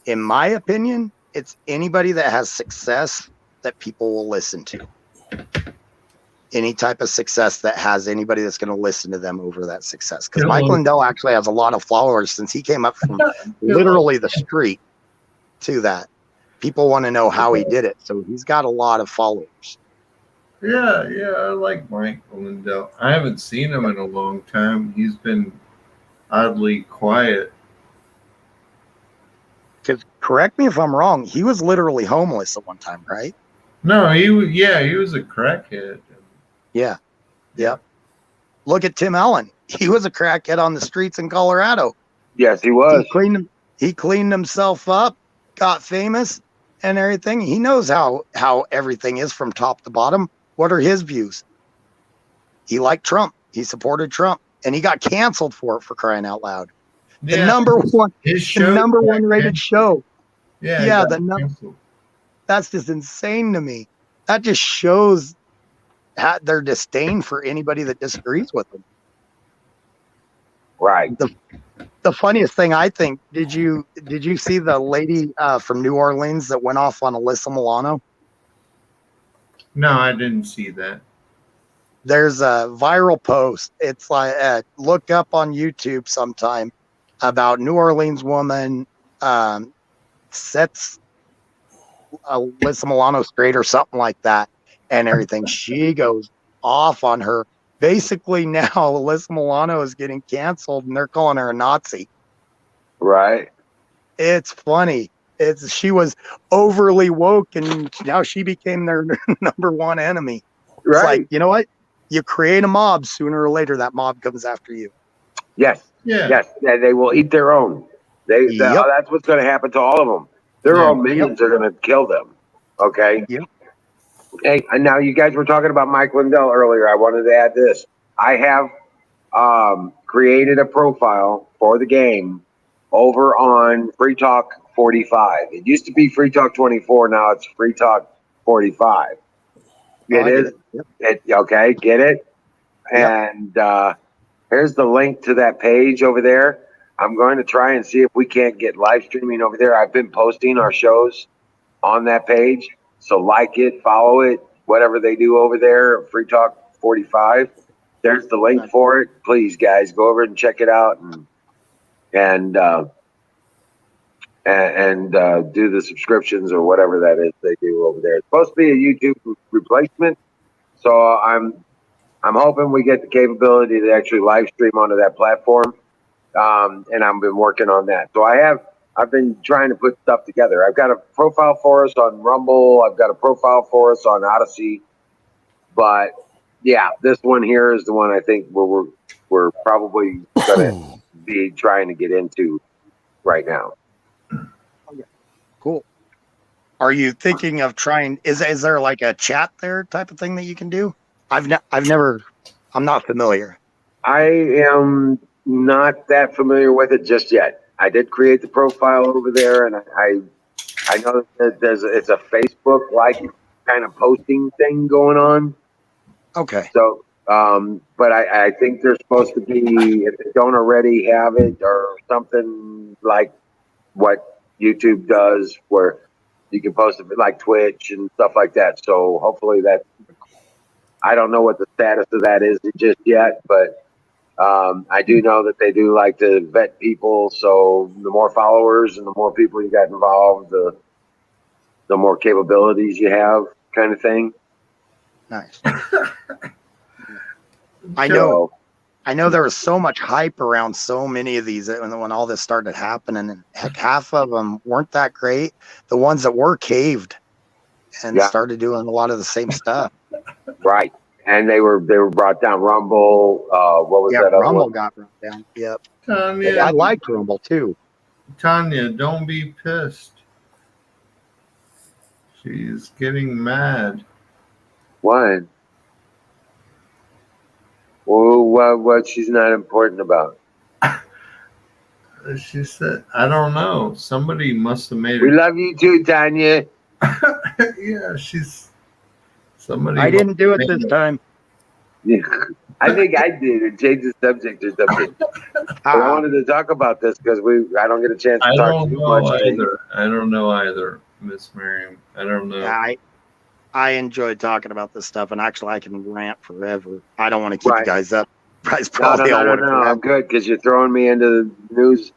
In my opinion, It's anybody that has success that people will listen to. Any type of success that has anybody that's going to listen to them over that success. Because Mike Lindell actually has a lot of followers since he came up from literally the street to that. People want to know how he did it. So he's got a lot of followers. Yeah, I like Mike Lindell. I haven't seen him in a long time. He's been oddly quiet. Because correct me if I'm wrong, he was literally homeless at one time, right? No, he was a crackhead. Yeah. Yep. Look at Tim Allen. He was a crackhead on the streets in Colorado. Yes, he was. He cleaned himself up, got famous and everything. He knows how everything is from top to bottom. What are his views? He liked Trump. He supported Trump. And he got canceled for it, for crying out loud. The number one rated show. Yeah. That's just insane to me. That just shows their disdain for anybody that disagrees with them. Right. The funniest thing, I think, did you see the lady from New Orleans that went off on Alyssa Milano? No, I didn't see that. There's a viral post. It's like look up on YouTube sometime about New Orleans woman sets Alyssa Milano straight or something like that and everything. She goes off on her. Basically now Alyssa Milano is getting canceled and they're calling her a Nazi. Right. It's funny. She was overly woke and now she became their number one enemy. Right. It's like, you know what? You create a mob, sooner or later that mob comes after you. Yes. Yeah. Yes. They will eat their own. That's what's going to happen to all of them. Their own minions are going to kill them. Okay. Yep. Hey, and now you guys were talking about Mike Lindell earlier. I wanted to add this. I have created a profile for the game over on Free Talk 45. It used to be Free Talk 24. Now it's Free Talk 45. It is. Yep. Okay, get it? Yep. And here's the link to that page over there. I'm going to try and see if we can't get live streaming over there. I've been posting our shows on that page. So like it, follow it, whatever they do over there, Free Talk 45. There's the link for it. Please, guys, go over and check it out and do the subscriptions or whatever that is they do over there. It's supposed to be a YouTube replacement, so I'm hoping we get the capability to actually live stream onto that platform, and I've been working on that. So I've been trying to put stuff together. I've got a profile for us on Rumble. I've got a profile for us on Odyssey. But yeah, this one here is the one I think we're probably going to be trying to get into right now. Cool. Are you thinking of trying? Is there like a chat there type of thing that you can do? I'm not familiar. I am not that familiar with it just yet. I did create the profile over there, and I know that it's a Facebook like kind of posting thing going on. Okay. So, but I think they're supposed to be, if they don't already have it, or something like what YouTube does, where you can post it like Twitch and stuff like that. So hopefully I don't know what the status of that is just yet, but I do know that they do like to vet people. So the more followers and the more people you got involved, the more capabilities you have, kind of thing. Nice. I know there was so much hype around so many of these when all this started happening, and heck, half of them weren't that great. The ones that were caved and started doing a lot of the same stuff. Right. And they were brought down. Rumble. What was that? Rumble got brought down. Yep. Tanya, I liked Rumble too. Tanya, don't be pissed. She's getting mad. Why? Well, what she's not important about? She said, I don't know. Somebody must have made We love you too, Tanya. Yeah, somebody. I didn't do it this time. Yeah, I think I did and changed the subject or something. I wanted to talk about this because I don't get a chance to talk too much. I don't know either. Miss Miriam. I don't know. I enjoy talking about this stuff, and actually, I can rant forever. I don't want to keep you guys up. Guys, probably all want to I'm good because you're throwing me into the news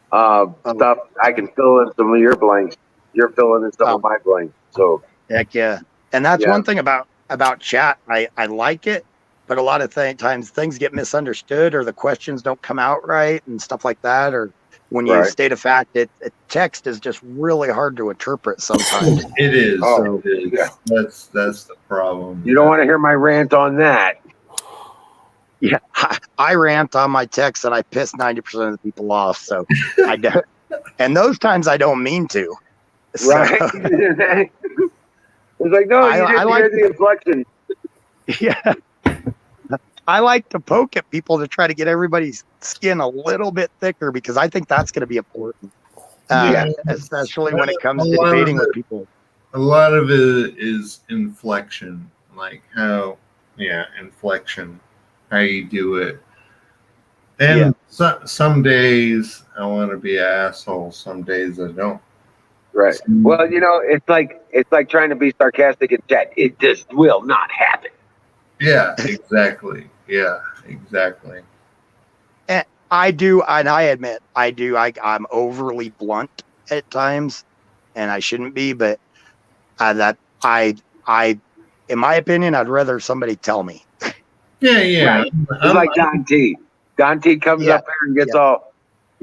stuff. I can fill in some of your blanks. You're filling in some of my blanks. So heck yeah, and that's one thing about chat. I like it, but a lot of times things get misunderstood, or the questions don't come out right, and stuff like that. Or when you state a fact, text is just really hard to interpret sometimes. It is. So, it is. Yeah. That's the problem. You don't want to hear my rant on that. Yeah, I rant on my text and I piss 90% of the people off. So I don't, and those times I don't mean to. So, right? It's like, no, you didn't hear the inflection. Yeah. I like to poke at people to try to get everybody's skin a little bit thicker because I think that's going to be important, especially when it comes to debating with people. A lot of it is inflection, like inflection, how you do it. And some days I want to be an asshole, some days I don't. Right. Well, it's like trying to be sarcastic in chat. It just will not happen. Yeah, exactly. Yeah, exactly. And I do, and I admit, I'm overly blunt at times, and I shouldn't be, but in my opinion, I'd rather somebody tell me. Yeah. Right. It's like Don T. Don T comes up here and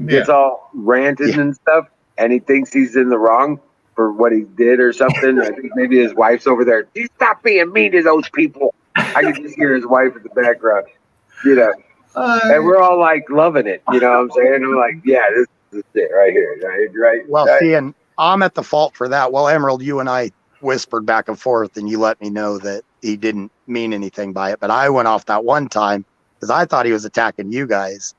gets all ranted and stuff, and he thinks he's in the wrong for what he did or something. I think maybe his wife's over there. You stop being mean to those people. I can just hear his wife in the background, and we're all like loving it. You know what I'm saying? I'm like, yeah, this is it right here. Right. Well, see, and I'm at the fault for that. Well, Emerald, you and I whispered back and forth, and you let me know that he didn't mean anything by it. But I went off that one time because I thought he was attacking you guys,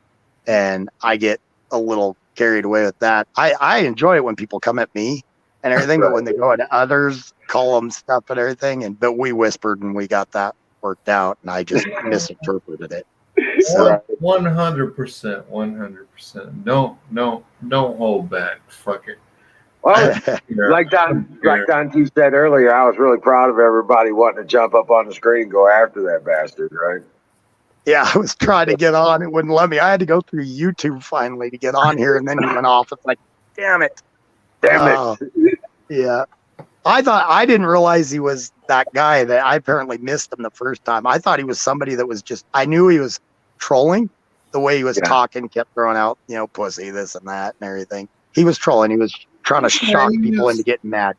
and I get a little carried away with that. I enjoy it when people come at me and everything, but when they go at others, call them stuff and everything, but we whispered and we got that worked out, and I just misinterpreted it. So 100%, 100%. Don't hold back. Fuck it. Well, like Don T said earlier, I was really proud of everybody wanting to jump up on the screen and go after that bastard, right? Yeah, I was trying to get on. It wouldn't let me. I had to go through YouTube finally to get on here, and then he went off. It's like, damn it. Yeah. I didn't realize he was that guy. That I apparently missed him the first time. I thought he was somebody that was just, I knew he was trolling the way he was talking, kept throwing out, pussy, this and that and everything. He was trolling. He was trying to shock people into getting mad.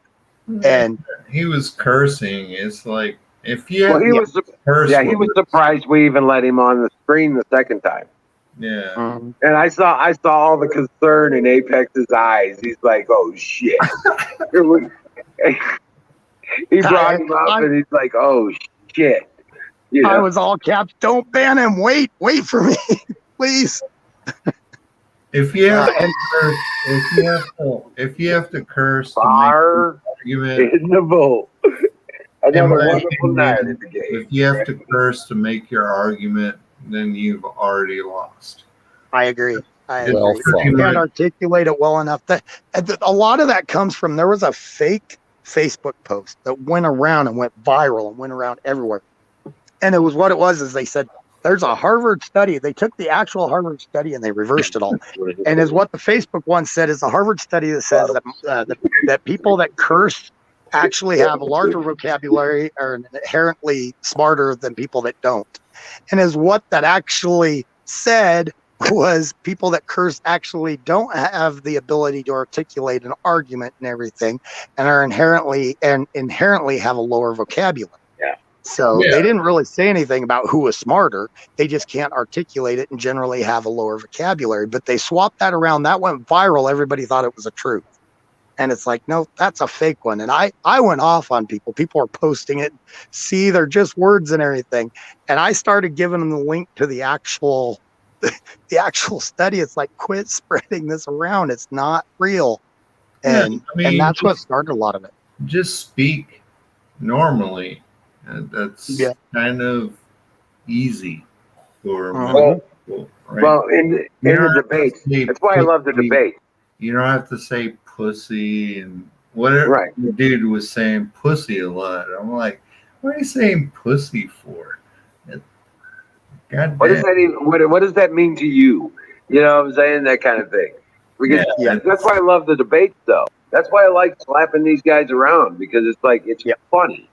And he was cursing. It's like, if you he was surprised we even let him on the screen the second time. Yeah. And I saw all the concern in Apex's eyes. He's like, oh shit. He brought him up and he's like, oh shit. I was all caps, don't ban him, wait for me, please. If you have to curse to make your argument, in the vote. Another wonderful night in the game. If you have to curse to make your argument, then you've already lost. I agree. You can't articulate it well enough. A lot of that comes from, there was a fake Facebook post that went around and went viral and went around everywhere. And it was is they said, there's a Harvard study. They took the actual Harvard study and they reversed it all. And is what the Facebook one said is a Harvard study that says that people that curse actually have a larger vocabulary, are inherently smarter than people that don't. And is what that actually said was people that curse actually don't have the ability to articulate an argument and everything, and are inherently have a lower vocabulary. Yeah. So they didn't really say anything about who was smarter. They just can't articulate it and generally have a lower vocabulary. But they swapped that around. That went viral. Everybody thought it was a truth. And it's like, no, that's a fake one. And I went off on people. People are posting it. See, they're just words and everything. And I started giving them the link to the actual study. It's like, quit spreading this around. It's not real. And and that's what started a lot of it. Just speak normally. That's kind of easy for most people, right? Well, in the debate, that's why I love the debate. You don't have to say pussy and Whatever. Right. The dude was saying pussy a lot. I'm like, what are you saying pussy for? God What does damn. that even? What does that mean to you? You know what I'm saying? That kind of thing. Because Yeah. that's why I love the debates, though. That's why I like slapping these guys around, because it's like it's funny.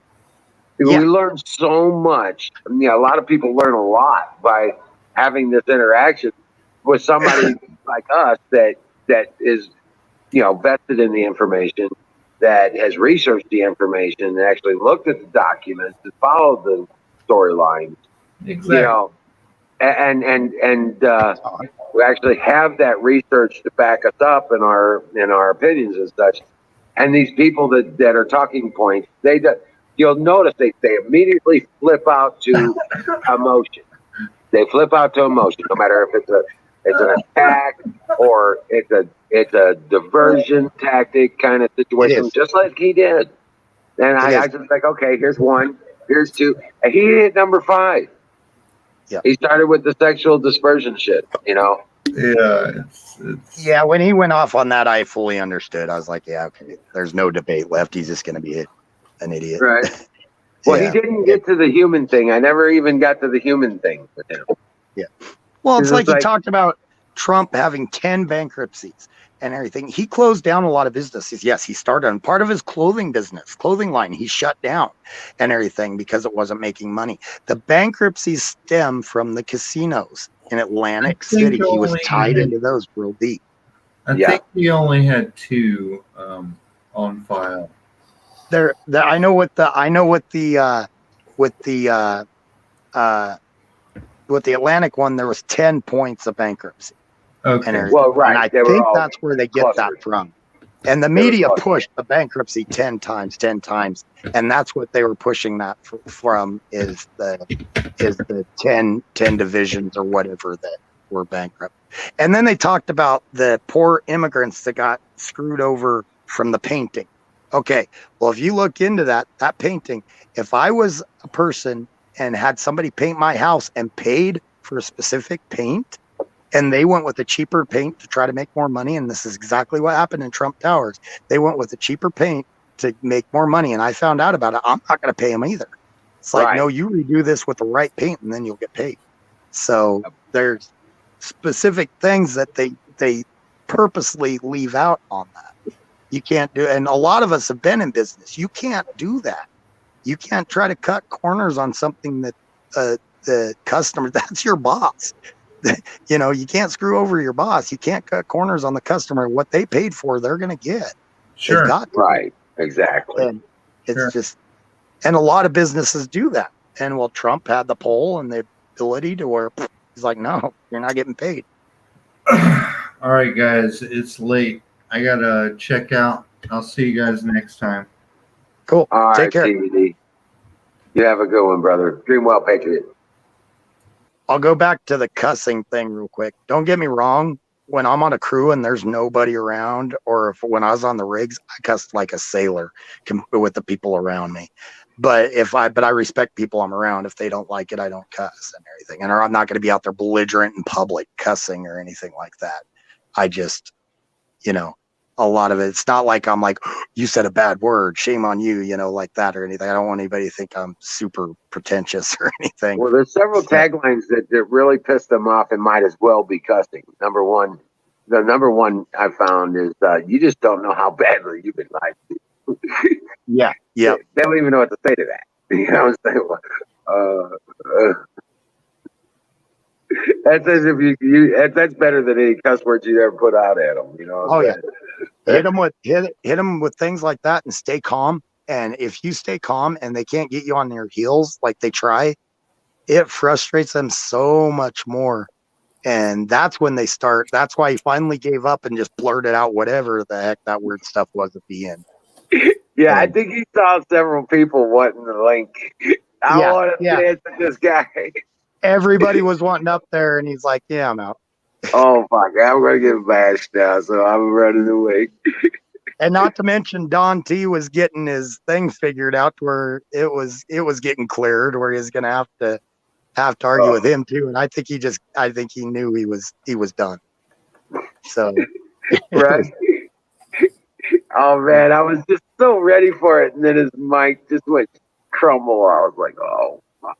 Yeah. We learn so much. I mean, a lot of people learn a lot by having this interaction with somebody like us that is, vested in the information, that has researched the information, and actually looked at the documents and followed the storylines. Exactly. And we actually have that research to back us up in our opinions and such. And these people that are talking points, you'll notice they immediately flip out to emotion. They flip out to emotion, no matter if it's an attack or it's a diversion tactic kind of situation, just like he did. And I just like, okay, here's one, here's two, and he hit number 5. Yeah. He started with the sexual dispersion shit, Yeah. Yeah, when he went off on that, I fully understood. I was like, yeah, okay, there's no debate left. He's just going to be an idiot. Right. Well, Yeah. he didn't get to the human thing. I never even got to the human thing with him. Yeah. Well, it's like he like- talked about Trump having 10 bankruptcies and everything. He closed down a lot of businesses. Yes, he started on part of his clothing line. He shut down and everything because it wasn't making money. The bankruptcies stem from the casinos in Atlantic City. He was tied into those real deep. I think he only had 2 on file. I know what the Atlantic one, there was 10 points of bankruptcy. Okay. And everything. Well, right. And I They were think all that's where they get clustered. that from. And the media pushed the bankruptcy 10 times, and that's what they were pushing that from is the 10 divisions or whatever that were bankrupt. And then they talked about the poor immigrants that got screwed over from the painting. Okay, well, if you look into that painting, if I was a person and had somebody paint my house and paid for a specific paint, and they went with a cheaper paint to try to make more money, and this is exactly what happened in Trump Towers. They went with a cheaper paint to make more money, and I found out about it. I'm not going to pay them either. It's like, no, you redo this with the right paint, and then you'll get paid. So there's specific things that they purposely leave out on that. You can't do, and a lot of us have been in business. You can't do that. You can't try to cut corners on something that the customer, that's your boss. You can't screw over your boss. You can't cut corners on the customer. What they paid for, they're going to get. Sure. Right. Exactly. And it's just, and a lot of businesses do that. And well, Trump had the pull and the ability to where he's like, no, you're not getting paid. All right, guys, it's late. I got to check out. I'll see you guys next time. Cool. All Take right, care. CBD. You have a good one, brother. Dream well, Patriot. I'll go back to the cussing thing real quick. Don't get me wrong. When I'm on a crew and there's nobody around, or when I was on the rigs, I cussed like a sailor with the people around me. But I respect people I'm around. If they don't like it, I don't cuss and everything. And I'm not going to be out there belligerent in public cussing or anything like that. I just, a lot of it, it's not like I'm like, you said a bad word, shame on you, like that or anything. I don't want anybody to think I'm super pretentious or anything. Well, there's several taglines that really piss them off and might as well be cussing. The number one I found is, you just don't know how badly you've been lied to. Yeah. They don't even know what to say to that. You know what I'm saying? That's as if that's better than any cuss words you ever put out at them. Hit them with things like that and stay calm. And if you stay calm and they can't get you on their heels like they try, it frustrates them so much more. And that's when they start. That's why he finally gave up and just blurted out whatever the heck that weird stuff was at the end. Yeah, I think he saw several people wanting the link. I want to dance with this guy. Everybody was wanting up there, and he's like, "Yeah, I'm out." Oh fuck! I'm gonna get bashed now, so I'm running away. And not to mention, Don T was getting his thing figured out to where it was getting cleared, where he's gonna have to argue with him too. And I think he knew he was done. So right. Oh man, I was just so ready for it, and then his mic just went crumble. I was like, oh, fuck.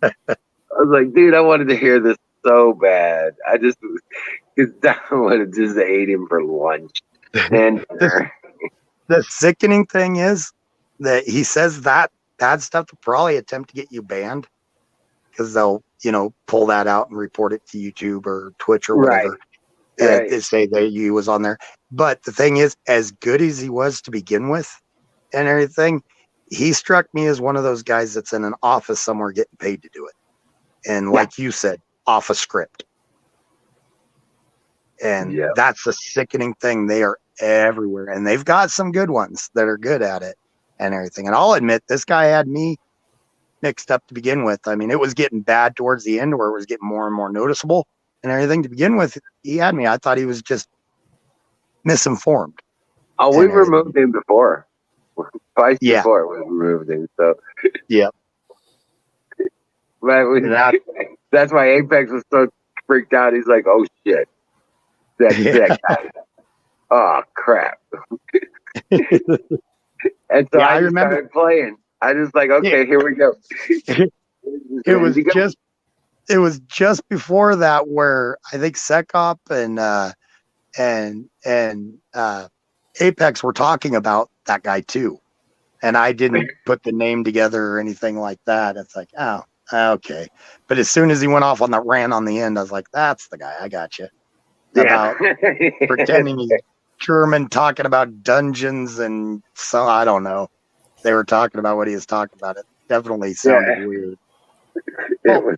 I was like, dude, I wanted to hear this so bad. I just, because I would have just ate him for lunch and dinner. The sickening thing is that he says that bad stuff will probably attempt to get you banned because they'll, pull that out and report it to YouTube or Twitch or whatever. Right. And say that he was on there. But the thing is, as good as he was to begin with and everything, he struck me as one of those guys that's in an office somewhere getting paid to do it. And like you said, off a script. And that's the sickening thing. They are everywhere. And they've got some good ones that are good at it and everything. And I'll admit, this guy had me mixed up to begin with. I mean, it was getting bad towards the end where it was getting more and more noticeable and everything. To begin with, he had me. I thought he was just misinformed. Oh, we've removed him before. Twice before we removed him. So yeah. But that's why Apex was so freaked out. He's like, oh shit. That's that guy. Oh crap. And so I remember started playing. I just like, okay, here we go. It was just before that where I think SecOp and Apex were talking about that guy too. And I didn't put the name together or anything like that. It's like, oh, okay. But as soon as he went off on that rant on the end, I was like, that's the guy. I got you. About pretending he's German, talking about dungeons. And so I don't know. They were talking about what he was talking about. It definitely sounded weird. Well,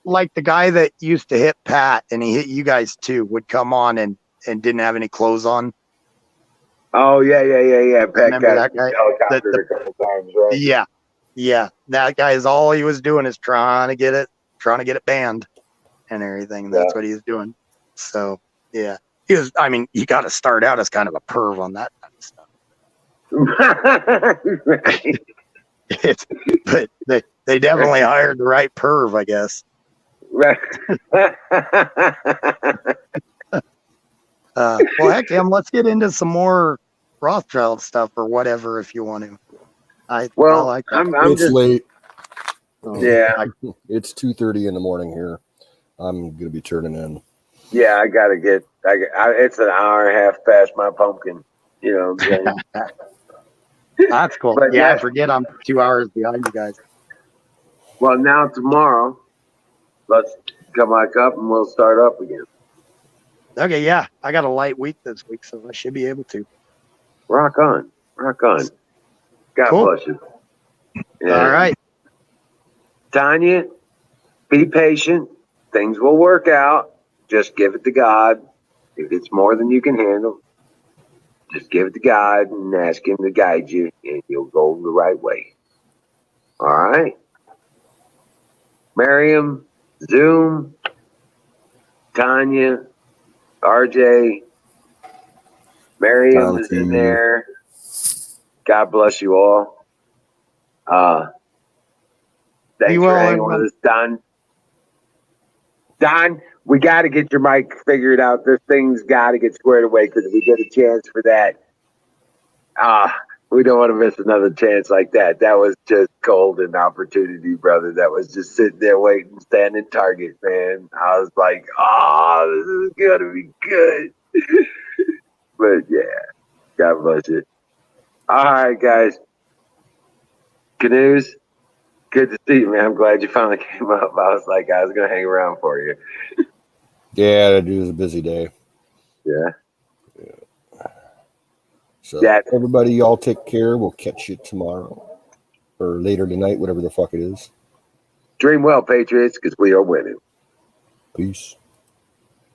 like the guy that used to hit Pat and he hit you guys too would come on and didn't have any clothes on. Oh yeah. Pat remember that guy? A couple times, right? Yeah. That guy is all he was doing is trying to get it banned and everything. That's what he was doing. So yeah, he was. I mean, you got to start out as kind of a perv on that kind of stuff. But they definitely hired the right perv, I guess. Right. Well, heck, let's get into some more Rothschild stuff or whatever if you want to. I like that. I'm just late. Yeah, it's 2:30 in the morning here. I'm gonna be turning in. Yeah, I gotta get. It's an hour and a half past my pumpkin. You know what I'm saying? That's cool. But I forget I'm 2 hours behind you guys. Well, now tomorrow, let's come back up and we'll start up again. Okay, yeah. I got a light week this week, so I should be able to. Rock on. God bless you. Yeah. All right. Tanya, be patient. Things will work out. Just give it to God. If it's more than you can handle, just give it to God and ask Him to guide you, and you'll go the right way. All right? Miriam, Zoom, Tanya, RJ, Miriam is in there. God bless you all. Thanks for hanging with us, Don. Don, we got to get your mic figured out. This thing's got to get squared away because if we get a chance for that, we don't want to miss another chance like that. That was just golden opportunity, brother. That was just sitting there waiting, standing target, man. I was like, this is going to be good. But yeah, God bless you. All right, guys. Canoes, good to see you, man. I'm glad you finally came up. I was like, I was going to hang around for you. Yeah, it was a busy day. Yeah. So everybody, y'all take care. We'll catch you tomorrow or later tonight, whatever the fuck it is. Dream well, Patriots, because we are winning. Peace.